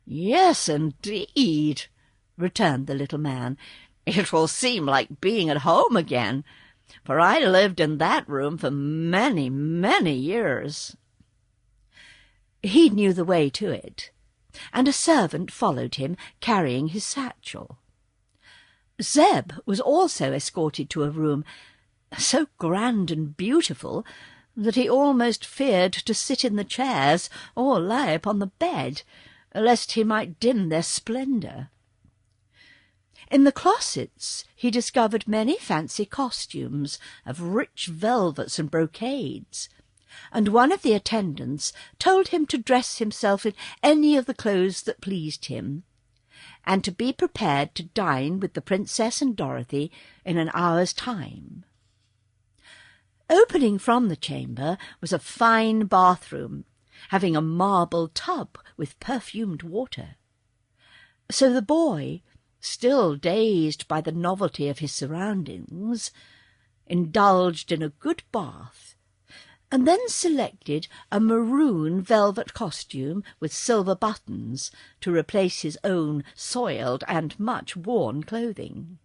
"Yes, indeed," returned the little man. "It will seem like being at home again, for I lived in that room for many, many years." He knew the way to it, and a servant followed him, carrying his satchel. Zeb was also escorted to a room so grand and beautiful that he almost feared to sit in the chairs or lie upon the bed, lest he might dim their splendour. In the closets he discovered many fancy costumes of rich velvets and brocades, and one of the attendants told him to dress himself in any of the clothes that pleased him, and to be prepared to dine with the Princess and Dorothy in an hour's time. Opening from the chamber was a fine bathroom, having a marble tub with perfumed water. So the boy, still dazed by the novelty of his surroundings, indulged in a good bath, and then selected a maroon velvet costume with silver buttons to replace his own soiled and much worn clothing.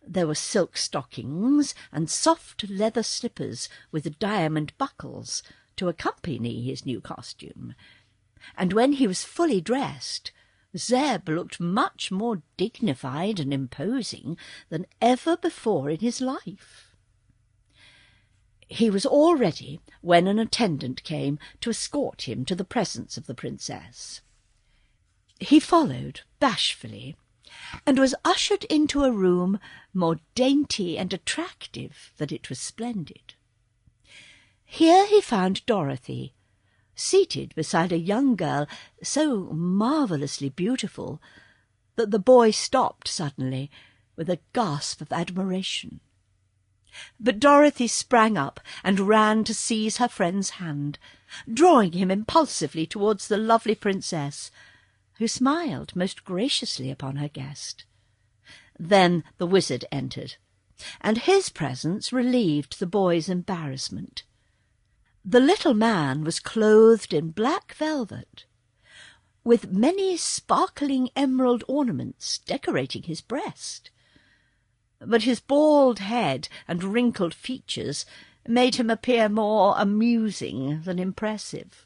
There were silk stockings and soft leather slippers with diamond buckles to accompany his new costume, and when he was fully dressed, Zeb looked much more dignified and imposing than ever before in his life. He was all ready when an attendant came to escort him to the presence of the princess. He followed bashfully, and was ushered into a room more dainty and attractive than it was splendid. Here he found Dorothy, seated beside a young girl so marvellously beautiful that the boy stopped suddenly with a gasp of admiration. But Dorothy sprang up and ran to seize her friend's hand, drawing him impulsively towards the lovely princess, who smiled most graciously upon her guest. Then the wizard entered, and his presence relieved the boy's embarrassment. The little man was clothed in black velvet, with many sparkling emerald ornaments decorating his breast, but his bald head and wrinkled features made him appear more amusing than impressive.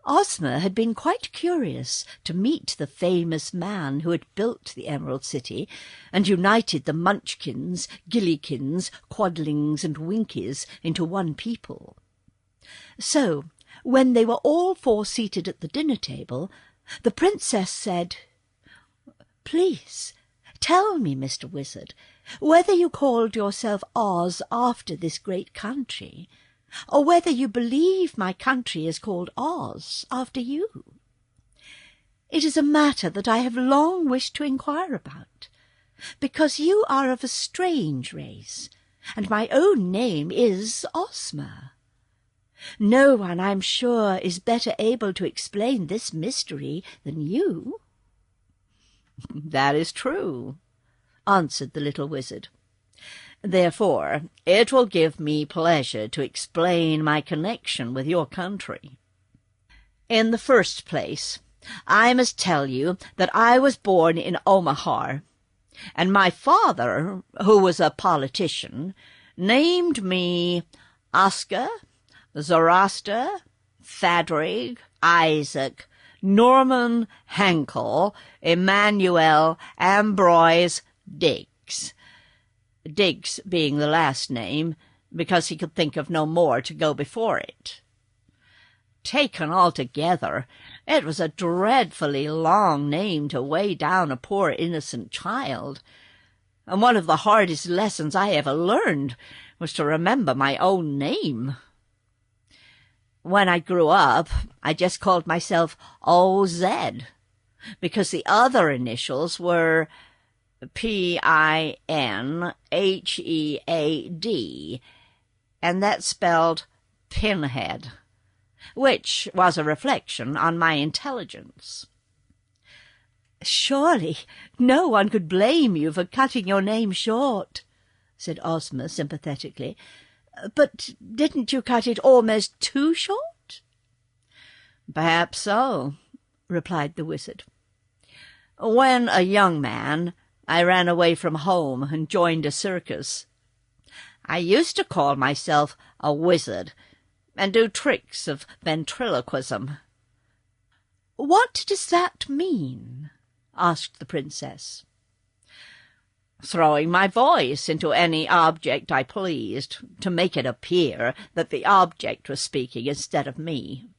Ozma had been quite curious to meet the famous man who had built the Emerald City and united the Munchkins, Gillykins, Quadlings, and Winkies into one people. So, when they were all four seated at the dinner table, the princess said, "Please, tell me, Mr. Wizard, whether you called yourself Oz after this great country, or whether you believe my country is called Oz after you. It is a matter that I have long wished to inquire about, because you are of a strange race, and my own name is Ozma. No one, I'm sure, is better able to explain this mystery than you." "That is true," answered the little wizard. "Therefore it will give me pleasure to explain my connection with your country. In the first place, I must tell you that I was born in Omaha, and my father, who was a politician, named me Oscar, Zoroaster, Fadrig, Isaac, Norman, Henkel, Emmanuel, Ambroise, Diggs. Diggs being the last name, because he could think of no more to go before it. Taken altogether, it was a dreadfully long name to weigh down a poor innocent child, and one of the hardest lessons I ever learned was to remember my own name. When I grew up, I just called myself O.Z., because the other initials were P-I-N-H-E-A-D, and that spelled pinhead, which was a reflection on my intelligence. "Surely no one could blame you for cutting your name short," said Ozma sympathetically. "But didn't you cut it almost too short?" "Perhaps so," replied the wizard. "When a young man, I ran away from home and joined a circus. I used to call myself a wizard and do tricks of ventriloquism." "What does that mean?" asked the princess. "Throwing my voice into any object I pleased, to make it appear that the object was speaking instead of me.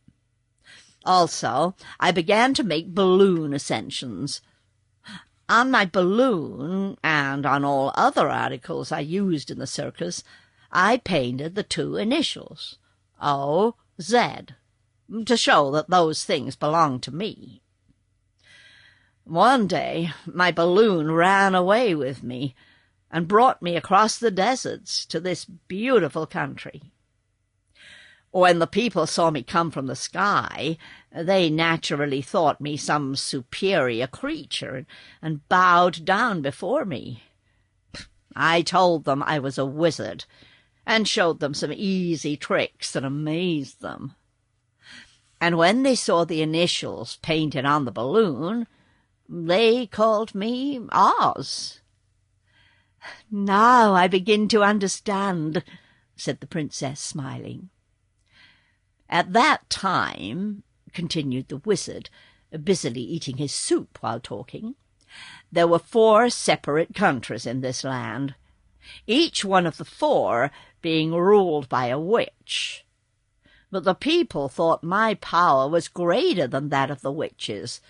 Also, I began to make balloon ascensions. On my balloon, and on all other articles I used in the circus, I painted the two initials, O.Z., to show that those things belonged to me. One day my balloon ran away with me and brought me across the deserts to this beautiful country. When the people saw me come from the sky, they naturally thought me some superior creature and bowed down before me. I told them I was a wizard and showed them some easy tricks that amazed them. And when they saw the initials painted on the balloon, they called me Oz." "Now I begin to understand," said the princess, smiling. At that time, continued the wizard, busily eating his soup while talking, there were 4 separate countries in this land, each one of the 4 being ruled by a witch. But the people thought my power was greater than that of the witches,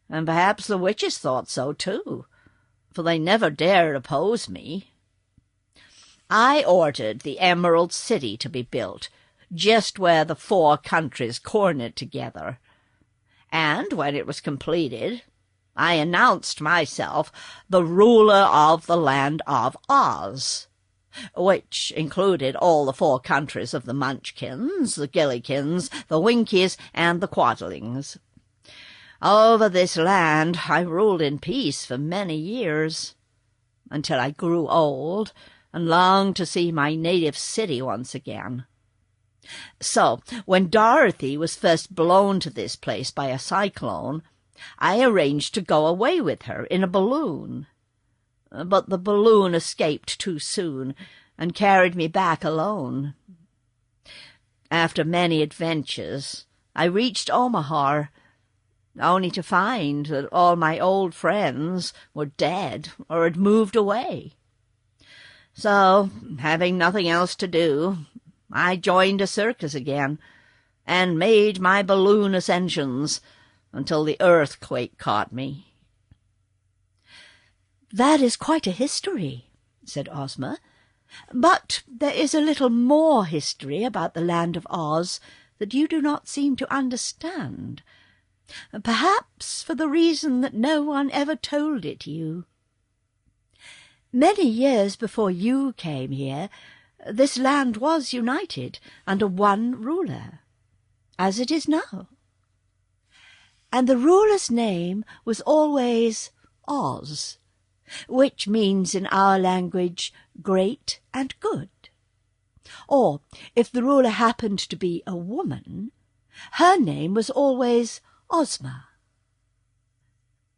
and perhaps the witches thought so too, for they never dared oppose me. I ordered the Emerald City to be built, just where the 4 countries cornered together, and when it was completed, I announced myself the ruler of the land of Oz, which included all the 4 countries of the Munchkins, the Gillikins, the Winkies, and the Quadlings. Over this land I ruled in peace for many years, until I grew old and longed to see my native city once again. So, when Dorothy was first blown to this place by a cyclone, I arranged to go away with her in a balloon. But the balloon escaped too soon and carried me back alone. After many adventures, I reached Omaha, only to find that all my old friends were dead or had moved away. So, having nothing else to do, I joined a circus again, and made my balloon ascensions until the earthquake caught me. "That is quite a history," said Ozma. "But there is a little more history about the land of Oz that you do not seem to understand, perhaps for the reason that no one ever told it you. Many years before you came here, this land was united under one ruler, as it is now. And the ruler's name was always Oz, which means in our language great and good. Or, if the ruler happened to be a woman, her name was always Ozma.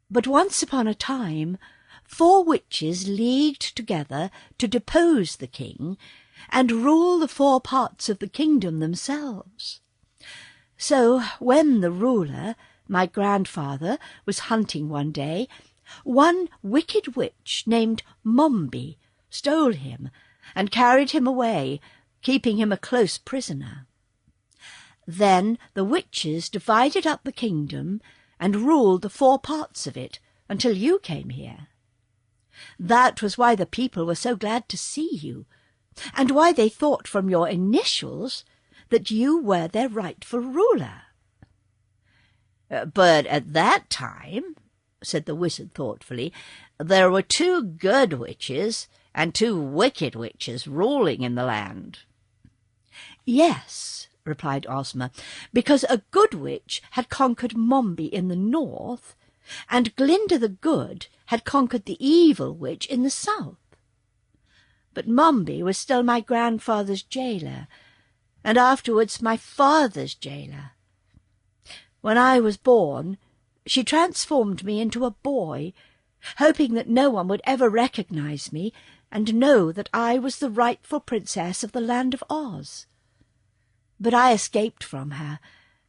But once upon a time, 4 witches leagued together to depose the king and rule the 4 parts of the kingdom themselves. So when the ruler, my grandfather, was hunting one day, one wicked witch named Mombi stole him and carried him away, keeping him a close prisoner. Then the witches divided up the kingdom and ruled the 4 parts of it until you came here. That was why the people were so glad to see you, and why they thought from your initials that you were their rightful ruler." But at that time, said the wizard thoughtfully, there were 2 good witches and 2 wicked witches ruling in the land. "Yes," replied Ozma, "because a good witch had conquered Mombi in the north, and Glinda the Good had conquered the evil witch in the south. But Mombi was still my grandfather's jailer, and afterwards my father's jailer. When I was born, she transformed me into a boy, hoping that no one would ever recognize me and know that I was the rightful princess of the land of Oz. But I escaped from her,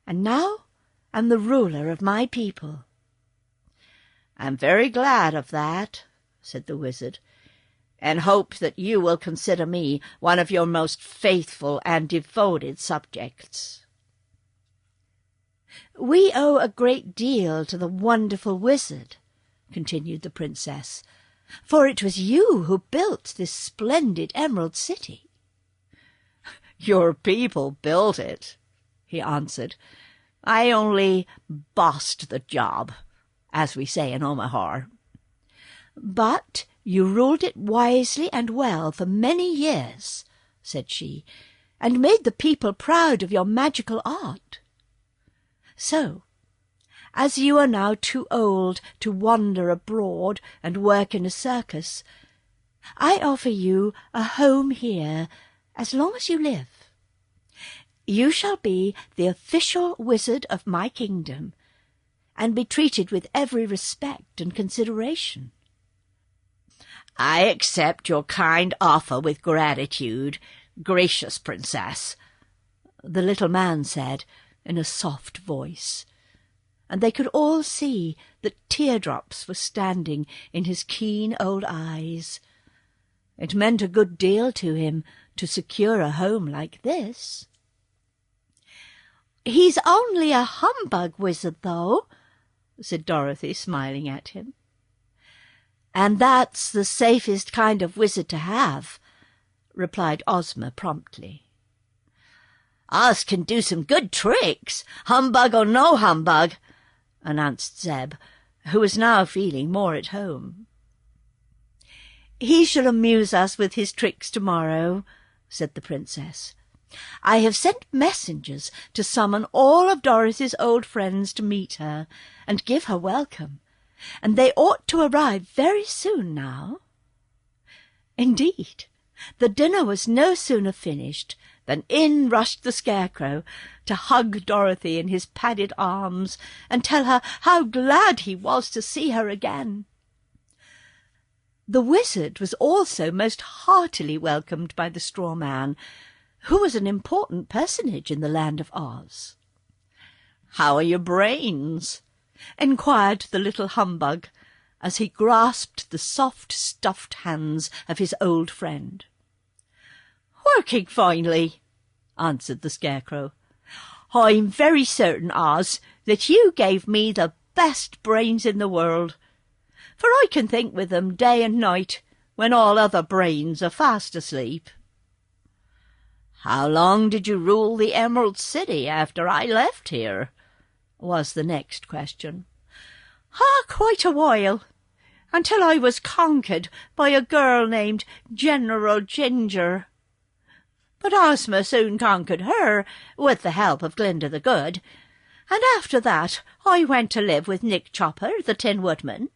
and now am the ruler of my people." "I'm very glad of that," said the wizard, "and hope that you will consider me one of your most faithful and devoted subjects." "We owe a great deal to the wonderful wizard," continued the princess, "for it was you who built this splendid Emerald City." "Your people built it," he answered. "I only bossed the job, as we say in Omaha." "But you ruled it wisely and well for many years," said she, "and made the people proud of your magical art. So, as you are now too old to wander abroad and work in a circus, I offer you a home here as long as you live. You shall be the official wizard of my kingdom, and be treated with every respect and consideration." "I accept your kind offer with gratitude, gracious princess," the little man said in a soft voice, and they could all see that teardrops were standing in his keen old eyes. It meant a good deal to him to secure a home like this. "He's only a humbug wizard, though," said Dorothy, smiling at him. "And that's the safest kind of wizard to have," replied Ozma promptly. "Oz can do some good tricks, humbug or no humbug," announced Zeb, who was now feeling more at home. "He shall amuse us with his tricks tomorrow," said the Princess. "I have sent messengers to summon all of Dorothy's old friends to meet her and give her welcome, and they ought to arrive very soon now." Indeed, the dinner was no sooner finished than in rushed the Scarecrow to hug Dorothy in his padded arms and tell her how glad he was to see her again. The wizard was also most heartily welcomed by the straw man, who was an important personage in the land of Oz. "How are your brains?" enquired the little humbug, as he grasped the soft stuffed hands of his old friend. "Working finely," answered the Scarecrow. "I'm very certain, Oz, that you gave me the best brains in the world, for I can think with them day and night when all other brains are fast asleep." "How long did you rule the Emerald City after I left here?" was the next question. Quite a while, until I was conquered by a girl named General Ginger. But Ozma soon conquered her, with the help of Glinda the Good, and after that I went to live with Nick Chopper, the Tin Woodman.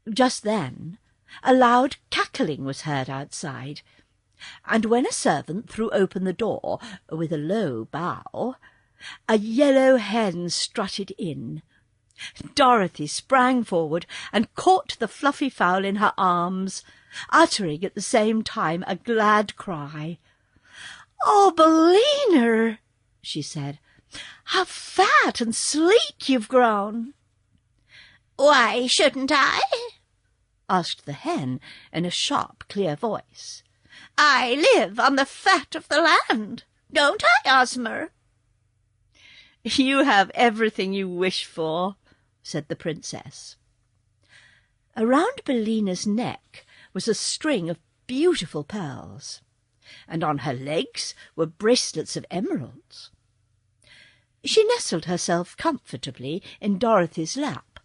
Just then a loud cackling was heard outside, and when a servant threw open the door with a low bow, a yellow hen strutted in. Dorothy sprang forward and caught the fluffy fowl in her arms, uttering at the same time a glad cry. "Oh, Billina," she said, "how fat and sleek you've grown!" "Why shouldn't I?" asked the hen in a sharp, clear voice. "I live on the fat of the land, don't I, Ozma?" "You have everything you wish for," said the Princess. Around Billina's neck was a string of beautiful pearls, and on her legs were bracelets of emeralds. She nestled herself comfortably in Dorothy's lap,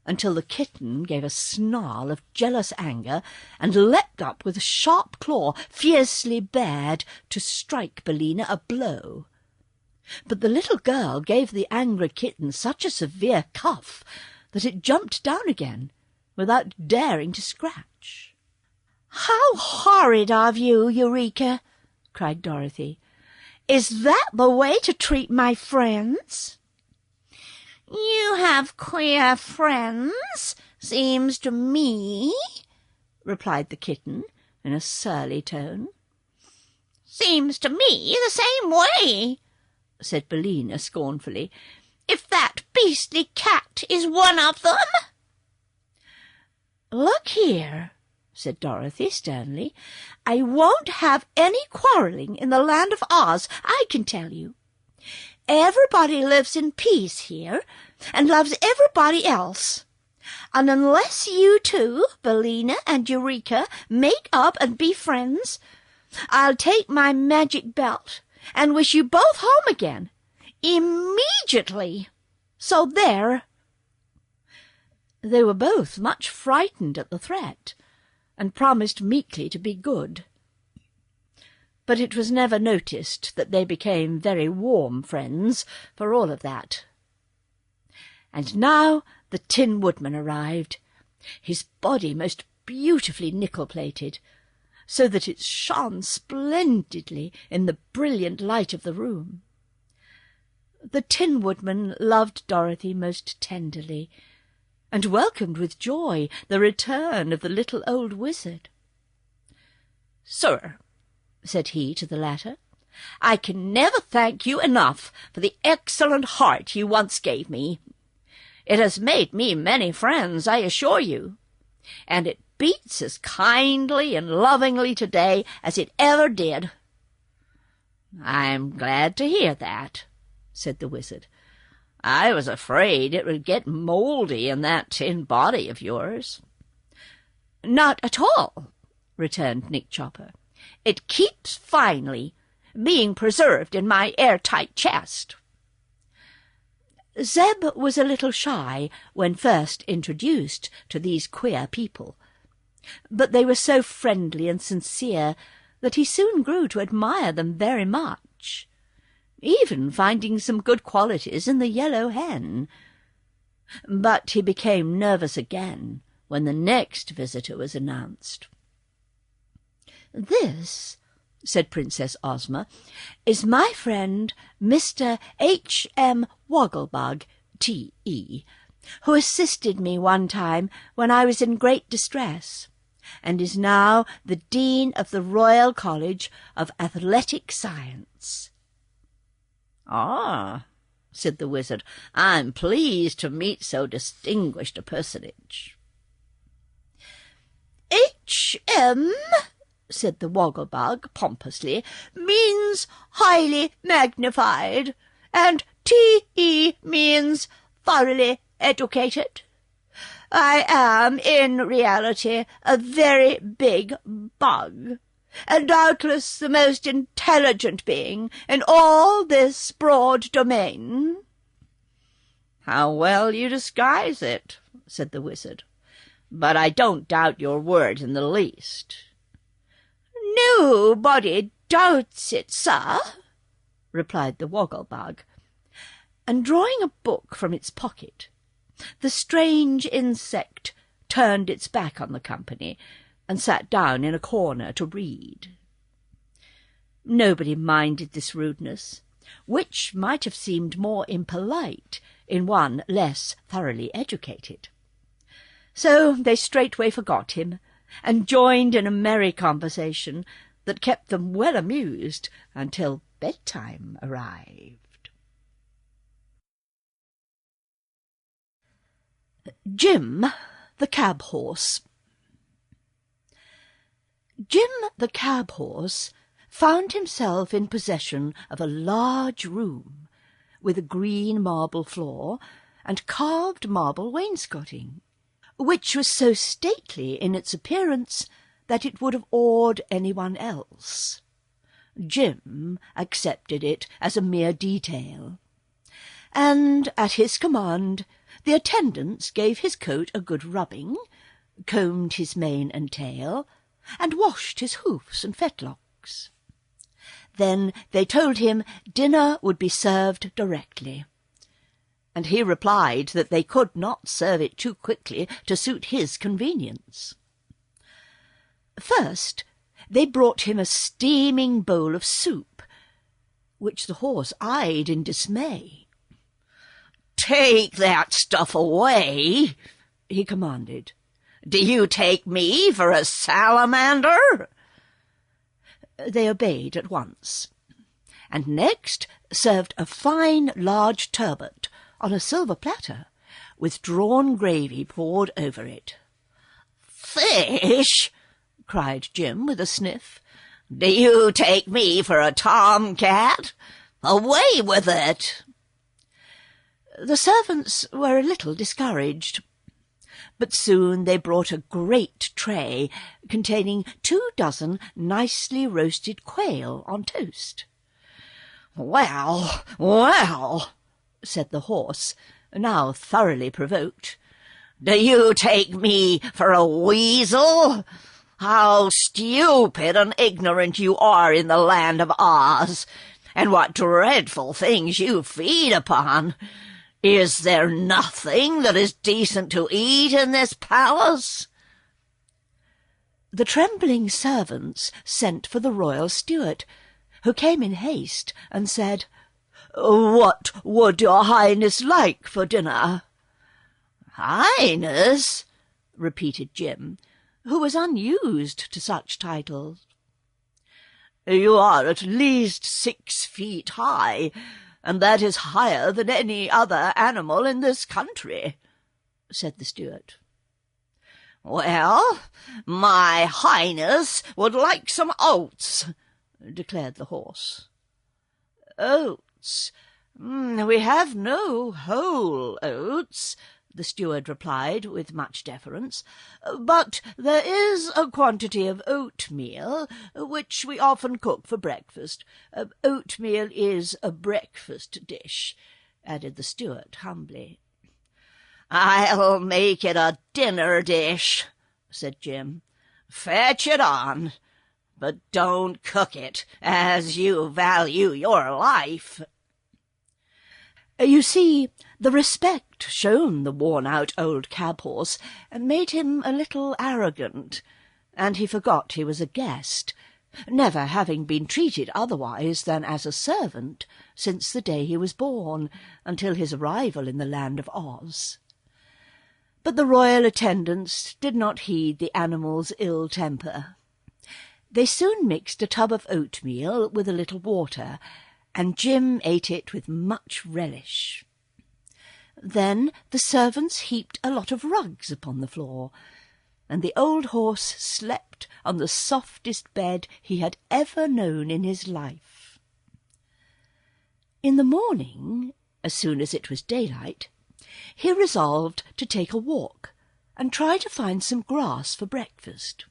until the kitten gave a snarl of jealous anger and leapt up with a sharp claw fiercely bared to strike Billina a blow. But the little girl gave the angry kitten such a severe cuff that it jumped down again without daring to scratch. "How horrid of you, Eureka!" cried Dorothy. "Is that the way to treat my friends?" "You have queer friends, seems to me," replied the kitten in a surly tone. "Seems to me the same way," said Billina scornfully, "if that beastly cat is one of them." "Look here," said Dorothy sternly, "I won't have any quarrelling in the land of Oz, I can tell you. Everybody lives in peace here, and loves everybody else. And unless you two, Billina and Eureka, make up and be friends, I'll take my magic belt and wish you both home again, immediately. So there." They were both much frightened at the threat, and promised meekly to be good. But it was never noticed that they became very warm friends for all of that. And now the Tin Woodman arrived, his body most beautifully nickel-plated, so that it shone splendidly in the brilliant light of the room. The Tin Woodman loved Dorothy most tenderly, and welcomed with joy the return of the little old wizard. "Sir," said he to the latter, I can never thank you enough for the excellent heart you once gave me. It has made me many friends, I assure you, and it beats as kindly and lovingly today as it ever did." "I'm glad to hear that," said the wizard. "I was afraid it would get mouldy in that tin body of yours." "Not at all," returned Nick Chopper. "It keeps finely, being preserved in my airtight chest." Zeb was a little shy when first introduced to these queer people, but they were so friendly and sincere that he soon grew to admire them very much, even finding some good qualities in the yellow hen. But he became nervous again when the next visitor was announced. "This," said Princess Ozma, "is my friend Mr. H.M. Wogglebug, T.E., who assisted me one time when I was in great distress, and is now the Dean of the Royal College of Athletic Science." "Ah," said the wizard, "I'm pleased to meet so distinguished a personage." "H.M., said the Wogglebug pompously, "means highly magnified, and T.E. means thoroughly educated. I am, in reality, a very big bug, and doubtless the most intelligent being in all this broad domain." "How well you disguise it," said the wizard. "But I don't doubt your word in the least." "Nobody doubts it, sir," replied the Wogglebug, and drawing a book from its pocket, the strange insect turned its back on the company and sat down in a corner to read. Nobody minded this rudeness, which might have seemed more impolite in one less thoroughly educated. So they straightway forgot him, and joined in a merry conversation that kept them well amused until bedtime arrived. Jim the Cab Horse. Jim the Cab Horse found himself in possession of a large room with a green marble floor and carved marble wainscoting, which was so stately in its appearance that it would have awed anyone else. Jim accepted it as a mere detail, and at his command the attendants gave his coat a good rubbing, combed his mane and tail, and washed his hoofs and fetlocks. Then they told him dinner would be served directly, and he replied that they could not serve it too quickly to suit his convenience. First they brought him a steaming bowl of soup, which the horse eyed in dismay. "Take that stuff away," he commanded. "Do you take me for a salamander?" They obeyed at once, and next served a fine large turbot on a silver platter, with drawn gravy poured over it. "Fish!" cried Jim with a sniff. "Do you take me for a tomcat? Away with it!" The servants were a little discouraged, but soon they brought a great tray containing 24 nicely roasted quail on toast. "Well, well," said the horse, now thoroughly provoked. "Do you take me for a weasel? How stupid and ignorant you are in the land of Oz, and what dreadful things you feed upon! Is there nothing that is decent to eat in this palace?" The trembling servants sent for the royal steward, who came in haste and said, "What would your highness like for dinner?" "Highness?" repeated Jim, who was unused to such titles. You are at least 6 feet high, and that is higher than any other animal in this country," said the steward. "Well, my Highness would like some oats," declared the horse. "Oats? We have no whole oats," the steward replied with much deference, "but there is a quantity of oatmeal, which we often cook for breakfast. Oatmeal is a breakfast dish," added the steward humbly. "I'll make it a dinner dish," said Jim. "Fetch it on, but don't cook it, as you value your life." You see, the respect shown the worn-out old cab-horse made him a little arrogant, and he forgot he was a guest, never having been treated otherwise than as a servant since the day he was born, until his arrival in the land of Oz. But the royal attendants did not heed the animal's ill temper. They soon mixed a tub of oatmeal with a little water, and Jim ate it with much relish. Then the servants heaped a lot of rugs upon the floor, and the old horse slept on the softest bed he had ever known in his life. In the morning, as soon as it was daylight, he resolved to take a walk and try to find some grass for breakfast.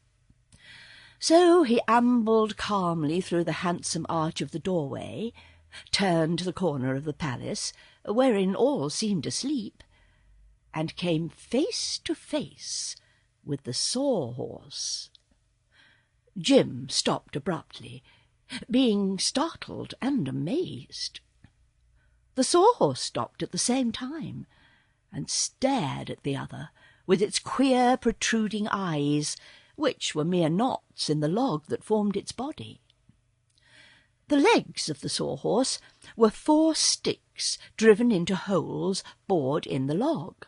So he ambled calmly through the handsome arch of the doorway, turned the corner of the palace, wherein all seemed asleep, and came face to face with the Sawhorse. Jim stopped abruptly, being startled and amazed. The Sawhorse stopped at the same time, and stared at the other with its queer protruding eyes, which were mere knots in the log that formed its body. The legs of the Sawhorse were 4 sticks driven into holes bored in the log.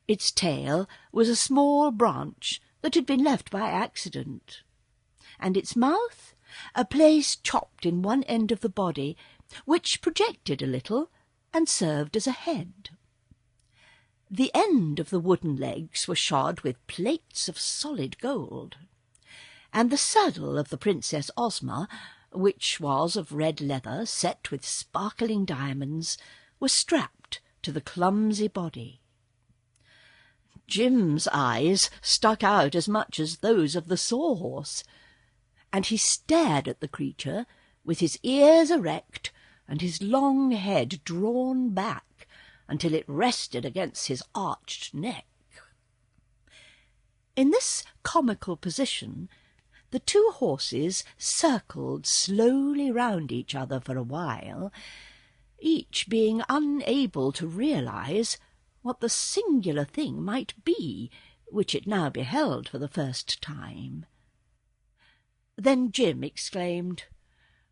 Its tail was a small branch that had been left by accident, and its mouth a place chopped in one end of the body, which projected a little and served as a head. The end of the wooden legs were shod with plates of solid gold, and the saddle of the Princess Ozma, which was of red leather set with sparkling diamonds, was strapped to the clumsy body. Jim's eyes stuck out as much as those of the Sawhorse, and he stared at the creature with his ears erect and his long head drawn back until it rested against his arched neck. In this comical position the 2 horses circled slowly round each other for a while, each being unable to realize what the singular thing might be which it now beheld for the first time. Then Jim exclaimed,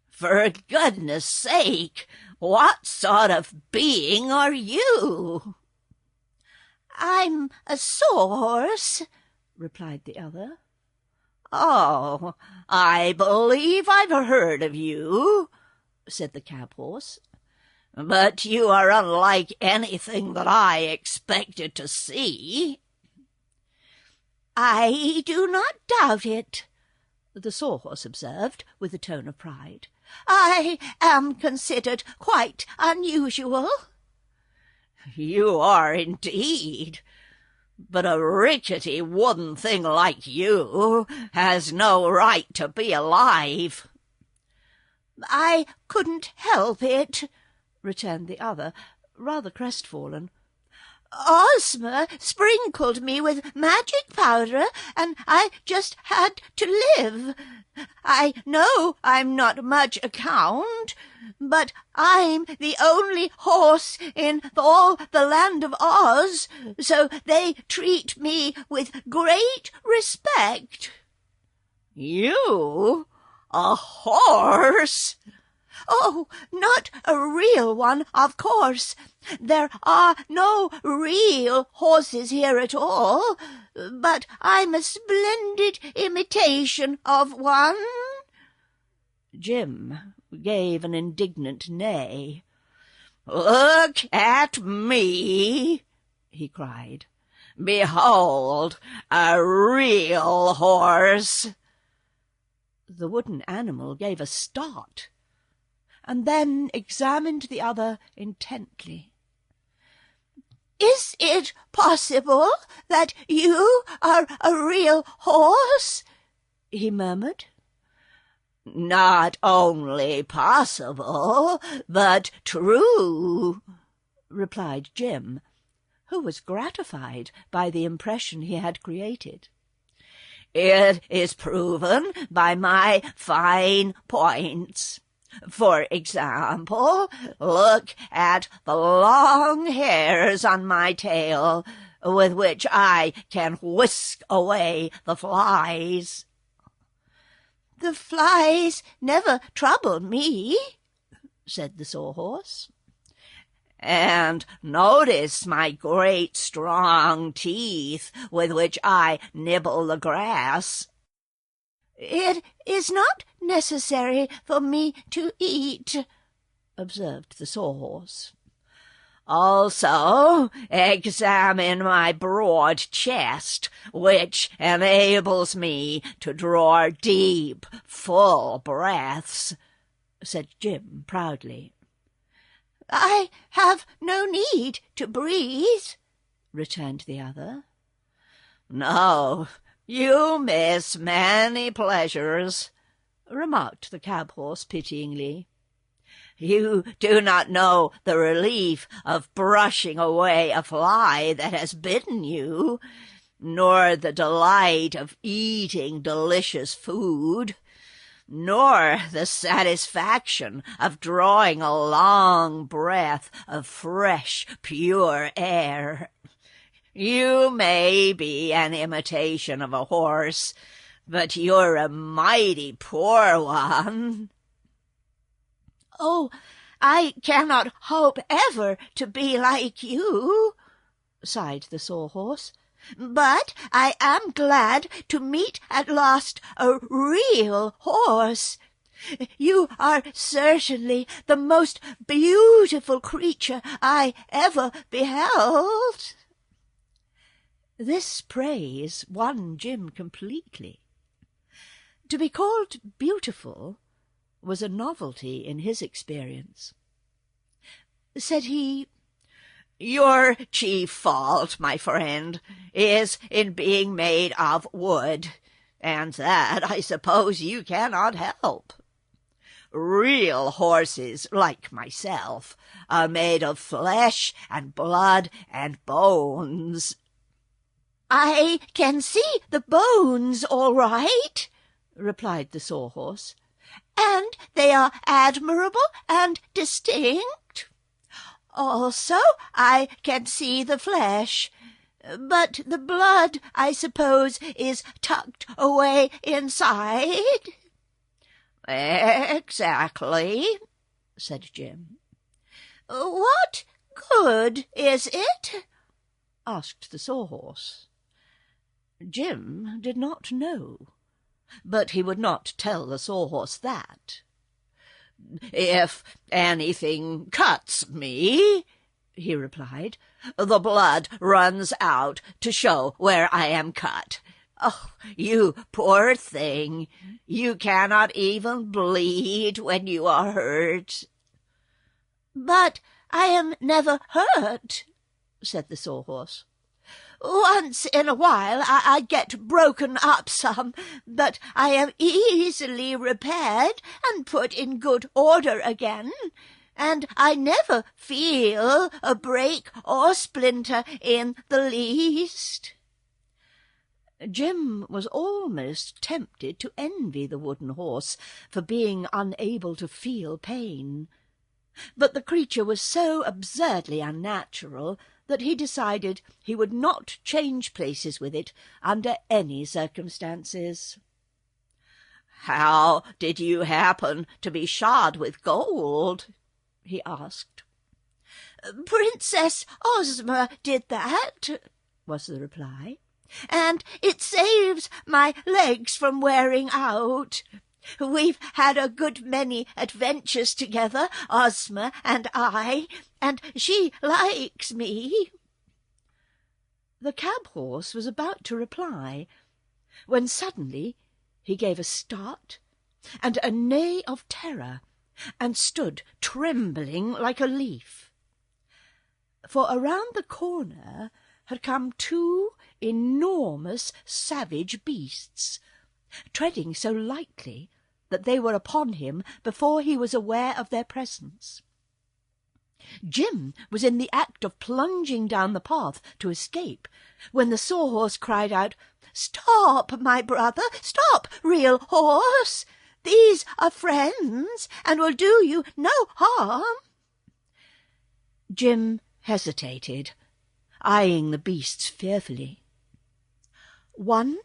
"For goodness sake, what sort of being are you?" "I'm a Sawhorse," replied the other. "Oh, I believe I've heard of you," said the cab-horse. "But you are unlike anything that I expected to see." "I do not doubt it," the Sawhorse observed with a tone of pride. "I am considered quite unusual." "You are indeed. But a rickety wooden thing like you has no right to be alive." "I couldn't help it," returned the other, rather crestfallen. "Ozma sprinkled me with magic powder, and I just had to live. I know I'm not much account, but I'm the only horse in all the land of Oz, so they treat me with great respect." "You? A horse?" "Oh, not a real one, of course. There are no real horses here at all, but I'm a splendid imitation of one." Jim gave an indignant neigh. "Look at me!" he cried. "Behold, a real horse!" The wooden animal gave a start, and then examined the other intently. "Is it possible that you are a real horse?" he murmured. "Not only possible, but true," replied Jim, who was gratified by the impression he had created. "It is proven by my fine points. For example, look at the long hairs on my tail, with which I can whisk away the flies." "The flies never trouble me," said the Sawhorse. "And notice my great strong teeth with which I nibble the grass." "It is not necessary for me to eat," observed the Sawhorse. "Also examine my broad chest, which enables me to draw deep, full breaths," said Jim proudly. "I have no need to breathe," returned the other. "No, you miss many pleasures," remarked the cab-horse pityingly. "You do not know the relief of brushing away a fly that has bitten you, nor the delight of eating delicious food, nor the satisfaction of drawing a long breath of fresh, pure air. You may be an imitation of a horse, but you're a mighty poor one." "Oh, I cannot hope ever to be like you," sighed the Sawhorse. "But I am glad to meet at last a real horse. You are certainly the most beautiful creature I ever beheld." This praise won Jim completely. To be called beautiful was a novelty in his experience. Said he, "Your chief fault, my friend, is in being made of wood, and that I suppose you cannot help. Real horses, like myself, are made of flesh and blood and bones." "I can see the bones all right," replied the Sawhorse, "and they are admirable and distinct. Also, I can see the flesh, but the blood, I suppose, is tucked away inside." "Exactly," said Jim. "What good is it?" asked the Sawhorse. Jim did not know, but he would not tell the Sawhorse that. "If anything cuts me," he replied, "the blood runs out to show where I am cut. Oh, you poor thing, you cannot even bleed when you are hurt." "But I am never hurt," said the Sawhorse. "Once in a while I get broken up some, but I am easily repaired and put in good order again, and I never feel a break or splinter in the least." Jim was almost tempted to envy the wooden horse for being unable to feel pain, but the creature was so absurdly unnatural that he decided he would not change places with it under any circumstances. "How did you happen to be shod with gold?" he asked. "Princess Ozma did that," was the reply, "and it saves my legs from wearing out. We've had a good many adventures together, Ozma and I, and she likes me." The cab-horse was about to reply, when suddenly he gave a start and a neigh of terror, and stood trembling like a leaf. For around the corner had come two enormous savage beasts, treading so lightly that they were upon him before he was aware of their presence. Jim was in the act of plunging down the path to escape, when the Sawhorse cried out, "Stop, my brother, stop, Real Horse! These are friends, and will do you no harm." Jim hesitated, eyeing the beasts fearfully. One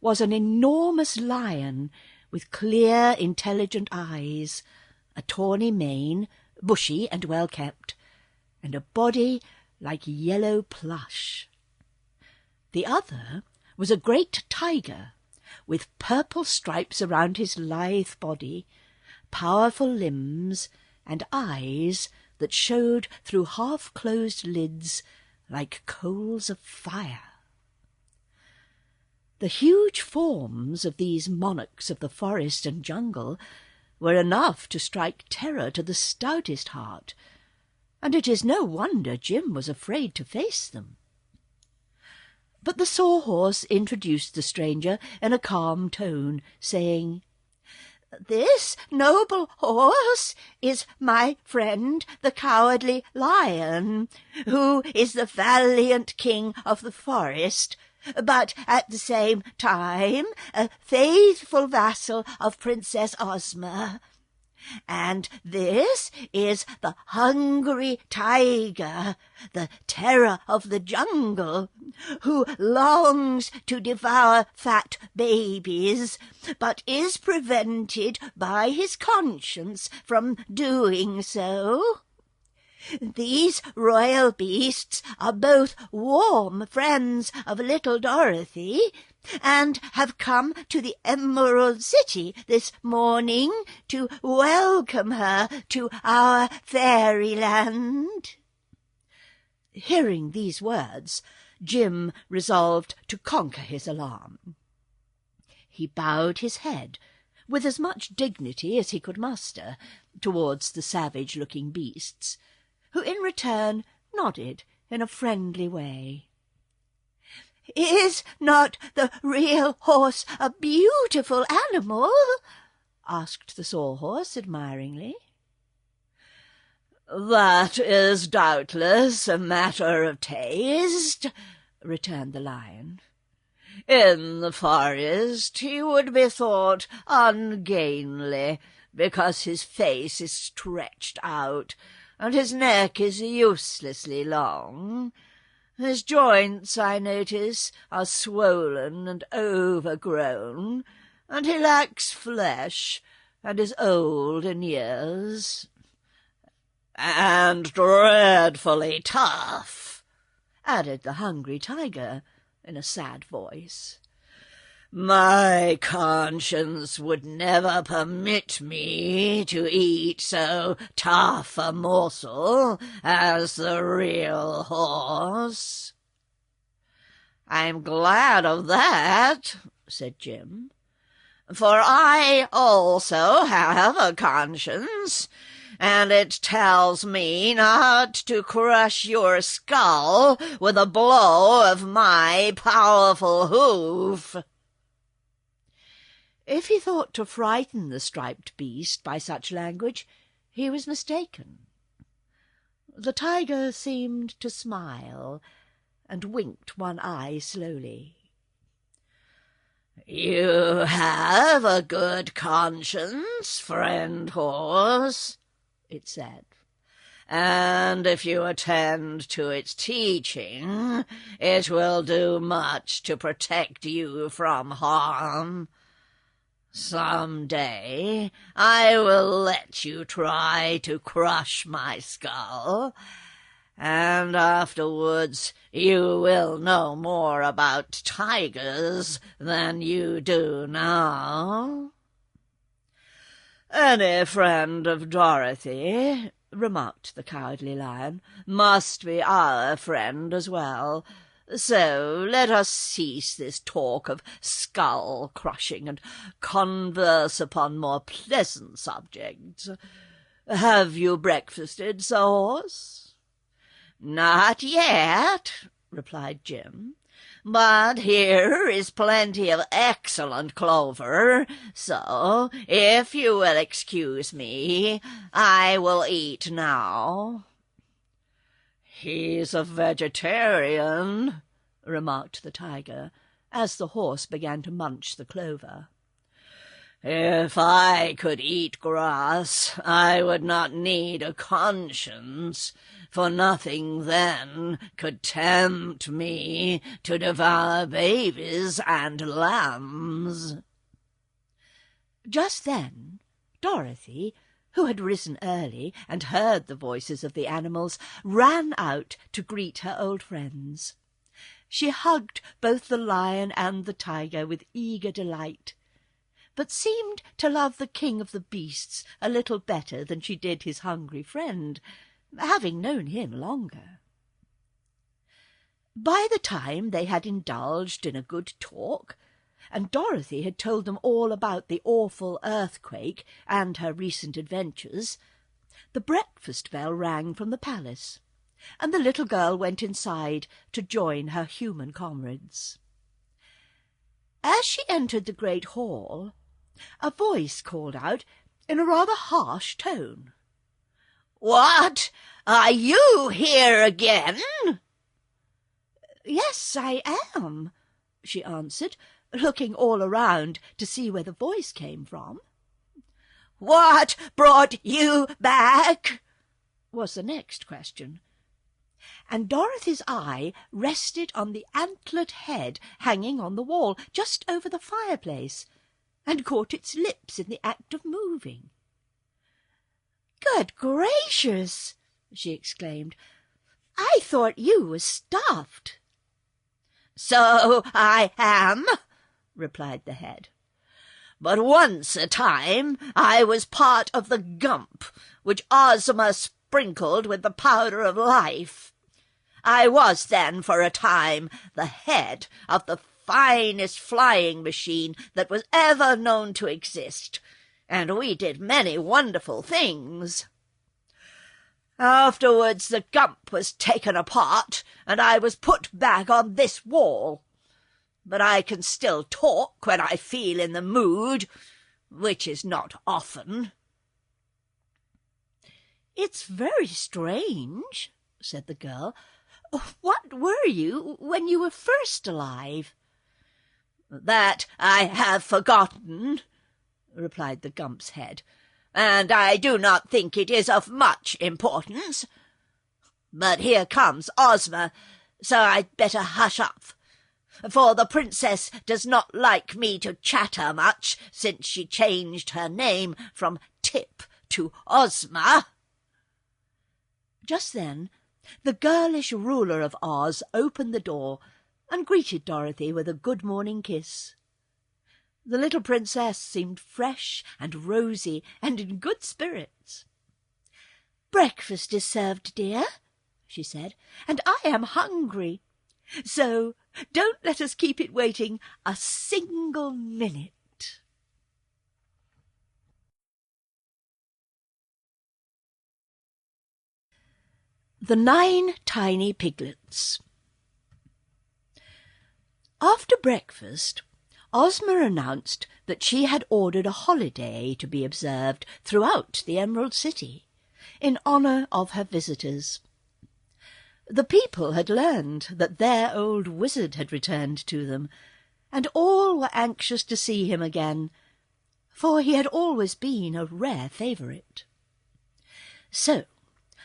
was an enormous lion with clear, intelligent eyes, a tawny mane, bushy and well kept, and a body like yellow plush. The other was a great tiger, with purple stripes around his lithe body, powerful limbs, and eyes that showed through half-closed lids like coals of fire. The huge forms of these monarchs of the forest and jungle were enough to strike terror to the stoutest heart, and it is no wonder Jim was afraid to face them. But the Sawhorse introduced the stranger in a calm tone, saying, "This noble horse is my friend the Cowardly Lion, who is the valiant king of the forest, but at the same time a faithful vassal of Princess Ozma. And this is the hungry tiger, the terror of the jungle, who longs to devour fat babies, but is prevented by his conscience from doing so. These royal beasts are both warm friends of little Dorothy, and have come to the Emerald City this morning to welcome her to our fairyland." Hearing these words, Jim resolved to conquer his alarm. He bowed his head, with as much dignity as he could muster, towards the savage-looking beasts, who in return nodded in a friendly way. "Is not the Real Horse a beautiful animal?" asked the Sawhorse admiringly. "That is doubtless a matter of taste," returned the Lion. "In the forest he would be thought ungainly, because his face is stretched out, and his neck is uselessly long. His joints, I notice, are swollen and overgrown, and he lacks flesh, and is old in years. And dreadfully tough," added the hungry tiger in a sad voice. "My conscience would never permit me to eat so tough a morsel as the Real Horse." "I'm glad of that," said Jim, "for I also have a conscience, and it tells me not to crush your skull with a blow of my powerful hoof." If he thought to frighten the striped beast by such language, he was mistaken. The tiger seemed to smile, and winked one eye slowly. "You have a good conscience, friend horse," it said, "and if you attend to its teaching, it will do much to protect you from harm. Some day I will let you try to crush my skull, and afterwards you will know more about tigers than you do now." "Any friend of Dorothy," remarked the Cowardly Lion, "must be our friend as well. So let us cease this talk of skull-crushing and converse upon more pleasant subjects. Have you breakfasted, Sir Horse?" "Not yet," replied Jim, "but here is plenty of excellent clover, so, if you will excuse me, I will eat now." "He's a vegetarian," remarked the Tiger, as the Horse began to munch the clover. "If I could eat grass, I would not need a conscience, for nothing then could tempt me to devour babies and lambs." Just then Dorothy, who had risen early and heard the voices of the animals, ran out to greet her old friends. She hugged both the lion and the tiger with eager delight, but seemed to love the king of the beasts a little better than she did his hungry friend, having known him longer. By the time they had indulged in a good talk, and Dorothy had told them all about the awful earthquake and her recent adventures, the breakfast bell rang from the palace, and the little girl went inside to join her human comrades. As she entered the great hall, a voice called out in a rather harsh tone, "What? Are you here again?" "Yes, I am," she answered, looking all around to see where the voice came from. "What brought you back?" was the next question, and Dorothy's eye rested on the antlered head hanging on the wall just over the fireplace, and caught its lips in the act of moving. "Good gracious!" she exclaimed. "I thought you was stuffed." "So I am," replied the head. "But once a time I was part of the gump which Ozma sprinkled with the powder of life. I was then, for a time, the head of the finest flying machine that was ever known to exist, and we did many wonderful things. Afterwards the gump was taken apart, and I was put back on this wall. But I can still talk when I feel in the mood, which is not often." "It's very strange," said the girl. "What were you when you were first alive?" "That I have forgotten," replied the gump's head, "and I do not think it is of much importance. But here comes Ozma, so I'd better hush up, for the princess does not like me to chatter much since she changed her name from Tip to Ozma." Just then the girlish ruler of Oz opened the door and greeted Dorothy with a good-morning kiss. The little princess seemed fresh and rosy and in good spirits. "Breakfast is served, dear," she said, "and I am hungry. So don't let us keep it waiting a single minute." The 9 Tiny Piglets. After breakfast, Ozma announced that she had ordered a holiday to be observed throughout the Emerald City, in honour of her visitors. The people had learned that their old wizard had returned to them, and all were anxious to see him again, for he had always been a rare favourite. So,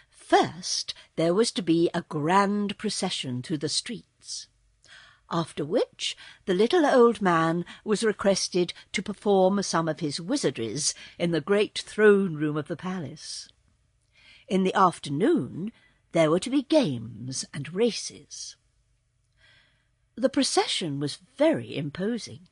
first there was to be a grand procession through the streets, after which the little old man was requested to perform some of his wizardries in the great throne-room of the palace. In the afternoon there were to be games and races. The procession was very imposing.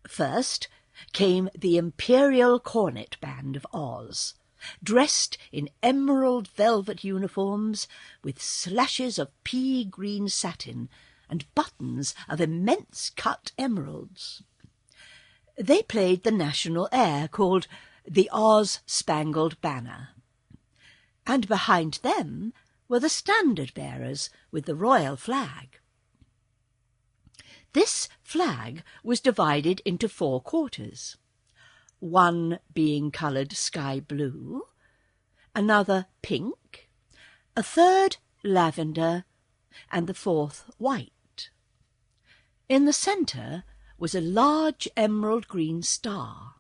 First, came the Imperial Cornet Band of Oz, dressed in emerald velvet uniforms with slashes of pea-green satin and buttons of immense cut emeralds. They played the national air called the Oz-Spangled Banner, and behind them were the standard-bearers with the royal flag. This flag was divided into 4 quarters, one being coloured sky blue, another pink, a third lavender, and the 4th white. In the centre was a large emerald green star,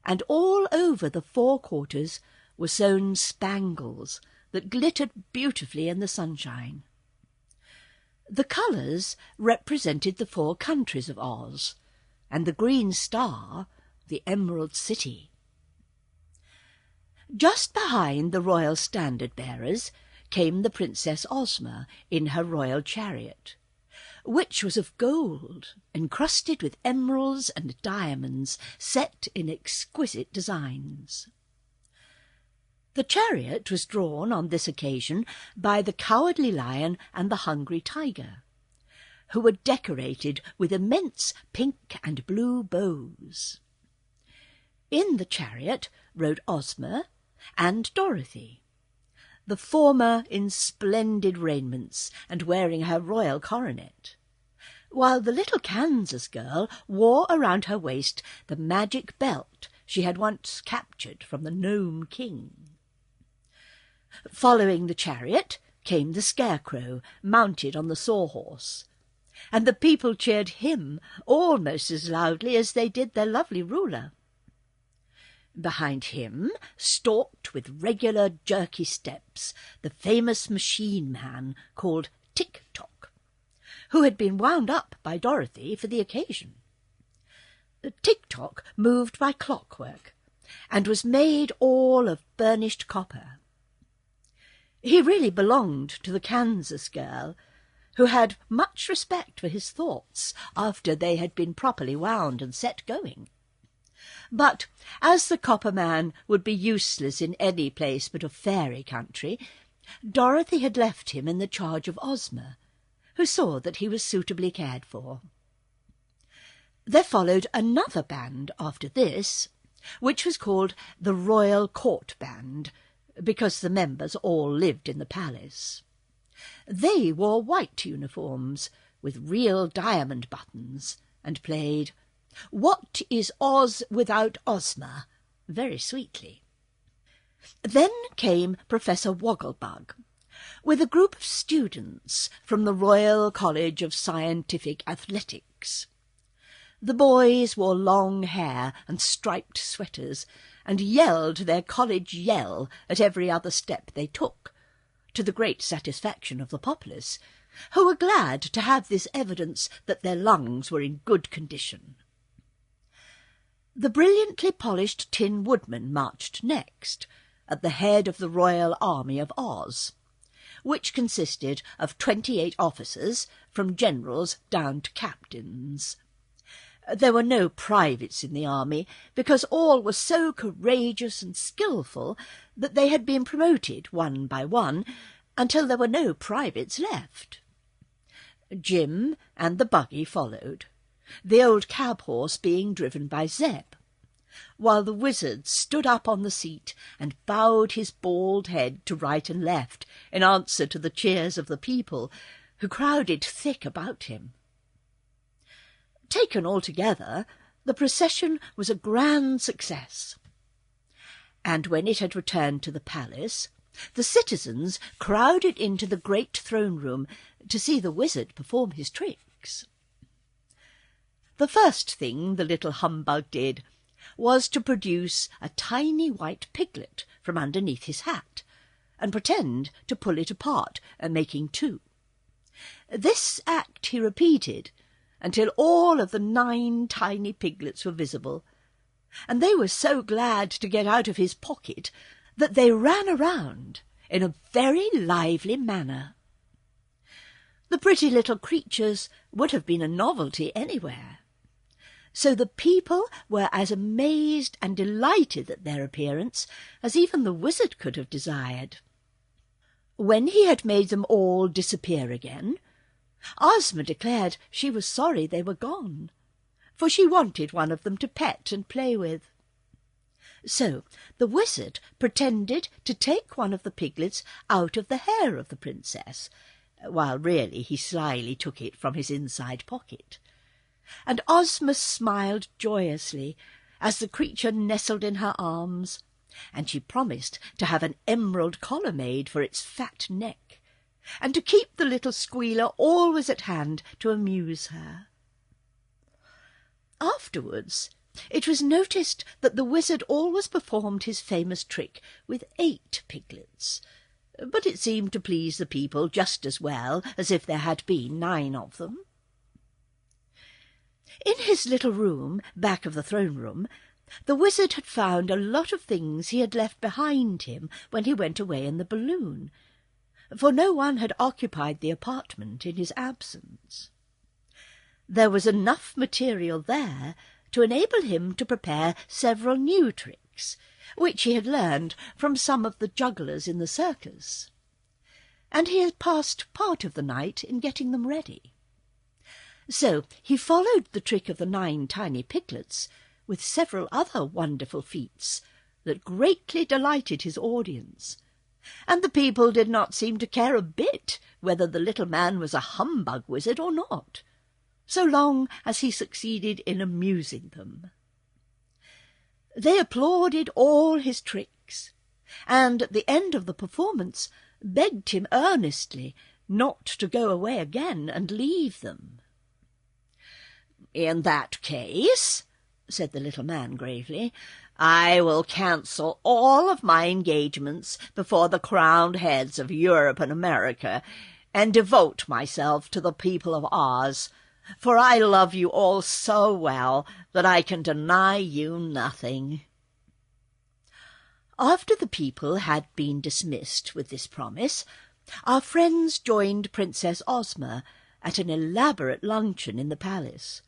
and all over the 4 quarters were sewn spangles that glittered beautifully in the sunshine. The colours represented the 4 countries of Oz, and the green star the Emerald City. Just behind the royal standard-bearers came the Princess Ozma in her royal chariot, which was of gold, encrusted with emeralds and diamonds set in exquisite designs. The chariot was drawn on this occasion by the Cowardly Lion and the Hungry Tiger, who were decorated with immense pink and blue bows. In the chariot rode Ozma and Dorothy, the former in splendid raiments and wearing her royal coronet, while the little Kansas girl wore around her waist the magic belt she had once captured from the Gnome King. Following the chariot came the Scarecrow, mounted on the Sawhorse, and the people cheered him almost as loudly as they did their lovely ruler. Behind him stalked with regular jerky steps the famous machine man called Tick-Tock, who had been wound up by Dorothy for the occasion. Tick-Tock moved by clockwork, and was made all of burnished copper. He really belonged to the Kansas girl, who had much respect for his thoughts after they had been properly wound and set going. But as the copper man would be useless in any place but a fairy country, Dorothy had left him in the charge of Ozma, who saw that he was suitably cared for. There followed another band after this, which was called the Royal Court Band, because the members all lived in the palace. They wore white uniforms with real diamond buttons, and played "What is Oz without Ozma?" very sweetly. Then came Professor Wogglebug, with a group of students from the Royal College of Scientific Athletics. The boys wore long hair and striped sweaters, and yelled their college yell at every other step they took, to the great satisfaction of the populace, who were glad to have this evidence that their lungs were in good condition. The brilliantly polished Tin Woodman marched next, at the head of the Royal Army of Oz, which consisted of 28 officers, from generals down to captains. There were no privates in the army, because all were so courageous and skilful that they had been promoted one by one until there were no privates left. Jim and the buggy followed, the old cab-horse being driven by Zeb, while the wizard stood up on the seat and bowed his bald head to right and left in answer to the cheers of the people, who crowded thick about him. Taken altogether, the procession was a grand success, and when it had returned to the palace, the citizens crowded into the great throne-room to see the wizard perform his tricks. The first thing the little humbug did was to produce a tiny white piglet from underneath his hat, and pretend to pull it apart, making 2. This act he repeated until all of the 9 tiny piglets were visible, and they were so glad to get out of his pocket that they ran around in a very lively manner. The pretty little creatures would have been a novelty anywhere. So the people were as amazed and delighted at their appearance as even the wizard could have desired. When he had made them all disappear again, Ozma declared she was sorry they were gone, for she wanted one of them to pet and play with. So the wizard pretended to take one of the piglets out of the hair of the princess, while really he slyly took it from his inside pocket. And Ozma smiled joyously as the creature nestled in her arms, and she promised to have an emerald collar made for its fat neck, and to keep the little squealer always at hand to amuse her. Afterwards, it was noticed that the wizard always performed his famous trick with 8 piglets, but it seemed to please the people just as well as if there had been 9 of them. In his little room back of the throne room, the wizard had found a lot of things he had left behind him when he went away in the balloon, for no one had occupied the apartment in his absence. There was enough material there to enable him to prepare several new tricks, which he had learned from some of the jugglers in the circus, and he had passed part of the night in getting them ready. So he followed the trick of the 9 tiny piglets with several other wonderful feats that greatly delighted his audience, and the people did not seem to care a bit whether the little man was a humbug wizard or not, so long as he succeeded in amusing them. They applauded all his tricks, and at the end of the performance begged him earnestly not to go away again and leave them. "In that case," said the little man gravely, "I will cancel all of my engagements before the crowned heads of Europe and America, and devote myself to the people of Oz, for I love you all so well that I can deny you nothing." After the people had been dismissed with this promise, our friends joined Princess Ozma at an elaborate luncheon in the palace,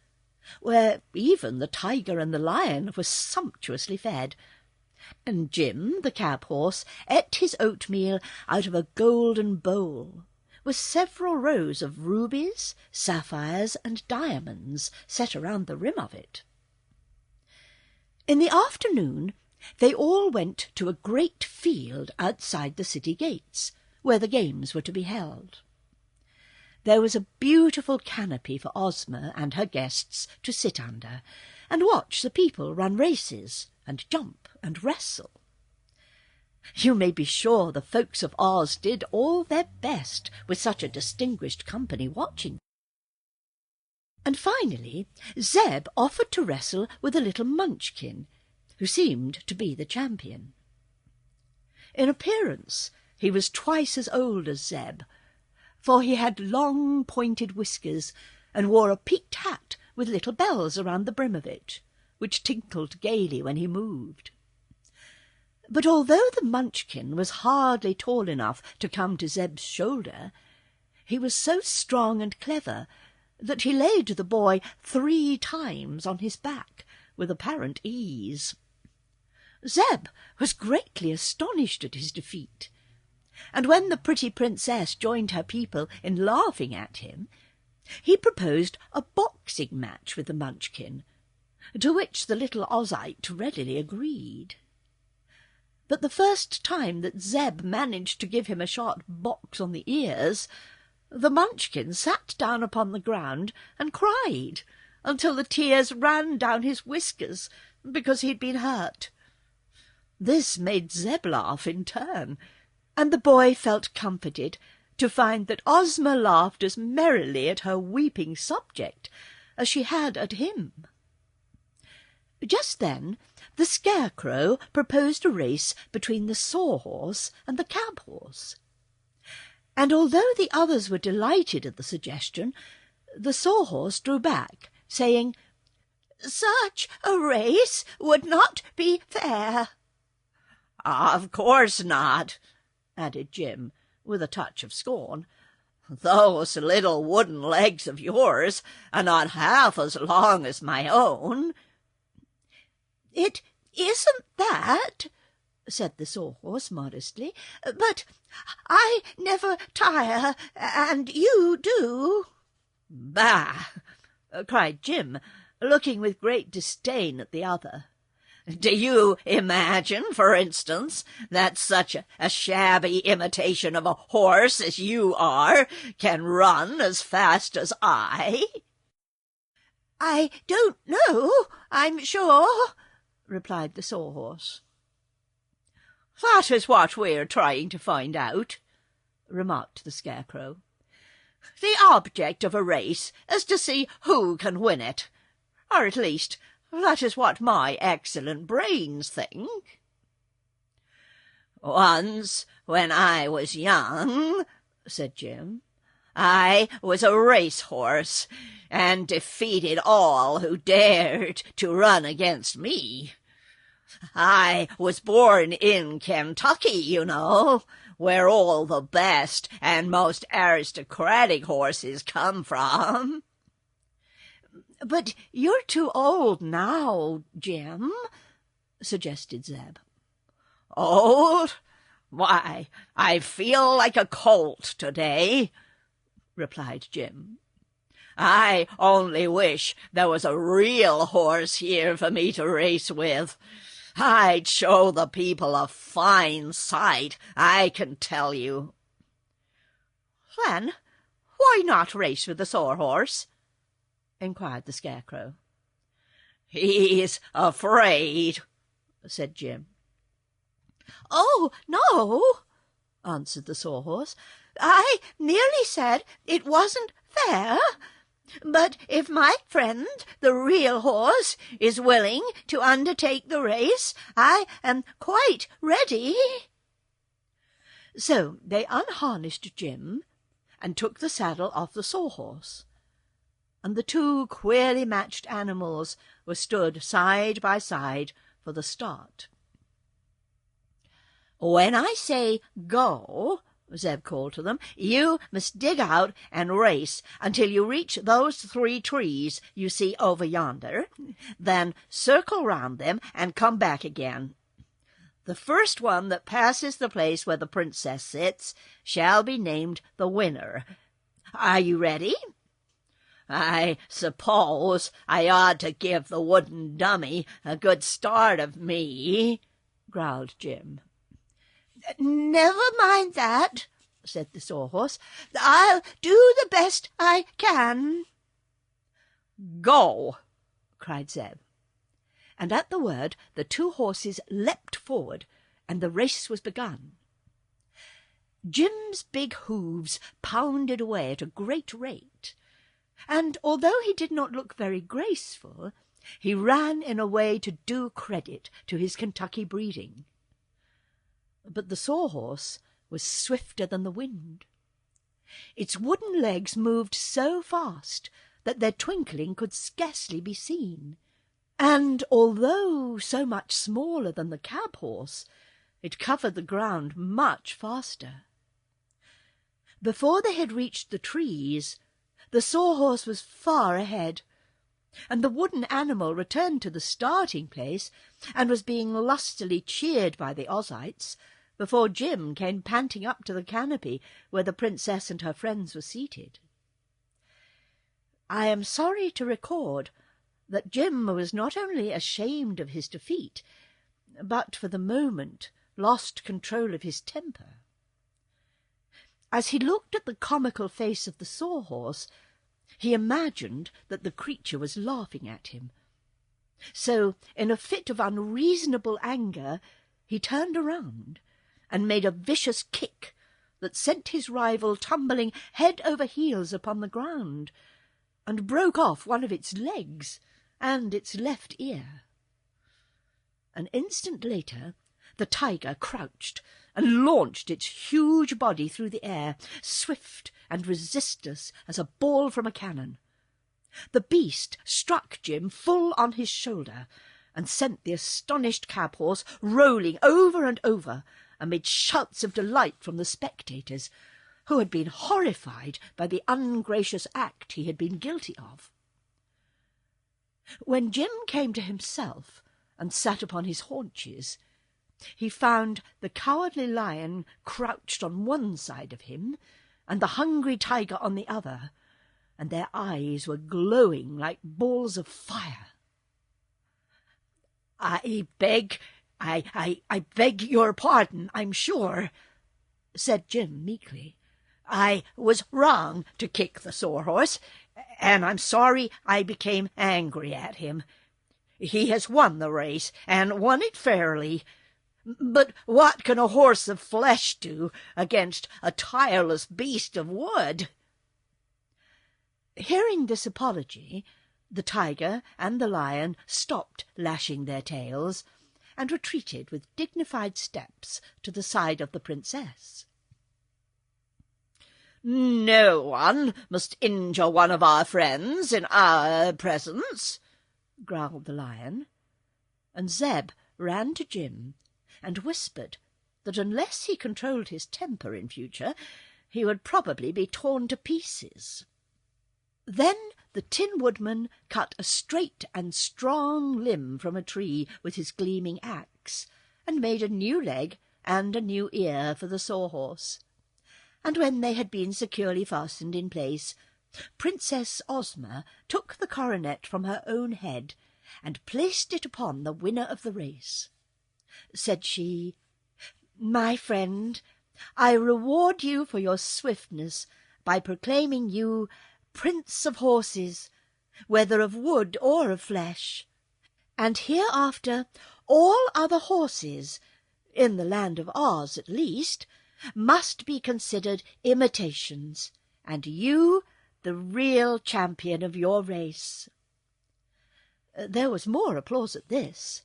where even the tiger and the lion were sumptuously fed, and Jim, the cab-horse, ate his oatmeal out of a golden bowl, with several rows of rubies, sapphires, and diamonds set around the rim of it. In the afternoon they all went to a great field outside the city gates, where the games were to be held. There was a beautiful canopy for Ozma and her guests to sit under, and watch the people run races, and jump, and wrestle. You may be sure the folks of Oz did all their best with such a distinguished company watching. And finally Zeb offered to wrestle with a little munchkin, who seemed to be the champion. In appearance he was twice as old as Zeb, for he had long pointed whiskers and wore a peaked hat with little bells around the brim of it, which tinkled gaily when he moved. But although the munchkin was hardly tall enough to come to Zeb's shoulder, he was so strong and clever that he laid the boy 3 times on his back with apparent ease. Zeb was greatly astonished at his defeat, and when the pretty princess joined her people in laughing at him, he proposed a boxing match with the munchkin, to which the little Ozite readily agreed. But the first time that Zeb managed to give him a sharp box on the ears, the munchkin sat down upon the ground and cried until the tears ran down his whiskers because he had been hurt. This made Zeb laugh in turn, and the boy felt comforted to find that Ozma laughed as merrily at her weeping subject as she had at him. Just then the Scarecrow proposed a race between the Sawhorse and the Cab-horse, and although the others were delighted at the suggestion, the Sawhorse drew back, saying, "Such a race would not be fair." "Of course not," added Jim, with a touch of scorn. Those little wooden legs of yours are not half as long as my own." "It isn't that," said the Sawhorse modestly, "but I never tire, and you do." "Bah!" cried Jim, looking with great disdain at the other. "Do you imagine, for instance, that such a shabby imitation of a horse as you are can run as fast as I?" "I don't know, I'm sure," replied the Sawhorse. "That is what we're trying to find out," remarked the Scarecrow. "The object of a race is to see who can win it, or at least that is what my excellent brains think. "Once, when I was young," said Jim, "I was a racehorse, and defeated all who dared to run against me. I was born in Kentucky, you know, where all the best and most aristocratic horses come from." "But you're too old now, Jim," suggested Zeb. "Old? Why, I feel like a colt today," replied Jim. "I only wish there was a real horse here for me to race with. I'd show the people a fine sight, I can tell you." "Then why not race with the Sawhorse?" inquired the Scarecrow. "He's afraid," said Jim. "Oh, no," answered the Sawhorse. "I merely said it wasn't fair. But if my friend, the real horse, is willing to undertake the race, I am quite ready." So they unharnessed Jim and took the saddle off the Sawhorse, and the two queerly matched animals were stood side by side for the start. "When I say go," Zeb called to them, "you must dig out and race until you reach those 3 trees you see over yonder. Then circle round them and come back again. The first one that passes the place where the princess sits shall be named the winner. Are you ready?" "I suppose I ought to give the wooden dummy a good start of me," growled Jim. "Never mind that," said the Sawhorse. "I'll do the best I can." "Go!" cried Zeb. And at the word the 2 horses leapt forward, and the race was begun. Jim's big hoofs pounded away at a great rate, and although he did not look very graceful, he ran in a way to do credit to his Kentucky breeding. But the Sawhorse was swifter than the wind. Its wooden legs moved so fast that their twinkling could scarcely be seen, and although so much smaller than the cab-horse, it covered the ground much faster. Before they had reached the trees, the Sawhorse was far ahead, and the wooden animal returned to the starting place and was being lustily cheered by the Ozites before Jim came panting up to the canopy where the princess and her friends were seated. I am sorry to record that Jim was not only ashamed of his defeat, but for the moment lost control of his temper. As he looked at the comical face of the Sawhorse, he imagined that the creature was laughing at him. So, in a fit of unreasonable anger, he turned around and made a vicious kick that sent his rival tumbling head over heels upon the ground, and broke off one of its legs and its left ear. An instant later, the tiger crouched and launched its huge body through the air, swift and resistless as a ball from a cannon. The beast struck Jim full on his shoulder and sent the astonished cab-horse rolling over and over, amid shouts of delight from the spectators, who had been horrified by the ungracious act he had been guilty of. When Jim came to himself and sat upon his haunches, he found the cowardly lion crouched on one side of him and the hungry tiger on the other, and their eyes were glowing like balls of fire. "I beg your pardon, I'm sure," said Jim meekly. "I was wrong to kick the sawhorse, and I'm sorry I became angry at him. He has won the race, and won it fairly. But what can a horse of flesh do against a tireless beast of wood?" Hearing this apology, the tiger and the lion stopped lashing their tails and retreated with dignified steps to the side of the princess. "No one must injure one of our friends in our presence," growled the lion, and Zeb ran to Jim and whispered that unless he controlled his temper in future, he would probably be torn to pieces. Then the Tin Woodman cut a straight and strong limb from a tree with his gleaming axe, and made a new leg and a new ear for the sawhorse. And when they had been securely fastened in place, Princess Ozma took the coronet from her own head and placed it upon the winner of the race. Said she, "My friend, I reward you for your swiftness by proclaiming you Prince of Horses, whether of wood or of flesh, and hereafter all other horses, in the land of Oz at least, must be considered imitations, and you the real champion of your race." There was more applause at this,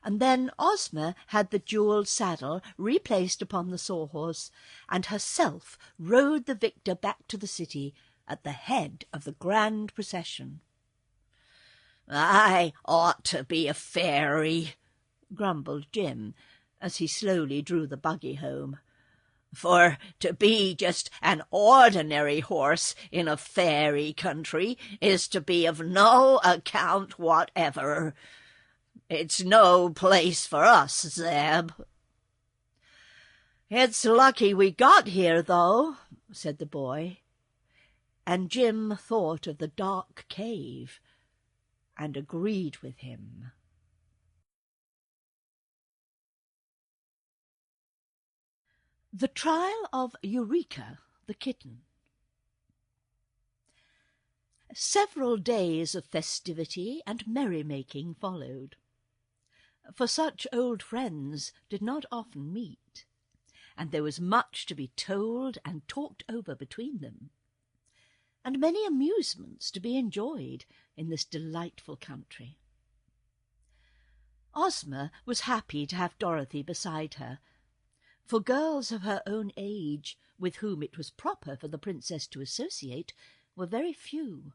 and then Ozma had the jewelled saddle replaced upon the sawhorse, and herself rode the victor back to the city at the head of the grand procession. "I ought to be a fairy," grumbled Jim, as he slowly drew the buggy home. "For to be just an ordinary horse in a fairy country is to be of no account whatever. It's no place for us, Zeb." "It's lucky we got here, though," said the boy, and Jim thought of the dark cave and agreed with him. The Trial of Eureka, the Kitten. Several days of festivity and merrymaking followed, for such old friends did not often meet, and there was much to be told and talked over between them, and many amusements to be enjoyed in this delightful country. Ozma was happy to have Dorothy beside her, for girls of her own age with whom it was proper for the princess to associate were very few,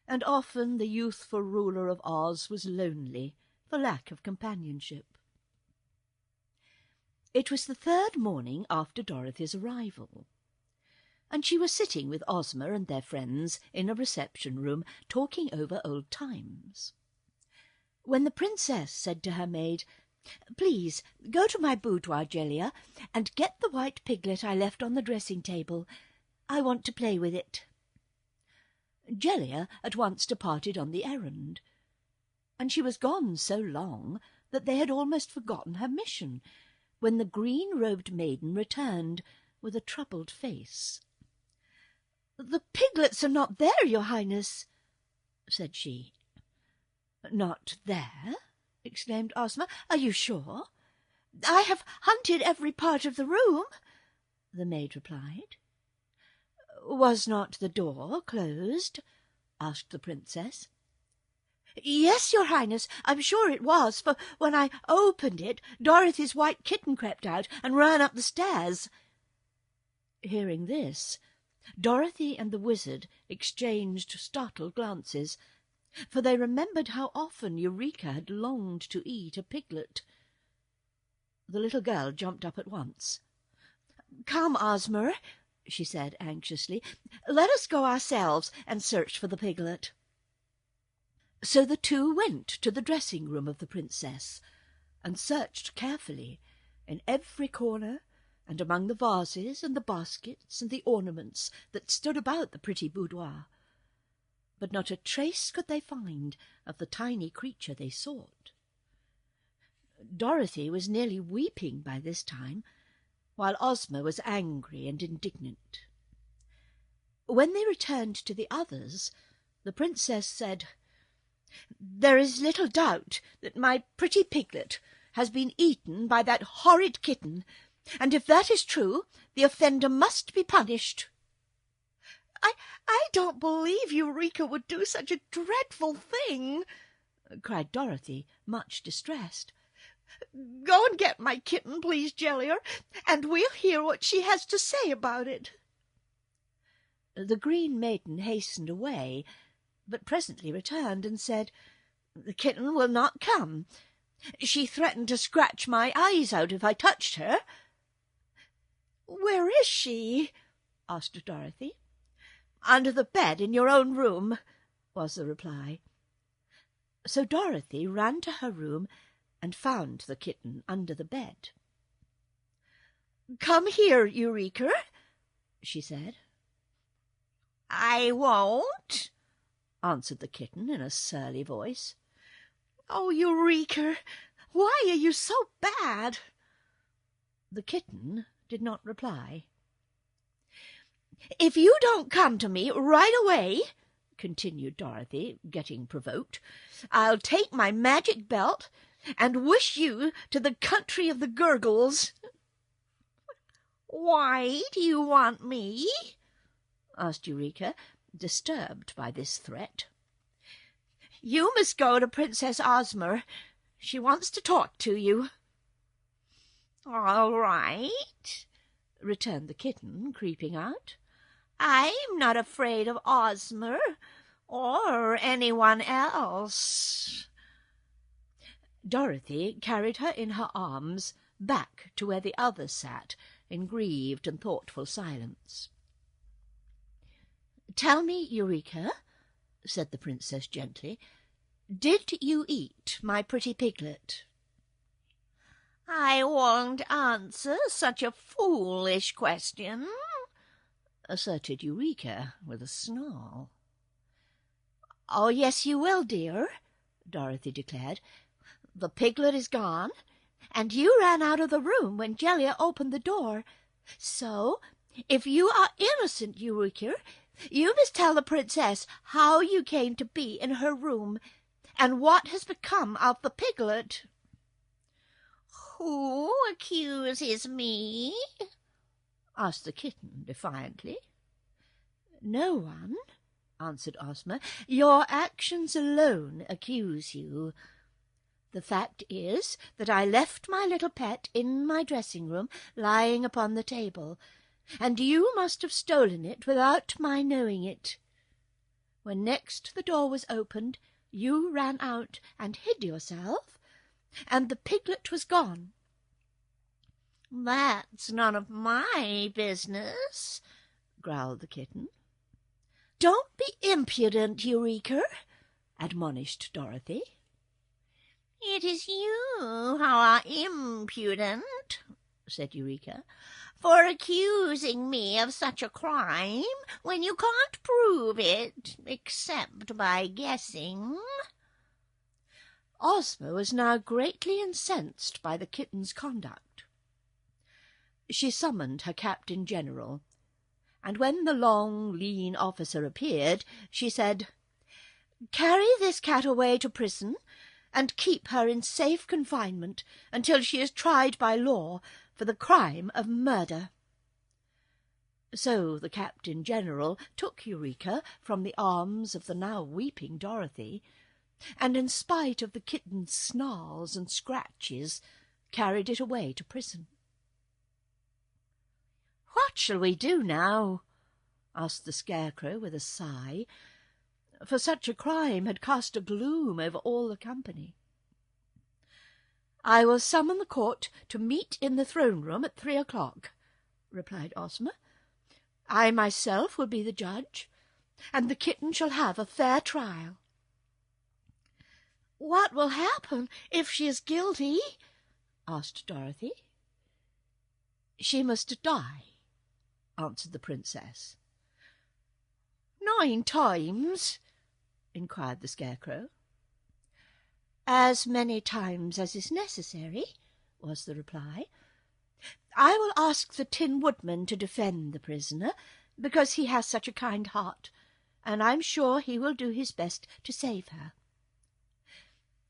and often the youthful ruler of Oz was lonely for lack of companionship. It was the third morning after Dorothy's arrival, and she was sitting with Ozma and their friends in a reception-room talking over old times, when the princess said to her maid, "Please go to my boudoir, Jellia, and get the white piglet I left on the dressing-table. I want to play with it." Jellia at once departed on the errand, and she was gone so long that they had almost forgotten her mission, when the green-robed maiden returned with a troubled face. "The piglets are not there, Your Highness," said she. "Not there?" exclaimed Ozma. "Are you sure?" "I have hunted every part of the room," the maid replied. "Was not the door closed?" asked the princess. "Yes, Your Highness, I'm sure it was, for when I opened it, Dorothy's white kitten crept out and ran up the stairs." Hearing this, Dorothy and the wizard exchanged startled glances, for they remembered how often Eureka had longed to eat a piglet. The little girl jumped up at once. "Come, Ozma," she said anxiously. "Let us go ourselves and search for the piglet." So the two went to the dressing-room of the princess and searched carefully in every corner and among the vases and the baskets and the ornaments that stood about the pretty boudoir. But not a trace could they find of the tiny creature they sought. Dorothy was nearly weeping by this time, while Ozma was angry and indignant. When they returned to the others, the princess said, "There is little doubt that my pretty piglet has been eaten by that horrid kitten, and if that is true, the offender must be punished." I don't believe Eureka would do such a dreadful thing," cried Dorothy, much distressed. "Go and get my kitten, please, Jellier, and we'll hear what she has to say about it." The Green Maiden hastened away, but presently returned and said, "The kitten will not come. She threatened to scratch my eyes out if I touched her." "Where is she?" asked Dorothy. "Under the bed in your own room," was the reply. So Dorothy ran to her room and found the kitten under the bed. "Come here, Eureka," she said. "I won't," answered the kitten in a surly voice. "Oh, Eureka, why are you so bad?" The kitten did not reply. "If you don't come to me right away," continued Dorothy, getting provoked, "I'll take my magic belt and wish you to the country of the Gargoyles." "Why do you want me?" asked Eureka, disturbed by this threat. "You must go to Princess Ozma. She wants to talk to you." "All right," returned the kitten, creeping out. "I'm not afraid of Ozma or anyone else." Dorothy carried her in her arms back to where the others sat in grieved and thoughtful silence. "Tell me, Eureka," said the princess gently, "did you eat my pretty piglet?" "I won't answer such a foolish question," asserted Eureka with a snarl. "Oh, yes, you will, dear," Dorothy declared. "The piglet is gone, and you ran out of the room when Jellia opened the door. So, if you are innocent, Eureka, you must tell the princess how you came to be in her room, and what has become of the piglet." "Who accuses me?" asked the kitten defiantly. "No one," answered Ozma. "Your actions alone accuse you. The fact is that I left my little pet in my dressing-room, lying upon the table, and you must have stolen it without my knowing it. When next the door was opened, you ran out and hid yourself, and the piglet was gone." "That's none of my business," growled the kitten. "Don't be impudent, Eureka," admonished Dorothy. "It is you who are impudent," said Eureka, "for accusing me of such a crime when you can't prove it except by guessing." Ozma was now greatly incensed by the kitten's conduct. She summoned her captain-general, and when the long, lean officer appeared, she said, "Carry this cat away to prison, and keep her in safe confinement until she is tried by law for the crime of murder." So the captain-general took Eureka from the arms of the now weeping Dorothy, and in spite of the kitten's snarls and scratches, carried it away to prison. "What shall we do now?" asked the Scarecrow with a sigh, for such a crime had cast a gloom over all the company. "I will summon the court to meet in the throne-room at 3 o'clock," replied Ozma. I myself will be the judge, and the kitten shall have a fair trial." "What will happen if she is guilty?" asked Dorothy. "She must die," answered the princess. 9 times? inquired the Scarecrow. "As many times as is necessary," was the reply. "I will ask the Tin Woodman to defend the prisoner, because he has such a kind heart, and I'm sure he will do his best to save her.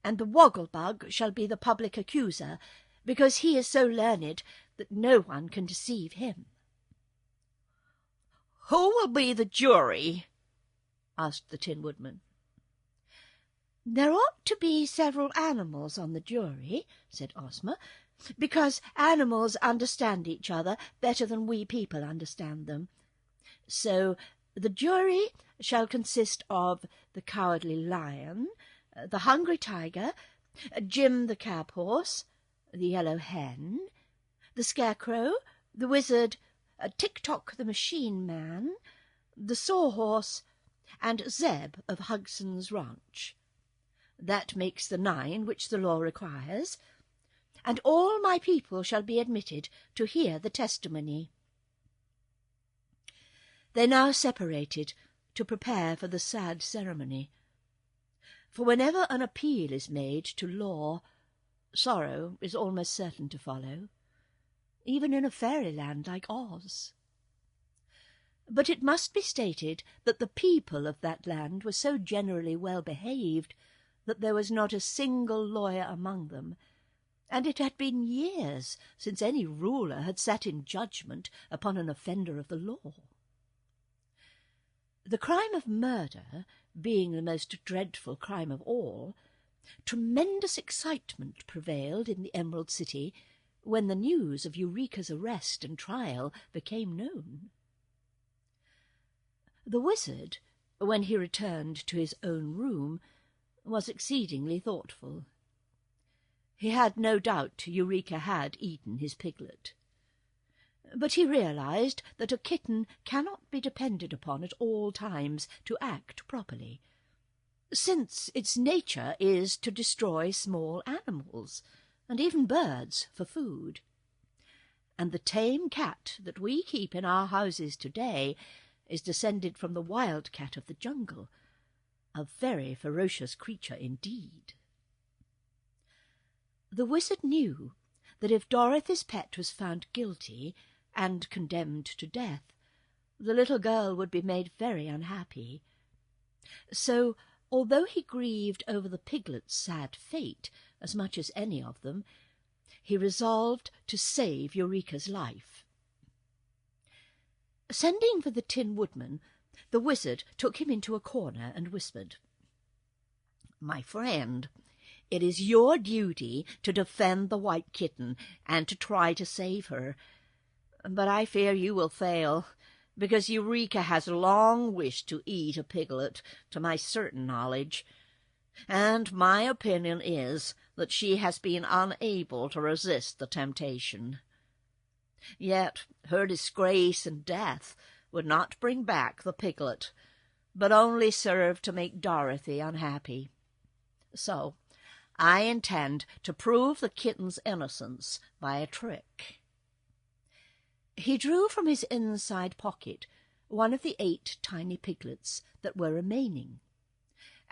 And the Wogglebug shall be the public accuser, because he is so learned that no one can deceive him." "Who will be the jury?" asked the Tin Woodman. "There ought to be several animals on the jury," said Ozma, "because animals understand each other better than we people understand them. So the jury shall consist of the Cowardly Lion, the Hungry Tiger, Jim the Cab Horse, the Yellow Hen, the Scarecrow, the Wizard, Tick-Tock the Machine Man, the Sawhorse, and Zeb of Hugson's Ranch. That makes the 9 which the law requires, and all my people shall be admitted to hear the testimony." They now separated to prepare for the sad ceremony, for whenever an appeal is made to law, sorrow is almost certain to follow, even in a fairyland like Oz. But it must be stated that the people of that land were so generally well behaved that there was not a single lawyer among them, and it had been years since any ruler had sat in judgment upon an offender of the law. The crime of murder being the most dreadful crime of all, tremendous excitement prevailed in the Emerald City when the news of Eureka's arrest and trial became known. The wizard, when he returned to his own room, was exceedingly thoughtful. He had no doubt Eureka had eaten his piglet, but he realized that a kitten cannot be depended upon at all times to act properly, since its nature is to destroy small animals, and even birds, for food. And the tame cat that we keep in our houses today is descended from the wild cat of the jungle, a very ferocious creature indeed. The wizard knew that if Dorothy's pet was found guilty and condemned to death, the little girl would be made very unhappy. So, although he grieved over the piglet's sad fate as much as any of them, he resolved to save Eureka's life. Sending for the Tin Woodman, the wizard took him into a corner and whispered, "My friend, it is your duty to defend the white kitten and to try to save her. But I fear you will fail, because Eureka has long wished to eat a piglet, to my certain knowledge, and my opinion is that she has been unable to resist the temptation. Yet her disgrace and death would not bring back the piglet, but only serve to make Dorothy unhappy. So I intend to prove the kitten's innocence by a trick." He drew from his inside pocket one of the 8 tiny piglets that were remaining,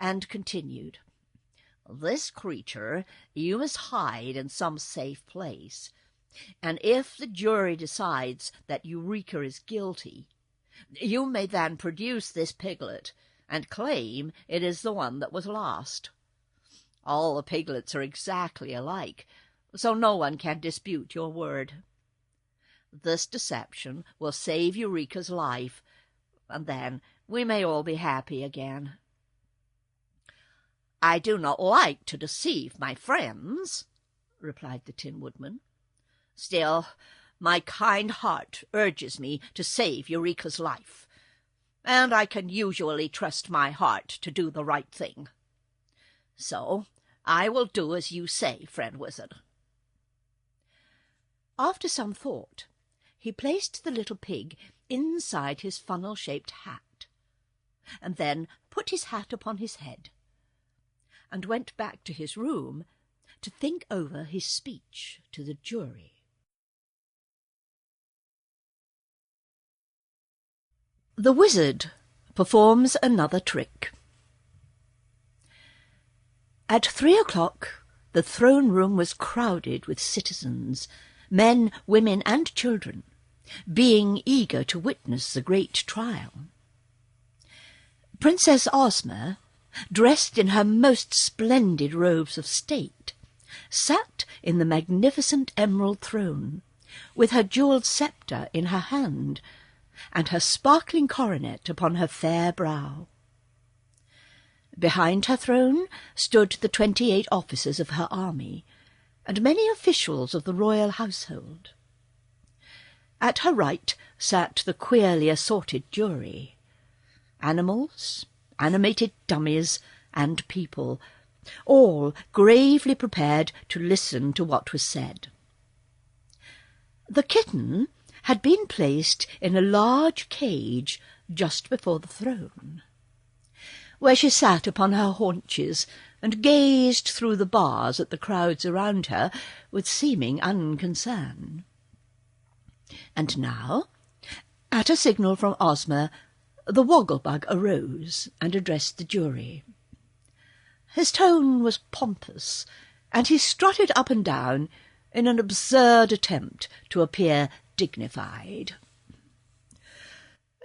and continued, "This creature you must hide in some safe place, and if the jury decides that Eureka is guilty, you may then produce this piglet and claim it is the one that was lost. All the piglets are exactly alike, so no one can dispute your word. This deception will save Eureka's life, and then we may all be happy again." "I do not like to deceive my friends," replied the Tin Woodman. "Still, my kind heart urges me to save Eureka's life, and I can usually trust my heart to do the right thing. So I will do as you say, friend wizard." After some thought, he placed the little pig inside his funnel-shaped hat, and then put his hat upon his head, and went back to his room to think over his speech to the jury. The wizard performs another trick. At 3 o'clock the throne-room was crowded with citizens, men, women, and children, being eager to witness the great trial. Princess Ozma, dressed in her most splendid robes of state, sat in the magnificent emerald throne, with her jewelled sceptre in her hand, and her sparkling coronet upon her fair brow. Behind her throne stood the 28 officers of her army, and many officials of the royal household. At her right sat the queerly assorted jury, animals, animated dummies, and people, all gravely prepared to listen to what was said. The kitten had been placed in a large cage just before the throne, where she sat upon her haunches and gazed through the bars at the crowds around her with seeming unconcern. And now, at a signal from Ozma, the Wogglebug arose and addressed the jury. His tone was pompous, and he strutted up and down in an absurd attempt to appear dignified.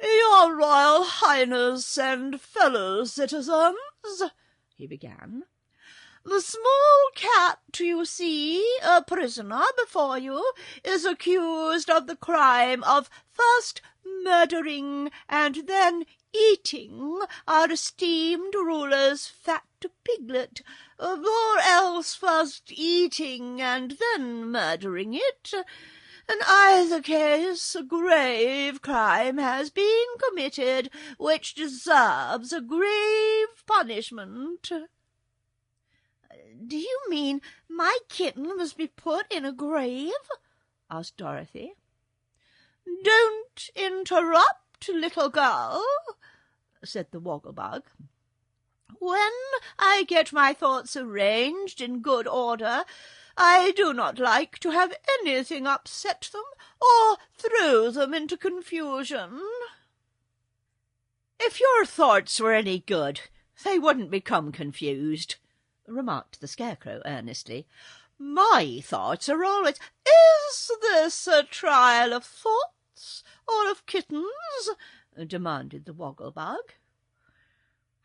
"Your Royal Highness and fellow citizens," he began, "the small cat you see, a prisoner before you, is accused of the crime of first murdering and then eating our esteemed ruler's fat piglet, or else first eating and then murdering it. In either case, a grave crime has been committed which deserves a grave punishment." "Do you mean my kitten must be put in a grave?" asked Dorothy. "Don't interrupt, little girl," said the Wogglebug. "When I get my thoughts arranged in good order, I do not like to have anything upset them or throw them into confusion." "If your thoughts were any good, they wouldn't become confused," remarked the Scarecrow earnestly. "My thoughts are always—" "Is this a trial of thoughts or of kittens?" demanded the Wogglebug.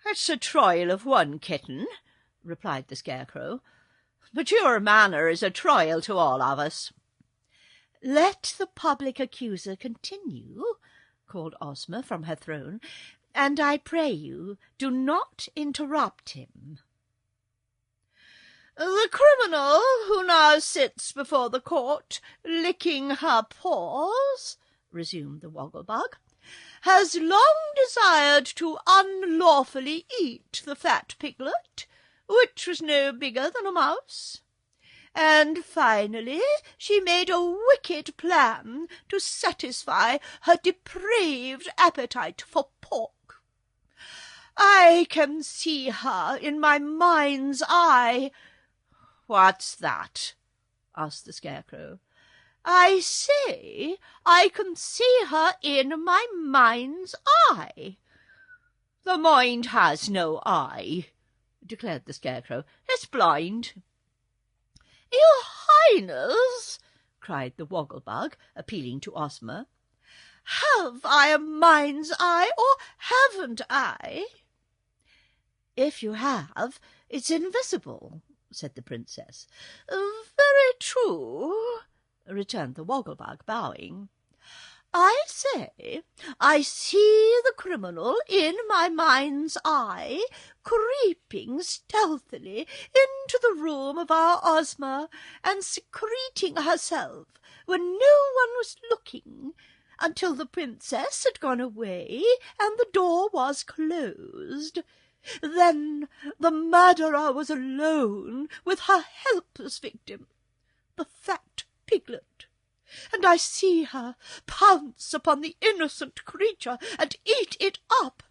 "It's a trial of one kitten," replied the Scarecrow, "but your manner is a trial to all of us." "Let the public accuser continue," called Ozma from her throne, "and I pray you, do not interrupt him." "The criminal who now sits before the court, licking her paws," resumed the Wogglebug, "has long desired to unlawfully eat the fat piglet, which was no bigger than a mouse. And finally she made a wicked plan to satisfy her depraved appetite for pork. I can see her in my mind's eye." "What's that?" asked the Scarecrow. "I say I can see her in my mind's eye." "The mind has no eye," declared the Scarecrow. "It's blind." "Your Highness," cried the Wogglebug, appealing to Ozma, "have I a mind's eye or haven't I?" "If you have, it's invisible," said the Princess. "Very true," returned the Wogglebug, bowing. "I say I see the criminal in my mind's eye, creeping stealthily into the room of our Ozma and secreting herself when no one was looking, until the princess had gone away and the door was closed. Then the murderer was alone with her helpless victim, the fat piglet, and I see her pounce upon the innocent creature and eat it up."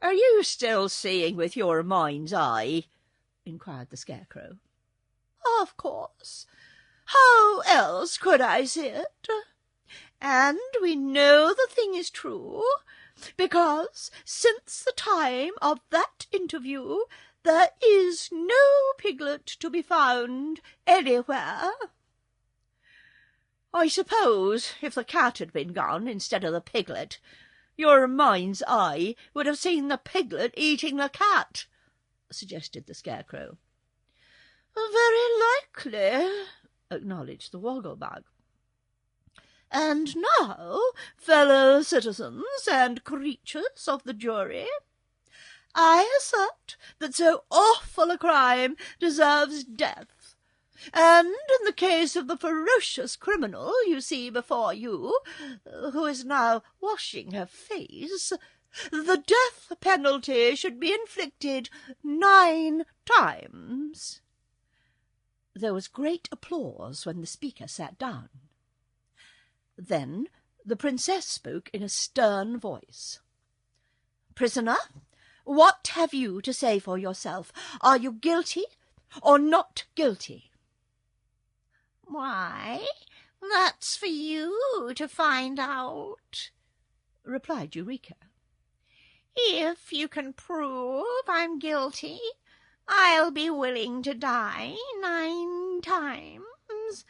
"Are you still seeing with your mind's eye?" inquired the Scarecrow. "Of course. How else could I see it? And we know the thing is true, because since the time of that interview there is no piglet to be found anywhere." "I suppose if the cat had been gone instead of the piglet, your mind's eye would have seen the piglet eating the cat," suggested the Scarecrow. "Very likely," acknowledged the Woggle-Bug. "And now, fellow citizens and creatures of the jury, I assert that so awful a crime deserves death, and in the case of the ferocious criminal you see before you, who is now washing her face, the death penalty should be inflicted 9 times. There was great applause when the speaker sat down. Then the Princess spoke in a stern voice. "Prisoner, what have you to say for yourself? Are you guilty or not guilty?" "Why, that's for you to find out," replied Eureka. "If you can prove I'm guilty, I'll be willing to die 9 times.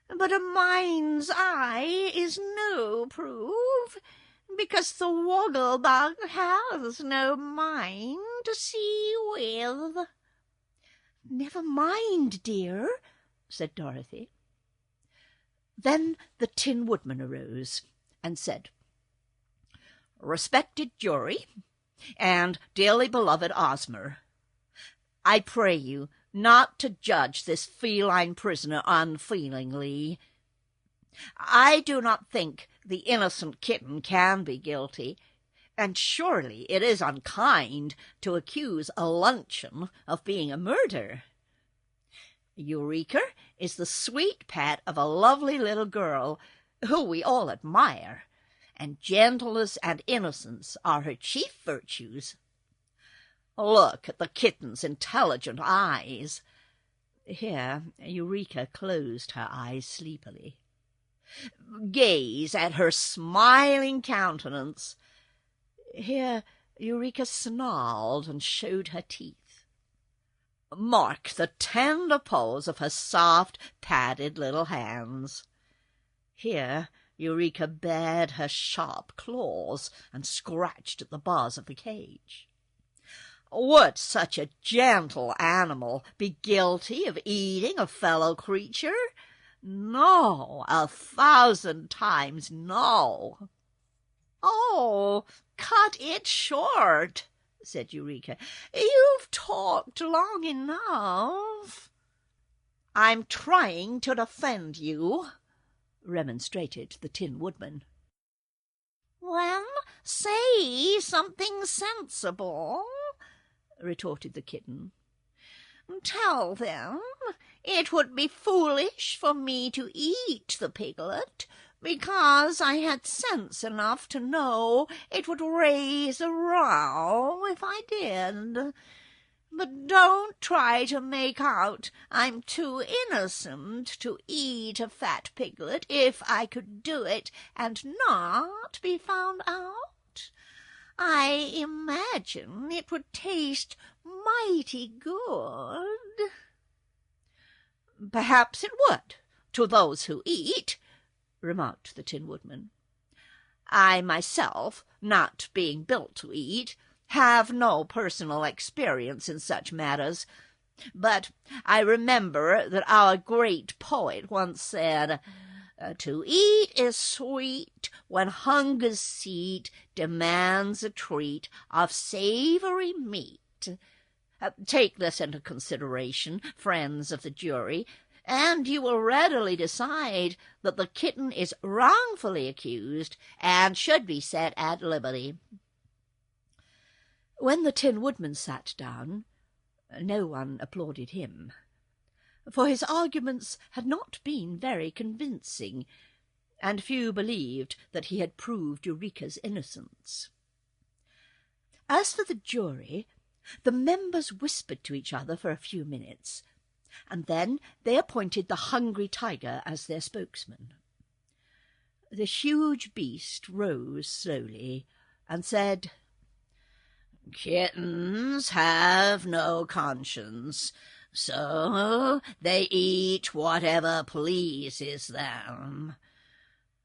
But a mind's eye is no proof, because the Woggle-Bug has no mind to see with." "Never mind, dear," said Dorothy. Then the Tin Woodman arose and said, "Respected jury, and dearly beloved Ozma, I pray you not to judge this feline prisoner unfeelingly. I do not think the innocent kitten can be guilty, and surely it is unkind to accuse a luncheon of being a murder. Eureka is the sweet pet of a lovely little girl who we all admire, and gentleness and innocence are her chief virtues. Look at the kitten's intelligent eyes." Here Eureka closed her eyes sleepily. "Gaze at her smiling countenance." Here Eureka snarled and showed her teeth. "Mark the tender paws of her soft, padded little hands." Here Eureka bared her sharp claws and scratched at the bars of the cage. Would such a gentle animal be guilty of eating a fellow creature? No, 1,000 times no. "Oh, cut it short," said Eureka. "You've talked long enough." "I'm trying to defend you," remonstrated the Tin Woodman. "Then say something sensible," retorted the kitten. "Tell them it would be foolish for me to eat the piglet, because I had sense enough to know it would raise a row if I did. But don't try to make out I'm too innocent to eat a fat piglet if I could do it and not be found out. I imagine it would taste mighty good." "Perhaps it would, to those who eat," remarked the Tin Woodman. "I myself, not being built to eat, have no personal experience in such matters, but I remember that our great poet once said, 'To eat is sweet when hunger's seat demands a treat of savory meat.' Take this into consideration, friends of the jury, and you will readily decide that the kitten is wrongfully accused and should be set at liberty." When the Tin Woodman sat down, no one applauded him. for his arguments had not been very convincing, and few believed that he had proved Eureka's innocence. As for the jury, the members whispered to each other for a few minutes, and then they appointed the hungry tiger as their spokesman. The huge beast rose slowly and said, "Kittens have no conscience, so they eat whatever pleases them.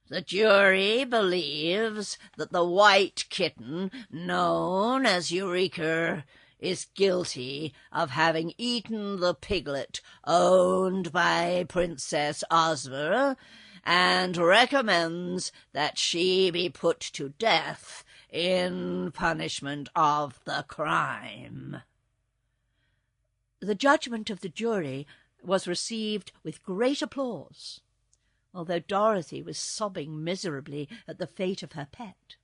The jury believes that the white kitten, known as Eureka, is guilty of having eaten the piglet owned by Princess Ozma, and recommends that she be put to death in punishment of the crime." The judgment of the jury was received with great applause, although Dorothy was sobbing miserably at the fate of her pet.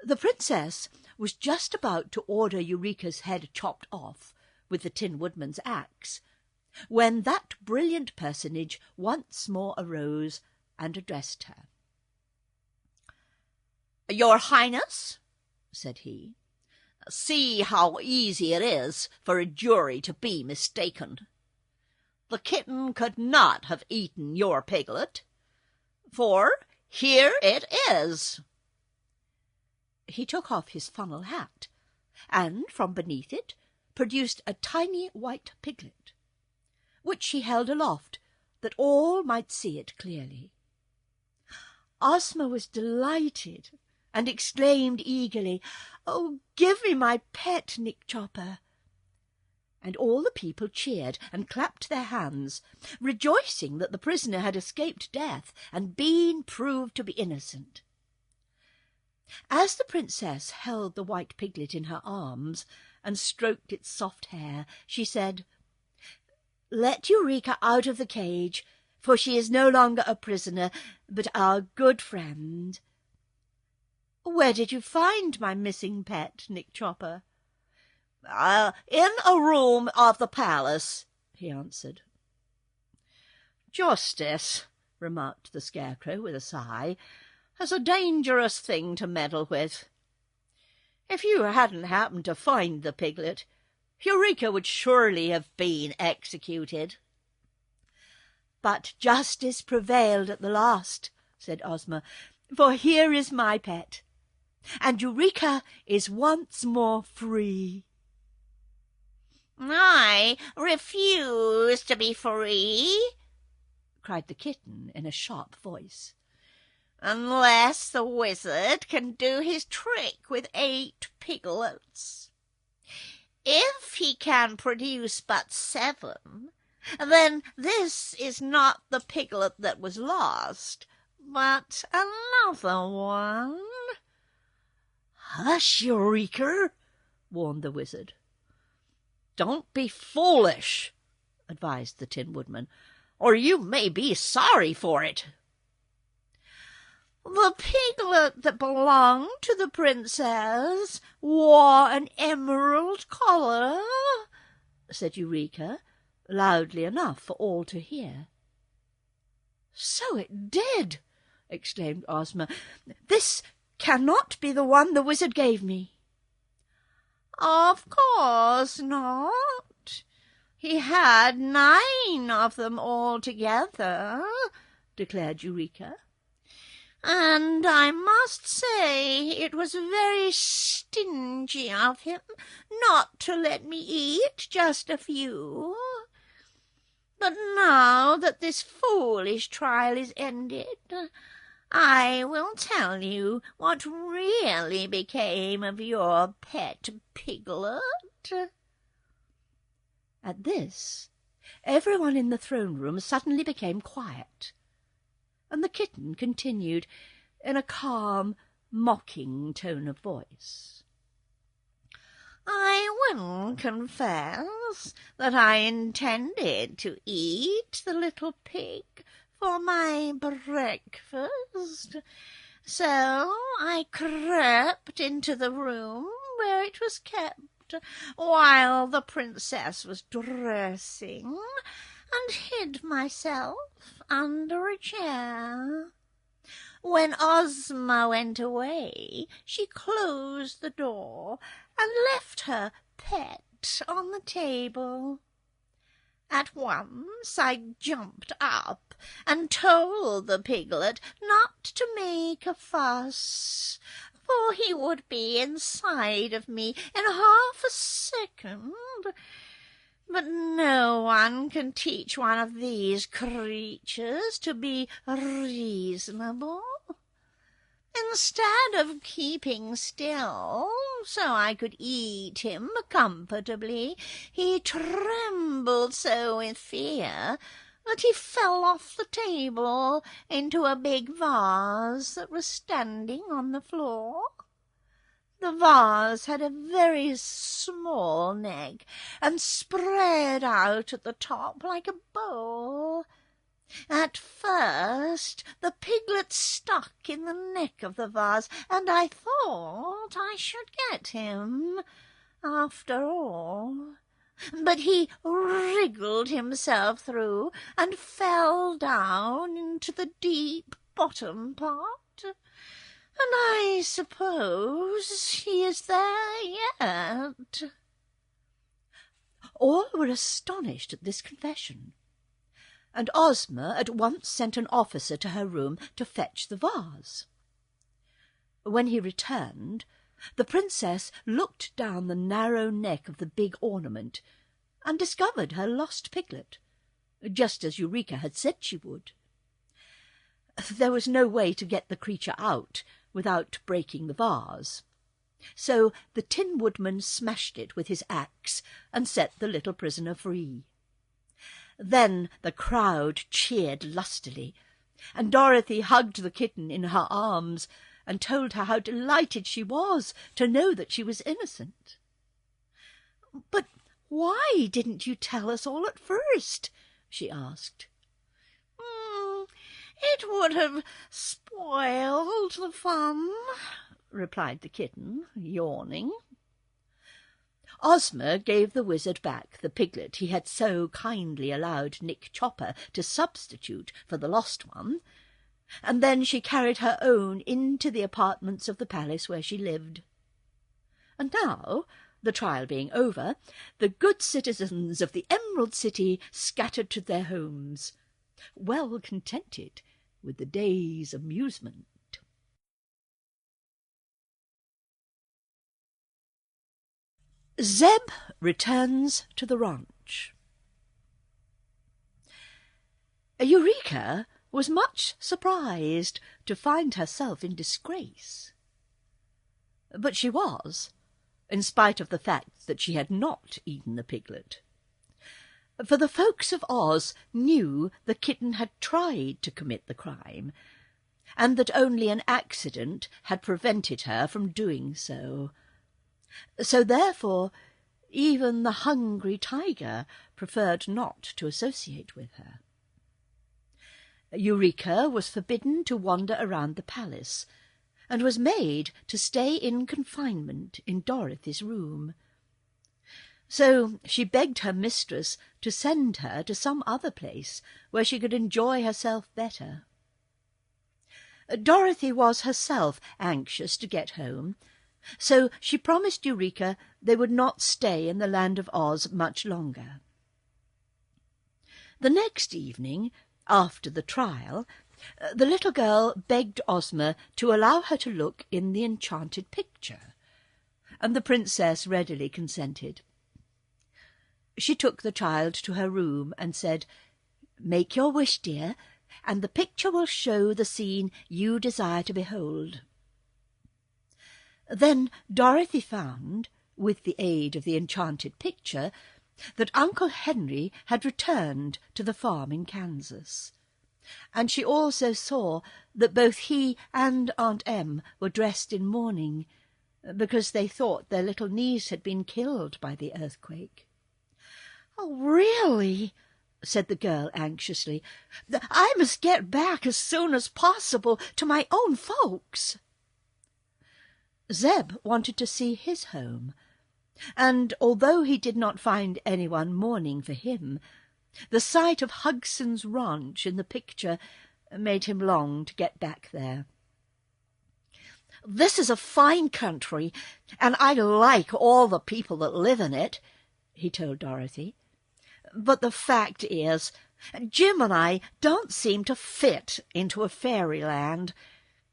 The princess was just about to order Eureka's head chopped off with the Tin Woodman's axe, when that brilliant personage once more arose and addressed her. "Your Highness," said he, "see how easy it is for a jury to be mistaken. The kitten could not have eaten your piglet, for here it is." He took off his funnel hat, and from beneath it produced a tiny white piglet, which he held aloft that all might see it clearly. Ozma was delighted and exclaimed eagerly, "Oh, give me my pet, Nick Chopper!" And all the people cheered and clapped their hands, rejoicing that the prisoner had escaped death and been proved to be innocent. As the princess held the white piglet in her arms and stroked its soft hair, she said, "Let Eureka out of the cage, for she is no longer a prisoner, but our good friend. Where did you find my missing pet, Nick Chopper?" "In a room of the palace," he answered. "Justice," remarked the Scarecrow with a sigh, "is a dangerous thing to meddle with. If you hadn't happened to find the piglet, Eureka would surely have been executed." "But justice prevailed at the last," said Ozma, "for here is my pet, and Eureka is once more free." "I refuse to be free," cried the kitten in a sharp voice, "unless the wizard can do his trick with 8 piglets. If he can produce but 7, then this is not the piglet that was lost, but another one." "Hush, Eureka!" warned the wizard. "Don't be foolish," advised the Tin Woodman, "or you may be sorry for it." "The piglet that belonged to the princess wore an emerald collar," said Eureka, loudly enough for all to hear. "So it did!" exclaimed Ozma. "This cannot be the one the wizard gave me." "Of course not. He had 9 of them altogether," declared Eureka. "And I must say it was very stingy of him not to let me eat just a few. But now that this foolish trial is ended, I will tell you what really became of your pet piglet." At this, everyone in the throne-room suddenly became quiet, and the kitten continued in a calm, mocking tone of voice. "I will confess that I intended to eat the little pig for my breakfast, so I crept into the room where it was kept while the princess was dressing, and hid myself under a chair. When Ozma went away, she closed the door and left her pet on the table. At once I jumped up and told the piglet not to make a fuss, for he would be inside of me in half a second. But no one can teach one of these creatures to be reasonable. Instead of keeping still so I could eat him comfortably, he trembled so with fear that he fell off the table into a big vase that was standing on the floor. The vase had a very small neck and spread out at the top like a bowl. At first the piglet stuck in the neck of the vase, and I thought I should get him after all. But he wriggled himself through and fell down into the deep bottom part, and I suppose he is there yet." All were astonished at this confession, and Ozma at once sent an officer to her room to fetch the vase. When he returned, the princess looked down the narrow neck of the big ornament and discovered her lost piglet, just as Eureka had said she would. There was no way to get the creature out without breaking the vase, so the Tin Woodman smashed it with his axe and set the little prisoner free. Then the crowd cheered lustily, and Dorothy hugged the kitten in her arms and told her how delighted she was to know that she was innocent. "But why didn't you tell us all at first?" she asked. "It would have spoiled the fun," replied the kitten, yawning. Ozma gave the wizard back the piglet he had so kindly allowed Nick Chopper to substitute for the lost one, and then she carried her own into the apartments of the palace where she lived. And now, the trial being over, the good citizens of the Emerald City scattered to their homes, well contented with the day's amusement. Zeb returns to the ranch. Eureka was much surprised to find herself in disgrace. But she was, in spite of the fact that she had not eaten the piglet. For the folks of Oz knew the kitten had tried to commit the crime, and that only an accident had prevented her from doing so. So therefore even the hungry tiger preferred not to associate with her. Eureka was forbidden to wander around the palace, and was made to stay in confinement in Dorothy's room. So she begged her mistress to send her to some other place where she could enjoy herself better. Dorothy was herself anxious to get home, so she promised Eureka they would not stay in the land of Oz much longer. The next evening, after the trial, the little girl begged Ozma to allow her to look in the enchanted picture, and the princess readily consented. She took the child to her room and said, "Make your wish, dear, and the picture will show the scene you desire to behold." Then Dorothy found, with the aid of the enchanted picture, that Uncle Henry had returned to the farm in Kansas, and she also saw that both he and Aunt Em were dressed in mourning, because they thought their little niece had been killed by the earthquake. "Oh, really?" said the girl anxiously. "I must get back as soon as possible to my own folks." Zeb wanted to see his home, and although he did not find anyone mourning for him, the sight of Hugson's ranch in the picture made him long to get back there. "This is a fine country, and I like all the people that live in it," he told Dorothy. "But the fact is, Jim and I don't seem to fit into a fairyland,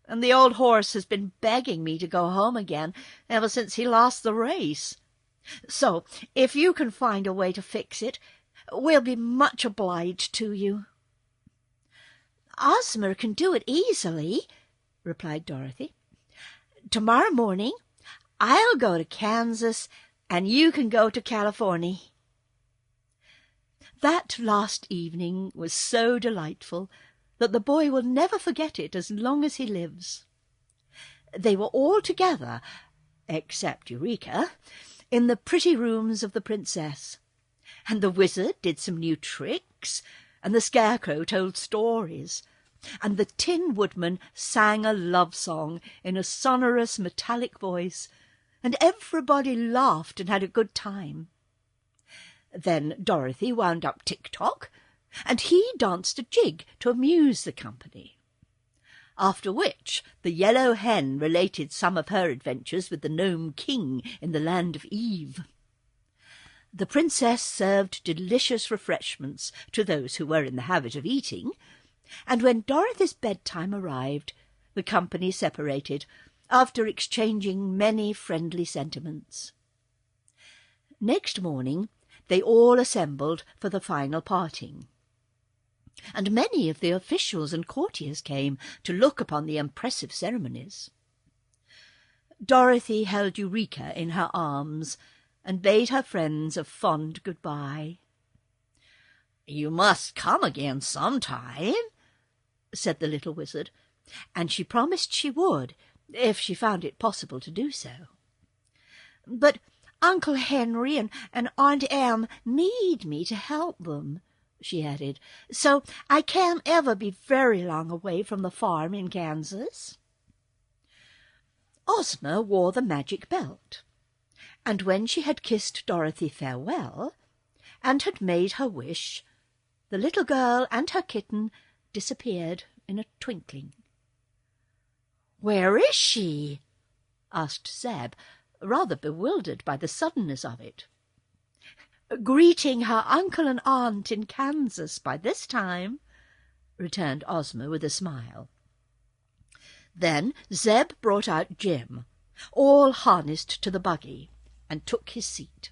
and the old horse has been begging me to go home again ever since he lost the race. So, if you can find a way to fix it, we'll be much obliged to you." "Ozma can do it easily," replied Dorothy. "Tomorrow morning I'll go to Kansas, and you can go to California." That last evening was so delightful that the boy will never forget it as long as he lives. They were all together, except Eureka, in the pretty rooms of the princess, and the wizard did some new tricks, and the scarecrow told stories, and the Tin Woodman sang a love song in a sonorous metallic voice, and everybody laughed and had a good time. Then Dorothy wound up Tick-Tock, and he danced a jig to amuse the company. After which the Yellow Hen related some of her adventures with the Gnome King in the land of Eve. The princess served delicious refreshments to those who were in the habit of eating, and when Dorothy's bedtime arrived, the company separated, after exchanging many friendly sentiments. Next morning they all assembled for the final parting, and many of the officials and courtiers came to look upon the impressive ceremonies. Dorothy held Eureka in her arms and bade her friends a fond good-bye. "You must come again sometime," said the little wizard, and she promised she would, if she found it possible to do so. "But Uncle Henry and Aunt Em need me to help them," she added, "so I can't ever be very long away from the farm in Kansas." Ozma wore the magic belt, and when she had kissed Dorothy farewell, and had made her wish, the little girl and her kitten disappeared in a twinkling. "Where is she?" asked Zeb, rather bewildered by the suddenness of it. "Greeting her uncle and aunt in Kansas by this time," returned Ozma with a smile. Then Zeb brought out Jim, all harnessed to the buggy, and took his seat.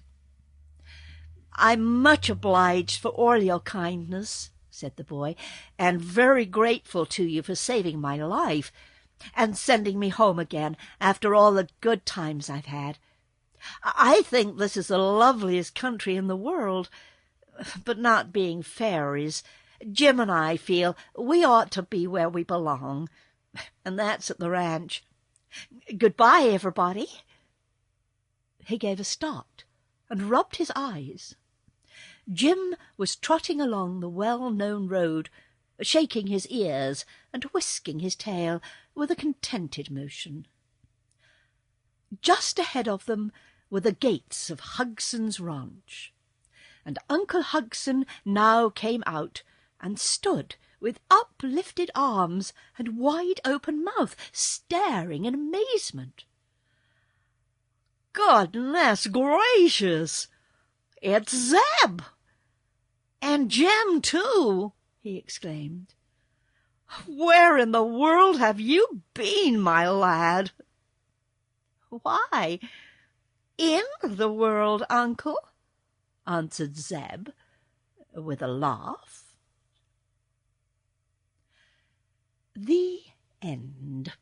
"I'm much obliged for all your kindness," said the boy, "and very grateful to you for saving my life, and sending me home again after all the good times I've had. I think this is the loveliest country in the world, but not being fairies, Jim and I feel we ought to be where we belong, and that's at the ranch. Goodbye, everybody." He gave a start and rubbed his eyes. Jim was trotting along the well-known road, shaking his ears and whisking his tail with a contented motion. Just ahead of them were the gates of Hugson's ranch, and Uncle Hugson now came out and stood with uplifted arms and wide-open mouth, staring in amazement. "Goodness gracious! It's Zeb! And Jim, too!" he exclaimed. "Where in the world have you been, my lad?" "Why, in the world, Uncle," answered Zeb, with a laugh. The end.